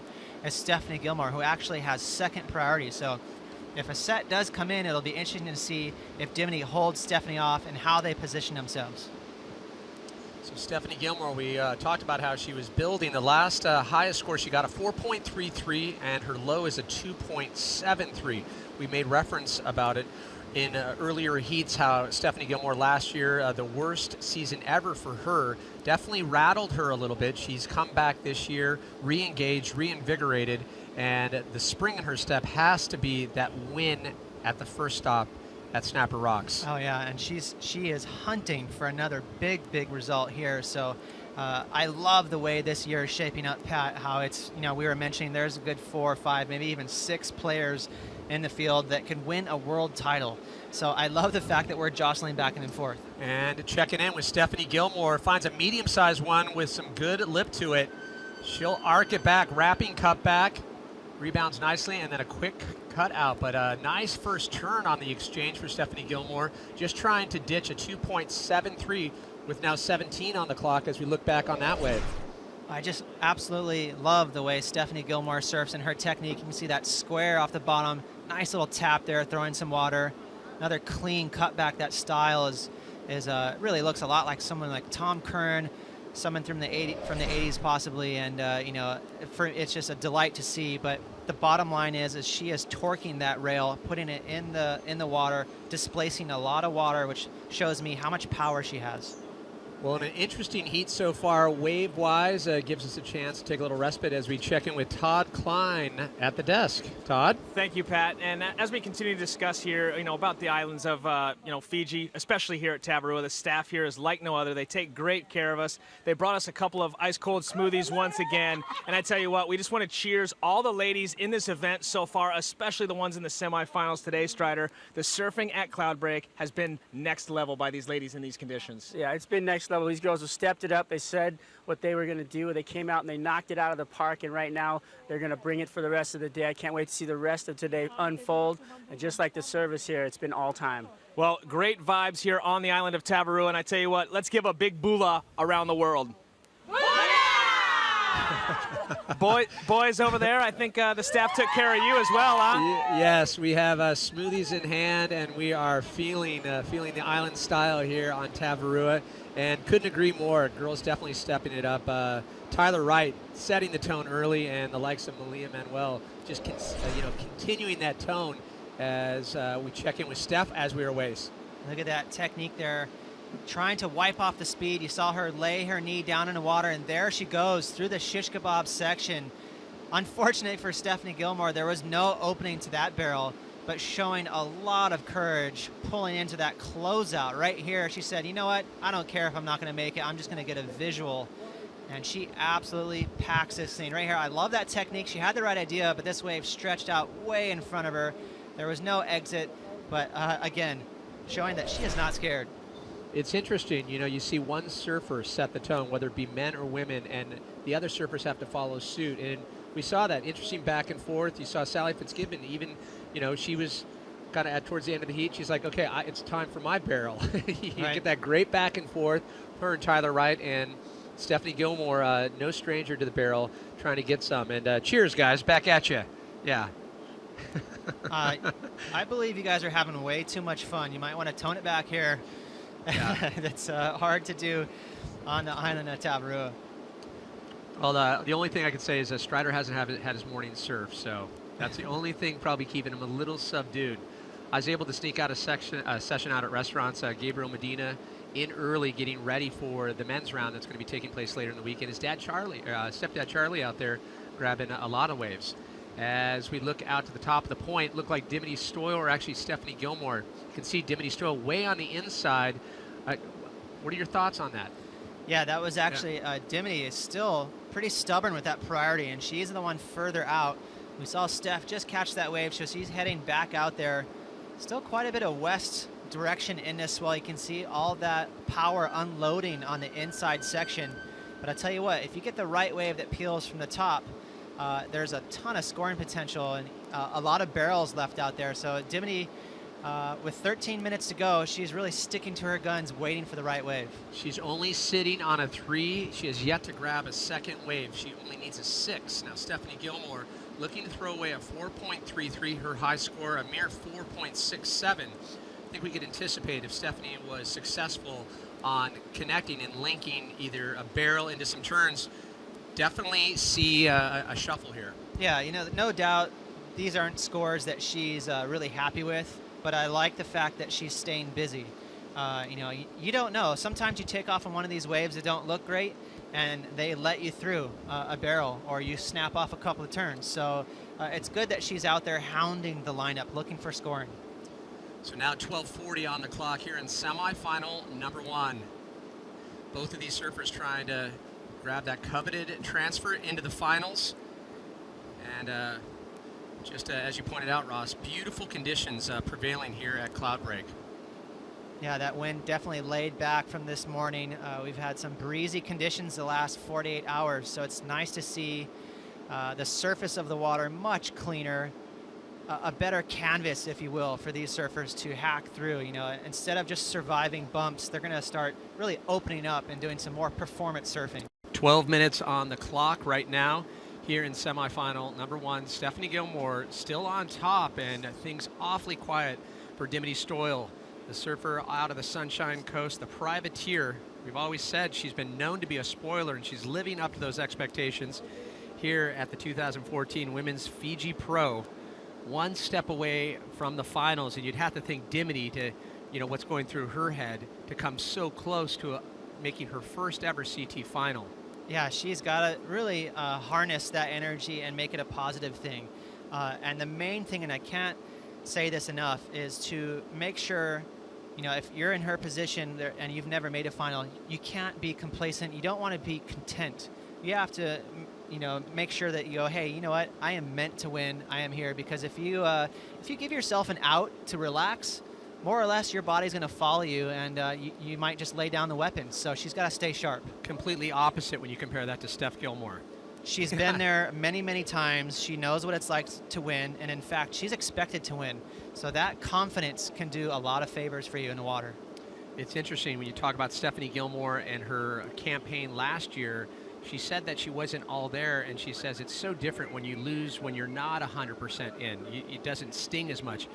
is Stephanie Gilmore, who actually has second priority. So if a set does come in, it'll be interesting to see if Dimity holds Stephanie off and how they position themselves. So Stephanie Gilmore, we talked about how she was building. The last highest score, she got a 4.33, and her low is a 2.73. We made reference about it in earlier heats how Stephanie Gilmore last year, the worst season ever for her, definitely rattled her a little bit. She's come back this year, re-engaged, reinvigorated, and the spring in her step has to be that win at the first stop at Snapper Rocks. Oh yeah, and she is hunting for another big result here. So I love the way this year is shaping up, Pat. How it's, you know, we were mentioning there's a good 4 or 5, maybe even 6 players in the field that can win a world title. So I love the fact that we're jostling back and forth. And checking in with Stephanie Gilmore, finds a medium-sized one with some good lip to it. She'll arc it back, wrapping cut back, rebounds nicely, and then a quick cut out. But a nice first turn on the exchange for Stephanie Gilmore, just trying to ditch a 2.73 with now 17 on the clock as we look back on that wave. I just absolutely love the way Stephanie Gilmore surfs and her technique. You can see that square off the bottom, nice little tap there, throwing some water. Another clean cutback. That style is really looks a lot like someone like Tom Curran, someone from the 80s possibly, and you know, it's just a delight to see. But the bottom line is she is torquing that rail, putting it in the water, displacing a lot of water, which shows me how much power she has. Well, an interesting heat so far, wave-wise, gives us a chance to take a little respite as we check in with Todd Klein at the desk. Todd? Thank you, Pat. And as we continue to discuss here, you know, about the islands of, you know, Fiji, especially here at Tavarua, the staff here is like no other. They take great care of us. They brought us a couple of ice-cold smoothies once again. And I tell you what, we just want to cheers all the ladies in this event so far, especially the ones in the semifinals today, Strider. The surfing at Cloudbreak has been next level by these ladies in these conditions. Yeah, it's been next level. These girls have stepped it up. They said what they were going to do. They came out and they knocked it out of the park, and right now they're going to bring it for the rest of the day. I can't wait to see the rest of today unfold. And just like the service here, it's been all time. Well, great vibes here on the island of Tavarua, and I tell you what, let's give a big boolah around the world. Boys over there, I think the staff took care of you as well, huh? Yes, we have smoothies in hand, and we are feeling the island style here on Tavarua, and couldn't agree more. Girls definitely stepping it up. Tyler Wright setting the tone early, and the likes of Malia Manuel just continuing that tone as we check in with Steph as we are waist. Look at that technique there, trying to wipe off the speed. You saw her lay her knee down in the water, and there she goes through the shish kebab section. Unfortunate for Stephanie Gilmore, there was no opening to that barrel, but showing a lot of courage, pulling into that closeout right here. She said, you know what, I don't care if I'm not going to make it, I'm just going to get a visual. And she absolutely packs this thing right here. I love that technique. She had the right idea, but this wave stretched out way in front of her. There was no exit, but again, showing that she is not scared. It's interesting, you know, you see one surfer set the tone, whether it be men or women, and the other surfers have to follow suit. And we saw that interesting back and forth. You saw Sally Fitzgibbon, even, you know, she was kind of towards the end of the heat. She's like, okay, it's time for my barrel. You Right. get that great back and forth. Her and Tyler Wright and Stephanie Gilmore, no stranger to the barrel, trying to get some. And cheers, guys. Back at you. Yeah. I believe you guys are having way too much fun. You might want to tone it back here. Yeah. That's hard to do on the island of Tavarua. Well, the only thing I can say is Strider hasn't had his morning surf, so that's the only thing probably keeping him a little subdued. I was able to sneak out a session out at restaurants. Gabriel Medina in early, getting ready for the men's round that's going to be taking place later in the weekend. His dad Charlie, stepdad Charlie, out there grabbing a lot of waves. As we look out to the top of the point, look like Dimity Stoyle or actually Stephanie Gilmore. You can see Dimity Stoyle way on the inside. What are your thoughts on that? Yeah, that was actually Dimity is still pretty stubborn with that priority, and she's the one further out. We saw Steph just catch that wave, so she's heading back out there. Still quite a bit of west direction in this swell. You can see all that power unloading on the inside section. But I tell you what, if you get the right wave that peels from the top, there's a ton of scoring potential and a lot of barrels left out there. So Dimity, with 13 minutes to go, she's really sticking to her guns, waiting for the right wave. She's only sitting on a 3. She has yet to grab a second wave. She only needs a 6. Now Stephanie Gilmore looking to throw away a 4.33, her high score, a mere 4.67. I think we could anticipate if Stephanie was successful on connecting and linking either a barrel into some turns, definitely see a shuffle here. Yeah, you know, no doubt these aren't scores that she's really happy with. but I like the fact that she's staying busy. You know, you don't know. Sometimes you take off on one of these waves that don't look great, and they let you through a barrel, or you snap off a couple of turns. So it's good that she's out there hounding the lineup, looking for scoring. So now 12:40 on the clock here in semifinal number 1. Both of these surfers trying to grab that coveted transfer into the finals. And just as you pointed out, Ross, beautiful conditions prevailing here at Cloudbreak. Yeah, that wind definitely laid back from this morning. We've had some breezy conditions the last 48 hours, so it's nice to see the surface of the water much cleaner, a better canvas, if you will, for these surfers to hack through. You know, instead of just surviving bumps, they're going to start really opening up and doing some more performance surfing. 12 minutes on the clock right now here in semifinal number 1. Stephanie Gilmore still on top, and things awfully quiet for Dimity Stoyle, the surfer out of the Sunshine Coast, the privateer. We've always said she's been known to be a spoiler, and she's living up to those expectations here at the 2014 Women's Fiji Pro. One step away from the finals, and you'd have to think Dimity, to, you know, what's going through her head, to come so close to making her first ever CT final. Yeah, she's got to really harness that energy and make it a positive thing. And the main thing, and I can't say this enough, is to make sure, you know, if you're in her position there and you've never made a final, you can't be complacent. You don't want to be content. You have to, you know, make sure that you go, hey, you know what? I am meant to win. I am here. Because if you give yourself an out to relax, more or less your body's going to follow you, and you might just lay down the weapons. So she's got to stay sharp. Completely opposite when you compare that to Steph Gilmore. She's been there many, many times. She knows what it's like to win, and in fact, she's expected to win. So that confidence can do a lot of favors for you in the water. It's interesting when you talk about Stephanie Gilmore and her campaign last year. She said that she wasn't all there, and she says it's so different when you lose, when you're not 100% in. It doesn't sting as much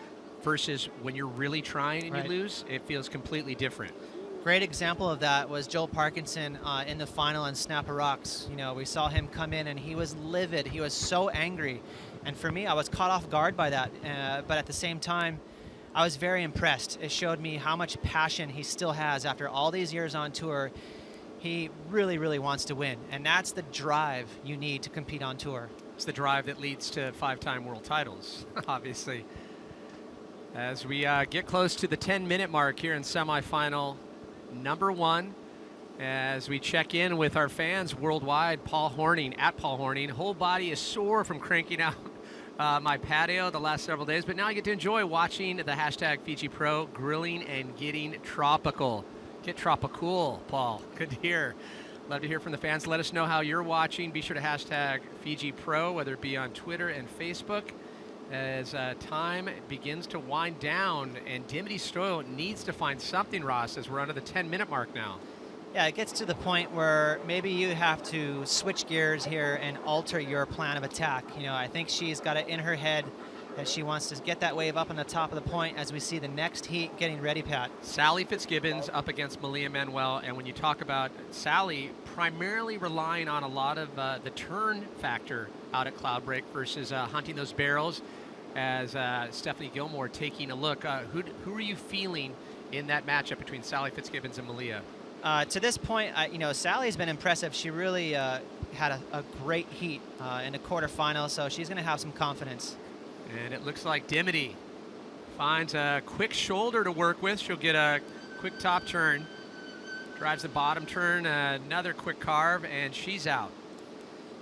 versus when you're really trying and Right. you lose, it feels completely different. Great example of that was Joel Parkinson in the final in Snapper Rocks. You know, we saw him come in and he was livid. He was so angry. And for me, I was caught off guard by that. But at the same time, I was very impressed. It showed me how much passion he still has after all these years on tour. He really, really wants to win. And that's the drive you need to compete on tour. It's the drive that leads to 5-time world titles, obviously. As we get close to the 10-minute mark here in semifinal number 1, as we check in with our fans worldwide, Paul Horning, at Paul Horning. Whole body is sore from cranking out my patio the last several days, but now I get to enjoy watching the hashtag Fiji Pro grilling and getting tropical. Get tropical, Paul. Good to hear. Love to hear from the fans. Let us know how you're watching. Be sure to hashtag Fiji Pro, whether it be on Twitter and Facebook. As time begins to wind down, and Dimity Stoyle needs to find something, Ross, as we're under the 10-minute mark now. Yeah, it gets to the point where maybe you have to switch gears here and alter your plan of attack. You know, I think she's got it in her head that she wants to get that wave up on the top of the point as we see the next heat getting ready, Pat. Sally Fitzgibbons up against Malia Manuel, and when you talk about Sally primarily relying on a lot of the turn factor out at Cloudbreak versus hunting those barrels, as Stephanie Gilmore taking a look. Who are you feeling in that matchup between Sally Fitzgibbons and Malia? To this point, you know, Sally's been impressive. She really had a great heat in the quarterfinal, so she's going to have some confidence. And it looks like Dimity finds a quick shoulder to work with. She'll get a quick top turn, drives the bottom turn, another quick carve, and she's out.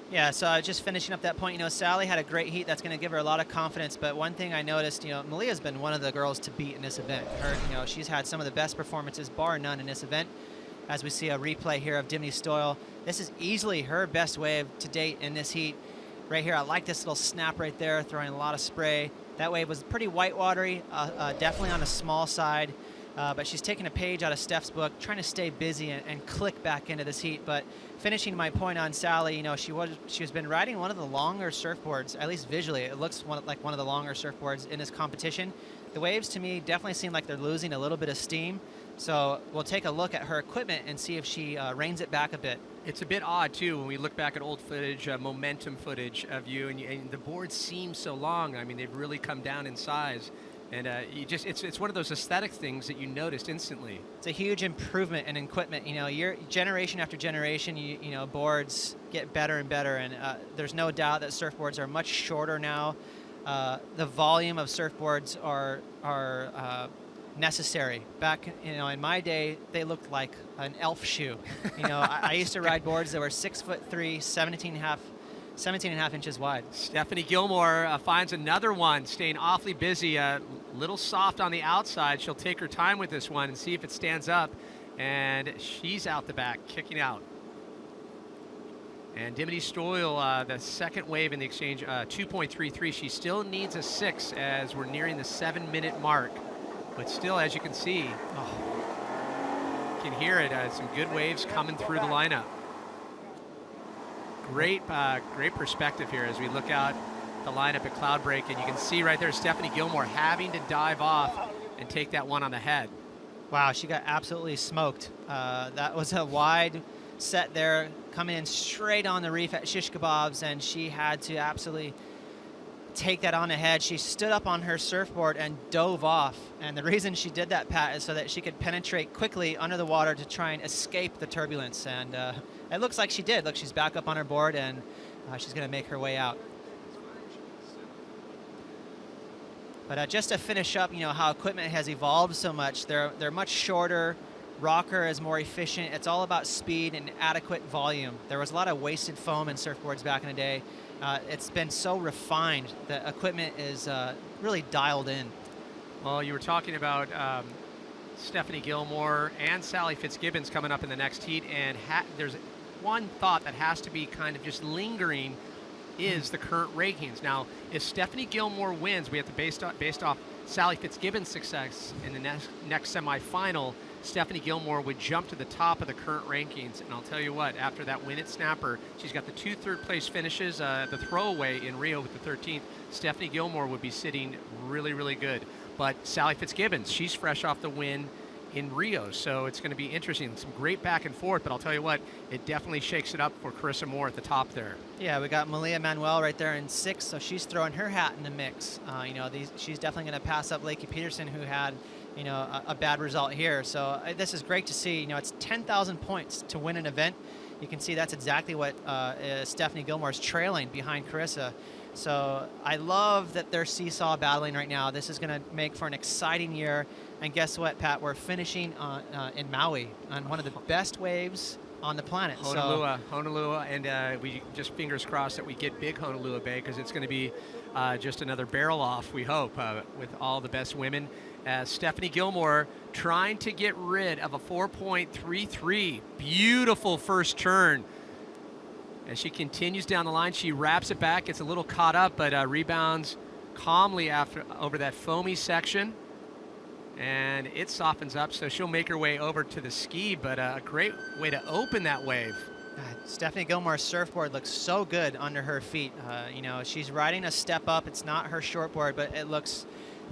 Yeah, so just finishing up that point, you know, Sally had a great heat. That's going to give her a lot of confidence. But one thing I noticed, you know, Malia's been one of the girls to beat in this event. You know, she's had some of the best performances, bar none, in this event. As we see a replay here of Dimity Stoyle, this is easily her best wave to date in this heat. Right here, I like this little snap right there, throwing a lot of spray. That wave was pretty whitewatery, definitely on the small side. But she's taking a page out of Steph's book, trying to stay busy and click back into this heat. But finishing my point on Sally, you know, she has been riding one of the longer surfboards, at least visually. It looks like one of the longer surfboards in this competition. The waves, to me, definitely seem like they're losing a little bit of steam. So we'll take a look at her equipment and see if she reins it back a bit. It's a bit odd, too, when we look back at old footage, momentum footage of you, and the boards seem so long. I mean, they've really come down in size. And it's one of those aesthetic things that you noticed instantly. It's a huge improvement in equipment. You know, generation after generation, you know, boards get better and better, and there's no doubt that surfboards are much shorter now. The volume of surfboards are necessary. Back, you know, in my day, they looked like an elf shoe. You know, I used to ride boards that were 6'3", 17 and a half inches wide. Stephanie Gilmore finds another one, staying awfully busy, a little soft on the outside. She'll take her time with this one and see if it stands up, and she's out the back, kicking out. And Dimity Stoyle, the second wave in the exchange, 2.33. She still needs a 6 as we're nearing the 7-minute mark. But still, as you can see, you can hear it, some good waves coming through the lineup. Great perspective here as we look out the lineup at Cloudbreak, and you can see right there Stephanie Gilmore having to dive off and take that one on the head. Wow, she got absolutely smoked. That was a wide set there, coming in straight on the reef at Shish Kebabs, and she had to absolutely take that on the head. She stood up on her surfboard and dove off, and the reason she did that, Pat, is so that she could penetrate quickly under the water to try and escape the turbulence, and it looks like she did. Look, she's back up on her board, and she's going to make her way out. But just to finish up, you know, how equipment has evolved so much. They're much shorter. Rocker is more efficient. It's all about speed and adequate volume. There was a lot of wasted foam in surfboards back in the day. It's been so refined. The equipment is really dialed in. Well, you were talking about Stephanie Gilmore and Sally Fitzgibbons coming up in the next heat, and there's one thought that has to be kind of just lingering is the current rankings. Now, if Stephanie Gilmore wins, we have to based off Sally Fitzgibbons' success in the next semifinal, Stephanie Gilmore would jump to the top of the current rankings. And I'll tell you what, after that win at Snapper, she's got the 2 third-place finishes, the throwaway in Rio with the 13th. Stephanie Gilmore would be sitting really, really good. But Sally Fitzgibbons, she's fresh off the win in Rio, so it's going to be interesting. Some great back and forth, but I'll tell you what, it definitely shakes it up for Carissa Moore at the top there. Yeah, we got Malia Manuel right there in 6th, so she's throwing her hat in the mix. You know, she's definitely going to pass up Lakey Peterson, who had, you know, a bad result here. So this is great to see. You know, it's 10,000 points to win an event. You can see that's exactly what Stephanie Gilmore's trailing behind Carissa. So I love that they're seesaw battling right now. This is going to make for an exciting year. And guess what, Pat? We're finishing in Maui on one of the best waves on the planet. Honolulu, and we just fingers crossed that we get big Honolulu Bay, because it's going to be just another barrel off, we hope, with all the best women. Stephanie Gilmore trying to get rid of a 4.33. Beautiful first turn. As she continues down the line, she wraps it back, gets a little caught up, but rebounds calmly over that foamy section. And it softens up, so she'll make her way over to the ski, but a great way to open that wave. Stephanie Gilmore's surfboard looks so good under her feet. You know, she's riding a step up. It's not her shortboard, but it looks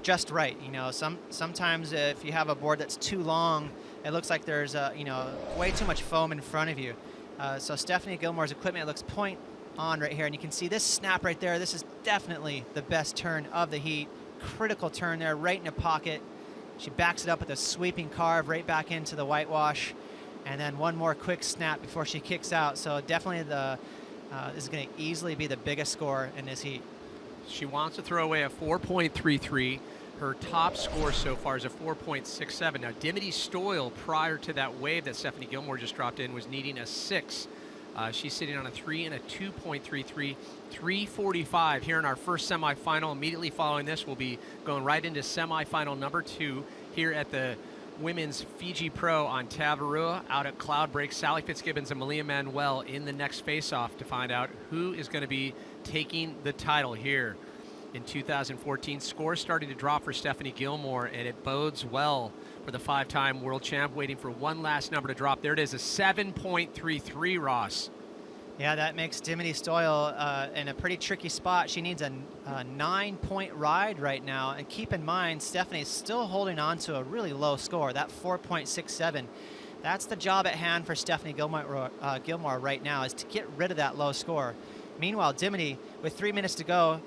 just right. You know, sometimes if you have a board that's too long, it looks like there's you know, way too much foam in front of you. So Stephanie Gilmore's equipment looks point on right here, and you can see this snap right there. This is definitely the best turn of the heat. Critical turn there, right in the pocket. She backs it up with a sweeping carve right back into the whitewash, and then one more quick snap before she kicks out. So definitely this is going to easily be the biggest score in this heat. She wants to throw away a 4.33. Her top score so far is a 4.67. Now, Dimity Stoyle, prior to that wave that Stephanie Gilmore just dropped in, was needing a 6. She's sitting on a 3 and a 2.33, 3:45 here in our first semifinal. Immediately following this, we'll be going right into semifinal number 2 here at the Women's Fiji Pro on Tavarua out at Cloudbreak. Sally Fitzgibbons and Malia Manuel in the next face-off to find out who is going to be taking the title here in 2014. Scores starting to drop for Stephanie Gilmore, and it bodes well for the 5-time world champ, waiting for one last number to drop. There it is, a 7.33, Ross. Yeah, that makes Dimity Stoyle in a pretty tricky spot. She needs a 9-point ride right now. And keep in mind, Stephanie's still holding on to a really low score, that 4.67. That's the job at hand for Stephanie Gilmore right now, is to get rid of that low score. Meanwhile, Dimity, with 3 minutes to go,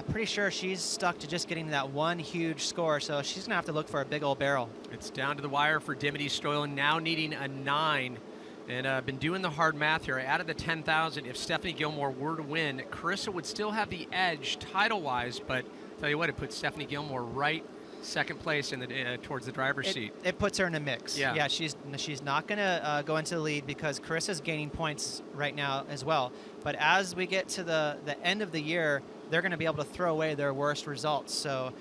Pretty sure she's stuck to just getting that one huge score, so she's going to have to look for a big old barrel. It's down to the wire for Dimity Stoylan, now needing a 9. And I've been doing the hard math here. I added the 10,000. If Stephanie Gilmore were to win, Carissa would still have the edge title-wise, but tell you what, it puts Stephanie Gilmore right second place in the towards the driver's seat. It puts her in a mix. Yeah, she's not going to go into the lead because Carissa's gaining points right now as well. But as we get to the end of the year, they're going to be able to throw away their worst results. So,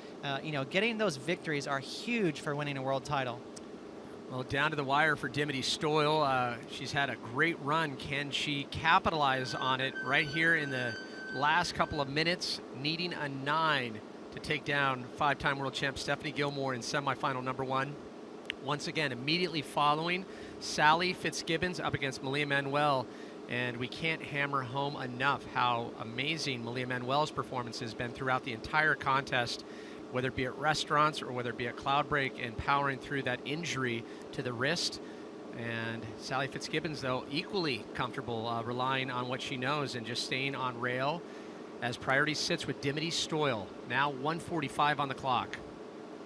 getting those victories are huge for winning a world title. Well, down to the wire for Dimity Stoyl. She's had a great run. Can she capitalize on it right here in the last couple of minutes, needing a 9 to take down 5-time world champ Stephanie Gilmore in semifinal number 1. Once again, immediately following, Sally Fitzgibbons up against Malia Manuel. And we can't hammer home enough how amazing Malia Manuel's performance has been throughout the entire contest, whether it be at restaurants or whether it be at Cloudbreak, and powering through that injury to the wrist. And Sally Fitzgibbons, though, equally comfortable relying on what she knows and just staying on rail as priority sits with Dimity Stoyl. Now 1:45 on the clock.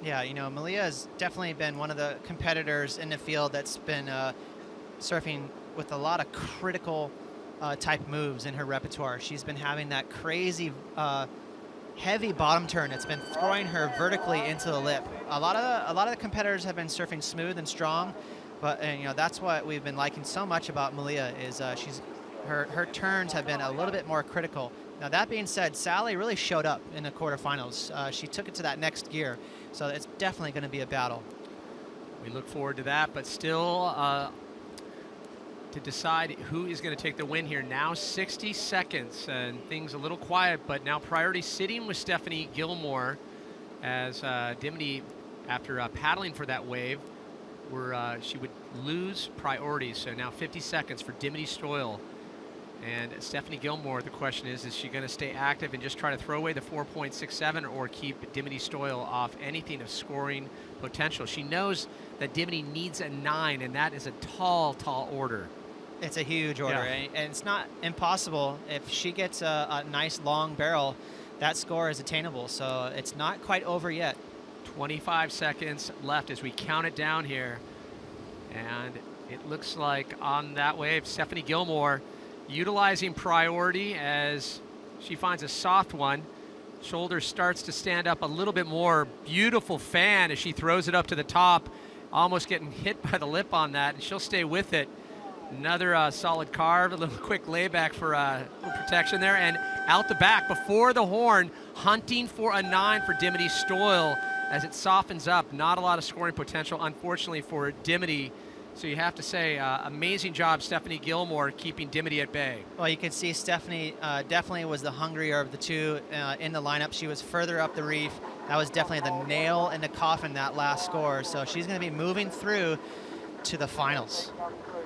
Yeah, Malia has definitely been one of the competitors in the field that's been surfing with a lot of critical type moves in her repertoire. She's been having that crazy heavy bottom turn that's been throwing her vertically into the lip. A lot of the competitors have been surfing smooth and strong, but that's what we've been liking so much about Malia is her turns have been a little bit more critical. Now that being said, Sally really showed up in the quarterfinals. She took it to that next gear, so it's definitely going to be a battle. We look forward to that, but still to decide who is going to take the win here. Now 60 seconds and things a little quiet, but now priority sitting with Stephanie Gilmore as Dimity, after paddling for that wave, she would lose priority. So now 50 seconds for Dimity Stoyl. And Stephanie Gilmore, the question is she going to stay active and just try to throw away the 4.67 or keep Dimity Stoyl off anything of scoring potential? She knows that Dimity needs a 9, and that is a tall, tall order. It's a huge order, yeah. And it's not impossible. If she gets a nice long barrel, that score is attainable, so it's not quite over yet. 25 seconds left as we count it down here. And it looks like on that wave, Stephanie Gilmore utilizing priority as she finds a soft one. Shoulder starts to stand up a little bit more. Beautiful fan as she throws it up to the top, almost getting hit by the lip on that, and she'll stay with it. Another solid carve, a little quick layback for little protection there, and out the back before the horn, hunting for a 9 for Dimity Stoyl as it softens up. Not a lot of scoring potential, unfortunately, for Dimity. So you have to say, amazing job, Stephanie Gilmore, keeping Dimity at bay. Well, you can see Stephanie definitely was the hungrier of the two in the lineup. She was further up the reef. That was definitely the nail in the coffin, that last score. So she's going to be moving through to the finals.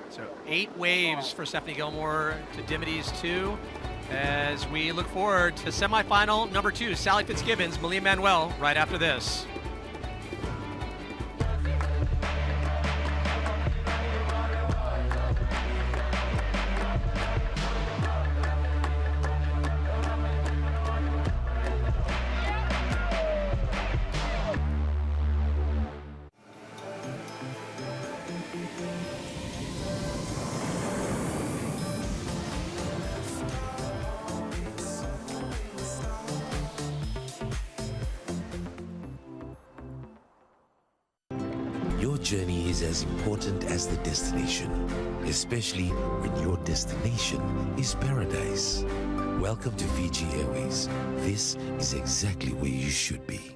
So 8 waves for Stephanie Gilmore to Dimity's 2 as we look forward to semifinal number 2, Sally Fitzgibbons, Malia Manuel, right after this. Your journey is as important as the destination, especially when your destination is paradise. Welcome to Fiji Airways. This is exactly where you should be.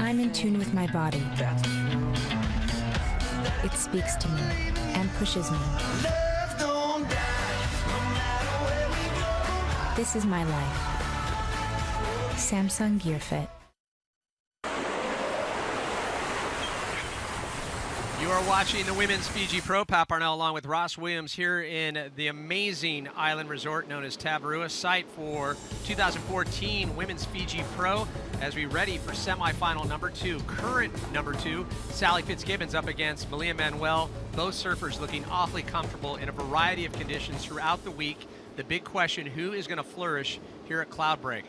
I'm in tune with my body. It speaks to me and pushes me. Love don't die, no matter where we go. This is my life. Samsung Gear Fit. You are watching the Women's Fiji Pro. Pat Parnell along with Ross Williams here in the amazing island resort known as Tavarua, site for 2014 Women's Fiji Pro, as we ready for semifinal number 2. Current number 2, Sally Fitzgibbons up against Malia Manuel. Both surfers looking awfully comfortable in a variety of conditions throughout the week. The big question, who is going to flourish here at Cloudbreak?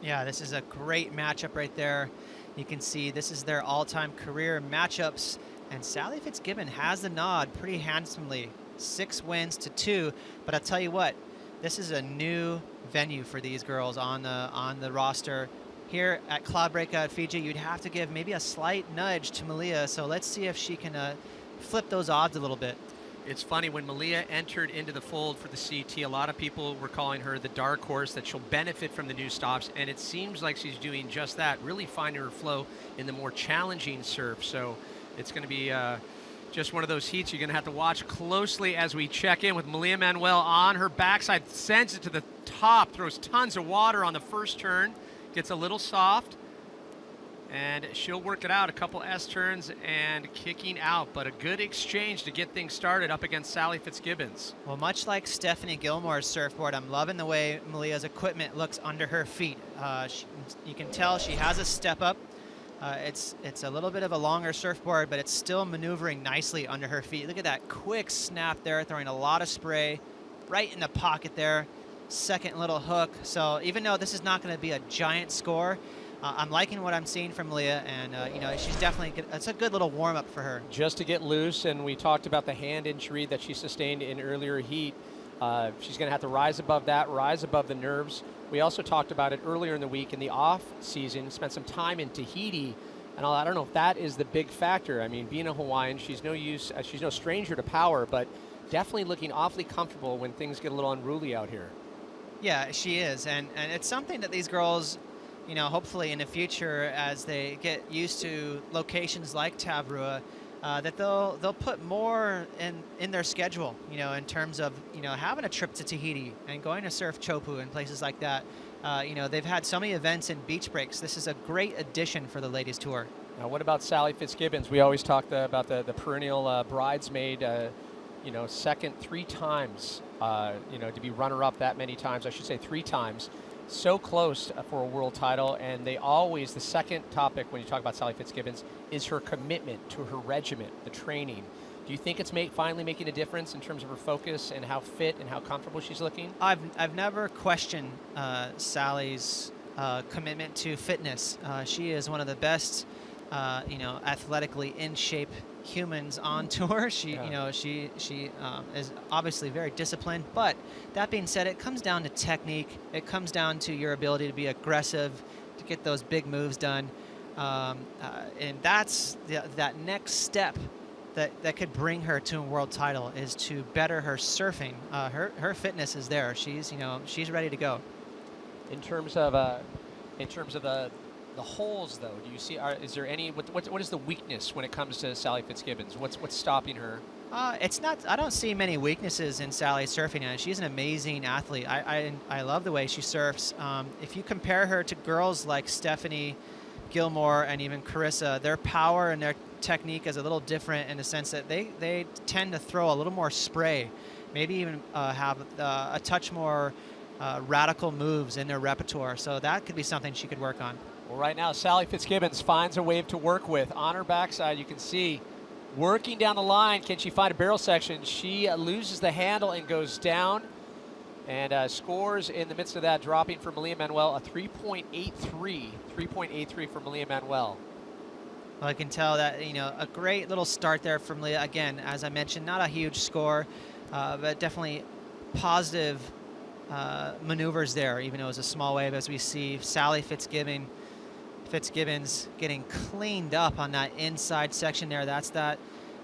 Yeah, this is a great matchup right there. You can see this is their all-time career matchups. And Sally Fitzgibbon has the nod pretty handsomely, 6 wins to 2. But I'll tell you what, this is a new venue for these girls on the roster. Here at Cloudbreak at Fiji, you'd have to give maybe a slight nudge to Malia. So let's see if she can flip those odds a little bit. It's funny, when Malia entered into the fold for the CT, a lot of people were calling her the dark horse, that she'll benefit from the new stops, and it seems like she's doing just that, really finding her flow in the more challenging surf. So it's going to be just one of those heats you're going to have to watch closely as we check in with Malia Manuel on her backside. Sends it to the top, throws tons of water on the first turn, gets a little soft, and she'll work it out. A couple S-turns and kicking out, but a good exchange to get things started up against Sally Fitzgibbons. Well, much like Stephanie Gilmore's surfboard, I'm loving the way Malia's equipment looks under her feet. You can tell she has a step up. It's a little bit of a longer surfboard, but it's still maneuvering nicely under her feet. Look at that quick snap there, throwing a lot of spray right in the pocket there. Second little hook. So even though this is not going to be a giant score, I'm liking what I'm seeing from Malia, and you know, she's definitely good. It's a good little warm-up for her. Just to get loose, and we talked about the hand injury that she sustained in earlier heat. She's going to have to rise above that, rise above the nerves. We also talked about it earlier in the week in the off season, spent some time in Tahiti, and I don't know if that is the big factor. I mean, being a Hawaiian, she's no stranger to power, but definitely looking awfully comfortable when things get a little unruly out here. Yeah, she is, and it's something that these girls, you know, hopefully in the future, as they get used to locations like Tavarua, that they'll put more in their schedule, you know, in terms of, you know, having a trip to Tahiti and going to surf Chopu and places like that. You know, they've had so many events and beach breaks. This is a great addition for the ladies tour. Now, what about Sally Fitzgibbons? We always talk about the perennial bridesmaid, you know, second 3 times, you know, to be runner-up that many times, I should say 3 times. So close for a world title, and they always, the second topic when you talk about Sally Fitzgibbons is her commitment to her regiment, the training. Do you think it's finally making a difference in terms of her focus and how fit and how comfortable she's looking? I've never questioned Sally's commitment to fitness. She is one of the best, you know, athletically in shape humans on tour. You know, she is obviously very disciplined, but that being said, it comes down to technique. It comes down to your ability to be aggressive, to get those big moves done, and that's that next step that could bring her to a world title, is to better her surfing. Her fitness is there. She's ready to go. In terms of the holes, though, do you see? Is there any? What is the weakness when it comes to Sally Fitzgibbons? What's stopping her? It's not. I don't see many weaknesses in Sally's surfing. She's an amazing athlete. I love the way she surfs. If you compare her to girls like Stephanie Gilmore and even Carissa, their power and their technique is a little different in the sense that they tend to throw a little more spray, maybe even have a touch more radical moves in their repertoire. So that could be something she could work on. Well, right now, Sally Fitzgibbons finds a wave to work with. On her backside, you can see, working down the line, can she find a barrel section? She loses the handle and goes down, and scores in the midst of that, dropping for Malia Manuel a 3.83 for Malia Manuel. Well, I can tell that, you know, a great little start there from Malia. Again, as I mentioned, not a huge score, but definitely positive maneuvers there, even though it was a small wave, as we see Sally Fitzgibbons getting cleaned up on that inside section there. That's that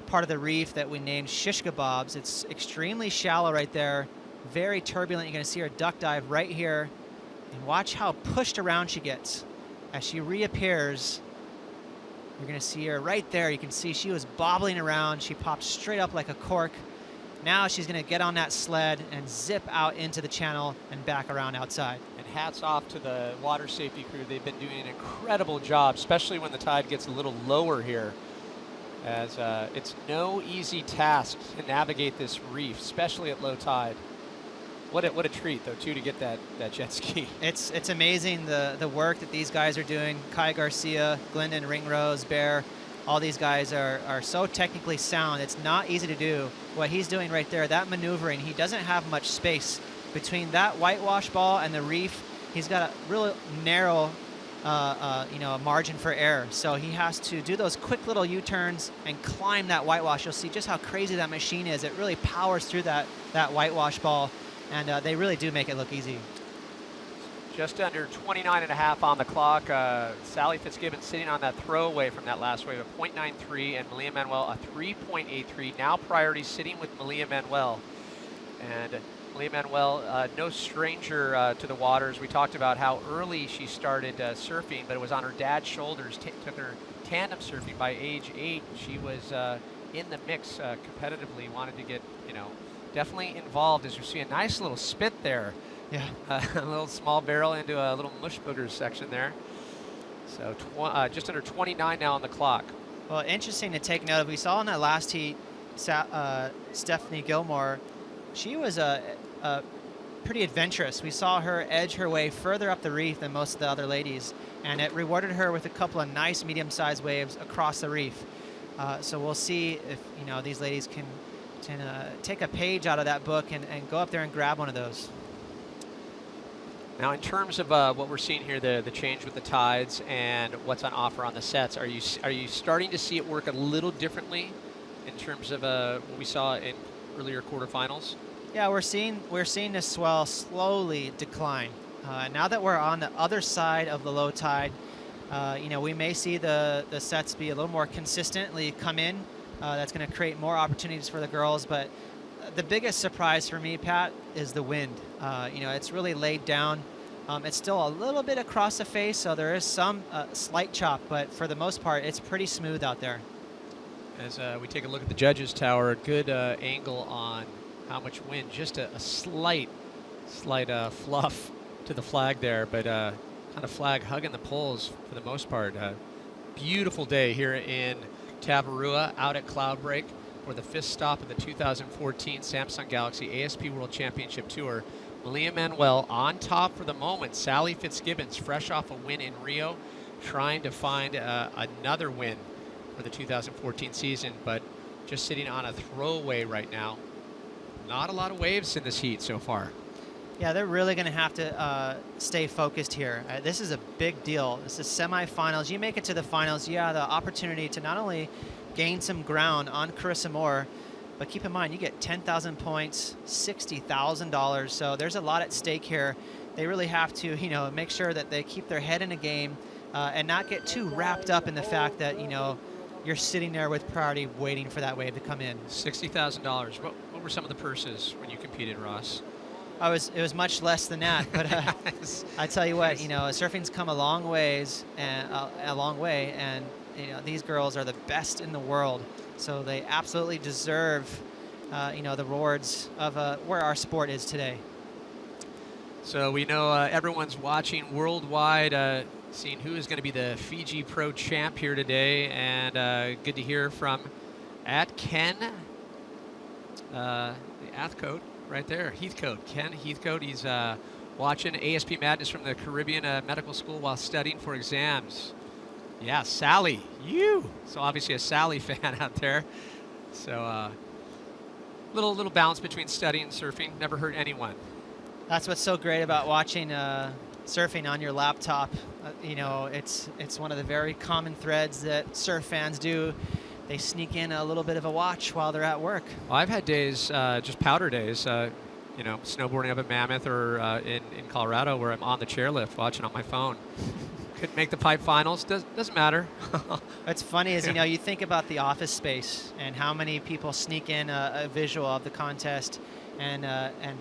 part of the reef that we named Shish Kebabs. It's extremely shallow right there, very turbulent. You're going to see her duck dive right here, and watch how pushed around she gets as she reappears. You're going to see her right there. You can see she was bobbling around. She popped straight up like a cork, Now she's going to get on that sled and zip out into the channel and back around outside. And hats off to the water safety crew. They've been doing an incredible job, especially when the tide gets a little lower here, as it's no easy task to navigate this reef, especially at low tide. What a treat, though, too, to get that jet ski. It's amazing the work that these guys are doing. Kai Garcia, Glendon Ringrose, Bear, all these guys are so technically sound. It's not easy to do. What he's doing right there, that maneuvering, he doesn't have much space between that whitewash ball and the reef. He's got a real narrow margin for error. So he has to do those quick little U-turns and climb that whitewash. You'll see just how crazy that machine is. It really powers through that whitewash ball, and they really do make it look easy. Just under 29.5 on the clock. Sally Fitzgibbon sitting on that throwaway from that last wave, a .93, and Malia Manuel a 3.83. Now priority sitting with Malia Manuel. And Malia Manuel, no stranger to the waters. We talked about how early she started surfing, but it was on her dad's shoulders. Took her tandem surfing by age 8. She was in the mix competitively, wanted to get, definitely involved. As you see, a nice little spit there. Yeah. A little small barrel into a little mush boogers section there. So just under 29 now on the clock. Well, interesting to take note of. We saw in that last heat, Stephanie Gilmore, she was pretty adventurous. We saw her edge her way further up the reef than most of the other ladies, and it rewarded her with a couple of nice medium-sized waves across the reef. So we'll see if these ladies can take a page out of that book and go up there and grab one of those. Now, in terms of what we're seeing here, the change with the tides and what's on offer on the sets, are you starting to see it work a little differently in terms of what we saw in earlier quarterfinals? Yeah, we're seeing this swell slowly decline. Now that we're on the other side of the low tide, we may see the sets be a little more consistently come in. That's going to create more opportunities for the girls, but the biggest surprise for me, Pat, is the wind. It's really laid down. It's still a little bit across the face, so there is some slight chop, but for the most part, it's pretty smooth out there. As we take a look at the judges' tower, a good angle on how much wind, just a slight fluff to the flag there, but kind of flag hugging the poles for the most part. Beautiful day here in Tavarua, out at Cloudbreak for the 5th stop of the 2014 Samsung Galaxy ASP World Championship Tour. Malia Manuel on top for the moment. Sally Fitzgibbons, fresh off a win in Rio, trying to find another win for the 2014 season, but just sitting on a throwaway right now. Not a lot of waves in this heat so far. Yeah, they're really going to have to stay focused here. This is a big deal. This is semifinals. You make it to the finals, you have the opportunity to not only gain some ground on Carissa Moore, but keep in mind, you get 10,000 points, $60,000. So there's a lot at stake here. They really have to, make sure that they keep their head in the game and not get too wrapped up in the fact that, you're sitting there with priority waiting for that wave to come in. $60,000. What were some of the purses when you competed, Ross? It was much less than that, but I tell you what, surfing's come a long ways and a long way, and these girls are the best in the world, so they absolutely deserve, the rewards of where our sport is today. So we know everyone's watching worldwide, seeing who is going to be the Fiji Pro champ here today, and good to hear from Ken, the Athcote right there, Heathcote, Ken Heathcote. He's watching ASP Madness from the Caribbean Medical School while studying for exams. Yeah, Sally, you. So obviously a Sally fan out there. So little balance between studying and surfing, never hurt anyone. That's what's so great about watching surfing on your laptop. It's one of the very common threads that surf fans do. They sneak in a little bit of a watch while they're at work. Well, I've had days, just powder days, snowboarding up at Mammoth or in Colorado where I'm on the chairlift watching on my phone. Couldn't make the pipe finals. Doesn't matter. What's funny is, you think about the office space and how many people sneak in a visual of the contest and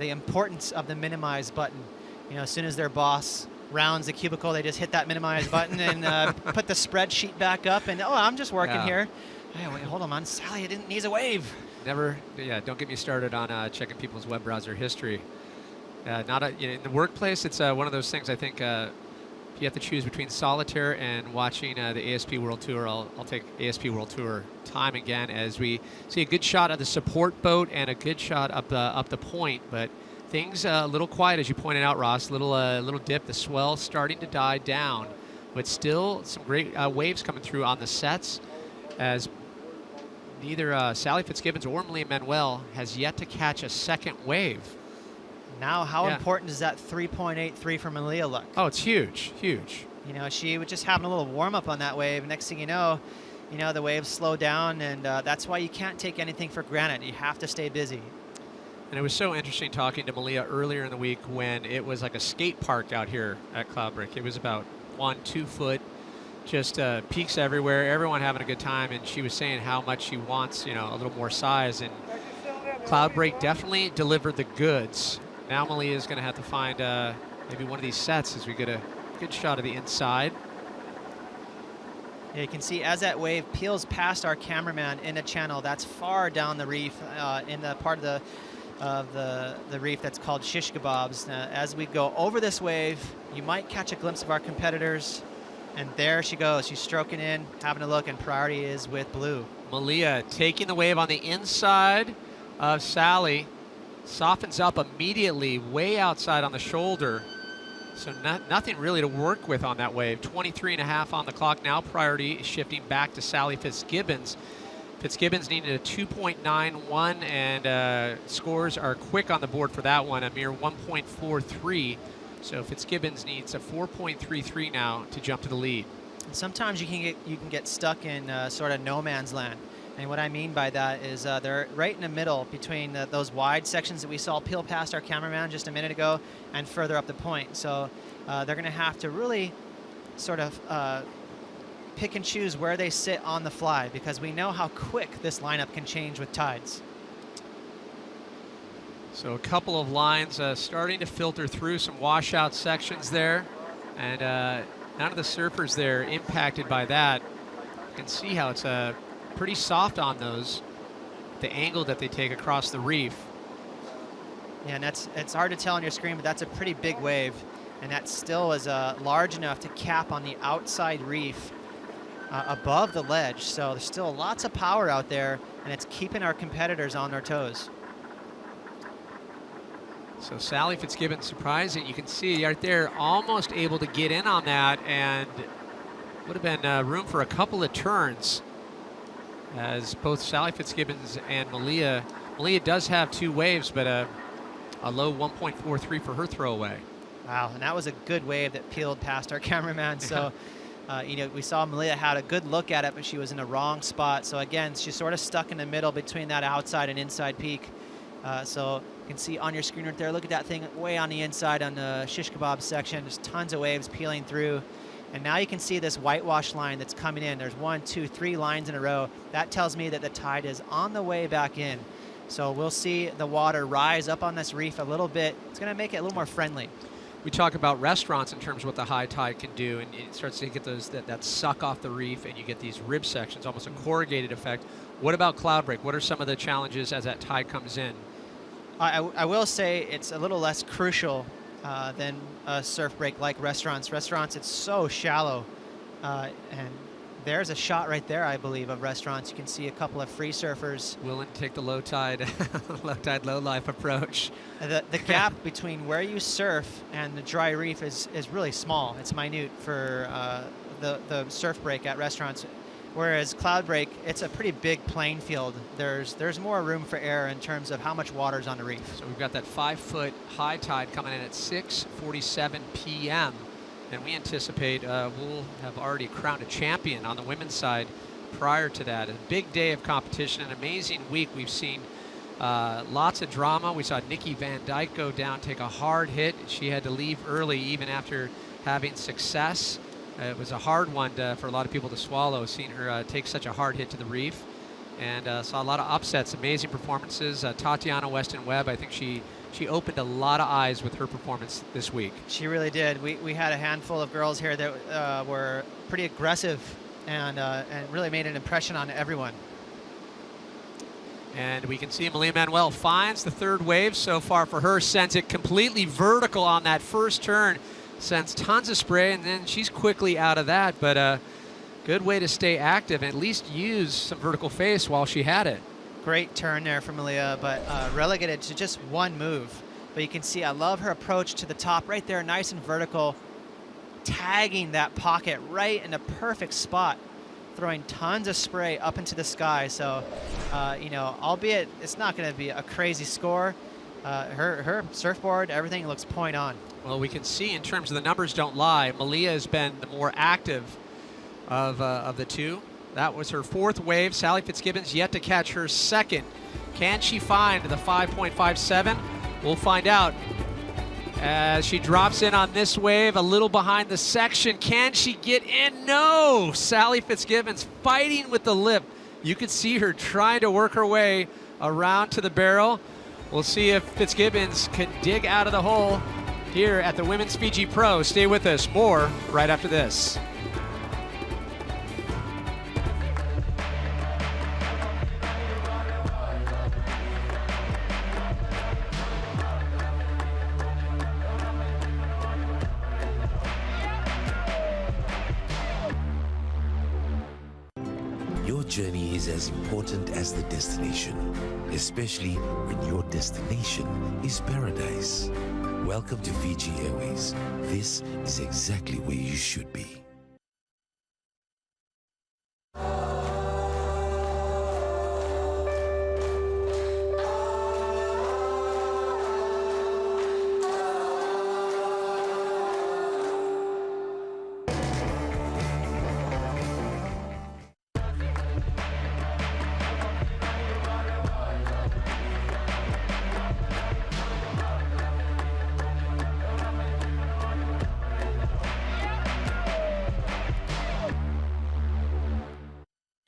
the importance of the minimize button. As soon as their boss rounds the cubicle, they just hit that minimize button and put the spreadsheet back up and, I'm just working here. Hey, wait, hold on, Sally, needs a wave. Never, yeah, don't get me started on checking people's web browser history. In the workplace, it's one of those things I think if you have to choose between solitaire and watching the ASP World Tour, I'll take ASP World Tour time again as we see a good shot of the support boat and a good shot up the point, but things a little quiet, as you pointed out, Ross. Little dip, the swell starting to die down, but still some great waves coming through on the sets, as neither Sally Fitzgibbons or Malia Manuel has yet to catch a second wave. Now, how important does that 3.83 from Malia look? Oh, it's huge, huge. You know, she was just having a little warm up on that wave. Next thing you know, the waves slow down, and that's why you can't take anything for granted. You have to stay busy. And it was so interesting talking to Malia earlier in the week when it was like a skate park out here at Cloudbreak. It was about 1-2 foot, just peaks everywhere, everyone having a good time, and she was saying how much she wants, a little more size, and Cloudbreak definitely delivered the goods. Now Malia is going to have to find maybe one of these sets as we get a good shot of the inside. Yeah, you can see as that wave peels past our cameraman in a channel that's far down the reef, in the part of the reef that's called shish kebabs. As we go over this wave, you might catch a glimpse of our competitors, and there she goes. She's stroking in, having a look, and priority is with blue. Malia taking the wave on the inside of Sally, softens up immediately way outside on the shoulder. So nothing really to work with on that wave. 23.5 on the clock now. Priority is shifting back to Sally Fitzgibbons. Fitzgibbons needed a 2.91, and scores are quick on the board for that one, a mere 1.43. So Fitzgibbons needs a 4.33 now to jump to the lead. Sometimes you can get stuck in sort of no man's land. And what I mean by that is they're right in the middle between those wide sections that we saw peel past our cameraman just a minute ago and further up the point. So they're going to have to really sort of pick and choose where they sit on the fly, because we know how quick this lineup can change with tides. So a couple of lines starting to filter through some washout sections there, and none of the surfers there impacted by that. You can see how it's pretty soft on those, the angle that they take across the reef. Yeah, and it's hard to tell on your screen, but that's a pretty big wave, and that still is large enough to cap on the outside reef above the ledge. So there's still lots of power out there, and it's keeping our competitors on their toes. So Sally Fitzgibbons, surprising. You can see right there, almost able to get in on that, and would have been room for a couple of turns, as both Sally Fitzgibbons and Malia does have two waves, but a low 1.43 for her throwaway. Wow, and that was a good wave that peeled past our cameraman. So, we saw Malia had a good look at it, but she was in the wrong spot. So again, she's sort of stuck in the middle between that outside and inside peak. So you can see on your screen right there, look at that thing way on the inside on the shish kebab section. There's tons of waves peeling through. And now you can see this whitewash line that's coming in. There's 1, 2, 3 lines in a row. That tells me that the tide is on the way back in. So we'll see the water rise up on this reef a little bit. It's going to make it a little more friendly. We talk about restaurants in terms of what the high tide can do, and it starts to get those that suck off the reef, and you get these rib sections, almost a corrugated effect. What about Cloudbreak? What are some of the challenges as that tide comes in? I will say it's a little less crucial than a surf break like restaurants. Restaurants, it's so shallow, and there's a shot right there, I believe, of restaurants. You can see a couple of free surfers willing to take the low tide, low life approach. The gap between where you surf and the dry reef is really small. It's minute for the surf break at restaurants. Whereas Cloudbreak, it's a pretty big playing field. There's more room for error in terms of how much water's on the reef. So we've got that 5-foot high tide coming in at 6:47 p.m. And we anticipate we'll have already crowned a champion on the women's side prior to that. A big day of competition, an amazing week. We've seen lots of drama. We saw Nikki Van Dyke go down, take a hard hit. She had to leave early even after having success. It was a hard one for a lot of people to swallow, seeing her take such a hard hit to the reef. And saw a lot of upsets, amazing performances. Tatiana Weston Webb, I think she opened a lot of eyes with her performance this week. She really did. We had a handful of girls here that were pretty aggressive and really made an impression on everyone. And we can see Malia Manuel finds the third wave so far for her, sends it completely vertical on that first turn, sends tons of spray, and then she's quickly out of that. But good way to stay active and at least use some vertical face while she had it. Great turn there for Malia, but relegated to just one move. But you can see, I love her approach to the top right there, nice and vertical, tagging that pocket right in a perfect spot, throwing tons of spray up into the sky. So, you know, albeit it's not going to be a crazy score, her surfboard, everything looks point on. Well, we can see in terms of the numbers don't lie, Malia has been the more active of the two. That was her fourth wave. Sally Fitzgibbons yet to catch her second. Can she find the 5.57? We'll find out as she drops in on this wave, a little behind the section. Can she get in? No! Sally Fitzgibbons fighting with the lip. You could see her trying to work her way around to the barrel. We'll see if Fitzgibbons can dig out of the hole here at the Women's Fiji Pro. Stay with us. More right after this. Your journey is as important as the destination, especially when your destination is paradise. Welcome to Fiji Airways. This is exactly where you should be.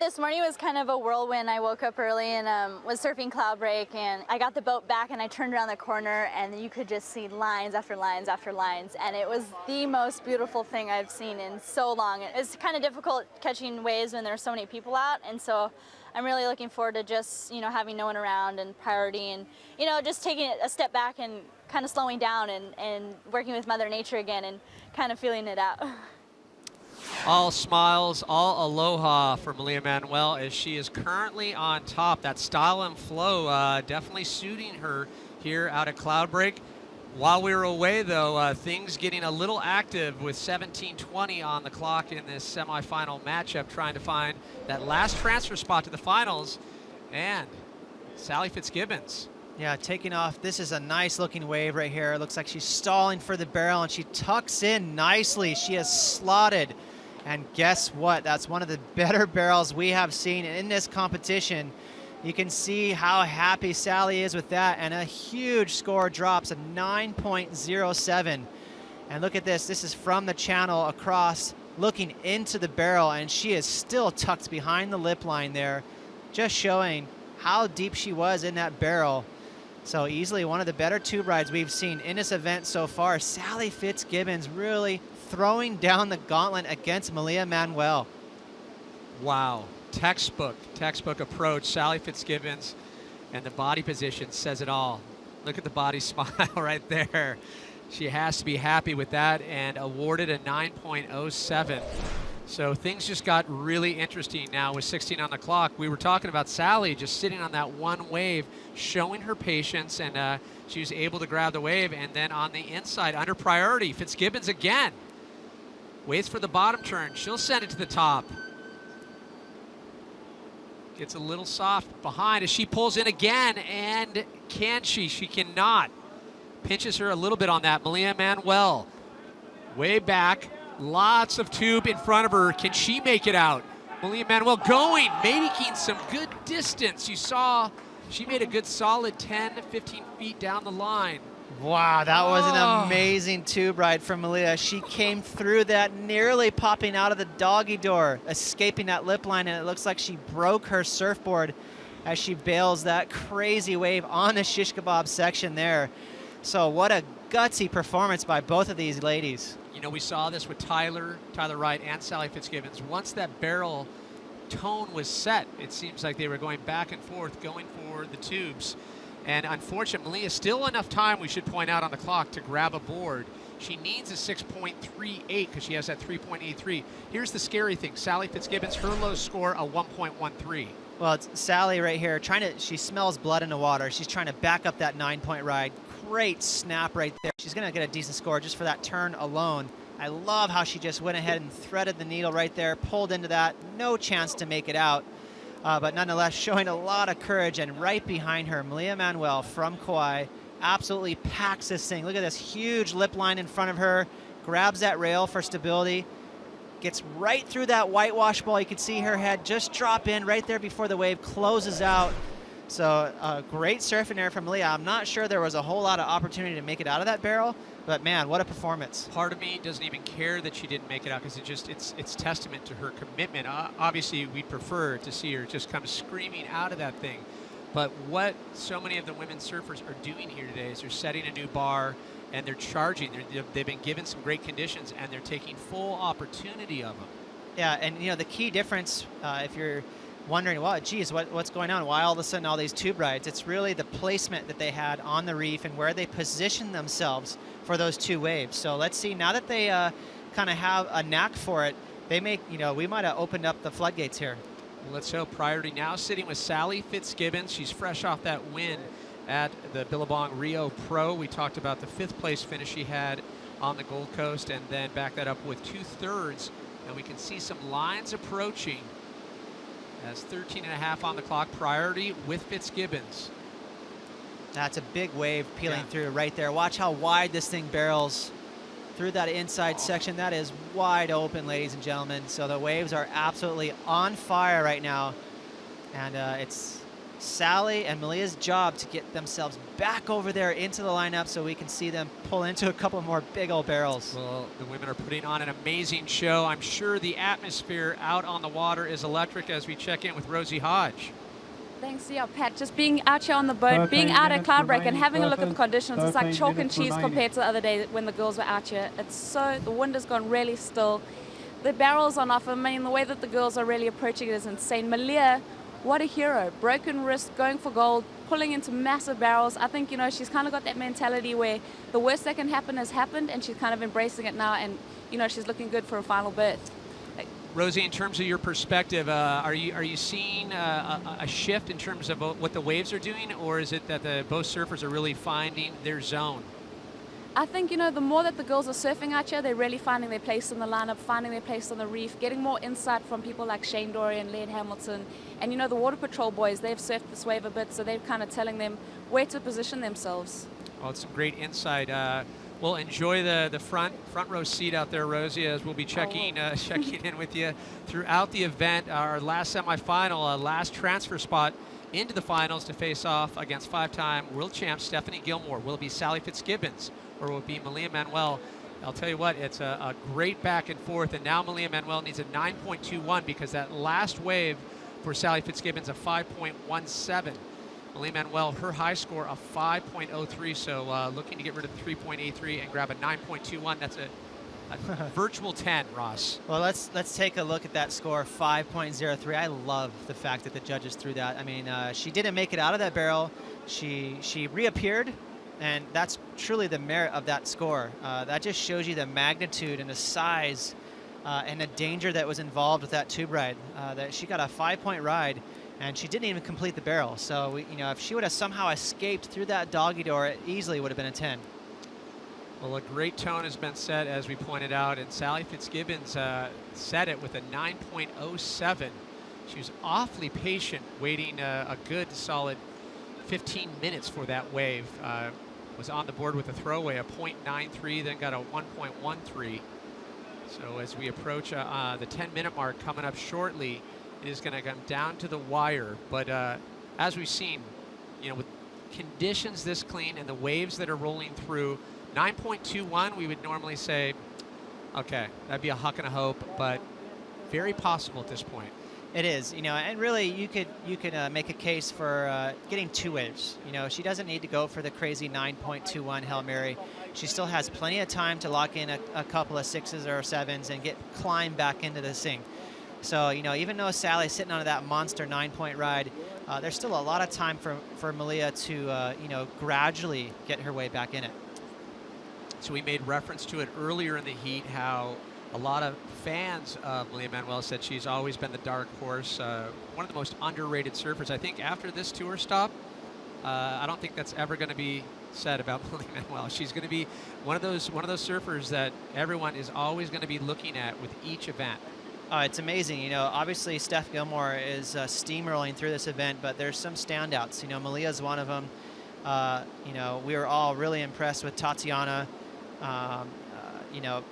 This morning was kind of a whirlwind. I woke up early and was surfing Cloudbreak, and I got the boat back and I turned around the corner and you could just see lines after lines after lines, and it was the most beautiful thing I've seen in so long. It's kind of difficult catching waves when there's so many people out, and so I'm really looking forward to just, you know, having no one around and priority, and, you know, just taking it a step back and kind of slowing down and working with Mother Nature again and kind of feeling it out. All smiles, all aloha for Malia Manuel as she is currently on top. That style and flow definitely suiting her here out at Cloudbreak. While we were away, though, things getting a little active with 17:20 on the clock in this semifinal matchup, trying to find that last transfer spot to the finals. And Sally Fitzgibbons. Yeah, taking off. This is a nice looking wave right here. It looks like she's stalling for the barrel, and she tucks in nicely. She has slotted. And guess what? That's one of the better barrels we have seen in this competition. You can see how happy Sally is with that, and a huge score drops, a 9.07. And look at this. This is from the channel across, looking into the barrel, and she is still tucked behind the lip line there, just showing how deep she was in that barrel. So easily one of the better tube rides we've seen in this event so far. Sally Fitzgibbons really throwing down the gauntlet against Malia Manuel. Wow, textbook approach. Sally Fitzgibbons, and the body position says it all. Look at the body smile right there. She has to be happy with that, and awarded a 9.07. So things just got really interesting now with 16 on the clock. We were talking about Sally just sitting on that one wave, showing her patience, and she was able to grab the wave. And then on the inside, under priority, Fitzgibbons again. Waits for the bottom turn. She'll send it to the top. Gets a little soft behind as she pulls in again. And can she? She cannot. Pinches her a little bit on that. Malia Manuel way back. Lots of tube in front of her. Can she make it out? Malia Manuel going, making some good distance. You saw she made a good solid 10, 15 feet down the line. Wow, that was an amazing tube ride from Malia. She came through that, nearly popping out of the doggy door, escaping that lip line, and it looks like she broke her surfboard as she bails that crazy wave on the shish kebab section there. So what a gutsy performance by both of these ladies. You know, we saw this with Tyler Wright and Sally Fitzgibbons. Once that barrel tone was set. It seems like they were going back and forth, going for the tubes. And unfortunately, Malia, still enough time, we should point out, on the clock to grab a board. She needs a 6.38 because she has that 3.83. Here's the scary thing. Sally Fitzgibbons, her low score, a 1.13. Well, it's Sally right here she smells blood in the water. She's trying to back up that 9-point ride. Great snap right there. She's going to get a decent score just for that turn alone. I love how she just went ahead and threaded the needle right there, pulled into that. No chance to make it out. But nonetheless, showing a lot of courage. And right behind her, Malia Manuel from Kauai absolutely packs this thing. Look at this huge lip line in front of her. Grabs that rail for stability. Gets right through that whitewash ball. You can see her head just drop in right there before the wave closes out. So great surfing there from Malia. I'm not sure there was a whole lot of opportunity to make it out of that barrel, but man, what a performance. Part of me doesn't even care that she didn't make it out because it's testament to her commitment. Obviously, we'd prefer to see her just come screaming out of that thing. But what so many of the women surfers are doing here today is they're setting a new bar and they're charging. They've been given some great conditions and they're taking full opportunity of them. Yeah, and you know, the key difference, if you're wondering, well, geez, what's going on? Why all of a sudden all these tube rides? It's really the placement that they had on the reef and where they positioned themselves for those two waves. So let's see, now that they kind of have a knack for it, they make, you know, we might have opened up the floodgates here. Let's hope. Priority now sitting with Sally Fitzgibbons. She's fresh off that win at the Billabong Rio Pro. We talked about the 5th place finish she had on the Gold Coast, and then back that up with 2/3. And we can see some lines approaching as 13.5 on the clock. Priority with Fitzgibbons. That's a big wave peeling through right there. Watch how wide this thing barrels through that inside section. That is wide open, ladies and gentlemen. So the waves are absolutely on fire right now. And it's Sally and Malia's job to get themselves back over there into the lineup so we can see them pull into a couple more big old barrels. Well, the women are putting on an amazing show. I'm sure the atmosphere out on the water is electric as we check in with Rosie Hodge. Thanks, yeah, Pat. Just being out here on the boat, being out at Cloudbreak and having a look at the conditions, it's like chalk and cheese compared to the other day when the girls were out here. The wind has gone really still. The barrels on offer. I mean, the way that the girls are really approaching it is insane. Malia, what a hero. Broken wrist, going for gold, pulling into massive barrels. I think, you know, she's kind of got that mentality where the worst that can happen has happened, and she's kind of embracing it now, and, you know, she's looking good for a final berth. Rosie, in terms of your perspective, are you seeing a shift in terms of what the waves are doing, or is it that both surfers are really finding their zone? I think, you know, the more that the girls are surfing out here, they're really finding their place in the lineup, finding their place on the reef, getting more insight from people like Shane Dorian, Laird Hamilton, and, you know, the Water Patrol boys, they've surfed this wave a bit, so they're kind of telling them where to position themselves. Oh, it's some great insight. Well, enjoy the front row seat out there, Rosie, as we'll be checking in with you throughout the event. Our last semifinal, last transfer spot into the finals to face off against 5-time world champ Stephanie Gilmore. Will it be Sally Fitzgibbons or will it be Malia Manuel? I'll tell you what, it's a great back and forth, and now Malia Manuel needs a 9.21 because that last wave for Sally Fitzgibbons, a 5.17. Malia Manuel, her high score of 5.03, so looking to get rid of the 3.83 and grab a 9.21. That's a virtual 10, Ross. Well, let's take a look at that score, 5.03. I love the fact that the judges threw that. I mean, she didn't make it out of that barrel. She reappeared, and that's truly the merit of that score. That just shows you the magnitude and the size and the danger that was involved with that tube ride. That she got a 5-point ride, and she didn't even complete the barrel. So, you know, if she would have somehow escaped through that doggy door, it easily would have been a 10. Well, a great tone has been set, as we pointed out, and Sally Fitzgibbons set it with a 9.07. She was awfully patient, waiting a good solid 15 minutes for that wave. Was on the board with a throwaway, a 0.93, then got a 1.13. So as we approach the 10-minute mark coming up shortly, it is going to come down to the wire. But as we've seen, you know, with conditions this clean and the waves that are rolling through, 9.21, we would normally say, okay, that'd be a huck and a hope, but very possible at this point. It is, you know, and really you could make a case for getting 2 waves. You know, she doesn't need to go for the crazy 9.21 Hail Mary. She still has plenty of time to lock in a couple of 6s or 7s and climb back into this thing. So, you know, even though Sally's sitting on that monster 9-point ride, there's still a lot of time for Malia to, you know, gradually get her way back in it. So we made reference to it earlier in the heat, how a lot of fans of Malia Manuel said she's always been the dark horse, one of the most underrated surfers. I think after this tour stop, I don't think that's ever going to be said about Malia Manuel. She's going to be one of those surfers that everyone is always going to be looking at with each event. It's amazing. You know, obviously Steph Gilmore is steamrolling through this event, but there's some standouts. You know, Malia's one of them. You know, we were all really impressed with Tatiana. You know,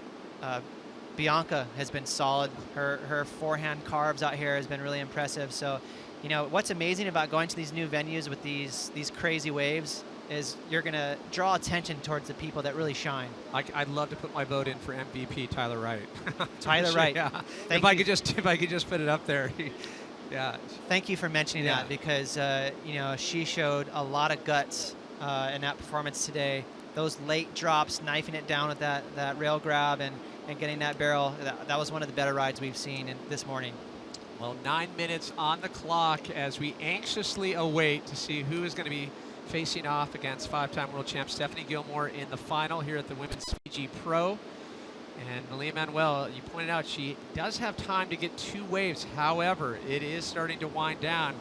Bianca has been solid. Her forehand carves out here has been really impressive. So, you know, what's amazing about going to these new venues with these crazy waves is you're going to draw attention towards the people that really shine. I'd love to put my vote in for MVP Tyler Wright. Tyler Wright. Yeah. If I could just put it up there. Yeah. Thank you for mentioning that, because you know, she showed a lot of guts in that performance today. Those late drops, knifing it down with that rail grab and getting that barrel, that was one of the better rides we've seen this morning. Well, 9 minutes on the clock as we anxiously await to see who is going to be facing off against 5-time world champ Stephanie Gilmore in the final here at the Women's Fiji Pro. And Malia Manuel, you pointed out she does have time to get 2 waves. However, it is starting to wind down.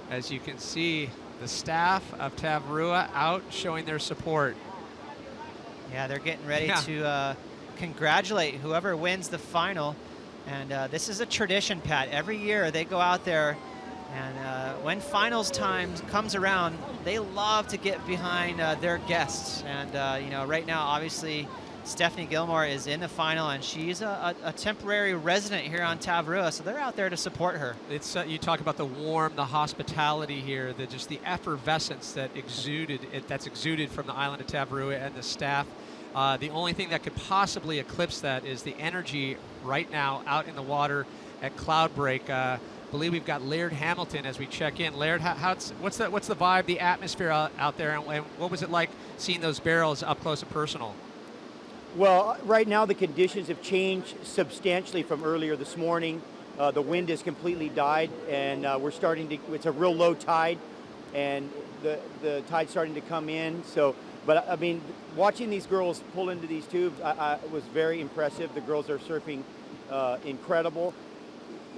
As you can see, the staff of Tavarua out showing their support. Yeah, they're getting ready to congratulate whoever wins the final. And this is a tradition, Pat. Every year they go out there, and when finals time comes around, they love to get behind their guests. And, you know, right now, obviously, Stephanie Gilmore is in the final, and she's a temporary resident here on Tavarua, so they're out there to support her. It's you talk about the warmth, the hospitality here, just the effervescence that's exuded from the island of Tavarua and the staff. The only thing that could possibly eclipse that is the energy right now out in the water at Cloudbreak. I believe we've got Laird Hamilton as we check in. Laird, what's the vibe, the atmosphere out there, and what was it like seeing those barrels up close and personal? Well, right now the conditions have changed substantially from earlier this morning. The wind has completely died, and we're starting to. It's a real low tide, and the tide's starting to come in. So, but I mean, watching these girls pull into these tubes, I was very impressive. The girls are surfing incredible.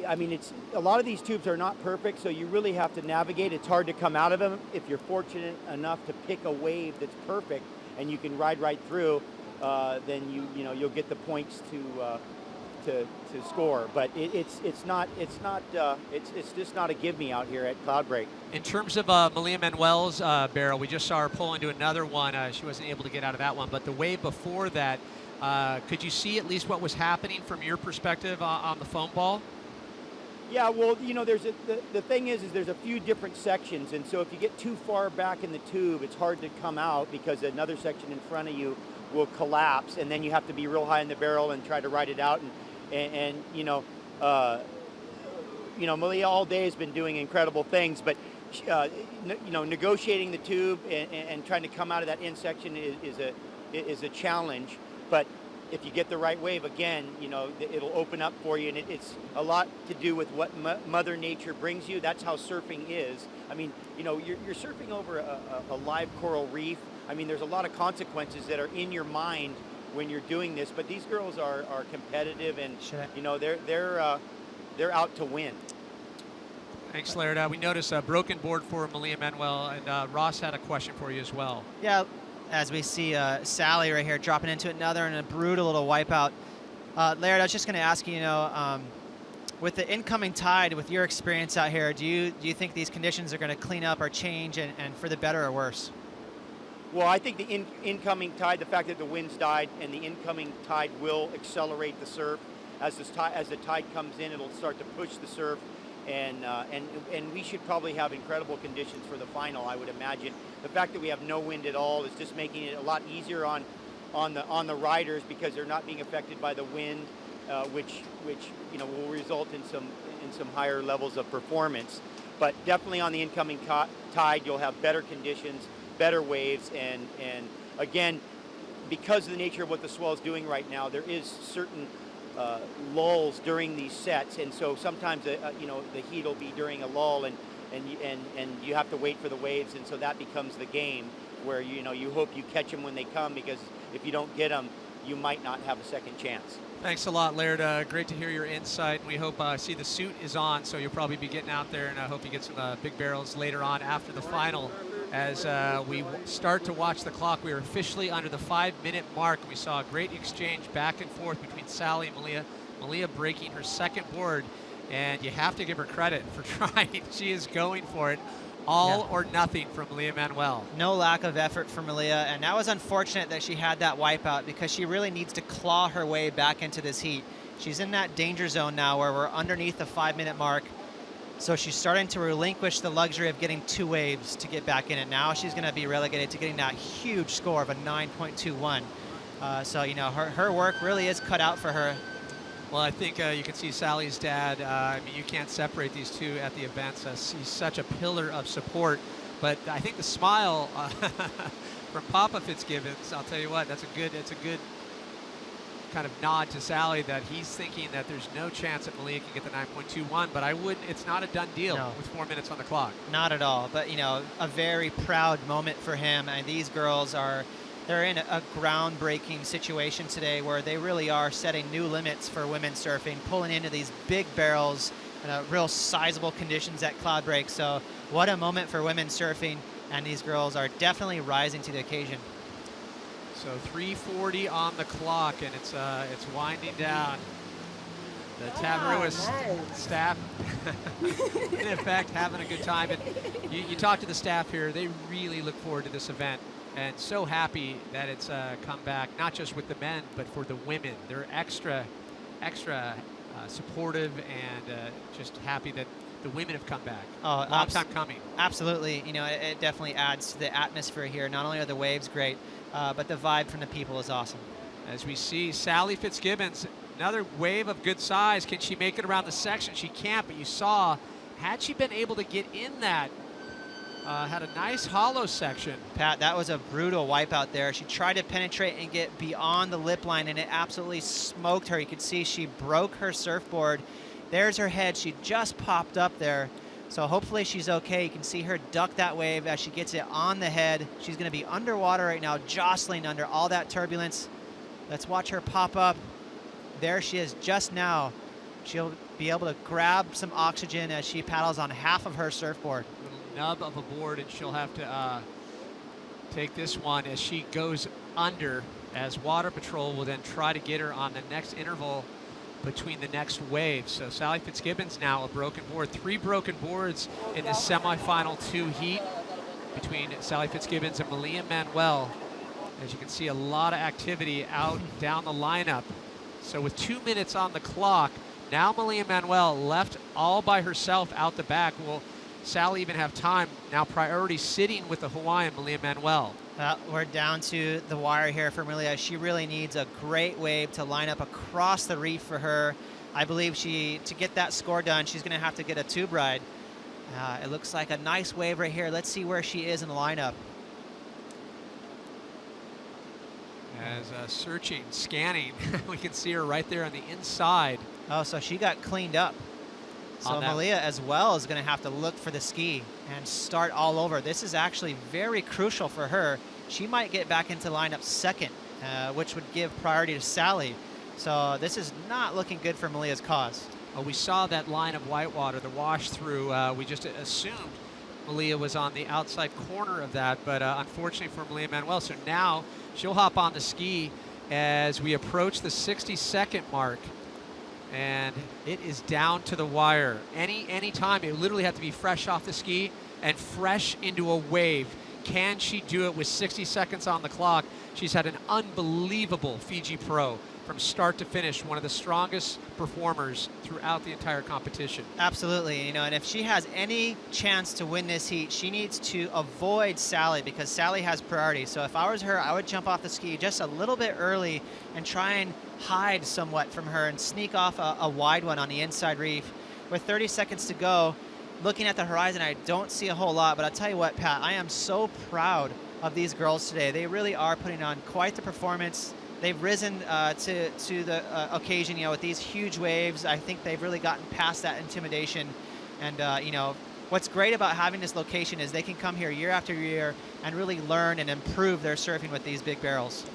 I mean, a lot of these tubes are not perfect, so you really have to navigate. It's hard to come out of them. If you're fortunate enough to pick a wave that's perfect and you can ride right through, then you'll get the points to score. But it's just not a give me out here at Cloudbreak. In terms of Malia Manuel's barrel, we just saw her pull into another one. She wasn't able to get out of that one, but the wave before that, could you see at least what was happening from your perspective on the foam ball? Yeah, well, you know, the thing is there's a few different sections, and so if you get too far back in the tube, it's hard to come out because another section in front of you will collapse, and then you have to be real high in the barrel and try to ride it out. And you know, Malia all day has been doing incredible things, but you know, negotiating the tube and trying to come out of that end section is a challenge. But if you get the right wave, again, you know, it'll open up for you, and it's a lot to do with what Mother Nature brings you. That's how surfing is. I mean, you know, you're surfing over a live coral reef. I mean, there's a lot of consequences that are in your mind when you're doing this, but these girls are competitive, and you know, they're out to win. Thanks, Laird. We noticed a broken board for Malia Manuel, and Ross had a question for you as well. Yeah, as we see Sally right here dropping into another and a brutal little wipeout. Laird, I was just going to ask you, with the incoming tide, with your experience out here, do you think these conditions are going to clean up or change, and for the better or worse? Well, I think the incoming tide, the fact that the winds died, and the incoming tide will accelerate the surf. As the tide comes in, it'll start to push the surf, and we should probably have incredible conditions for the final, I would imagine. The fact that we have no wind at all is just making it a lot easier on the riders, because they're not being affected by the wind, which you know, will result in some higher levels of performance. But definitely on the incoming tide, you'll have better conditions, better waves, and again, because of the nature of what the swell is doing right now, there is certain lulls during these sets, and so sometimes you know, the heat will be during a lull, and you have to wait for the waves, and so that becomes the game where you know, you hope you catch them when they come, because if you don't get them, you might not have a second chance. Thanks a lot, Laird. Great to hear your insight. We hope, see the suit is on, so you'll probably be getting out there, and I hope you get some big barrels later on after the final. As we start to watch the clock, we are officially under the 5-minute mark. We saw a great exchange back and forth between Sally and Malia. Malia breaking her second board, and you have to give her credit for trying. She is going for it. All or nothing from Malia Manuel. No lack of effort for Malia, and that was unfortunate that she had that wipeout, because she really needs to claw her way back into this heat. She's in that danger zone now where we're underneath the 5-minute mark, so she's starting to relinquish the luxury of getting 2 waves to get back in it. Now she's going to be relegated to getting that huge score of a 9.21. So, you know, her work really is cut out for her. Well, I think you can see Sally's dad. I mean, you can't separate these two at the events. He's such a pillar of support. But I think the smile from Papa Fitzgibbons, I'll tell you what, it's a good kind of nod to Sally, that he's thinking that there's no chance that Malia can get the 9.21. But it's not a done deal with 4 minutes on the clock. Not at all. But, you know, a very proud moment for him. And these girls they're in a groundbreaking situation today where they really are setting new limits for women's surfing, pulling into these big barrels and real sizable conditions at Cloudbreak. So what a moment for women's surfing, and these girls are definitely rising to the occasion. So 3:40 on the clock, and it's winding down. The Tavarua staff, in effect, having a good time. And you talk to the staff here, they really look forward to this event. And so happy that it's come back, not just with the men, but for the women. They're extra supportive, and just happy that the women have come back. Oh, long time coming. Absolutely. You know, it definitely adds to the atmosphere here. Not only are the waves great, but the vibe from the people is awesome. As we see Sally Fitzgibbons, another wave of good size. Can she make it around the section? She can't, but you saw, had she been able to get in that, had a nice hollow section. Pat, that was a brutal wipeout there. She tried to penetrate and get beyond the lip line, and it absolutely smoked her. You could see she broke her surfboard. There's her head. She just popped up there. So hopefully she's okay. You can see her duck that wave as she gets it on the head. She's going to be underwater right now, jostling under all that turbulence. Let's watch her pop up. There she is just now. She'll be able to grab some oxygen as she paddles on half of her surfboard. Nub of a board, and she'll have to take this one as she goes under, as Water Patrol will then try to get her on the next interval between the next wave. So Sally Fitzgibbons now a broken board. 3 broken boards in the semifinal 2 heat between Sally Fitzgibbons and Malia Manuel. As you can see, a lot of activity out down the lineup. So with 2 minutes on the clock, now Malia Manuel left all by herself out the back. Will Sally even have time? Now priority sitting with the Hawaiian Malia Manuel. We're down to the wire here for Malia. She really needs a great wave to line up across the reef for her. I believe to get that score done, she's going to have to get a tube ride. It looks like a nice wave right here. Let's see where she is in the lineup. As searching, scanning, we can see her right there on the inside. Oh, so she got cleaned up. So Malia as well is going to have to look for the ski and start all over. This is actually very crucial for her. She might get back into lineup second, which would give priority to Sally. So this is not looking good for Malia's cause. We saw that line of whitewater, the wash through. We just assumed Malia was on the outside corner of that, but unfortunately for Malia Manuel. So now she'll hop on the ski as we approach the 60-second mark. And it is down to the wire. Any time, it literally had to be fresh off the ski and fresh into a wave. Can she do it with 60 seconds on the clock? She's had an unbelievable Fiji Pro from start to finish, one of the strongest performers throughout the entire competition. Absolutely, you know, and if she has any chance to win this heat, she needs to avoid Sally, because Sally has priority. So if I was her, I would jump off the ski just a little bit early and try and hide somewhat from her and sneak off a wide one on the inside reef. With 30 seconds to go, looking at the horizon, I don't see a whole lot, but I'll tell you what, Pat, I am so proud of these girls today. They really are putting on quite the performance. they've risen to the occasion, you know, with these huge waves. I think they've really gotten past that intimidation. And, you know, what's great about having this location is they can come here year after year and really learn and improve their surfing with these big barrels.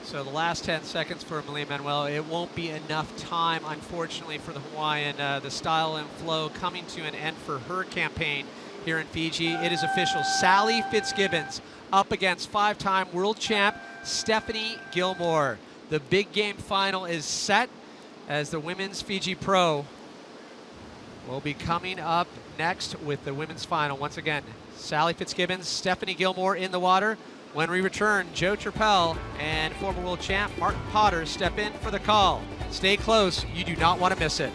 So the last 10 seconds for Malia Manuel. It won't be enough time, unfortunately, for the Hawaiian. The Style and Flow coming to an end for her campaign here in Fiji. It is official. Sally Fitzgibbons up against 5-time world champ Stephanie Gilmore. The big game final is set as the Women's Fiji Pro will be coming up next with the women's final. Once again, Sally Fitzgibbons, Stephanie Gilmore in the water. When we return, Joe Turpel and former world champ Martin Potter step in for the call. Stay close. You do not want to miss it.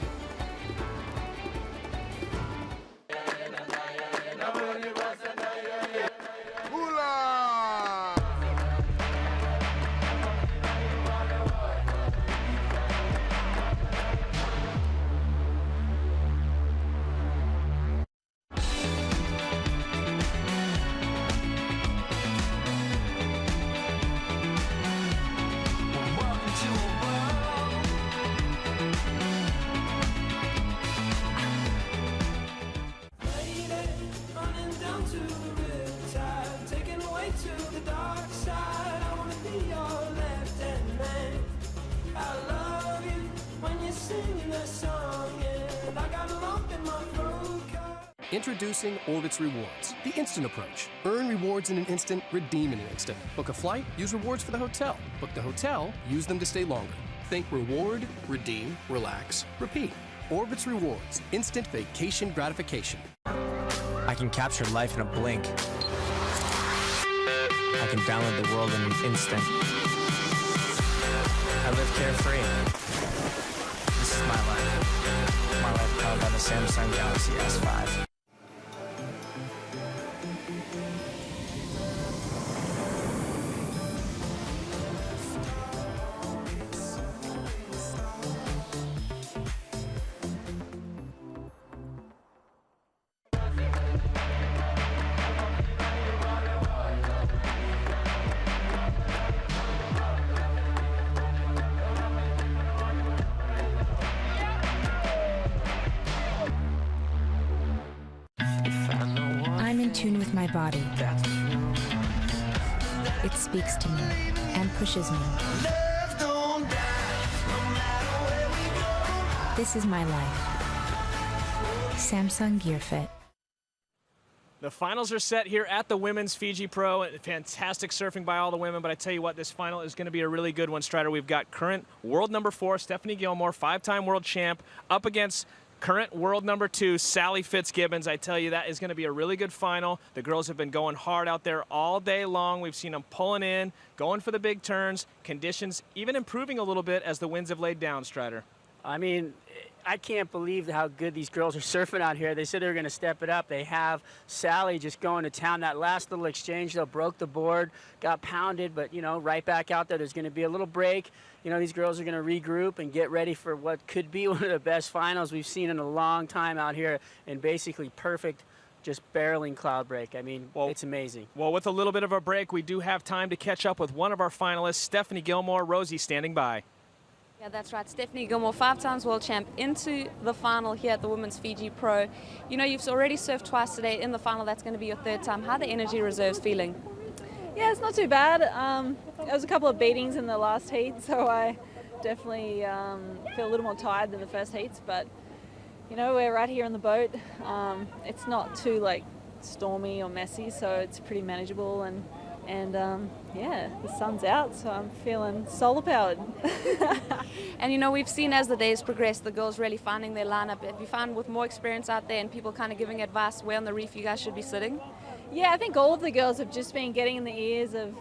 Introducing Orbitz Rewards, the instant approach. Earn rewards in an instant, redeem in an instant. Book a flight, use rewards for the hotel. Book the hotel, use them to stay longer. Think reward, redeem, relax, repeat. Orbitz Rewards, instant vacation gratification. I can capture life in a blink. I can download the world in an instant. I live carefree. This is my life. My life powered by the Samsung Galaxy S5. I'm in tune with my body. It speaks to me and pushes me. This is my life. Samsung Gear Fit. The finals are set here at the Women's Fiji Pro. Fantastic surfing by all the women, but I tell you what, this final is going to be a really good one, Strider. We've got current world number 4, Stephanie Gilmore, 5-time world champ, up against current world number 2, Sally Fitzgibbons. I tell you, that is going to be a really good final. The girls have been going hard out there all day long. We've seen them pulling in, going for the big turns, conditions even improving a little bit as the winds have laid down, Strider. I mean, I can't believe how good these girls are surfing out here. They said they were going to step it up. They have. Sally just going to town. That last little exchange, though, broke the board, got pounded, but, you know, right back out there. There's going to be a little break. You know, these girls are going to regroup and get ready for what could be one of the best finals we've seen in a long time out here, and basically perfect, just barreling Cloudbreak. I mean, it's amazing. Well, with a little bit of a break, we do have time to catch up with one of our finalists, Stephanie Gilmore. Rosie standing by. Yeah, that's right. Stephanie Gilmore, 5 times world champ, into the final here at the Women's Fiji Pro. You know, you've already surfed twice today in the final. That's going to be your 3rd time. How are the energy reserves feeling? Yeah, it's not too bad. There was a couple of beatings in the last heat, so I definitely feel a little more tired than the first heats. But, you know, we're right here on the boat. It's not too, like, stormy or messy, so it's pretty manageable. And yeah, the sun's out, so I'm feeling solar powered. And you know, we've seen as the days progress, the girls really finding their lineup. Have you found with more experience out there and people kind of giving advice where on the reef you guys should be sitting? Yeah, I think all of the girls have just been getting in the ears of,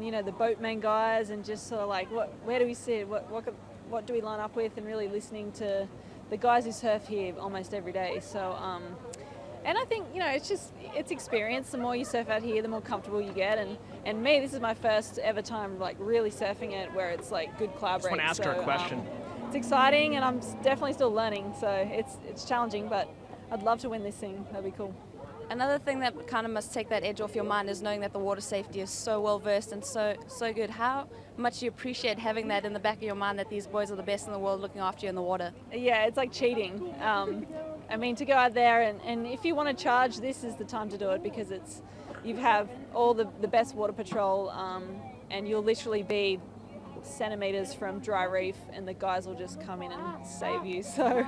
you know, the boatman guys, and just sort of like, where do we sit? What do we line up with? And really listening to the guys who surf here almost every day. So. And I think, you know, it's experience. The more you surf out here, the more comfortable you get. And me, this is my first ever time, like, really surfing it where it's, like, good Cloudbreak. I just want to ask her a question. It's exciting, and I'm definitely still learning. So it's challenging, but I'd love to win this thing. That'd be cool. Another thing that kind of must take that edge off your mind is knowing that the water safety is so well versed and so good. How much you appreciate having that in the back of your mind, that these boys are the best in the world looking after you in the water. Yeah, it's like cheating. I mean, to go out there and if you want to charge, this is the time to do it, because you have all the best water patrol, and you'll literally be centimeters from dry reef, and the guys will just come in and save you. So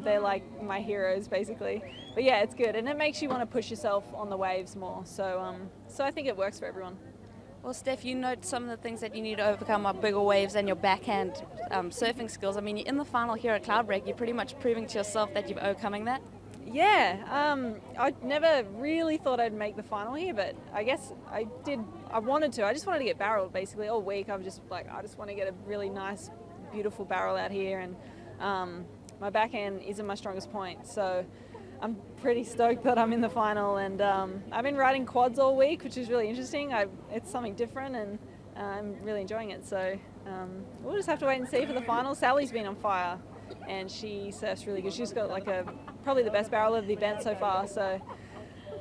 they're like my heroes, basically. But yeah, it's good, and it makes you want to push yourself on the waves more. So I think it works for everyone. Well, Steph, you note some of the things that you need to overcome are bigger waves and your backhand surfing skills. I mean, in the final here at Cloudbreak, you're pretty much proving to yourself that you're overcoming that. Yeah, I never really thought I'd make the final here, but I guess I did. I wanted to. I just wanted to get barreled basically all week. I was just like, I just want to get a really nice, beautiful barrel out here, and my backhand isn't my strongest point, so I'm pretty stoked that I'm in the final. And I've been riding quads all week, which is really interesting. It's something different, and I'm really enjoying it. So we'll just have to wait and see for the final. Sally's been on fire, and she surfs really good. She's got like probably the best barrel of the event so far, so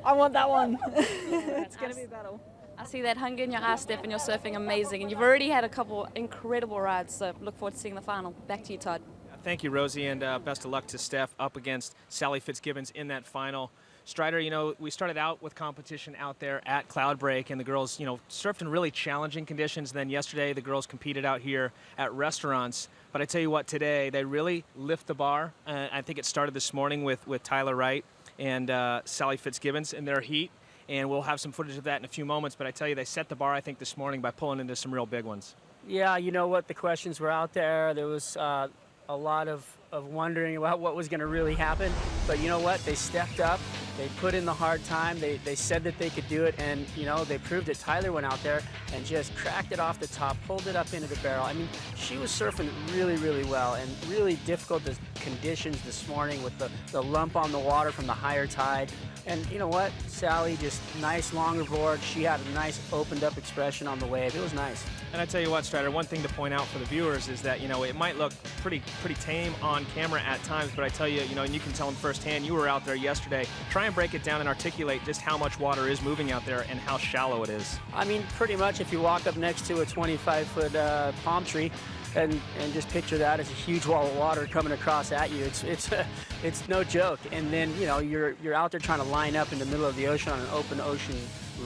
I want that one. It's going to be a battle. I see that hunger in your eyes, Steph, and you're surfing amazing. And you've already had a couple incredible rides, so look forward to seeing the final. Back to you, Todd. Thank you, Rosie, and best of luck to Steph up against Sally Fitzgibbons in that final. Strider, you know, we started out with competition out there at Cloudbreak, and the girls, you know, surfed in really challenging conditions. Then yesterday, the girls competed out here at Restaurants. But I tell you what, today, they really lift the bar. I think it started this morning with Tyler Wright and Sally Fitzgibbons in their heat. And we'll have some footage of that in a few moments. But I tell you, they set the bar, I think, this morning by pulling into some real big ones. Yeah, you know what? The questions were out there. There was a lot of wondering about what was going to really happen. But you know what? They stepped up. They put in the hard time. They said that they could do it, and you know, they proved it. Tyler went out there and just cracked it off the top, pulled it up into the barrel. I mean, she was surfing really, really well, and really difficult conditions this morning with the lump on the water from the higher tide. And you know what? Sally, just nice longer board. She had a nice opened up expression on the wave. It was nice. And I tell you what, Strider, one thing to point out for the viewers is that, you know, it might look pretty tame on camera at times, but I tell you, you know, and you can tell them firsthand, you were out there yesterday. Try and break it down and articulate just how much water is moving out there and how shallow it is. I mean, pretty much if you walk up next to a 25-foot palm tree, and just picture that as a huge wall of water coming across at you. It's no joke. And then, you know, you're out there trying to line up in the middle of the ocean on an open ocean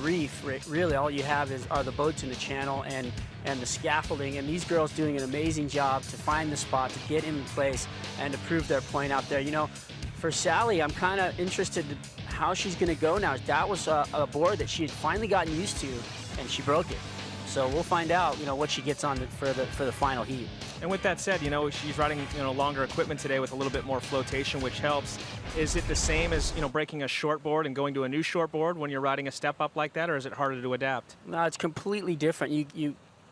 reef. Really, all you have are the boats in the channel and the scaffolding. And these girls doing an amazing job to find the spot, to get in place, and to prove their point out there. You know, for Sally, I'm kind of interested in how she's going to go now. That was a board that she had finally gotten used to, and she broke it. So we'll find out, you know, what she gets on for the final heat. And with that said, you know, she's riding, you know, longer equipment today with a little bit more flotation, which helps. Is it the same as, you know, breaking a short board and going to a new short board when you're riding a step up like that, or is it harder to adapt? No, it's completely different.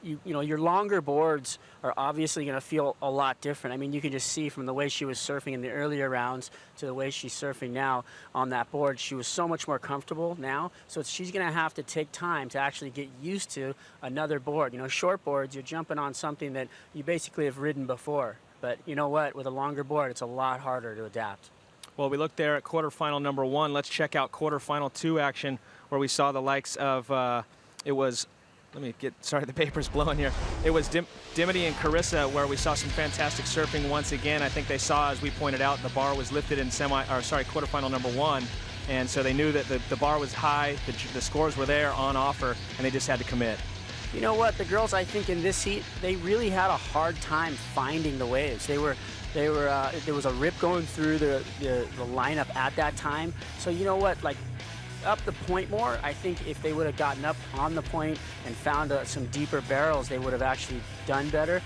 You know, your longer boards are obviously going to feel a lot different. I mean, you can just see from the way she was surfing in the earlier rounds to the way she's surfing now on that board. She was so much more comfortable now. So she's going to have to take time to actually get used to another board. You know, short boards, you're jumping on something that you basically have ridden before. But you know what? With a longer board, it's a lot harder to adapt. Well, we looked there at quarterfinal number 1. Let's check out quarterfinal 2 action, where we saw the likes of, let me get, sorry, the paper's blowing here. It was Dimity and Carissa, where we saw some fantastic surfing once again. I think they saw, as we pointed out, the bar was lifted in quarterfinal number 1. And so they knew that the bar was high, the scores were there on offer, and they just had to commit. You know what, the girls, I think in this heat, they really had a hard time finding the waves. There was a rip going through the lineup at that time. So you know what, like, up the point more, I think if they would have gotten up on the point and found some deeper barrels, they would have actually done better.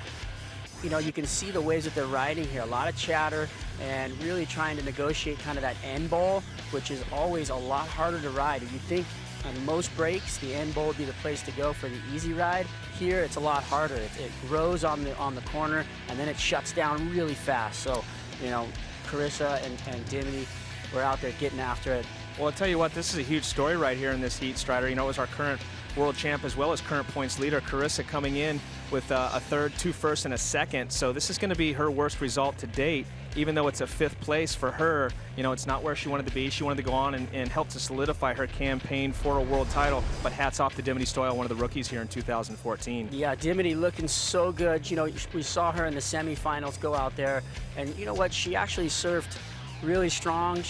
You know, you can see the waves that they're riding here, a lot of chatter and really trying to negotiate kind of that end bowl, which is always a lot harder to ride. If you think on most breaks, the end bowl would be the place to go for the easy ride. Here, it's a lot harder. It grows on the corner, and then it shuts down really fast. So, you know, Carissa and Dimity were out there getting after it. Well, I'll tell you what, this is a huge story right here in this heat, Strider. You know, it was our current world champ as well as current points leader, Carissa, coming in with a third, 2 firsts, and a second. So this is going to be her worst result to date. even though it's a 5th place for her, you know, it's not where she wanted to be. She wanted to go on and help to solidify her campaign for a world title. But hats off to Dimity Stoyle, one of the rookies here in 2014. Yeah, Dimity looking so good. You know, we saw her in the semifinals go out there, and you know what? She actually surfed really strong.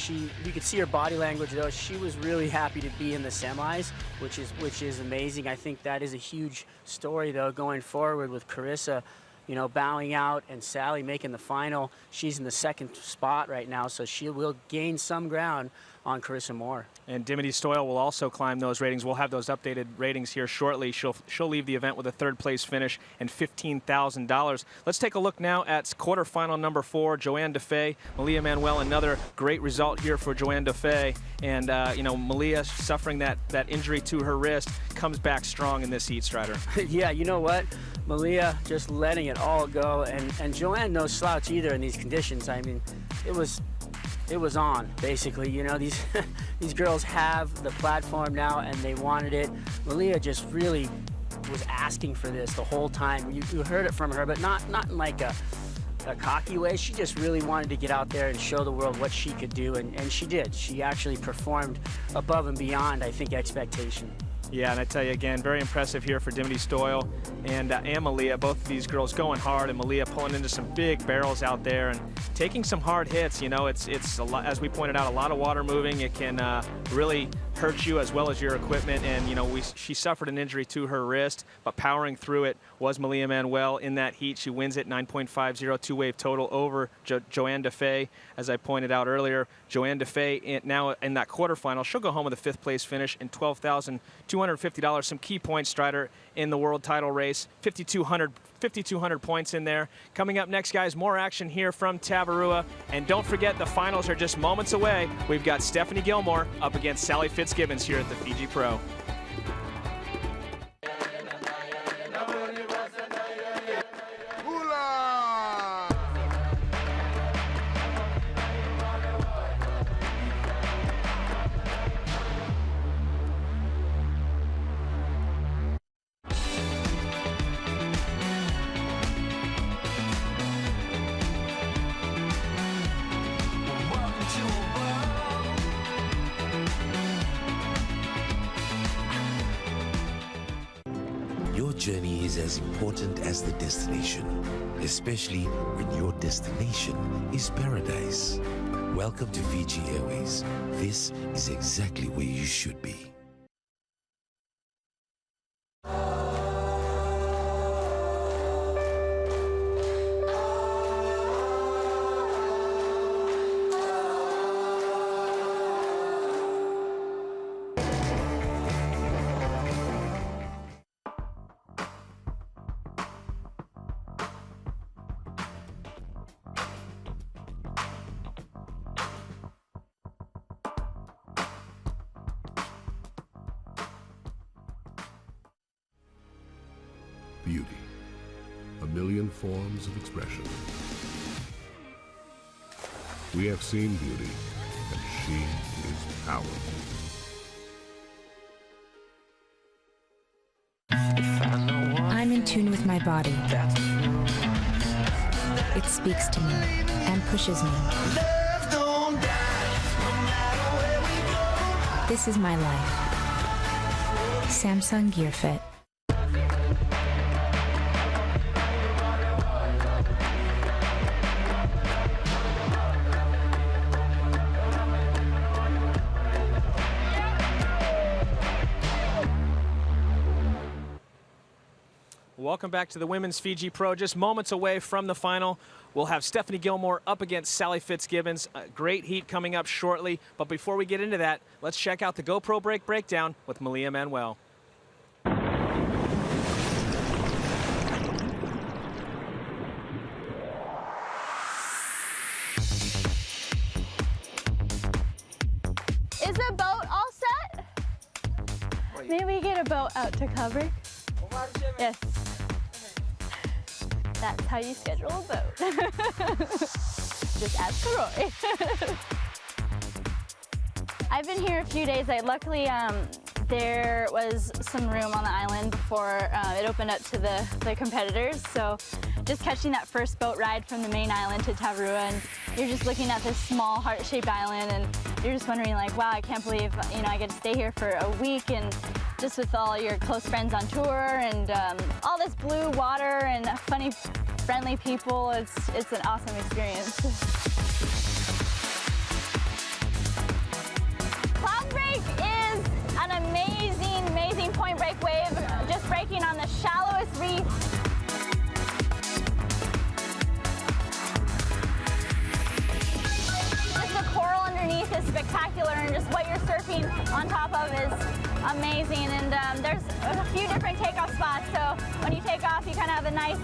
You could see her body language though. She was really happy to be in the semis, which is amazing. I think that is a huge story though going forward with Carissa, you know, bowing out and Sally making the final. She's in the 2nd spot right now, so she will gain some ground on Carissa Moore. And Dimity Stoyle will also climb those ratings. We'll have those updated ratings here shortly. She'll leave the event with a 3rd place finish and $15,000. Let's take a look now at quarterfinal number 4, Joanne DeFay, Malia Manuel. Another great result here for Joanne DeFay. And, you know, Malia suffering that injury to her wrist comes back strong in this heat, Strider. Yeah, you know what? Malia just letting it all go. And Joanne no slouch either in these conditions. I mean, it was on, basically. You know, these these girls have the platform now and they wanted it. Malia just really was asking for this the whole time. You heard it from her, but not in like a cocky way. She just really wanted to get out there and show the world what she could do, and she did. She actually performed above and beyond, I think, expectation. Yeah, and I tell you again, very impressive here for Dimity Stoyle and Malia. Both of these girls going hard, and Malia pulling into some big barrels out there and taking some hard hits. You know, it's a lot, as we pointed out, a lot of water moving. It can really hurt you as well as your equipment. And you know, she suffered an injury to her wrist, but powering through it was Malia Manuel in that heat. She wins it 9.50 two-wave total over Joanne DeFay. As I pointed out earlier, Joanne DeFay now in that quarterfinal, she'll go home with a 5th place finish and $12,250. Some key points, Strider, in the world title race. 5,200 points in there. Coming up next, guys, more action here from Tavarua. And don't forget, the finals are just moments away. We've got Stephanie Gilmore up against Sally Fitzgibbons here at the Fiji Pro. Your journey is as important as the destination, especially when your destination is paradise. Welcome to Fiji Airways. This is exactly where you should be. Beauty. A million forms of expression. We have seen beauty, and she is powerful. I'm in tune with my body. It speaks to me and pushes me. This is my life. Samsung Gear Fit. Welcome back to the Women's Fiji Pro. Just moments away from the final. We'll have Stephanie Gilmore up against Sally Fitzgibbons. A great heat coming up shortly. But before we get into that, let's check out the GoPro Break breakdown with Malia Manuel. Is the boat all set? Maybe we get a boat out to Cloudbreak? Yes. That's how you schedule a boat. Just ask Roy. I've been here a few days. Luckily, there was some room on the island before it opened up to the competitors. So just catching that first boat ride from the main island to Tavarua, and you're just looking at this small heart-shaped island, and you're just wondering like, wow, I can't believe, you know, I get to stay here for a week, and just with all your close friends on tour, and all this blue water and funny, friendly people. It's an awesome experience. Cloudbreak is an amazing, amazing point break wave, just breaking on the shallowest reef. Just the coral underneath is spectacular, and just what you're surfing on top of is amazing. And there's a few different takeoff spots, so when you take off, you kind of have a nice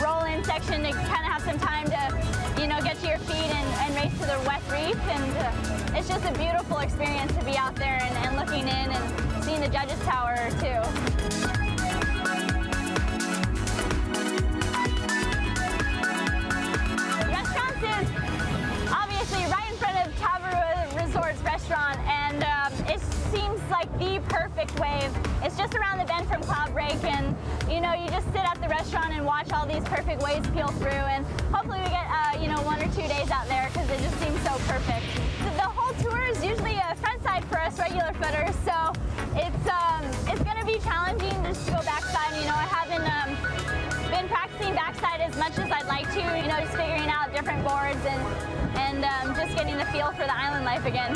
roll-in section to kind of have some time to, you know, get to your feet and race to the west reef. And it's just a beautiful experience to be out there and looking in and seeing the judges tower too. Restaurants is obviously right in front of Tavarua Resort's restaurant, and it seems like the perfect wave. It's just around the bend from Cloudbreak, and you know, you just sit at the restaurant and watch all these perfect waves peel through, and hopefully we get you know, 1 or 2 days out there because it just seems so perfect. The whole tour is usually a front side for us regular footers, so it's going to be challenging just to go backside. You know, I haven't been practicing backside as much as I'd like to, you know, just figuring out different boards and just getting the feel for the island life again.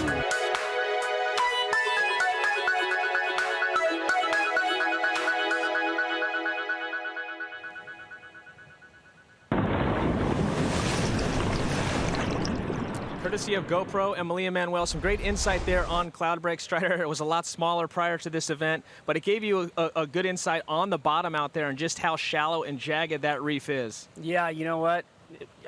Courtesy of GoPro and Malia Manuel, some great insight there on Cloudbreak. Strider, it was a lot smaller prior to this event, but it gave you a good insight on the bottom out there and just how shallow and jagged that reef is. Yeah, you know what?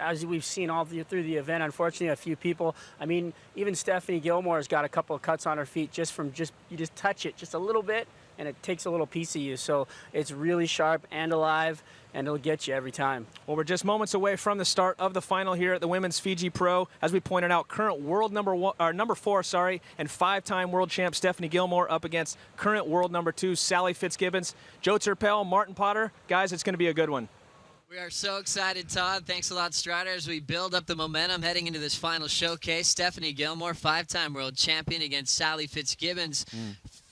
As we've seen all through the event, unfortunately, a few people, I mean, even Stephanie Gilmore has got a couple of cuts on her feet just from you just touch it just a little bit, and it takes a little piece of you. So it's really sharp and alive, and it'll get you every time. Well, we're just moments away from the start of the final here at the Women's Fiji Pro. As we pointed out, current world number 4, and 5-time world champ Stephanie Gilmore up against current world number 2 Sally Fitzgibbons. Joe Turpel, Martin Potter. Guys, it's going to be a good one. We are so excited, Todd. Thanks a lot, Strider, as we build up the momentum heading into this final showcase. Stephanie Gilmore, 5-time world champion against Sally Fitzgibbons.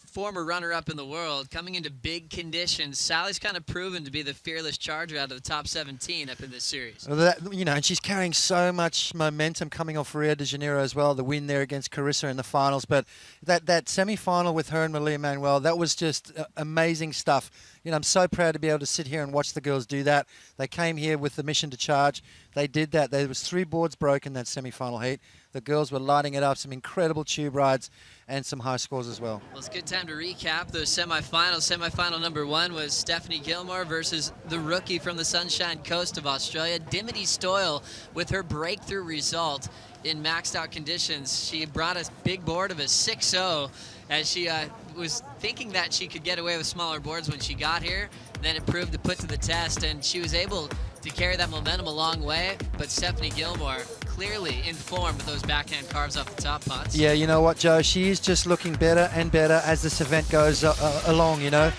Former runner-up in the world, coming into big conditions. Sally's kind of proven to be the fearless charger out of the top 17 up in this series. Well, you know, and she's carrying so much momentum coming off Rio de Janeiro as well, the win there against Carissa in the finals. But that semi-final with her and Malia Manuel, that was just amazing stuff. You know, I'm so proud to be able to sit here and watch the girls do that. They came here with the mission to charge. They did that. There was 3 boards broken that semi-final heat. The girls were lighting it up, some incredible tube rides and some high scores as well. Well, it's a good time to recap those semifinals. Semifinal number 1 was Stephanie Gilmore versus the rookie from the Sunshine Coast of Australia, Dimity Stoyle, with her breakthrough result in maxed out conditions. She brought a big board of a 6.0 as she was thinking that she could get away with smaller boards when she got here. Then it proved to put to the test, and she was able to carry that momentum a long way. But Stephanie Gilmore clearly in form with those backhand carves off the top pots. Yeah, you know what, Joe? She is just looking better and better as this event goes along, you know.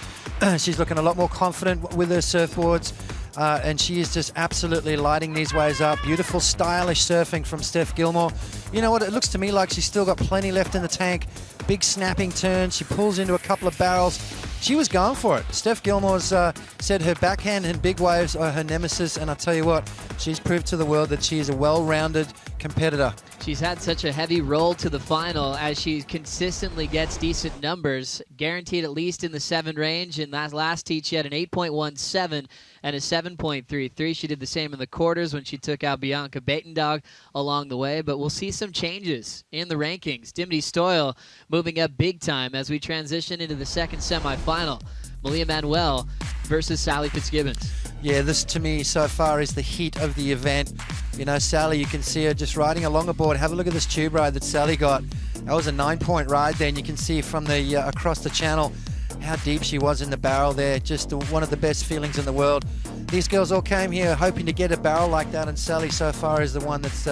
She's looking a lot more confident with her surfboards. And she is just absolutely lighting these waves up. Beautiful, stylish surfing from Steph Gilmore. You know what? It looks to me like she's still got plenty left in the tank. Big snapping turns. She pulls into a couple of barrels. She was going for it. Steph Gilmore's said her backhand and big waves are her nemesis. And I'll tell you what, she's proved to the world that she is a well-rounded competitor. She's had such a heavy roll to the final as she consistently gets decent numbers, guaranteed at least in the 7 range. In that last heat, she had an 8.17 and a 7.33. She did the same in the quarters when she took out Bianca Batendog along the way. But we'll see some changes in the rankings. Dimity Stoyle moving up big time as we transition into the second semifinal. Malia Manuel versus Sally Fitzgibbons. Yeah, this to me so far is the heat of the event. You know, Sally, you can see her just riding along a board. Have a look at this tube ride that Sally got. That was a 9-point ride there, and you can see from the across the channel how deep she was in the barrel there. Just one of the best feelings in the world. These girls all came here hoping to get a barrel like that, and Sally so far is the one that's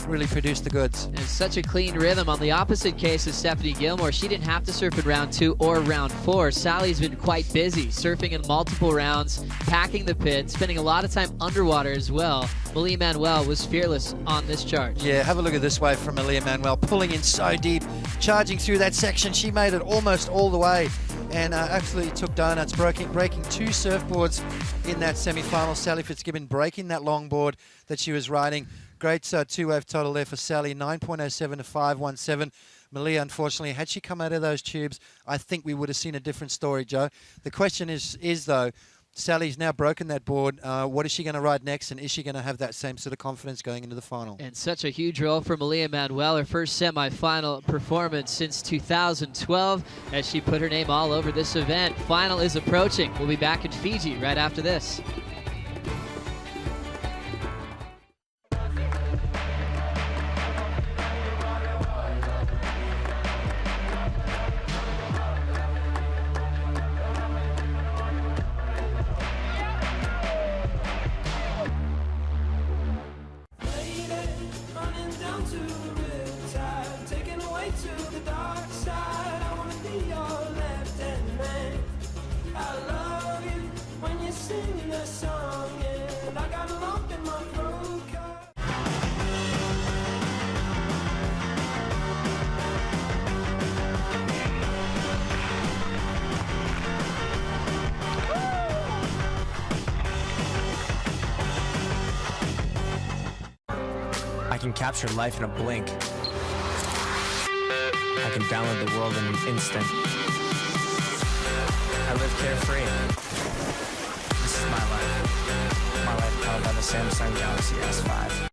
really produced the goods. And such a clean rhythm. On the opposite case of Stephanie Gilmore, she didn't have to surf in round 2 or round 4. Sally's been quite busy, surfing in multiple rounds, packing the pit, spending a lot of time underwater as well. Malia Manuel was fearless on this charge. Yeah, have a look at this wave from Malia Manuel, pulling in so deep, charging through that section. She made it almost all the way and absolutely took donuts, breaking 2 surfboards in that semi-final. Sally Fitzgibbon breaking that longboard that she was riding. Great 2-wave total there for Sally, 9.07 to 5.17. Malia, unfortunately, had she come out of those tubes, I think we would have seen a different story, Joe. The question is though, Sally's now broken that board. What is she going to ride next, and is she going to have that same sort of confidence going into the final? And such a huge role for Malia Manuel, her first semi-final performance since 2012, as she put her name all over this event. Final is approaching. We'll be back in Fiji right after this. I can capture life in a blink. I can download the world in an instant. I live carefree. This is my life. My life powered by the Samsung Galaxy S5.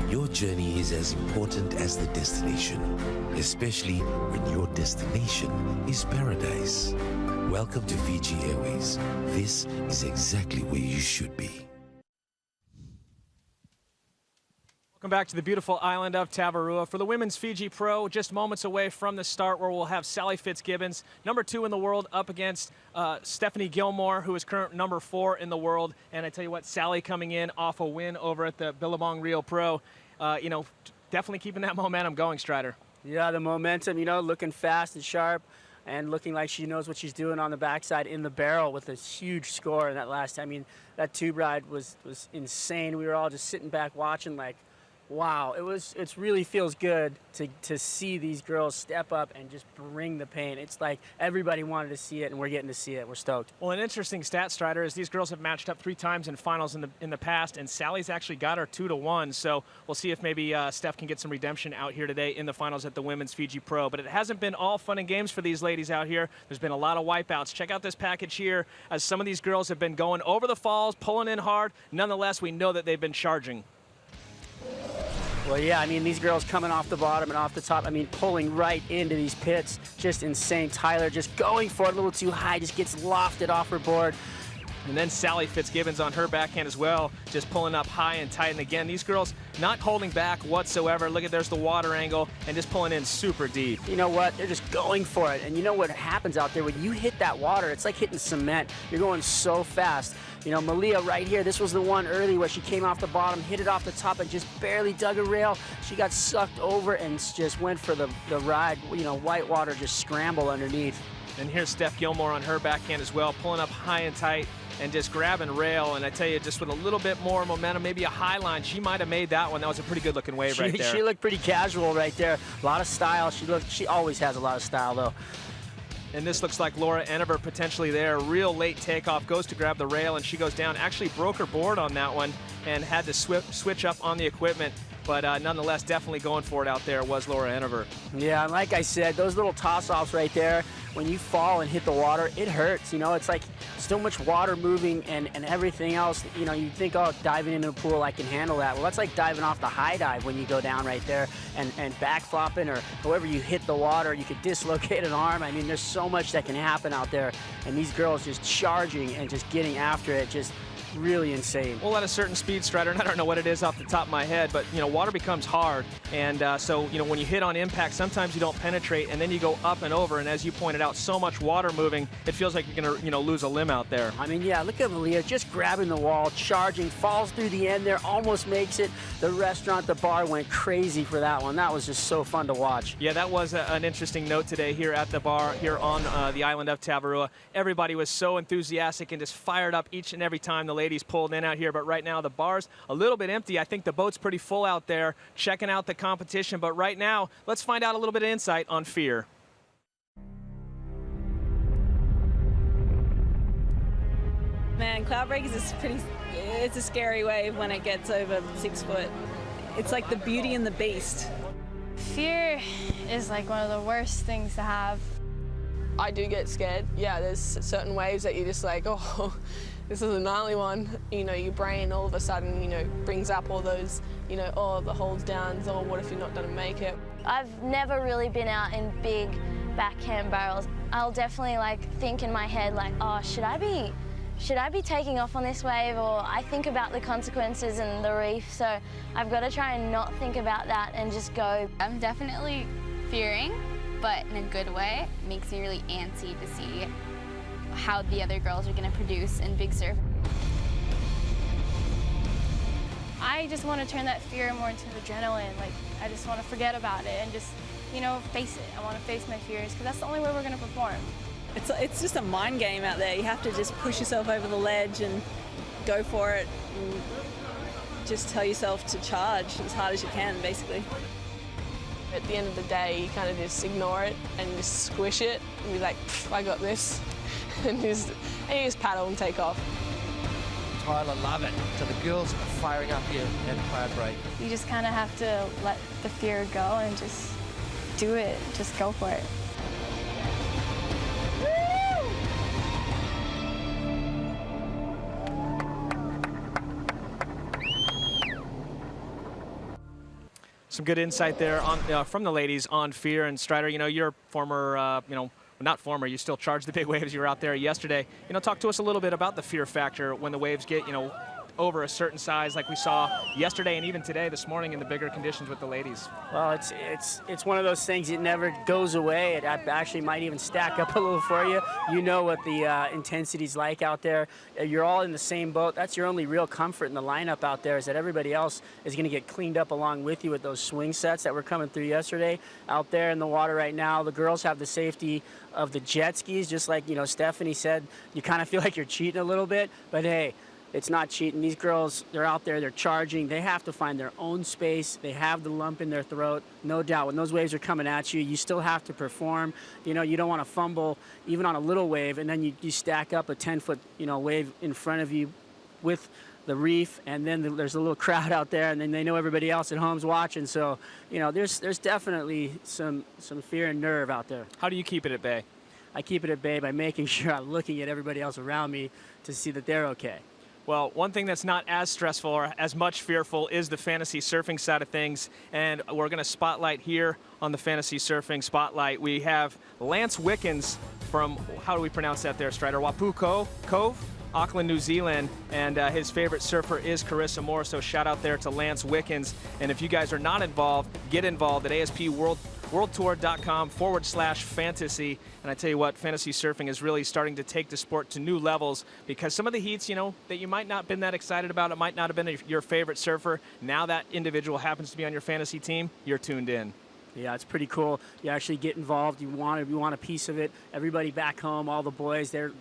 Your journey is as important as the destination, especially when your destination is paradise. Welcome to Fiji Airways. This is exactly where you should be. Welcome back to the beautiful island of Tavarua for the Women's Fiji Pro. Just moments away from the start, where we'll have Sally Fitzgibbons, number 2 in the world, up against Stephanie Gilmore, who is current number 4 in the world. And I tell you what, Sally coming in off a win over at the Billabong Rio Pro, definitely keeping that momentum going, Strider. Yeah, the momentum, looking fast and sharp and looking like she knows what she's doing on the backside in the barrel with a huge score in that last time. I mean, that tube ride was insane. We were all just sitting back watching like, wow, it really feels good to see these girls step up and just bring the pain. It's like everybody wanted to see it, and we're getting to see it. We're stoked. Well, an interesting stat, Strider, is these girls have matched up 3 times in finals in the past, and Sally's actually got her 2-1. So we'll see if maybe Steph can get some redemption out here today in the finals at the Women's Fiji Pro. But it hasn't been all fun and games for these ladies out here. There's been a lot of wipeouts. Check out this package here, as some of these girls have been going over the falls, pulling in hard. Nonetheless, we know that they've been charging. Well, yeah, I mean, these girls coming off the bottom and off the top, I mean, pulling right into these pits, just insane. Tyler just going for it a little too high, just gets lofted off her board. And then Sally Fitzgibbons on her backhand as well, just pulling up high and tight. And again, these girls not holding back whatsoever. Look at, there's the water angle, and just pulling in super deep. You know what? They're just going for it. And you know what happens out there? When you hit that water, it's like hitting cement. You're going so fast. Malia right here, this was the one early where she came off the bottom, hit it off the top, and just barely dug a rail. She got sucked over and just went for the ride. Whitewater just scramble underneath. And here's Steph Gilmore on her backhand as well, pulling up high and tight and just grabbing rail. And I tell you, just with a little bit more momentum, maybe a high line, she might have made that one. That was a pretty good looking wave right there. She looked pretty casual right there. A lot of style. She always has a lot of style, though. And this looks like Laura Enever potentially there. Real late takeoff, goes to grab the rail, and she goes down. Actually broke her board on that one and had to switch up on the equipment. But nonetheless, definitely going for it out there was Laura Enever. Yeah, and like I said, those little toss-offs right there, when you fall and hit the water, it hurts. You know, it's like so much water moving and everything else. You know, you think, oh, diving into a pool, I can handle that. Well, that's like diving off the high dive when you go down right there and back flopping, or however you hit the water, you could dislocate an arm. I mean, there's so much that can happen out there. And these girls just charging and just getting after it, just really insane. Well, at a certain speed, Strider, and I don't know what it is off the top of my head, but, you know, water becomes hard. And so, you know, when you hit on impact, sometimes you don't penetrate, and then you go up and over. And as you pointed out, so much water moving, it feels like you're going to, you know, lose a limb out there. I mean, yeah, look at Malia just grabbing the wall, charging, falls through the end there, almost makes it. The restaurant, the bar went crazy for that one. That was just so fun to watch. Yeah, that was an interesting note today here at the bar, here on the island of Tavarua. Everybody was so enthusiastic and just fired up each and every time the ladies pulled in out here. But right now the bar's a little bit empty. I think the boat's pretty full out there checking out the competition. But right now, let's find out a little bit of insight on fear. Man, Cloudbreak is it's a scary wave when it gets over 6 foot. It's like the Beauty and the Beast. Fear is like one of the worst things to have. I do get scared. Yeah, there's certain waves that you're just like, oh, this is a gnarly one. You know, your brain all of a sudden, you know, brings up all those, you know, oh, the holds downs, or what if you're not going to make it. I've never really been out in big backhand barrels. I'll definitely like think in my head like, oh, should I be taking off on this wave? Or I think about the consequences and the reef, so I've got to try and not think about that and just go. I'm definitely fearing, but in a good way. It makes me really antsy to see how the other girls are going to produce in big surf. I just want to turn that fear more into adrenaline. Like, I just want to forget about it and just, you know, face it. I want to face my fears, because that's the only way we're going to perform. It's just a mind game out there. You have to just push yourself over the ledge and go for it, and just tell yourself to charge as hard as you can, basically. At the end of the day, you kind of just ignore it and just squish it and be like, I got this. and you just paddle and take off. Tyler, love it. So the girls are firing up here at Cloudbreak. You just kind of have to let the fear go and just do it. Just go for it. Some good insight there on from the ladies on fear. And Strider, you know, you're former, you know, not former, you still charge the big waves. You were out there yesterday. You know, talk to us a little bit about the fear factor when the waves get, you know, over a certain size, like we saw yesterday and even today, this morning, in the bigger conditions with the ladies. Well, it's one of those things. It never goes away. It actually might even stack up a little for you. You know what the intensity's like out there. You're all in the same boat. That's your only real comfort in the lineup out there, is that everybody else is going to get cleaned up along with you with those swing sets that were coming through yesterday. Out there in the water right now, the girls have the safety of the jet skis, just like, you know, Stephanie said. You kind of feel like you're cheating a little bit, but hey, it's not cheating. These girls, they're out there, they're charging. They have to find their own space. They have the lump in their throat, no doubt. When those waves are coming at you, you still have to perform. You know, you don't want to fumble even on a little wave, and then you stack up a 10-foot, you know, wave in front of you with the reef, and then there's a little crowd out there, and then they know everybody else at home's watching. So, you know, there's definitely some fear and nerve out there. How do you keep it at bay? I keep it at bay by making sure I'm looking at everybody else around me to see that they're okay. Well, one thing that's not as stressful or as much fearful is the fantasy surfing side of things, and we're going to spotlight here on the fantasy surfing spotlight. We have Lance Wickens from, how do we pronounce that there, Strider? Wapu Cove, Auckland, New Zealand, and his favorite surfer is Carissa Moore, so shout out there to Lance Wickens. And if you guys are not involved, get involved at ASPWorldTour.com/fantasy. And I tell you what, fantasy surfing is really starting to take the sport to new levels, because some of the heats, you know, that you might not have been that excited about, it might not have been your favorite surfer. Now that individual happens to be on your fantasy team, you're tuned in. Yeah, it's pretty cool. You actually get involved. You want a piece of it. Everybody back home, all the boys, they're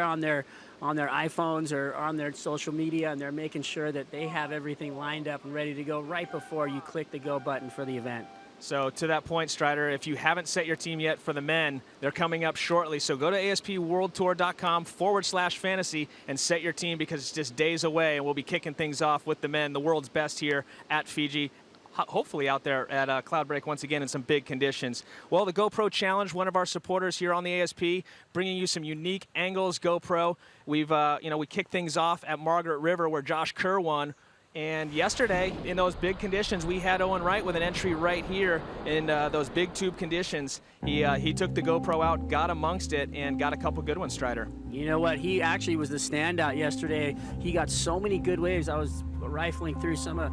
on their iPhones or on their social media, and they're making sure that they have everything lined up and ready to go right before you click the go button for the event. So to that point, Strider, if you haven't set your team yet for the men, they're coming up shortly. So go to aspworldtour.com/fantasy and set your team, because it's just days away, and we'll be kicking things off with the men, the world's best here at Fiji. Hopefully out there at Cloudbreak once again in some big conditions. Well, the GoPro Challenge, one of our supporters here on the ASP, bringing you some unique angles GoPro. We've, we kicked things off at Margaret River where Josh Kerr won. And yesterday, in those big conditions, we had Owen Wright with an entry right here in those big tube conditions. He took the GoPro out, got amongst it, and got a couple good ones, Strider. You know what? He actually was the standout yesterday. He got so many good waves. I was rifling through some of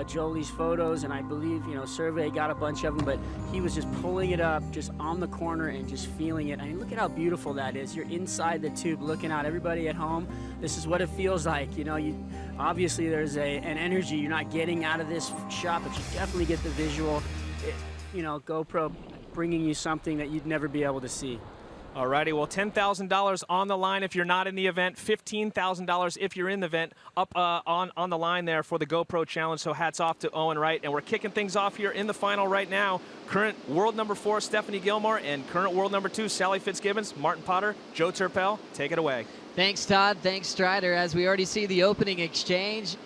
Jolie's photos, and I believe, Survey got a bunch of them, but he was just pulling it up just on the corner and just feeling it. I mean, look at how beautiful that is. You're inside the tube looking out. Everybody at home, this is what it feels like. Obviously there's an energy you're not getting out of this shot, but you definitely get the visual. GoPro bringing you something that you'd never be able to see. Alrighty, well, $10,000 on the line if you're not in the event, $15,000 if you're in the event, up on the line there for the GoPro Challenge. So hats off to Owen Wright, and we're kicking things off here in the final right now. Current world number 4, Stephanie Gilmore, and current world number 2, Sally Fitzgibbons, Martin Potter, Joe Turpel. Take it away. Thanks, Todd. Thanks, Strider. As we already see the opening exchange,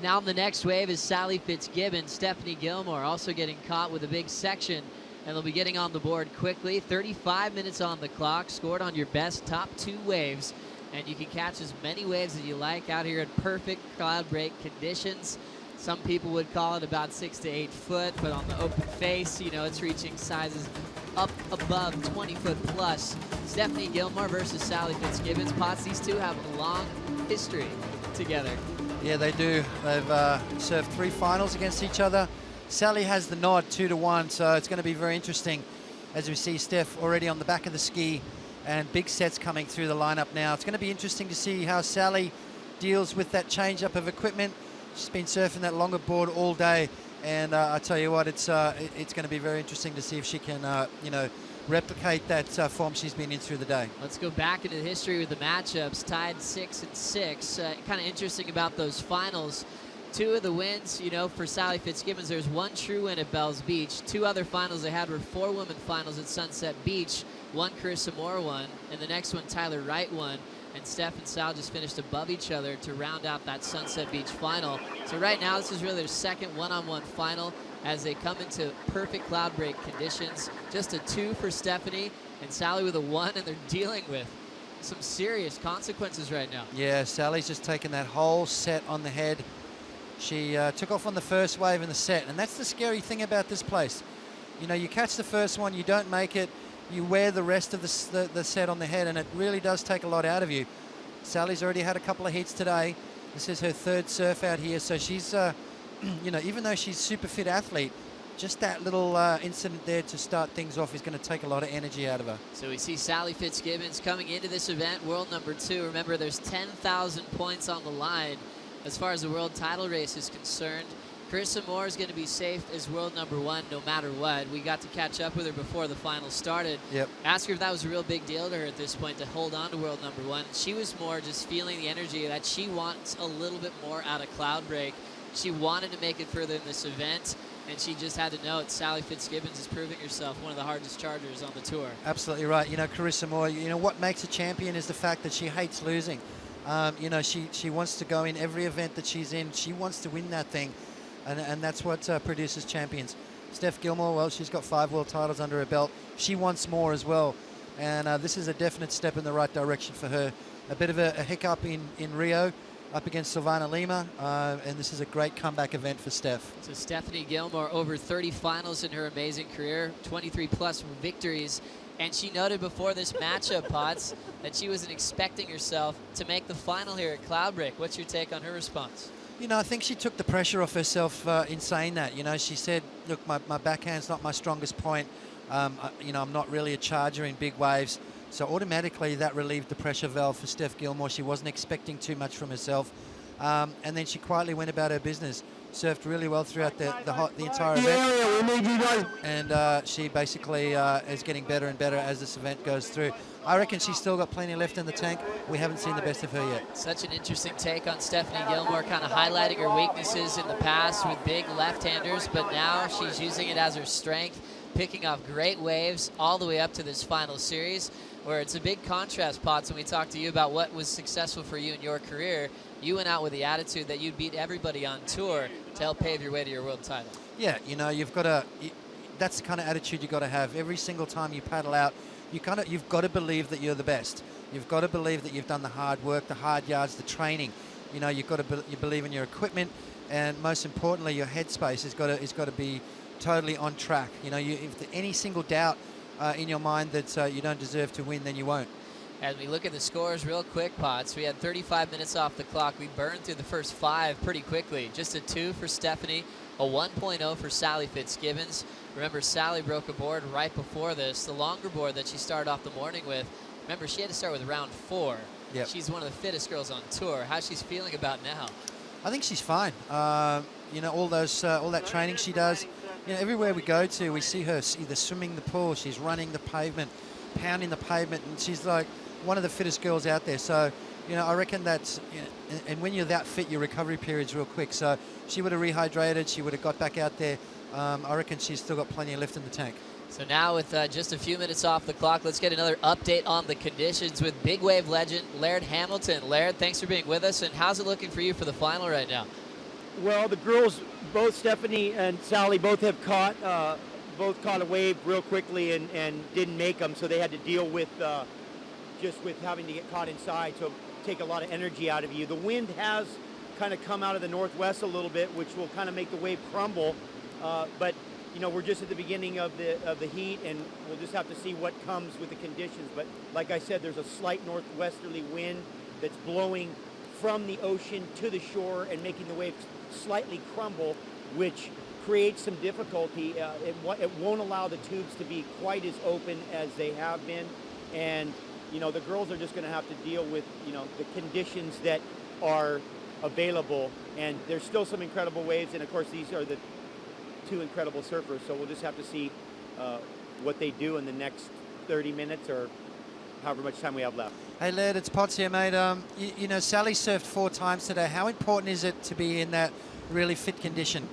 now the next wave is Sally Fitzgibbons, Stephanie Gilmore also getting caught with a big section. And they'll be getting on the board quickly. 35 minutes on the clock, scored on your best top 2 waves. And you can catch as many waves as you like out here in perfect Cloudbreak conditions. Some people would call it about 6 to 8 foot, but on the open face, it's reaching sizes up above 20 foot plus. Stephanie Gilmore versus Sally Fitzgibbons. Potts, these two have a long history together. Yeah, they do. They've served 3 finals against each other. Sally has the nod 2-1, so it's going to be very interesting as we see Steph already on the back of the ski and big sets coming through the lineup now. It's going to be interesting to see how Sally deals with that change up of equipment. She's been surfing that longer board all day, and I tell you what, it's going to be very interesting to see if she can, replicate that form she's been in through the day. Let's go back into the history with the matchups, tied 6-6. Kind of interesting about those finals. 2 of the wins, for Sally Fitzgibbons, there's 1 true win at Bells Beach. 2 other finals they had were 4 women finals at Sunset Beach. 1 Carissa Moore won, and the next one Tyler Wright won. And Steph and Sal just finished above each other to round out that Sunset Beach final. So right now, this is really their second one-on-one final as they come into perfect Cloudbreak conditions. Just a 2 for Stephanie, and Sally with a 1, and they're dealing with some serious consequences right now. Yeah, Sally's just taken that whole set on the head. She took off on the first wave in the set, and that's the scary thing about this place. You catch the first one, you don't make it, you wear the rest of the set on the head, and it really does take a lot out of you. Sally's already had a couple of heats today. This is her 3rd surf out here, so she's, even though she's a super fit athlete, just that little incident there to start things off is going to take a lot of energy out of her. So we see Sally Fitzgibbons coming into this event, world number 2. Remember, there's 10,000 points on the line as far as the world title race is concerned. Carissa Moore is going to be safe as world number 1 no matter what. We got to catch up with her before the final started. Yep. Ask her if that was a real big deal to her at this point to hold on to world number 1. She was more just feeling the energy that she wants a little bit more out of Cloudbreak. She wanted to make it further in this event, and she just had to know it. Sally Fitzgibbons is proving herself one of the hardest chargers on the tour. Absolutely right. Carissa Moore, what makes a champion is the fact that she hates losing. She wants to go in every event that she's in. She wants to win that thing, and that's what produces champions. Steph Gilmore, well, she's got 5 world titles under her belt. She wants more as well, and this is a definite step in the right direction for her. A bit of a hiccup in Rio up against Silvana Lima, and this is a great comeback event for Steph. So Stephanie Gilmore, over 30 finals in her amazing career, 23+ victories. And she noted before this matchup, Potts, that she wasn't expecting herself to make the final here at Cloudbreak. What's your take on her response? I think she took the pressure off herself in saying that. She said, look, my backhand's not my strongest point. I'm not really a charger in big waves. So automatically that relieved the pressure valve for Steph Gilmore. She wasn't expecting too much from herself. And then she quietly went about her business. surfed really well throughout the entire event. And she basically is getting better and better as this event goes through. I reckon she's still got plenty left in the tank. We haven't seen the best of her yet. Such an interesting take on Stephanie Gilmore, kind of highlighting her weaknesses in the past with big left-handers, but now she's using it as her strength, picking off great waves all the way up to this final series, where it's a big contrast, Potts. When we talked to you about what was successful for you in your career, you went out with the attitude that you'd beat everybody on tour to help pave your way to your world title. Yeah, you know, you've got to, that's the kind of attitude you've got to have. Every single time you paddle out, you've got to believe that you're the best. You've got to believe that you've done the hard work, the hard yards, the training. You know, you've got to you believe in your equipment, and most importantly, your headspace has got to be totally on track. You know, if there's any single doubt in your mind that you don't deserve to win, then you won't. As we look at the scores real quick, Potts, we had 35 minutes off the clock. We burned through the first 5 pretty quickly. Just a 2 for Stephanie, a 1.0 for Sally Fitzgibbons. Remember, Sally broke a board right before this, the longer board that she started off the morning with. Remember, she had to start with round 4. Yep. She's one of the fittest girls on tour. How's she feeling about now? I think she's fine. You know, all that training she does. You know, everywhere we go to, we see her either swimming the pool, she's running the pavement, pounding the pavement, and she's like one of the fittest girls out there. So, you know, I reckon that's, you know, and when you're that fit, your recovery period's real quick. So she would have rehydrated, she would have got back out there. I reckon she's still got plenty of lift in the tank. So now with just a few minutes off the clock, let's get another update on the conditions with big wave legend Laird Hamilton. Laird, thanks for being with us, and how's it looking for you for the final right now? Well, the girls, both Stephanie and Sally, both have caught a wave real quickly and didn't make them, so they had to deal with just with having to get caught inside, so take a lot of energy out of you. The wind has kind of come out of the northwest a little bit, which will kind of make the wave crumble, but you know, we're just at the beginning of the heat, and we'll just have to see what comes with the conditions. But like I said, there's a slight northwesterly wind that's blowing from the ocean to the shore and making the waves slightly crumble, which creates some difficulty. It won't allow the tubes to be quite as open as they have been, and you know, the girls are just going to have to deal with, you know, the conditions that are available. And there's still some incredible waves, and of course these are the 2 incredible surfers, so we'll just have to see what they do in the next 30 minutes or however much time we have left. Hey Laird, it's Potts here, mate. You know, Sally surfed 4 times today. How important is it to be in that really fit condition?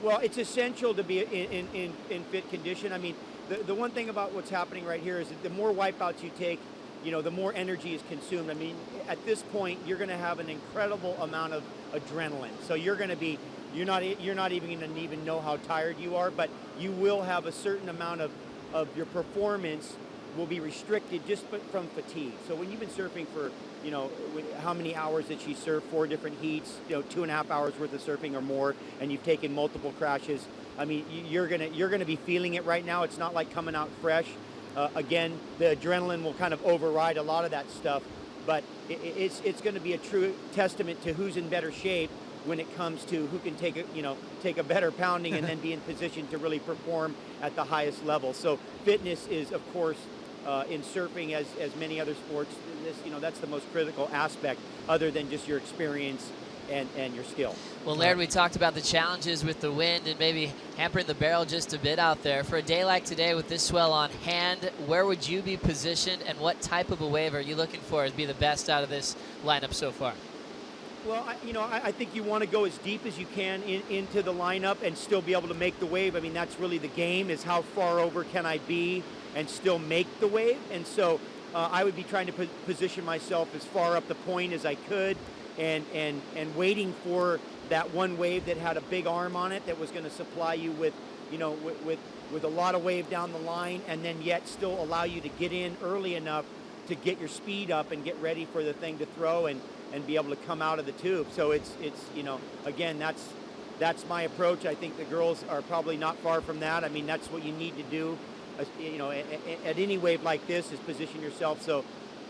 Well, it's essential to be in fit condition. I mean, the one thing about what's happening right here is that the more wipeouts you take, you know, the more energy is consumed. I mean, at this point, you're going to have an incredible amount of adrenaline. So you're going to be, you're not even going to even know how tired you are, but you will have a certain amount of your performance will be restricted just from fatigue. So when you've been surfing for, you know, how many hours did she surf? 4 different heats, you know, 2.5 hours worth of surfing or more, and you've taken multiple crashes. I mean, you're gonna be feeling it right now. It's not like coming out fresh. Again, the adrenaline will kind of override a lot of that stuff, but it's going to be a true testament to who's in better shape when it comes to who can take a better pounding and then be in position to really perform at the highest level. So fitness is, of course, in surfing as many other sports, that's the most critical aspect, other than just your experience and your skill. Well, Laird, we talked about the challenges with the wind and maybe hampering the barrel just a bit out there. For a day like today with this swell on hand, where would you be positioned, and what type of a wave are you looking for to be the best out of this lineup so far? Well, I think you want to go as deep as you can into the lineup and still be able to make the wave. I mean, that's really the game, is how far over can I be and still make the wave. And so I would be trying to position myself as far up the point as I could, and waiting for that one wave that had a big arm on it that was going to supply you with, with a lot of wave down the line, and then yet still allow you to get in early enough to get your speed up and get ready for the thing to throw and be able to come out of the tube. So it's again, that's my approach. I think the girls are probably not far from that. I mean, that's what you need to do, at any wave like this, is position yourself so,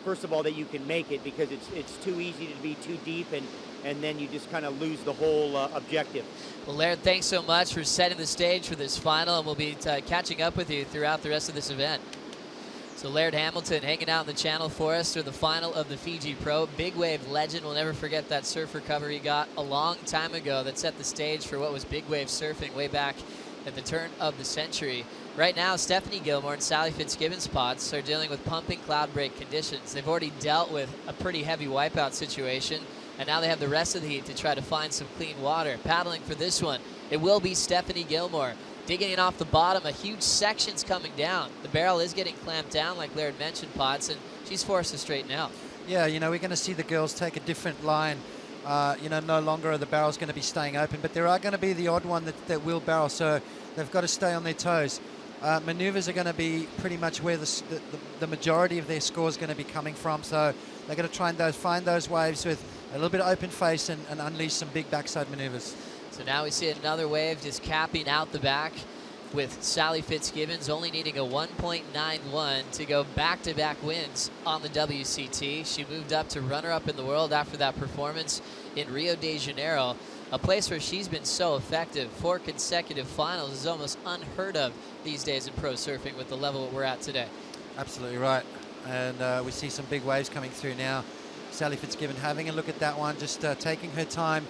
first of all, that you can make it, because it's too easy to be too deep, and then you just kind of lose the whole objective. Well, Laird, thanks so much for setting the stage for this final, and we'll be catching up with you throughout the rest of this event. So Laird Hamilton hanging out in the channel for us through the final of the Fiji Pro. Big wave legend will never forget that surfer cover he got a long time ago that set the stage for what was big wave surfing way back at the turn of the century. Right now, Stephanie Gilmore and Sally Fitzgibbons pots are dealing with pumping Cloudbreak conditions. They've already dealt with a pretty heavy wipeout situation, and now they have the rest of the heat to try to find some clean water. Paddling for this one, it will be Stephanie Gilmore. Digging in off the bottom, a huge section's coming down. The barrel is getting clamped down, like Laird mentioned, Potts, and she's forced to straighten out. Yeah, you know, we're going to see the girls take a different line. You know, no longer are the barrels going to be staying open, but there are going to be the odd one that will barrel, so they've got to stay on their toes. Maneuvers are going to be pretty much where the majority of their score is going to be coming from, so they're going to try and find those waves with a little bit of open face and unleash some big backside maneuvers. So now we see another wave just capping out the back with Sally Fitzgibbons only needing a 1.91 to go back-to-back wins on the WCT. She moved up to runner-up in the world after that performance in Rio de Janeiro, a place where she's been so effective. 4 consecutive finals is almost unheard of these days in pro surfing with the level we're at today. Absolutely right. And we see some big waves coming through now. Sally Fitzgibbon having a look at that one, just taking her time.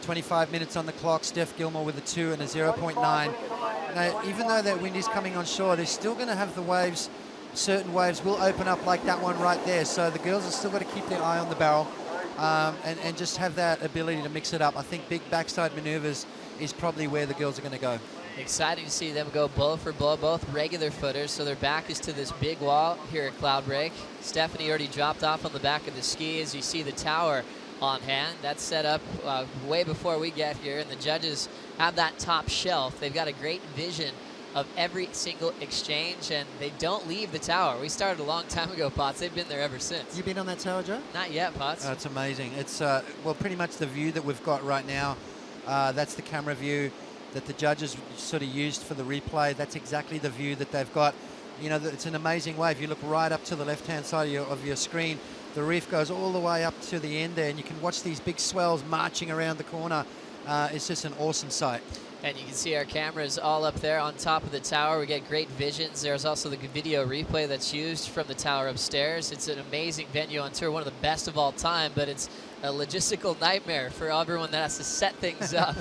25 minutes on the clock. Steph Gilmore with a 2 and a 0.9. Now, even though that wind is coming on shore, they're still going to have the waves. Certain waves will open up like that one right there. So the girls are still got to keep their eye on the barrel and just have that ability to mix it up. I think big backside maneuvers is probably where the girls are going to go. Exciting to see them go blow for blow, both regular footers, so their back is to this big wall here at Cloudbreak. Stephanie already dropped off on the back of the ski as you see the tower on hand. That's set up way before we get here, and the judges have that top shelf. They've got a great vision of every single exchange, and they don't leave the tower. We started a long time ago, Potts. They've been there ever since. You been on that tower, Joe? Not yet, Potts. It's amazing. It's, well, pretty much the view that we've got right now. That's the camera view that the judges sort of used for the replay. That's exactly the view that they've got. You know, it's an amazing wave. You look right up to the left-hand side of your screen. The reef goes all the way up to the end there, and you can watch these big swells marching around the corner. It's just an awesome sight. And you can see our cameras all up there on top of the tower. We get great visions. There's also the video replay that's used from the tower upstairs. It's an amazing venue on tour, one of the best of all time, but it's a logistical nightmare for everyone that has to set things up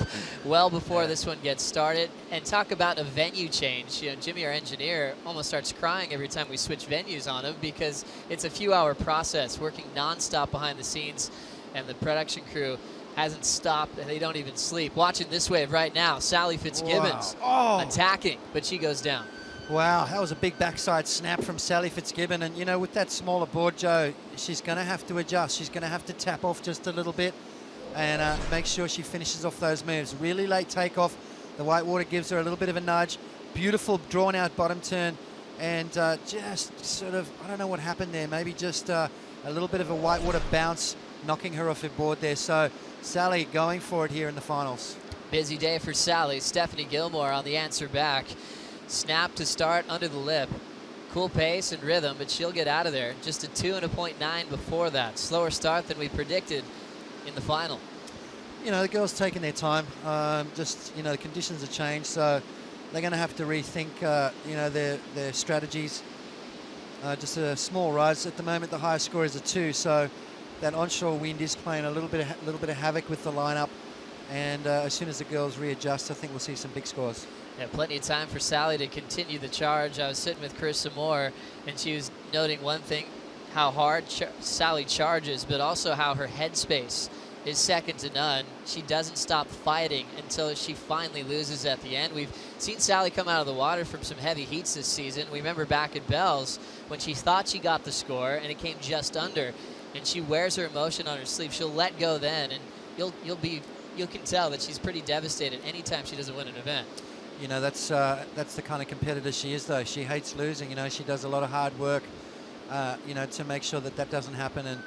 well before this one gets started. And talk about a venue change. You know, Jimmy, our engineer, almost starts crying every time we switch venues on him because it's a few-hour process, working nonstop behind the scenes, and the production crew hasn't stopped, and they don't even sleep. Watching this wave right now, Sally Fitzgibbons attacking, but she goes down. Wow, that was a big backside snap from Sally Fitzgibbon. And, you know, with that smaller board, Joe, she's going to have to adjust. She's going to have to tap off just a little bit and make sure she finishes off those moves. Really late takeoff. The whitewater gives her a little bit of a nudge. Beautiful drawn-out bottom turn. And just sort of, I don't know what happened there. Maybe just a little bit of a whitewater bounce knocking her off her board there. So Sally going for it here in the finals. Busy day for Sally. Stephanie Gilmore on the answer back. Snap to start under the lip. Cool pace and rhythm, but she'll get out of there. Just a 2 and a 0.9 before that. Slower start than we predicted in the final. You know, the girls taking their time. Just, you know, the conditions have changed, so they're going to have to rethink, you know, their strategies. Just a small rise. At the moment, the highest score is a 2, so that onshore wind is playing a little bit of havoc with the lineup. And as soon as the girls readjust, I think we'll see some big scores. Yeah, plenty of time for Sally to continue the charge. I was sitting with Carissa Moore, and she was noting one thing, how hard Sally charges, but also how her headspace is second to none. She doesn't stop fighting until she finally loses at the end. We've seen Sally come out of the water from some heavy heats this season. We remember back at Bell's when she thought she got the score, and it came just under, and she wears her emotion on her sleeve. She'll let go then, and you can tell that she's pretty devastated anytime she doesn't win an event. You know, that's the kind of competitor she is, though. She hates losing. You know, she does a lot of hard work, you know, to make sure that that doesn't happen. And,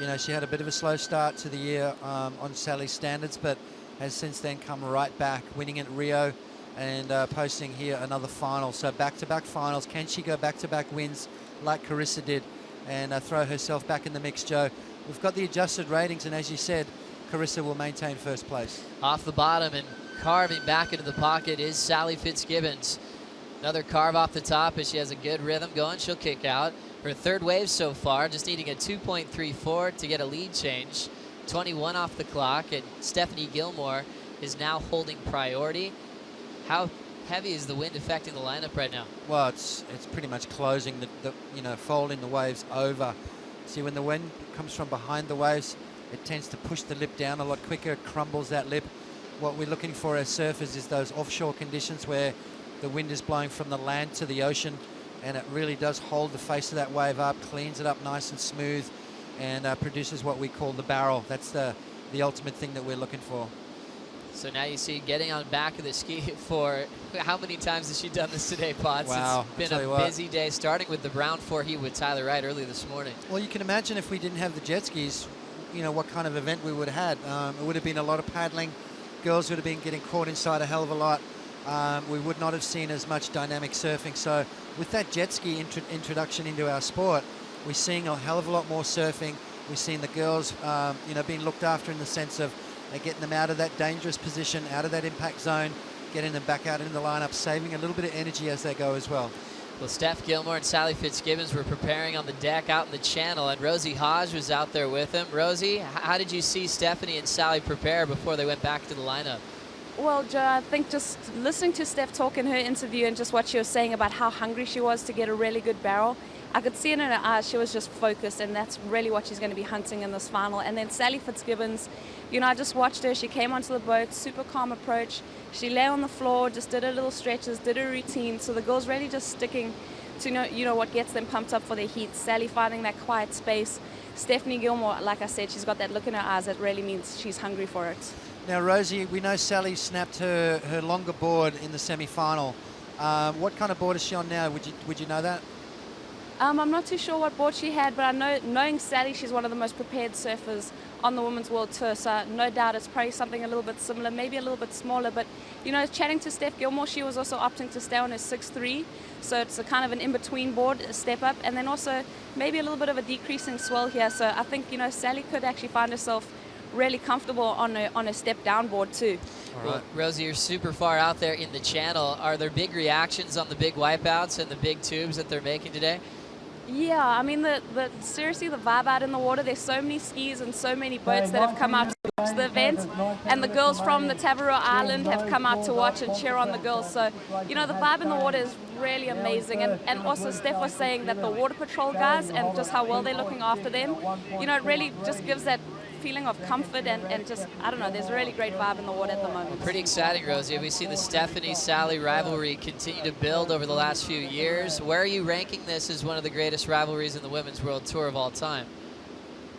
you know, she had a bit of a slow start to the year on Sally's standards, but has since then come right back, winning at Rio and posting here another final. So back-to-back finals. Can she go back-to-back wins like Carissa did and throw herself back in the mix, Joe? We've got the adjusted ratings, and as you said, Carissa will maintain first place. Off the bottom and carving back into the pocket is Sally Fitzgibbons. Another carve off the top as she has a good rhythm going. She'll kick out. Her third wave so far, just needing a 2.34 to get a lead change. 21 off the clock, and Stephanie Gilmore is now holding priority. How heavy is the wind affecting the lineup right now? Well, it's pretty much closing the folding the waves over. See, when the wind comes from behind the waves, it tends to push the lip down a lot quicker. It crumbles that lip. What we're looking for as surfers is those offshore conditions where the wind is blowing from the land to the ocean, and it really does hold the face of that wave up, cleans it up nice and smooth, and produces what we call the barrel. That's the ultimate thing that we're looking for. So now you see getting on back of the ski for, how many times has she done this today, Potts? Wow. It's been a busy day, starting with the Brown 4 heat with Tyler Wright early this morning. Well, you can imagine if we didn't have the jet skis, what kind of event we would have had. It would have been a lot of paddling. Girls would have been getting caught inside a hell of a lot. We would not have seen as much dynamic surfing. So with that jet ski introduction into our sport, we're seeing a hell of a lot more surfing. We're seeing the girls, being looked after in the sense of getting them out of that dangerous position, out of that impact zone, getting them back out into the lineup, saving a little bit of energy as they go as well. Well, Steph Gilmore and Sally Fitzgibbons were preparing on the deck out in the channel, and Rosie Hodge was out there with them. Rosie, how did you see Stephanie and Sally prepare before they went back to the lineup? Well, Joe, I think just listening to Steph talk in her interview and just what she was saying about how hungry she was to get a really good barrel, I could see it in her eyes. She was just focused, and that's really what she's going to be hunting in this final. And then Sally Fitzgibbons, I just watched her. She came onto the boat, super calm approach. She lay on the floor, just did her little stretches, did her routine. So the girls really just sticking to what gets them pumped up for their heats. Sally finding that quiet space. Stephanie Gilmore, like I said, she's got that look in her eyes that really means she's hungry for it. Now, Rosie, we know Sally snapped her longer board in the semi-final. What kind of board is she on now? Would you know that? I'm not too sure what board she had, but I know, knowing Sally, she's one of the most prepared surfers on the Women's World Tour, so no doubt it's probably something a little bit similar, maybe a little bit smaller, but, chatting to Steph Gilmore, she was also opting to stay on her 6'3", so it's a kind of an in-between board, a step up, and then also maybe a little bit of a decreasing swell here, so I think, Sally could actually find herself really comfortable on a step down board too. All right. Rosie, you're super far out there in the channel. Are there big reactions on the big wipeouts and the big tubes that they're making today? Yeah, I mean, seriously, the vibe out in the water, there's so many skis and so many boats that have come out to watch the event, and the girls from the Tavarua Island have come out to watch and cheer on the girls. So, the vibe in the water is really amazing. And also Steph was saying that the Water Patrol guys and just how well they're looking after them, it really just gives that feeling of comfort and just, I don't know, there's a really great vibe in the water at the moment. Pretty exciting, Rosie. We've seen the Stephanie-Sally rivalry continue to build over the last few years. Where are you ranking this as one of the greatest rivalries in the Women's World Tour of all time?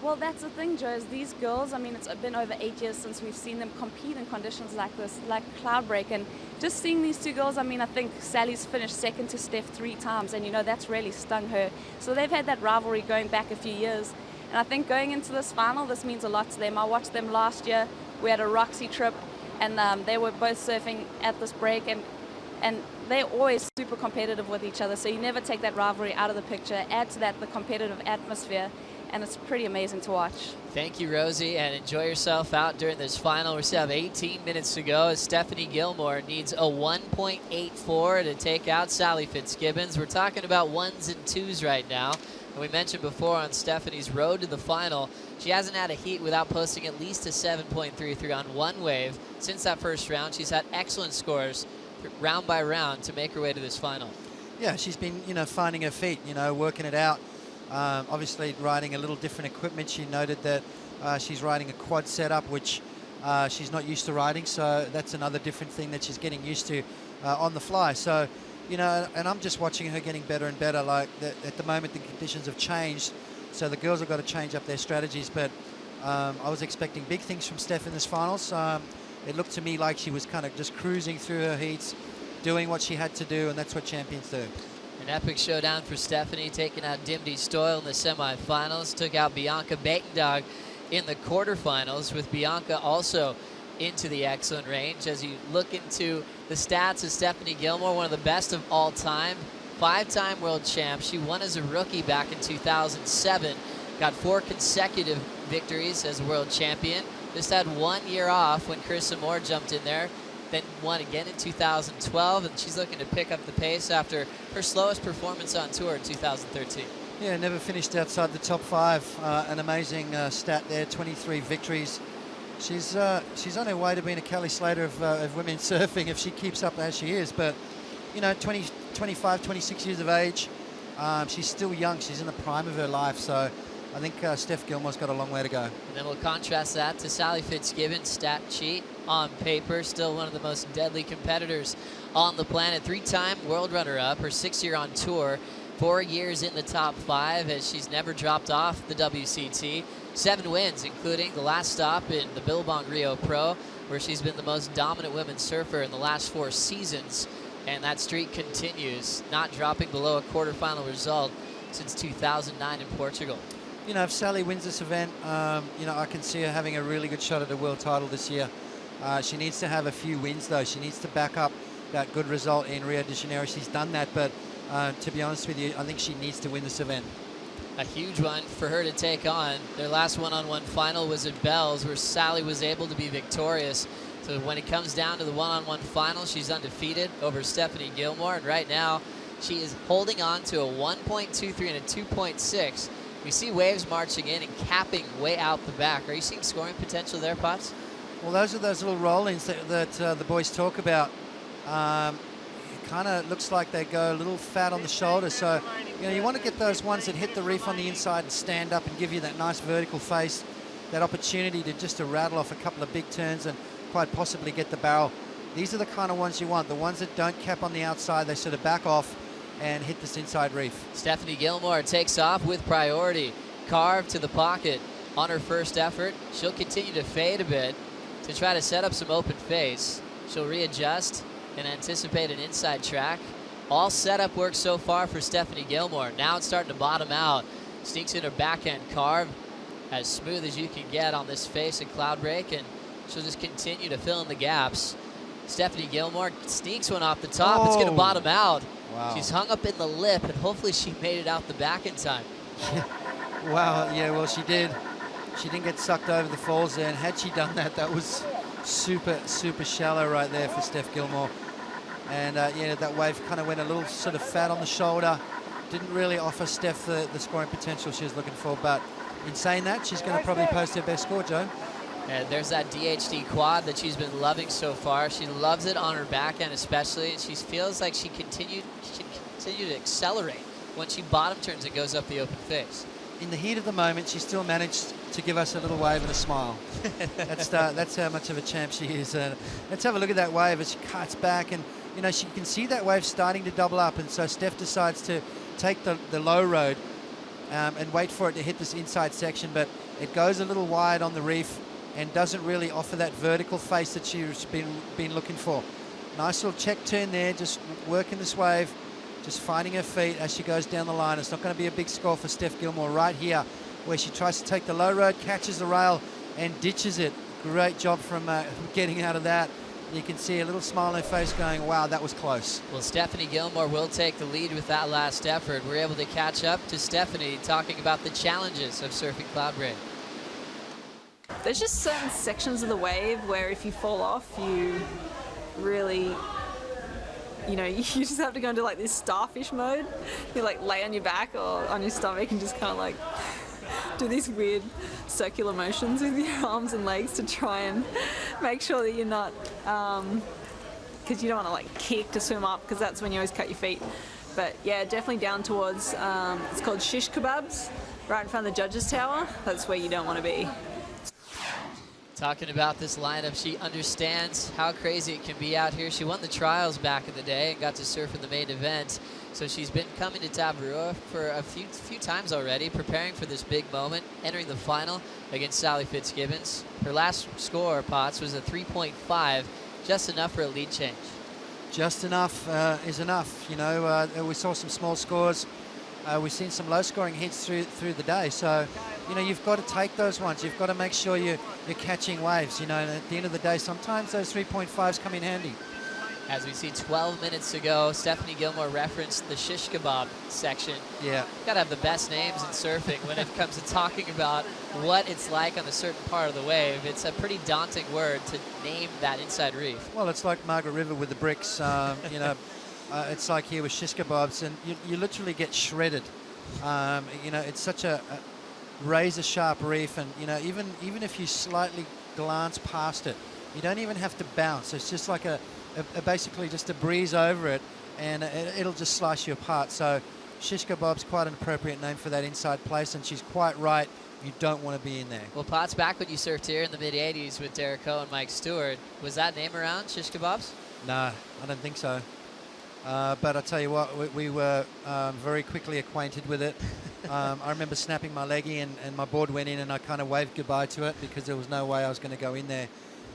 Well, that's the thing, Joe, is these girls, I mean, it's been over 8 years since we've seen them compete in conditions like this, like Cloudbreak, and just seeing these two girls, I mean, I think Sally's finished second to Steph 3 times, and, that's really stung her. So they've had that rivalry going back a few years. And I think going into this final, this means a lot to them. I watched them last year. We had a Roxy trip, and they were both surfing at this break, and they're always super competitive with each other. So you never take that rivalry out of the picture. Add to that the competitive atmosphere, and it's pretty amazing to watch. Thank you, Rosie, and enjoy yourself out during this final. We still have 18 minutes to go as Stephanie Gilmore needs a 1.84 to take out Sally Fitzgibbons. We're talking about 1s and 2s right now. And we mentioned before on Stephanie's road to the final, she hasn't had a heat without posting at least a 7.33 on one wave. Since that first round, she's had excellent scores round by round to make her way to this final. Yeah, she's been, finding her feet, working it out. Obviously riding a little different equipment. She noted that she's riding a quad setup, which she's not used to riding. So that's another different thing that she's getting used to on the fly. So, and I'm just watching her getting better and better. Like at the moment, the conditions have changed, so the girls have got to change up their strategies. But I was expecting big things from Steph in this finals. It looked to me like she was kind of just cruising through her heats, doing what she had to do, and that's what champions do. An epic showdown for Stephanie, taking out Dimdy Stoyle in the semifinals, took out Bianca Batendog in the quarterfinals, with Bianca also into the excellent range. As you look into the stats of Stephanie Gilmore, one of the best of all time, 5-time world champ. She won as a rookie back in 2007, got 4 consecutive victories as a world champion. Just had 1 year off when Carissa Moore jumped in there. then won again in 2012, and she's looking to pick up the pace after her slowest performance on tour in 2013. Yeah, never finished outside the top 5. An amazing stat there, 23 victories. She's on her way to being a Kelly Slater of women's surfing if she keeps up as she is. But, you know, 25, 26 years of age, she's still young. She's in the prime of her life. So I think Steph Gilmore's got a long way to go. And then we'll contrast that to Sally Fitzgibbon's stat sheet. On paper, still one of the most deadly competitors on the planet. 3-time world runner-up, her 6th year on tour, 4 years in the top 5 as she's never dropped off the WCT. 7 wins, including the last stop in the Billabong Rio Pro, where she's been the most dominant women's surfer in the last 4 seasons. And that streak continues, not dropping below a quarterfinal result since 2009 in Portugal. You know, if Sally wins this event, you know, I can see her having a really good shot at a world title this year. She needs to have a few wins, though. She needs to back up that good result in Rio de Janeiro. She's done that, but to be honest with you, I think she needs to win this event. A huge one for her to take on. Their last one-on-one final was at Bells, where Sally was able to be victorious. So when it comes down to the one-on-one final, she's undefeated over Stephanie Gilmore. And right now, she is holding on to a 1.23 and a 2.6. We see waves marching in and capping way out the back. Are you seeing scoring potential there, Potts? Well, those are those little roll-ins that the boys talk about. It kind of looks like they go a little fat on the shoulder. So, you know, you want to get those ones that hit the reef on the inside and stand up and give you that nice vertical face, that opportunity to rattle off a couple of big turns and quite possibly get the barrel. These are the kind of ones you want. The ones that don't cap on the outside, they sort of back off and hit this inside reef. Stephanie Gilmore takes off with priority. Carved to the pocket on her first effort. She'll continue to fade a bit to try to set up some open face. She'll readjust and anticipate an inside track. All setup work so far for Stephanie Gilmore. Now it's starting to bottom out. Sneaks in her backhand carve, as smooth as you can get on this face at Cloudbreak, and she'll just continue to fill in the gaps. Stephanie Gilmore sneaks one off the top. It's going to bottom out. Wow. She's hung up in the lip, and hopefully she made it out the back in time. Wow, yeah, well, she did. She didn't get sucked over the falls there, and had she done that, that was super, super shallow right there for Steph Gilmore. And, yeah, that wave kind of went a little sort of fat on the shoulder. Didn't really offer Steph the scoring potential she was looking for, but in saying that, she's going to probably post her best score, Joe. And there's that DHD quad that she's been loving so far. She loves it on her backhand especially, and she feels like she can continue to accelerate when she bottom turns and goes up the open face. In the heat of the moment, she still managed to give us a little wave and a smile. That's how much of a champ she is. Let's have a look at that wave as she cuts back, and you know, she can see that wave starting to double up, and so Steph decides to take the low road and wait for it to hit this inside section, but it goes a little wide on the reef and doesn't really offer that vertical face that she's been looking for. Nice little check turn there, just working this wave, just finding her feet as she goes down the line. It's not going to be a big score for Steph Gilmore right here, where she tries to take the low road, catches the rail, and ditches it. Great job from getting out of that. You can see a little smile on her face going, wow, that was close. Well, Stephanie Gilmore will take the lead with that last effort. We're able to catch up to Stephanie talking about the challenges of surfing Cloudbreak. There's just certain sections of the wave where if you fall off, you really, you know, you just have to go into like this starfish mode. You like lay on your back or on your stomach and just kind of like do these weird circular motions with your arms and legs to try and make sure that you're not, because you don't want to like kick to swim up, because that's when you always cut your feet. But yeah, definitely down towards, it's called shish kebabs, right in front of the judges tower. That's where you don't want to be. Talking about this lineup, she understands how crazy it can be out here. She won the trials back in the day and got to surf in the main event. So she's been coming to Tavarua for a few times already, preparing for this big moment, entering the final against Sally Fitzgibbons. Her last score, Potts, was a 3.5, just enough for a lead change. Just enough is enough. You know, we saw some small scores. We've seen some low-scoring hits through the day. So, you know, you've got to take those ones. You've got to make sure you're catching waves. You know, and at the end of the day, sometimes those 3.5s come in handy. As we see 12 minutes to go, Stephanie Gilmore referenced the shish kebab section. Yeah. Got to have the best names in surfing when it comes to talking about what it's like on a certain part of the wave. It's a pretty daunting word to name that inside reef. Well, it's like Margaret River with the bricks. You know, it's like here with shish kebabs, and you literally get shredded. You know, it's such a razor sharp reef, and you know, even if you slightly glance past it, you don't even have to bounce. It's just like a basically just a breeze over it, and it'll just slice you apart. So shish kebab's quite an appropriate name for that inside place, and she's quite right. You don't want to be in there. Well, Potts, back when you surfed here in the mid-'80s with Derek Coe and Mike Stewart, was that name around, shish kebabs? No, I don't think so. But I'll tell you what, we were very quickly acquainted with it. I remember snapping my leggy, and my board went in, and I kind of waved goodbye to it because there was no way I was going to go in there.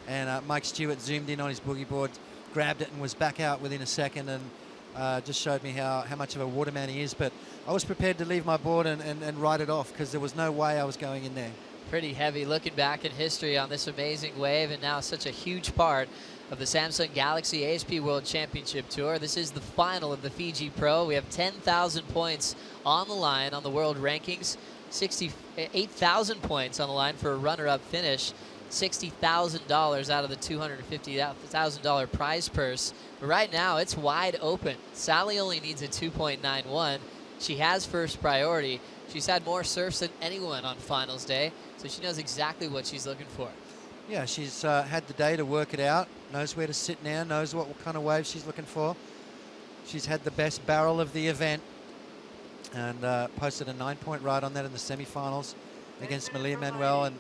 And Mike Stewart zoomed in on his boogie board, grabbed it, and was back out within a second, and just showed me how much of a waterman he is. But I was prepared to leave my board and ride it off because there was no way I was going in there. Pretty heavy looking back in history on this amazing wave, and now such a huge part of the Samsung Galaxy ASP World Championship Tour. This is the final of the Fiji Pro. We have 10,000 points on the line on the world rankings, 68,000 points on the line for a runner-up finish, $60,000 out of the $250,000 prize purse. But right now, it's wide open. Sally only needs a 2.91. She has first priority. She's had more surfs than anyone on finals day, so she knows exactly what she's looking for. Yeah, she's had the day to work it out, knows where to sit now, knows what kind of wave she's looking for. She's had the best barrel of the event and posted a 9-point ride on that in the semifinals against Malia Manuel. And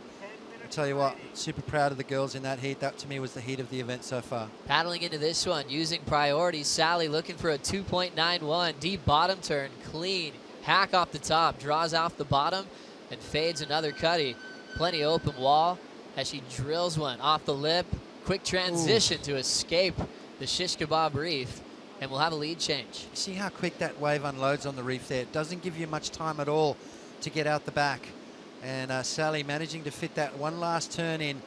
I tell you what, super proud of the girls in that heat. That to me was the heat of the event so far. Paddling into this one, using priority, Sally looking for a 2.91, deep bottom turn, clean, hack off the top, draws off the bottom, and fades another cutty. Plenty open wall as she drills one off the lip. Quick transition to escape the shish kebab reef, and we'll have a lead change. See how quick that wave unloads on the reef there. It doesn't give you much time at all to get out the back. And Sally managing to fit that one last turn in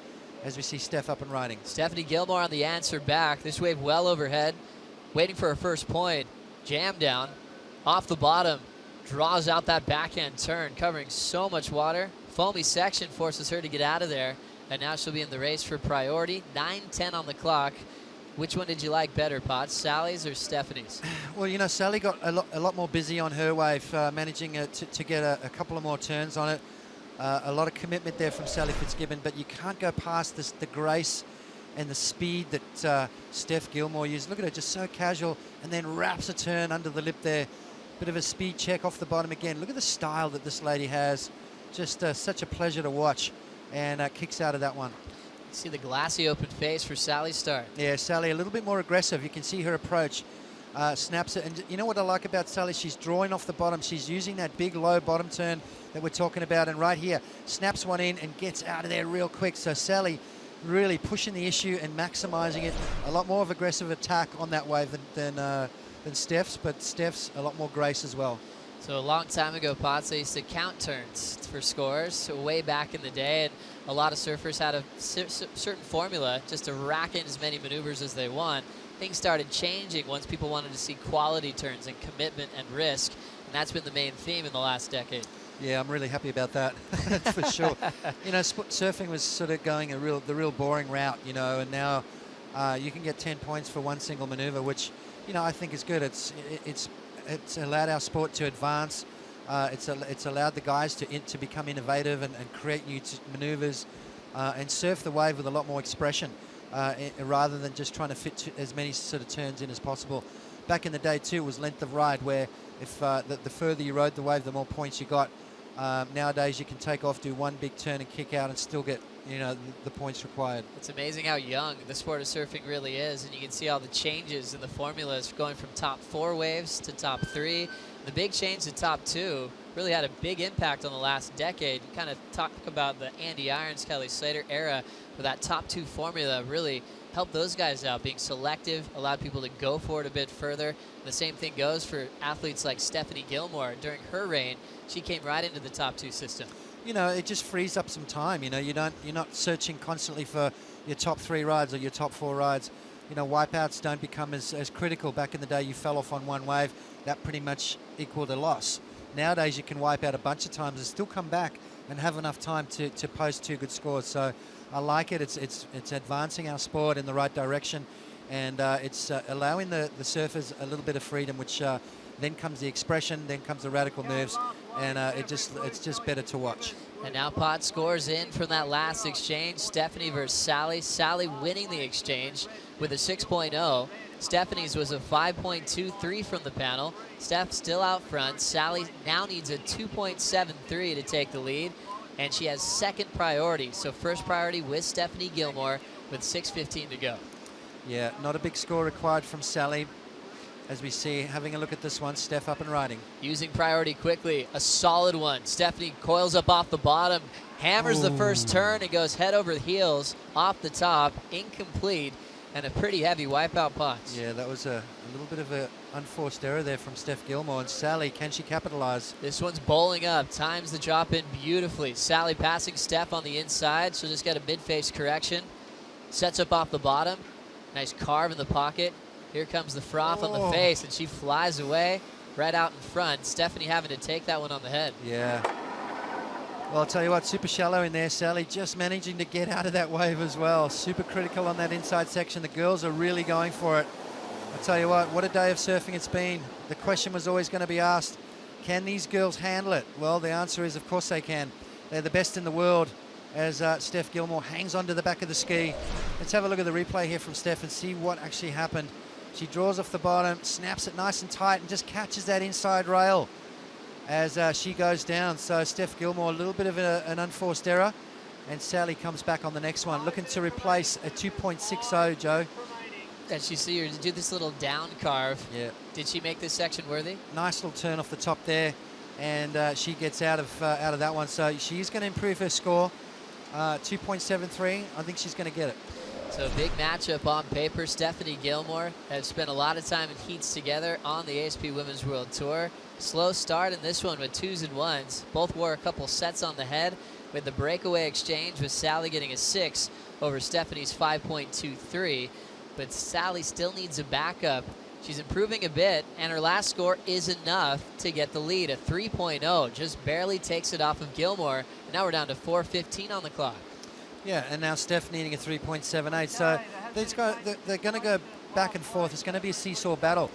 as we see Steph up and riding. Stephanie Gilmore on the answer back. This wave well overhead, waiting for her first point. Jam down, off the bottom, draws out that backhand turn, covering so much water. Foamy section forces her to get out of there, and now she'll be in the race for priority. 9:10 on the clock. Which one did you like better, Potts, Sally's or Stephanie's? Well, you know, Sally got a lot more busy on her wave, managing to get a couple of more turns on it. A lot of commitment there from Sally Fitzgibbon, but you can't go past the grace and the speed that Steph Gilmore used. Look at her, just so casual, and then wraps a turn under the lip there. Bit of a speed check off the bottom again. Look at the style that this lady has. Just such a pleasure to watch, and kicks out of that one. See the glassy open face for Sally's start. Yeah, Sally a little bit more aggressive. You can see her approach. Snaps it, and you know what I like about Sally? She's drawing off the bottom. She's using that big low bottom turn that we're talking about, and right here snaps one in and gets out of there real quick. So Sally really pushing the issue and maximizing it. A lot more of aggressive attack on that wave than Steph's, but Steph's a lot more grace as well. So a long time ago, Potts, they used to count turns for scores, so way back in the day, and a lot of surfers had a certain formula just to rack in as many maneuvers as they want. Things started changing once people wanted to see quality turns and commitment and risk, and that's been the main theme in the last decade. Yeah, I'm really happy about that, for sure. You know, surfing was sort of going the real boring route, you know, and now you can get 10 points for one single maneuver, which, you know, I think is good. It's allowed our sport to advance. It's allowed the guys to become innovative and create new maneuvers and surf the wave with a lot more expression rather than just trying to fit as many sort of turns in as possible. Back in the day too, it was length of ride, where if the further you rode the wave, the more points you got. Nowadays you can take off, do one big turn and kick out and still get, you know, the points required. It's amazing how young the sport of surfing really is, and you can see all the changes in the formulas going from top 4 waves to top 3. The big change to top 2 really had a big impact on the last decade. You kind of talk about the Andy Irons, Kelly Slater era, where that top 2 formula really helped those guys out, being selective, allowed people to go for it a bit further. And the same thing goes for athletes like Stephanie Gilmore. During her reign, she came right into the top 2 system. You know, it just frees up some time. You know, you're not searching constantly for your top 3 rides or your top 4 rides. wipeouts don't become as critical. Back in the day, you fell off on one wave, that pretty much equaled a loss. Nowadays, you can wipe out a bunch of times and still come back and have enough time to post 2 good scores. So I like it. It's advancing our sport in the right direction, and it's allowing the surfers a little bit of freedom, which then comes the expression, then comes the radical moves, and it's just better to watch. And now pot scores in from that last exchange. Stephanie versus Sally. Sally winning the exchange with a 6.0. Stephanie's was a 5.23 from the panel. Steph still out front. Sally now needs a 2.73 to take the lead, and she has second priority. So first priority with Stephanie Gilmore with 6:15 to go. Yeah, not a big score required from Sally. As we see, having a look at this one, Steph up and riding. Using priority quickly, a solid one. Stephanie coils up off the bottom, hammers the first turn, and goes head over heels off the top, incomplete, and a pretty heavy wipeout punch. Yeah, that was a little bit of an unforced error there from Steph Gilmore. And Sally, can she capitalize? This one's bowling up, times the drop in beautifully. Sally passing Steph on the inside, she'll just get a mid-face correction. Sets up off the bottom, nice carve in the pocket. Here comes the froth on the face, and she flies away right out in front. Stephanie having to take that one on the head. Yeah. Well, I'll tell you what, super shallow in there. Sally just managing to get out of that wave as well. Super critical on that inside section. The girls are really going for it. I'll tell you what a day of surfing it's been. The question was always going to be asked, can these girls handle it? Well, the answer is, of course they can. They're the best in the world, as Steph Gilmore hangs onto the back of the ski. Let's have a look at the replay here from Steph and see what actually happened. She draws off the bottom, snaps it nice and tight, and just catches that inside rail as she goes down. So Steph Gilmore, a little bit of an unforced error, and Sally comes back on the next one, looking to replace a 2.60, Joe. And she see her do this little down carve. Yeah. Did she make this section worthy? Nice little turn off the top there, and she gets out of that one. So she's going to improve her score. 2.73. I think she's going to get it. So big matchup on paper. Stephanie Gilmore have spent a lot of time in heats together on the ASP Women's World Tour. Slow start in this one with 2s and 1s. Both wore a couple sets on the head, with the breakaway exchange with Sally getting a 6 over Stephanie's 5.23. But Sally still needs a backup. She's improving a bit, and her last score is enough to get the lead. A 3.0 just barely takes it off of Gilmore. And now we're down to 4:15 on the clock. Yeah, and now Steph needing a 3.78. So they're going to go back and forth. It's going to be a seesaw battle.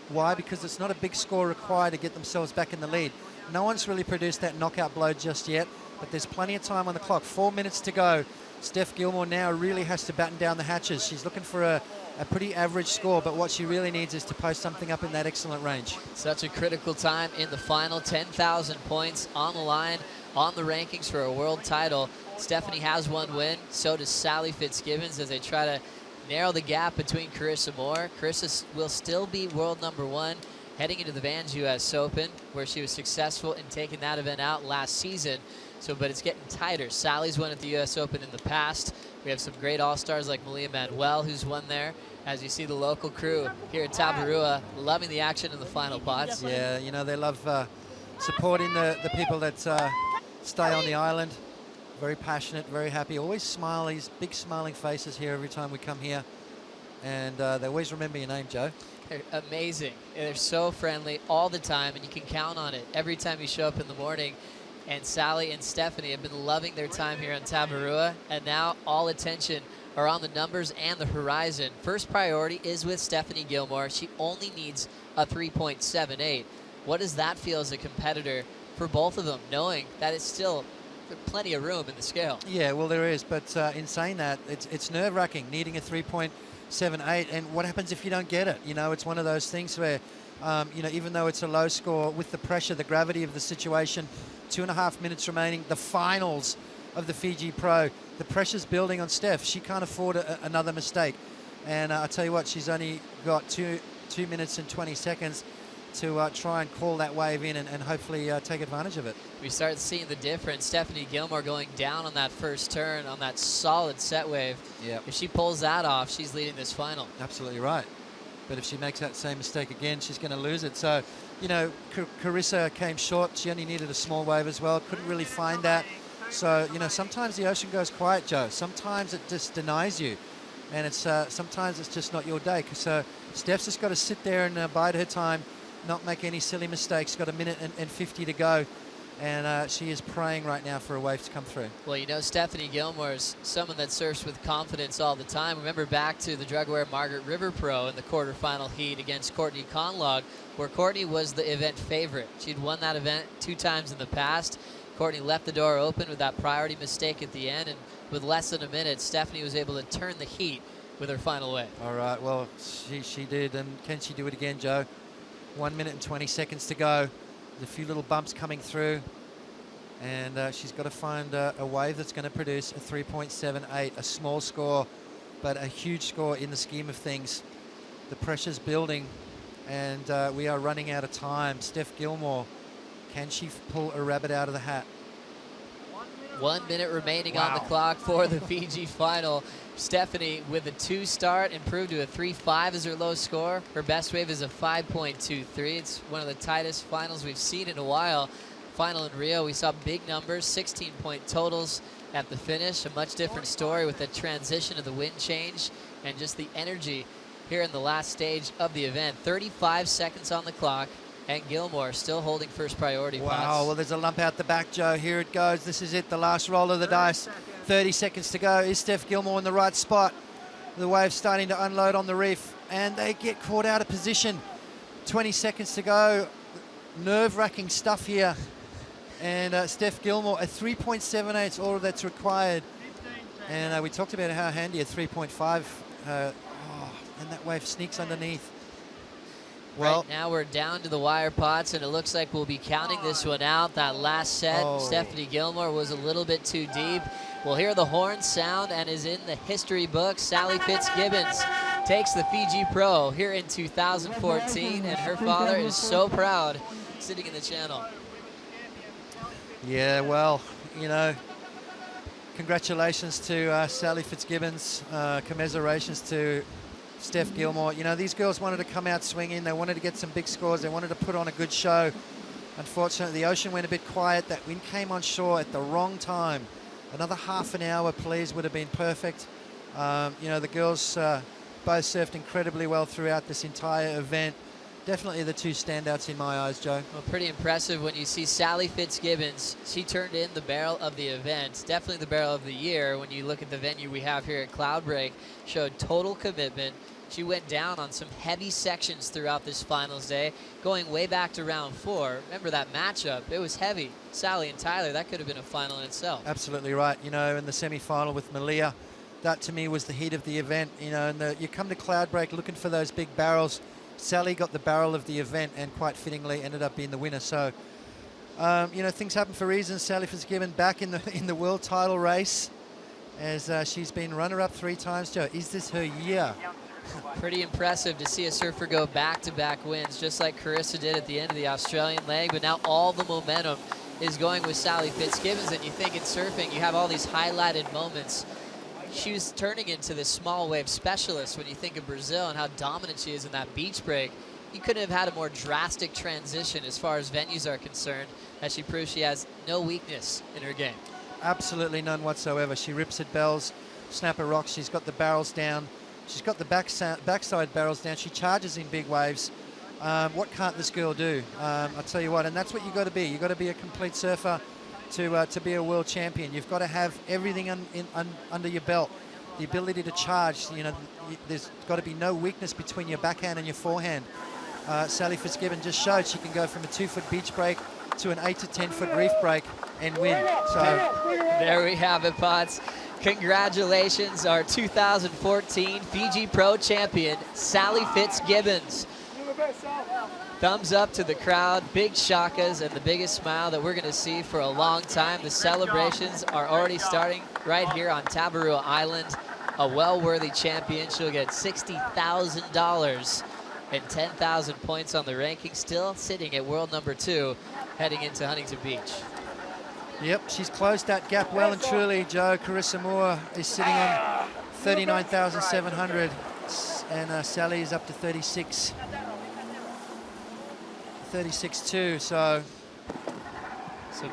Why? Because it's not a big score required to get themselves back in the lead. No one's really produced that knockout blow just yet, but there's plenty of time on the clock. 4 minutes to go. Steph Gilmore now really has to batten down the hatches. She's looking for a pretty average score, but what she really needs is to post something up in that excellent range. Such a critical time in the final. 10,000 points on the line, on the rankings for a world title. Stephanie has one win, so does Sally Fitzgibbons, as they try to narrow the gap between Carissa Moore. Carissa will still be world #1 heading into the Vans US Open, where she was successful in taking that event out last season. But it's getting tighter. Sally's won at the US Open in the past. We have some great all-stars like Malia Manuel, who's won there. As you see the local crew here at Tabarua loving the action in the final pots. Yeah, you know, they love supporting the people that stay on the island. Very passionate, very happy. Always smile, these big smiling faces here every time we come here. And they always remember your name, Joe. They're amazing. They're so friendly all the time, and you can count on it every time you show up in the morning. And Sally and Stephanie have been loving their time here on Tabarua, and now all attention are on the numbers and the horizon. First priority is with Stephanie Gilmore. She only needs a 3.78. What does that feel as a competitor for both of them, knowing that it's still plenty of room in the scale? Yeah, well, there is, but in saying that, it's nerve-wracking, needing a 3.78, and what happens if you don't get it? You know, it's one of those things where, you know, even though it's a low score, with the pressure, the gravity of the situation, 2.5 minutes remaining, the finals of the Fiji Pro, the pressure's building on Steph. She can't afford another mistake. And I tell you what, she's only got 2 minutes and 20 seconds to try and call that wave in and hopefully take advantage of it. We start seeing the difference. Stephanie Gilmore going down on that first turn on that solid set wave. Yeah. If she pulls that off, she's leading this final. Absolutely right. But if she makes that same mistake again, she's going to lose it. So, you know, Carissa came short. She only needed a small wave as well. Couldn't really find that. So, you know, sometimes the ocean goes quiet, Joe. Sometimes it just denies you. and it's sometimes it's just not your day. So Steph's just got to sit there and bide her time, not make any silly mistakes. Got a minute and 50 to go, and she is praying right now for a wave to come through. Well, you know, Stephanie Gilmore is someone that surfs with confidence all the time. Remember back to the drug-aware Margaret River Pro in the quarterfinal heat against Courtney Conlog, where Courtney was the event favorite. She'd won that event 2 times in the past. Courtney left the door open with that priority mistake at the end, and with less than a minute, Stephanie was able to turn the heat with her final wave. All right, well, she did, and can she do it again, Joe? 1 minute and 20 seconds to go. There's a few little bumps coming through, and she's got to find a wave that's going to produce a 3.78, a small score, but a huge score in the scheme of things. The pressure's building, and we are running out of time. Steph Gilmore, can she pull a rabbit out of the hat? 1 minute remaining on the Wow. clock for the Fiji final. Stephanie with a 2 start, improved to a 3.5 as her low score. Her best wave is a 5.23. It's one of the tightest finals we've seen in a while. Final in Rio, we saw big numbers, 16-point totals at the finish. A much different story with the transition of the wind change and just the energy here in the last stage of the event. 35 seconds on the clock, and Gilmore still holding first priority. Wow, Potts. well, there's a lump out the back, Joe. Here it goes. This is it, the last roll of the dice. 30 seconds to go. Is Steph Gilmore in the right spot? The wave's starting to unload on the reef, and they get caught out of position. 20 seconds to go. Nerve-wracking stuff here. And Steph Gilmore, a 3.78 is all that's required. And we talked about how handy a 3.5, and that wave sneaks underneath. Well, right now we're down to the wire, Potts, and it looks like we'll be counting this one out. That last set, Stephanie Gilmore was a little bit too deep. We'll hear the horn sound and is in the history books. Sally Fitzgibbons takes the Fiji Pro here in 2014, and her father is so proud sitting in the channel. yeah, well, you know, congratulations to Sally Fitzgibbons. Commiserations to Steph Gilmore. You know, these girls wanted to come out swinging. They wanted to get some big scores. They wanted to put on a good show. Unfortunately, the ocean went a bit quiet. That wind came on shore at the wrong time. Another half an hour, please, would have been perfect. You know, the girls both surfed incredibly well throughout this entire event. Definitely the 2 standouts in my eyes, Joe. Well, pretty impressive when you see Sally Fitzgibbons. She turned in the barrel of the event, definitely the barrel of the year. When you look at the venue we have here at Cloudbreak, showed total commitment. She went down on some heavy sections throughout this finals day, going way back to round 4. Remember that matchup? It was heavy. Sally and Tyler, that could have been a final in itself. Absolutely right. You know, in the semi-final with Malia, that to me was the heat of the event. You know, and you come to Cloudbreak looking for those big barrels. Sally got the barrel of the event and quite fittingly ended up being the winner. So, you know, things happen for reasons. Sally Fitzgibbon back in the world title race as she's been runner-up 3 times, Joe. Is this her year? Pretty impressive to see a surfer go back-to-back wins, just like Carissa did at the end of the Australian leg, but now all the momentum is going with Sally Fitzgibbons, and you think in surfing, you have all these highlighted moments. She was turning into this small wave specialist when you think of Brazil and how dominant she is in that beach break. You couldn't have had a more drastic transition as far as venues are concerned, as she proves she has no weakness in her game. Absolutely none whatsoever. She rips at bells, snapper rocks. She's got the barrels down. She's got the backside barrels down. She charges in big waves. What can't this girl do? I'll tell you what, and that's what you've got to be. You've got to be a complete surfer to be a world champion. You've got to have everything under your belt. The ability to charge, you know, there's got to be no weakness between your backhand and your forehand. Sally Fitzgibbon just showed she can go from a 2-foot beach break to an 8 to 10-foot reef break and win. So there we have it, Potts. Congratulations, our 2014 Fiji Pro champion, Sally Fitzgibbons. Thumbs up to the crowd, big shakas, and the biggest smile that we're going to see for a long time. The celebrations are already starting right here on Tabarua Island. A well-worthy champion. She'll get $60,000 and 10,000 points on the ranking, still sitting at world number 2, heading into Huntington Beach. Yep, she's closed that gap well and truly, Joe. Carissa Moore is sitting on 39,700, and Sally is up to 36.2. So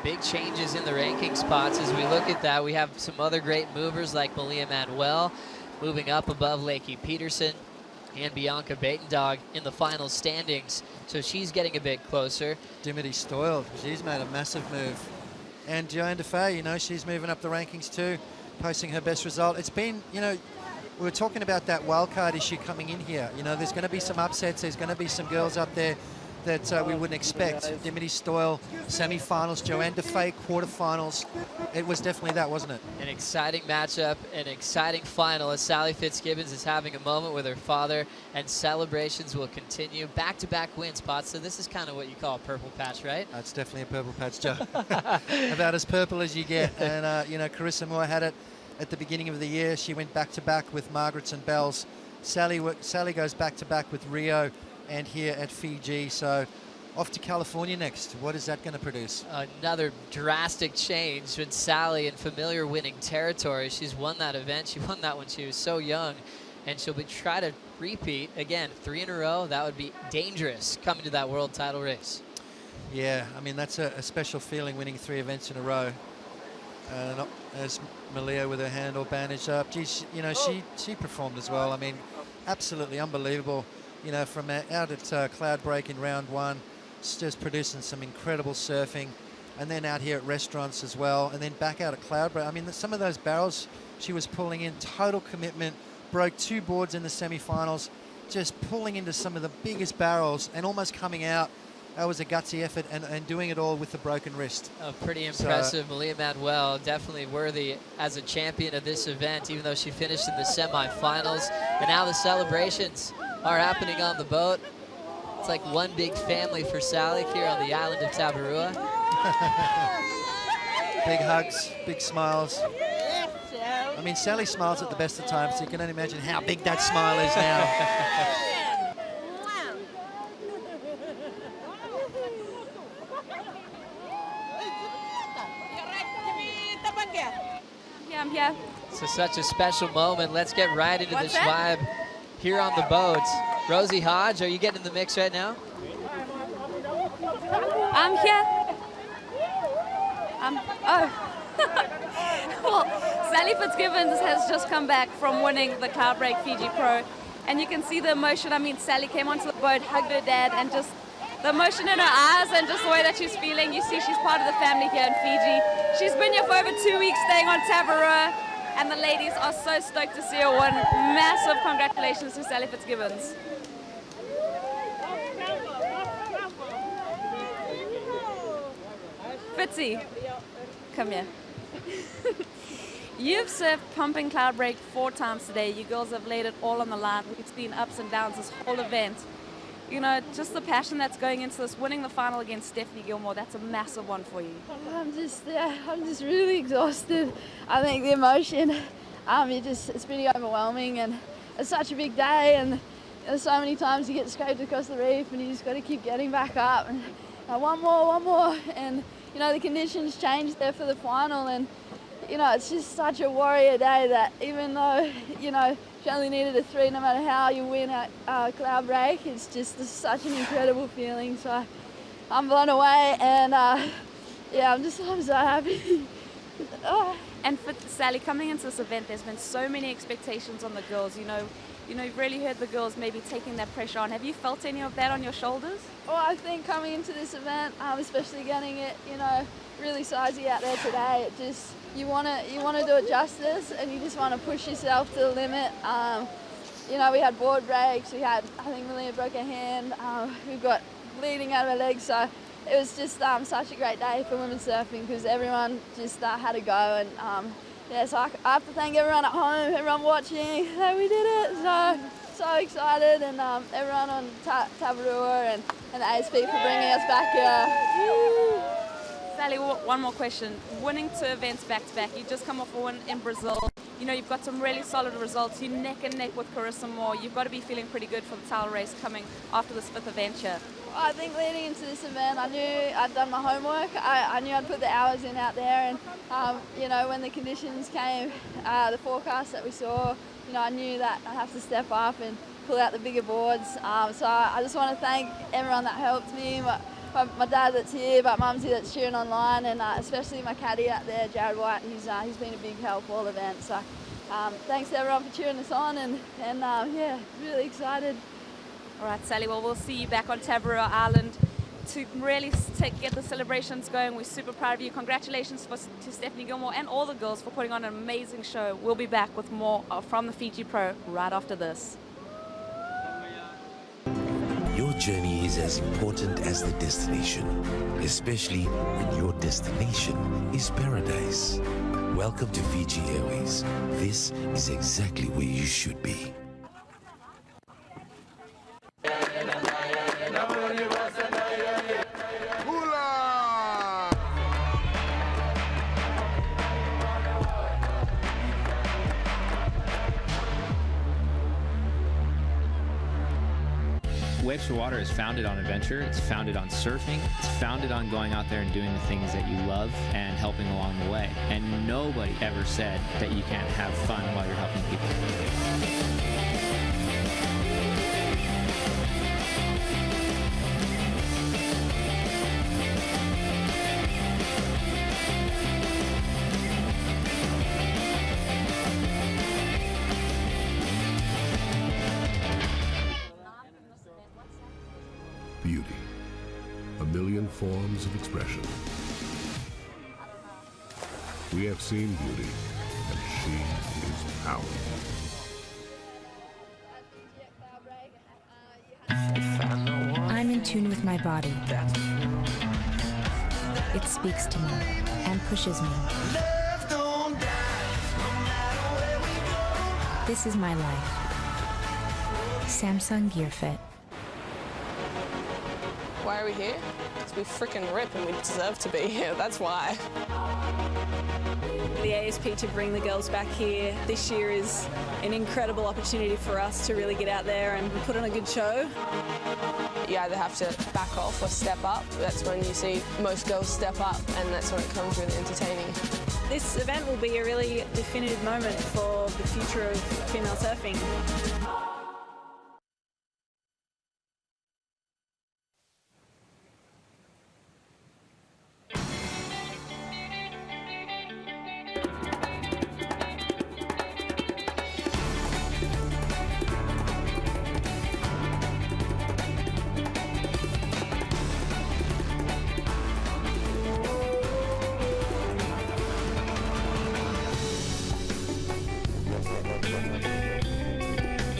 big changes in the ranking spots. As we look at that, we have some other great movers like Malia Manuel, moving up above Lakey Peterson and Bianca Batendog in the final standings. So she's getting a bit closer. Dimity Stoyle, she's made a massive move. And Joanne Defay, you know, she's moving up the rankings too, posting her best result. It's been, you know, we were talking about that wildcard issue coming in here. You know, there's going to be some upsets. There's going to be some girls up there that we wouldn't expect. Dimity Stoyle, semi-finals. Joanne Defay, quarterfinals. It was definitely that, wasn't it? An exciting matchup, an exciting final as Sally Fitzgibbons is having a moment with her father, and celebrations will continue. Back-to-back wins, Potts. So this is kind of what you call a purple patch, right? That's definitely a purple patch, Joe. About as purple as you get. And, you know, Carissa Moore had it at the beginning of the year. She went back-to-back with Margaret's and Bell's. Sally goes back-to-back with Rio and here at Fiji. So off to California next. What is that going to produce? Another drastic change with Sally in familiar winning territory. She's won that event. She won that when she was so young, and she'll be try to repeat again 3 in a row. That would be dangerous coming to that world title race. Yeah, I mean, that's a special feeling, winning 3 events in a row. As Malia with her hand all bandaged up, geez, you know, she performed as well. I mean, absolutely unbelievable. You know, from out at Cloudbreak in round 1, just producing some incredible surfing, and then out here at restaurants as well, and then back out at Cloudbreak. I mean, some of those barrels she was pulling in, total commitment, broke 2 boards in the semi-finals, just pulling into some of the biggest barrels and almost coming out. That was a gutsy effort, and doing it all with the broken wrist. Pretty impressive. Malia Manuel, definitely worthy as a champion of this event, even though she finished in the semi-finals. And now the celebrations are happening on the boat. It's like one big family for Sally here on the island of Tavarua. Big hugs, big smiles. I mean, Sally smiles at the best of times, so you can only imagine how big that smile is now. I'm here. So such a special moment. Let's get right into this vibe here on the boat. Rosie Hodge, are you getting in the mix right now? I'm here. Well, Sally Fitzgibbons has just come back from winning the Cloudbreak Fiji Pro, and you can see the emotion. I mean, Sally came onto the boat, hugged her dad, and just the emotion in her eyes and just the way that she's feeling. You see she's part of the family here in Fiji. She's been here for over 2 weeks staying on Tavarua, and the ladies are so stoked to see her win. Massive congratulations to Sally Fitzgibbons. Fitzy, come here. You've surfed pumping Cloudbreak 4 times today. You girls have laid it all on the line. We've seen ups and downs this whole event. You know, just the passion that's going into this, winning the final against Stephanie Gilmore, that's a massive one for you. I'm just really exhausted. I think the emotion, it's pretty overwhelming, and it's such a big day, and there's so many times you get scraped across the reef, and you just got to keep getting back up, and one more, and you know the conditions changed there for the final, and you know it's just such a warrior day that even though you know you only needed a 3, no matter how you win at Cloudbreak, it's just such an incredible feeling. So I'm blown away, and yeah, I'm so happy. And for Sally, coming into this event, there's been so many expectations on the girls. You know, you've really heard the girls maybe taking that pressure on. Have you felt any of that on your shoulders? Well, I think coming into this event, especially getting it, you know, really sizey out there today, it just you want to do it justice, and you just want to push yourself to the limit. You know, we had board breaks. I think Malia broke her hand. We've got bleeding out of her legs, so it was just such a great day for women's surfing because everyone just had a go, and yeah, so I have to thank everyone at home, everyone watching, that we did it. So excited, and everyone on Tavarua and the ASP for bringing us back here. Sally, one more question. Winning 2 events back-to-back, you just come off a win in Brazil. You know, you've got some really solid results. You're neck and neck with Carissa Moore. You've got to be feeling pretty good for the title race coming after this 5th adventure. I think leading into this event, I knew I'd done my homework. I knew I'd put the hours in out there, and you know, when the conditions came, the forecast that we saw, you know, I knew that I'd have to step up and pull out the bigger boards. So I just want to thank everyone that helped me. My dad that's here, but Mumsy that's cheering online, and especially my caddy out there, Jared White. He's been a big help all event. So Thanks to everyone for cheering us on, and yeah, really excited. All right, Sally, well, we'll see you back on Tabarua Island to really get the celebrations going. We're super proud of you. Congratulations to Stephanie Gilmore and all the girls for putting on an amazing show. We'll be back with more from the Fiji Pro right after this. Your journey is as important as the destination, especially when your destination is paradise. Welcome to Fiji Airways. This is exactly where you should be. Waves for Water is founded on adventure, it's founded on surfing, it's founded on going out there and doing the things that you love and helping along the way. And nobody ever said that you can't have fun while you're helping people. Beauty. A million forms of expression. We have seen beauty, and she is powerful. I'm in tune with my body. It speaks to me and pushes me. This is my life. Samsung Gear Fit. Why are we here? Because we freaking rip and we deserve to be here. That's why. The ASP to bring the girls back here this year is an incredible opportunity for us to really get out there and put on a good show. You either have to back off or step up. That's when you see most girls step up, and that's when it comes really entertaining. This event will be a really definitive moment for the future of female surfing.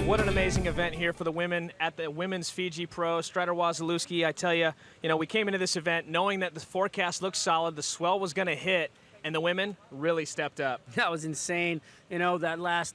What an amazing event here for the women at the Women's Fiji Pro. Strider Wazalewski, I tell you, we came into this event knowing that the forecast looked solid, the swell was going to hit, and the women really stepped up. That was insane. That last,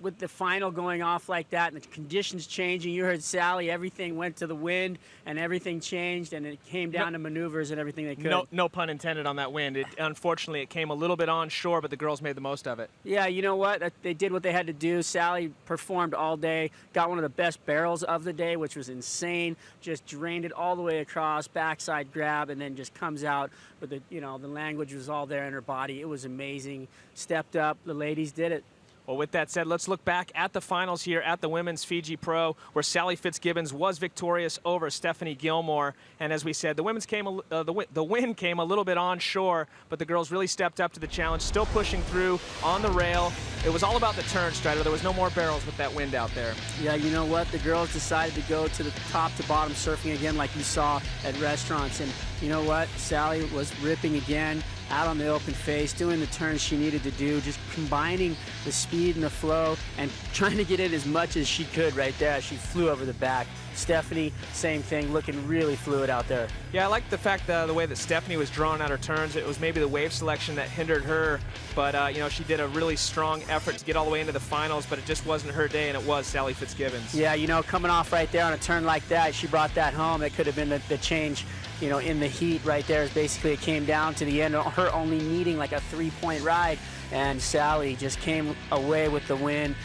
with the final going off like that and the conditions changing, you heard Sally, everything went to the wind and everything changed, and it came down to maneuvers and everything they could. No pun intended on that wind. Unfortunately, it came a little bit onshore, but the girls made the most of it. Yeah, you know what? They did what they had to do. Sally performed all day, got one of the best barrels of the day, which was insane. Just drained it all the way across, backside grab, and then just comes out with the language was all there in her body. It was amazing. Stepped up. The ladies did it. Well, with that said, let's look back at the finals here at the Women's Fiji Pro, where Sally Fitzgibbons was victorious over Stephanie Gilmore. And as we said, the wind came a little bit onshore, but the girls really stepped up to the challenge, still pushing through on the rail. It was all about the turn, Strider. There was no more barrels with that wind out there. Yeah, you know what? The girls decided to go to the top to bottom surfing again, like you saw at restaurants. And you know what? Sally was ripping again, out on the open face, doing the turns she needed to do, just combining the speed and the flow and trying to get it as much as she could right there. She flew over the back. Stephanie, same thing, looking really fluid out there. Yeah, I like the fact the way that Stephanie was drawing out her turns. It was maybe the wave selection that hindered her, but she did a really strong effort to get all the way into the finals, but it just wasn't her day, and it was Sally Fitzgibbons. Yeah, coming off right there on a turn like that, she brought that home. It could have been the change, in the heat right there. Basically, it came down to the end, her only needing like a 3-point ride, and Sally just came away with the win.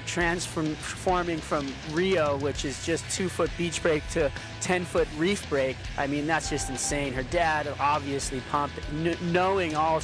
Transforming from Rio, which is just 2-foot beach break, to 10-foot reef break. I mean, that's just insane. Her dad obviously pumped, knowing all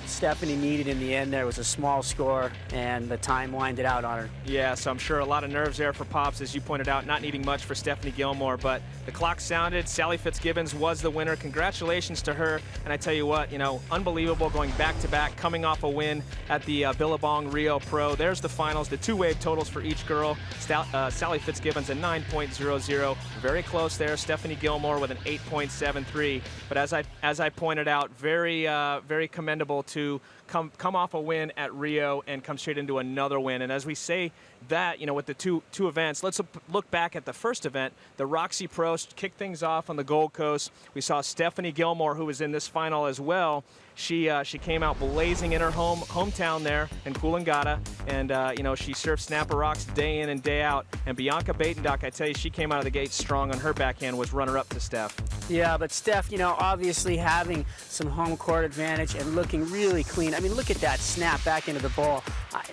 Stephanie needed in the end. There was a small score, and the time winded out on her. Yeah, so I'm sure a lot of nerves there for Pops, as you pointed out, not needing much for Stephanie Gilmore, but The clock sounded. Sally Fitzgibbons was the winner. Congratulations to her. And I tell you what, unbelievable going back-to-back, coming off a win at the Billabong Rio Pro. There's the finals, the two-wave totals for each girl. Sally Fitzgibbons a 9.00. Very close there. Stephanie Gilmore with an 8.73. But as I pointed out, very commendable to come off a win at Rio and come straight into another win. And as we say that, with the two events, let's look back at the first event. The Roxy Pro kicked things off on the Gold Coast. We saw Stephanie Gilmore, who was in this final as well. She came out blazing in her hometown there in Coolangatta, and she surfed snapper rocks day in and day out. And Bianca Batendock, I tell you, she came out of the gate strong on her backhand, was runner-up to Steph. Yeah, but Steph, obviously having some home court advantage and looking really clean. I mean, look at that snap back into the ball.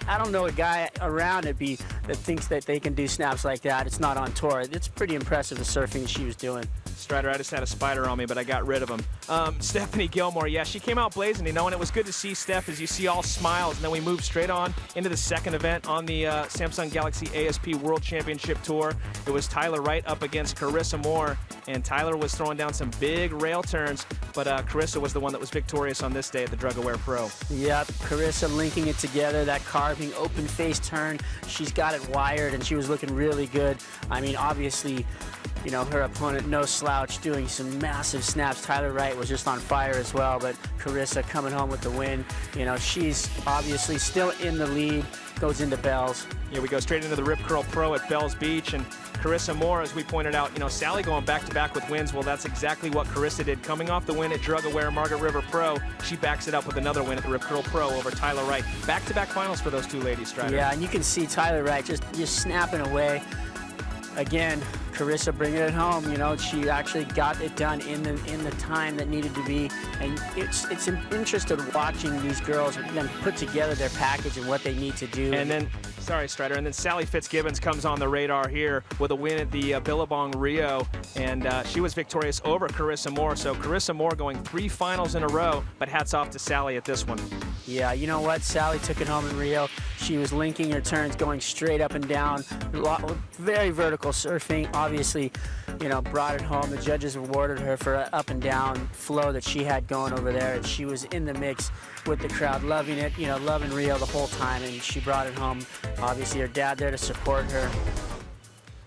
I don't know a guy around that thinks that they can do snaps like that. It's not on tour. It's pretty impressive, the surfing she was doing. Strider, I just had a spider on me, but I got rid of him. Stephanie Gilmore, yeah, she came out blazing, and it was good to see Steph, as you see, all smiles. And then we moved straight on into the second event on the Samsung Galaxy ASP World Championship Tour. It was Tyler Wright up against Carissa Moore, and Tyler was throwing down some big rail turns, but Carissa was the one that was victorious on this day at the Drug Aware Pro. Yep, Carissa linking it together, that carving open face turn. She's got it wired, and she was looking really good. I mean, obviously, her opponent, no slouch, doing some massive snaps. Tyler Wright was just on fire as well, but Carissa coming home with the win. She's obviously still in the lead, goes into Bells. Yeah, we go straight into the Rip Curl Pro at Bells Beach, and Carissa Moore, as we pointed out, Sally going back-to-back with wins. Well, that's exactly what Carissa did. Coming off the win at Drug Aware Margaret River Pro, she backs it up with another win at the Rip Curl Pro over Tyler Wright. Back-to-back finals for those two ladies, Strider. Yeah, and you can see Tyler Wright just snapping away. Again, Carissa bringing it home. She actually got it done in the time that needed to be, and it's interesting watching these girls then put together their package and what they need to do. And then, sorry, Strider, and then Sally Fitzgibbons comes on the radar here with a win at the Billabong Rio, and she was victorious over Carissa Moore. So Carissa Moore going 3 finals in a row, but hats off to Sally at this one. Yeah, you know what? Sally took it home in Rio. She was linking her turns, going straight up and down, very vertical surfing. Obviously, brought it home. The judges rewarded her for an up and down flow that she had going over there, and she was in the mix with the crowd, loving it, loving Rio the whole time, and she brought it home. Obviously, her dad there to support her.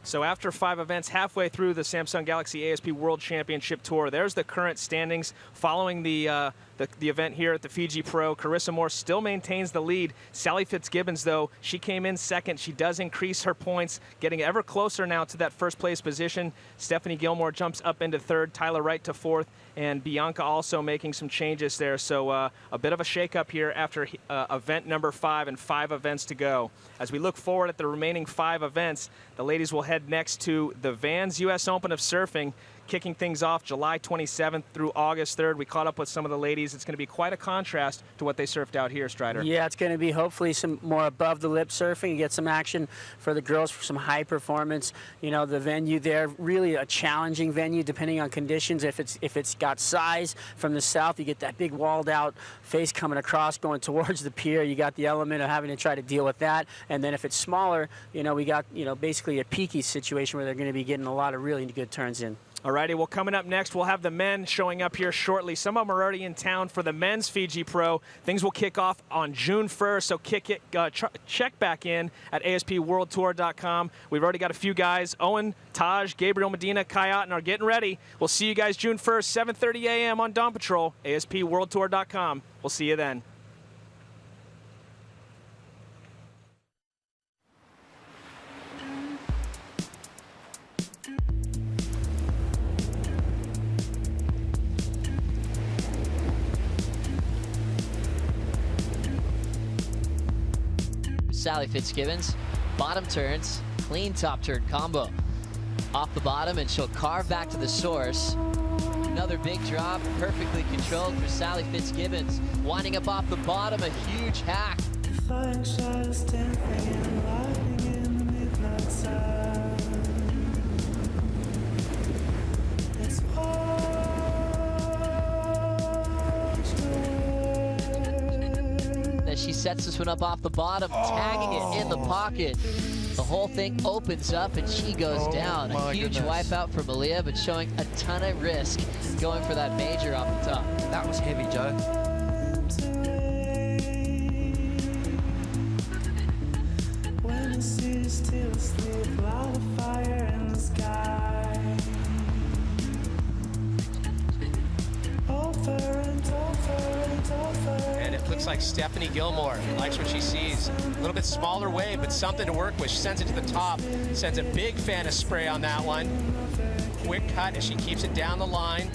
So after 5 events, halfway through the Samsung Galaxy ASP World Championship Tour, there's the current standings following the event here at the Fiji Pro. Carissa Moore still maintains the lead. Sally Fitzgibbons, though, she came in second. She does increase her points, getting ever closer now to that first place position. Stephanie Gilmore jumps up into third, Tyler Wright to fourth, and Bianca also making some changes there. So a bit of a shakeup here after event number 5 and 5 events to go. As we look forward at the remaining 5 events, the ladies will head next to the Vans U.S. Open of Surfing, kicking things off July 27th through August 3rd. We caught up with some of the ladies. It's going to be quite a contrast to what they surfed out here, Strider. Yeah, it's going to be hopefully some more above-the-lip surfing and get some action for the girls for some high performance. The venue there, really a challenging venue depending on conditions. If it's got size from the south, you get that big walled-out face coming across going towards the pier. You got the element of having to try to deal with that. And then if it's smaller, we got basically a peaky situation where they're going to be getting a lot of really good turns in. Alrighty, well, coming up next, we'll have the men showing up here shortly. Some of them are already in town for the men's Fiji Pro. Things will kick off on June 1st, so check back in at ASPWorldTour.com. We've already got a few guys. Owen, Taj, Gabriel Medina, Kai Otten are getting ready. We'll see you guys June 1st, 7:30 a.m. on Dawn Patrol, ASPWorldTour.com. We'll see you then. Sally Fitzgibbons, bottom turns, clean top turn combo. Off the bottom, and she'll carve back to the source. Another big drop, perfectly controlled for Sally Fitzgibbons. Winding up off the bottom, a huge hack. As she sets this one up off the bottom, tagging it in the pocket. The whole thing opens up and she goes down. A huge wipeout for Malia, but showing a ton of risk going for that major off the top. That was heavy, Joe. When the city's still asleep, light a fire in the sky. Over and over and over. And it looks like Stephanie Gilmore likes what she sees. A little bit smaller wave, but something to work with. She sends it to the top, sends a big fan of spray on that one. Quick cut as she keeps it down the line.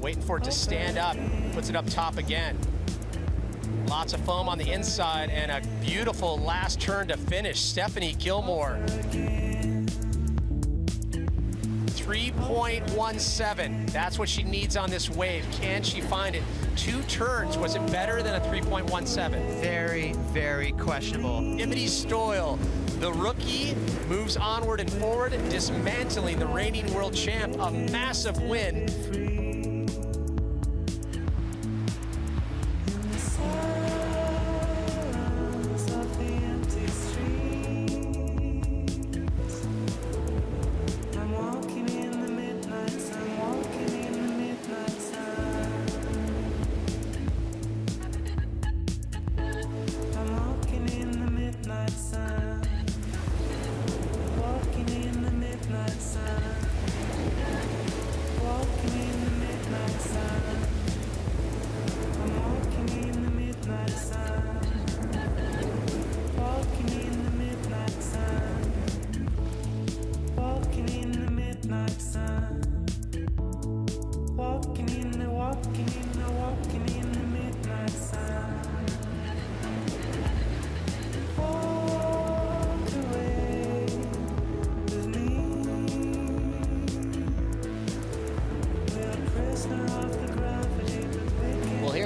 Waiting for it to stand up, puts it up top again. Lots of foam on the inside and a beautiful last turn to finish. Stephanie Gilmore. 3.17. That's what she needs on this wave. Can she find it? 2 turns. Was it better than a 3.17? Very, very questionable. Dimity Stoyle, the rookie, moves onward and forward, dismantling the reigning world champ. A massive win.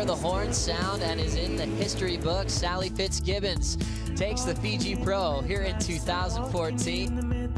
The horn sound and is in the history book. Sally Fitzgibbons takes the Fiji Pro here in 2014.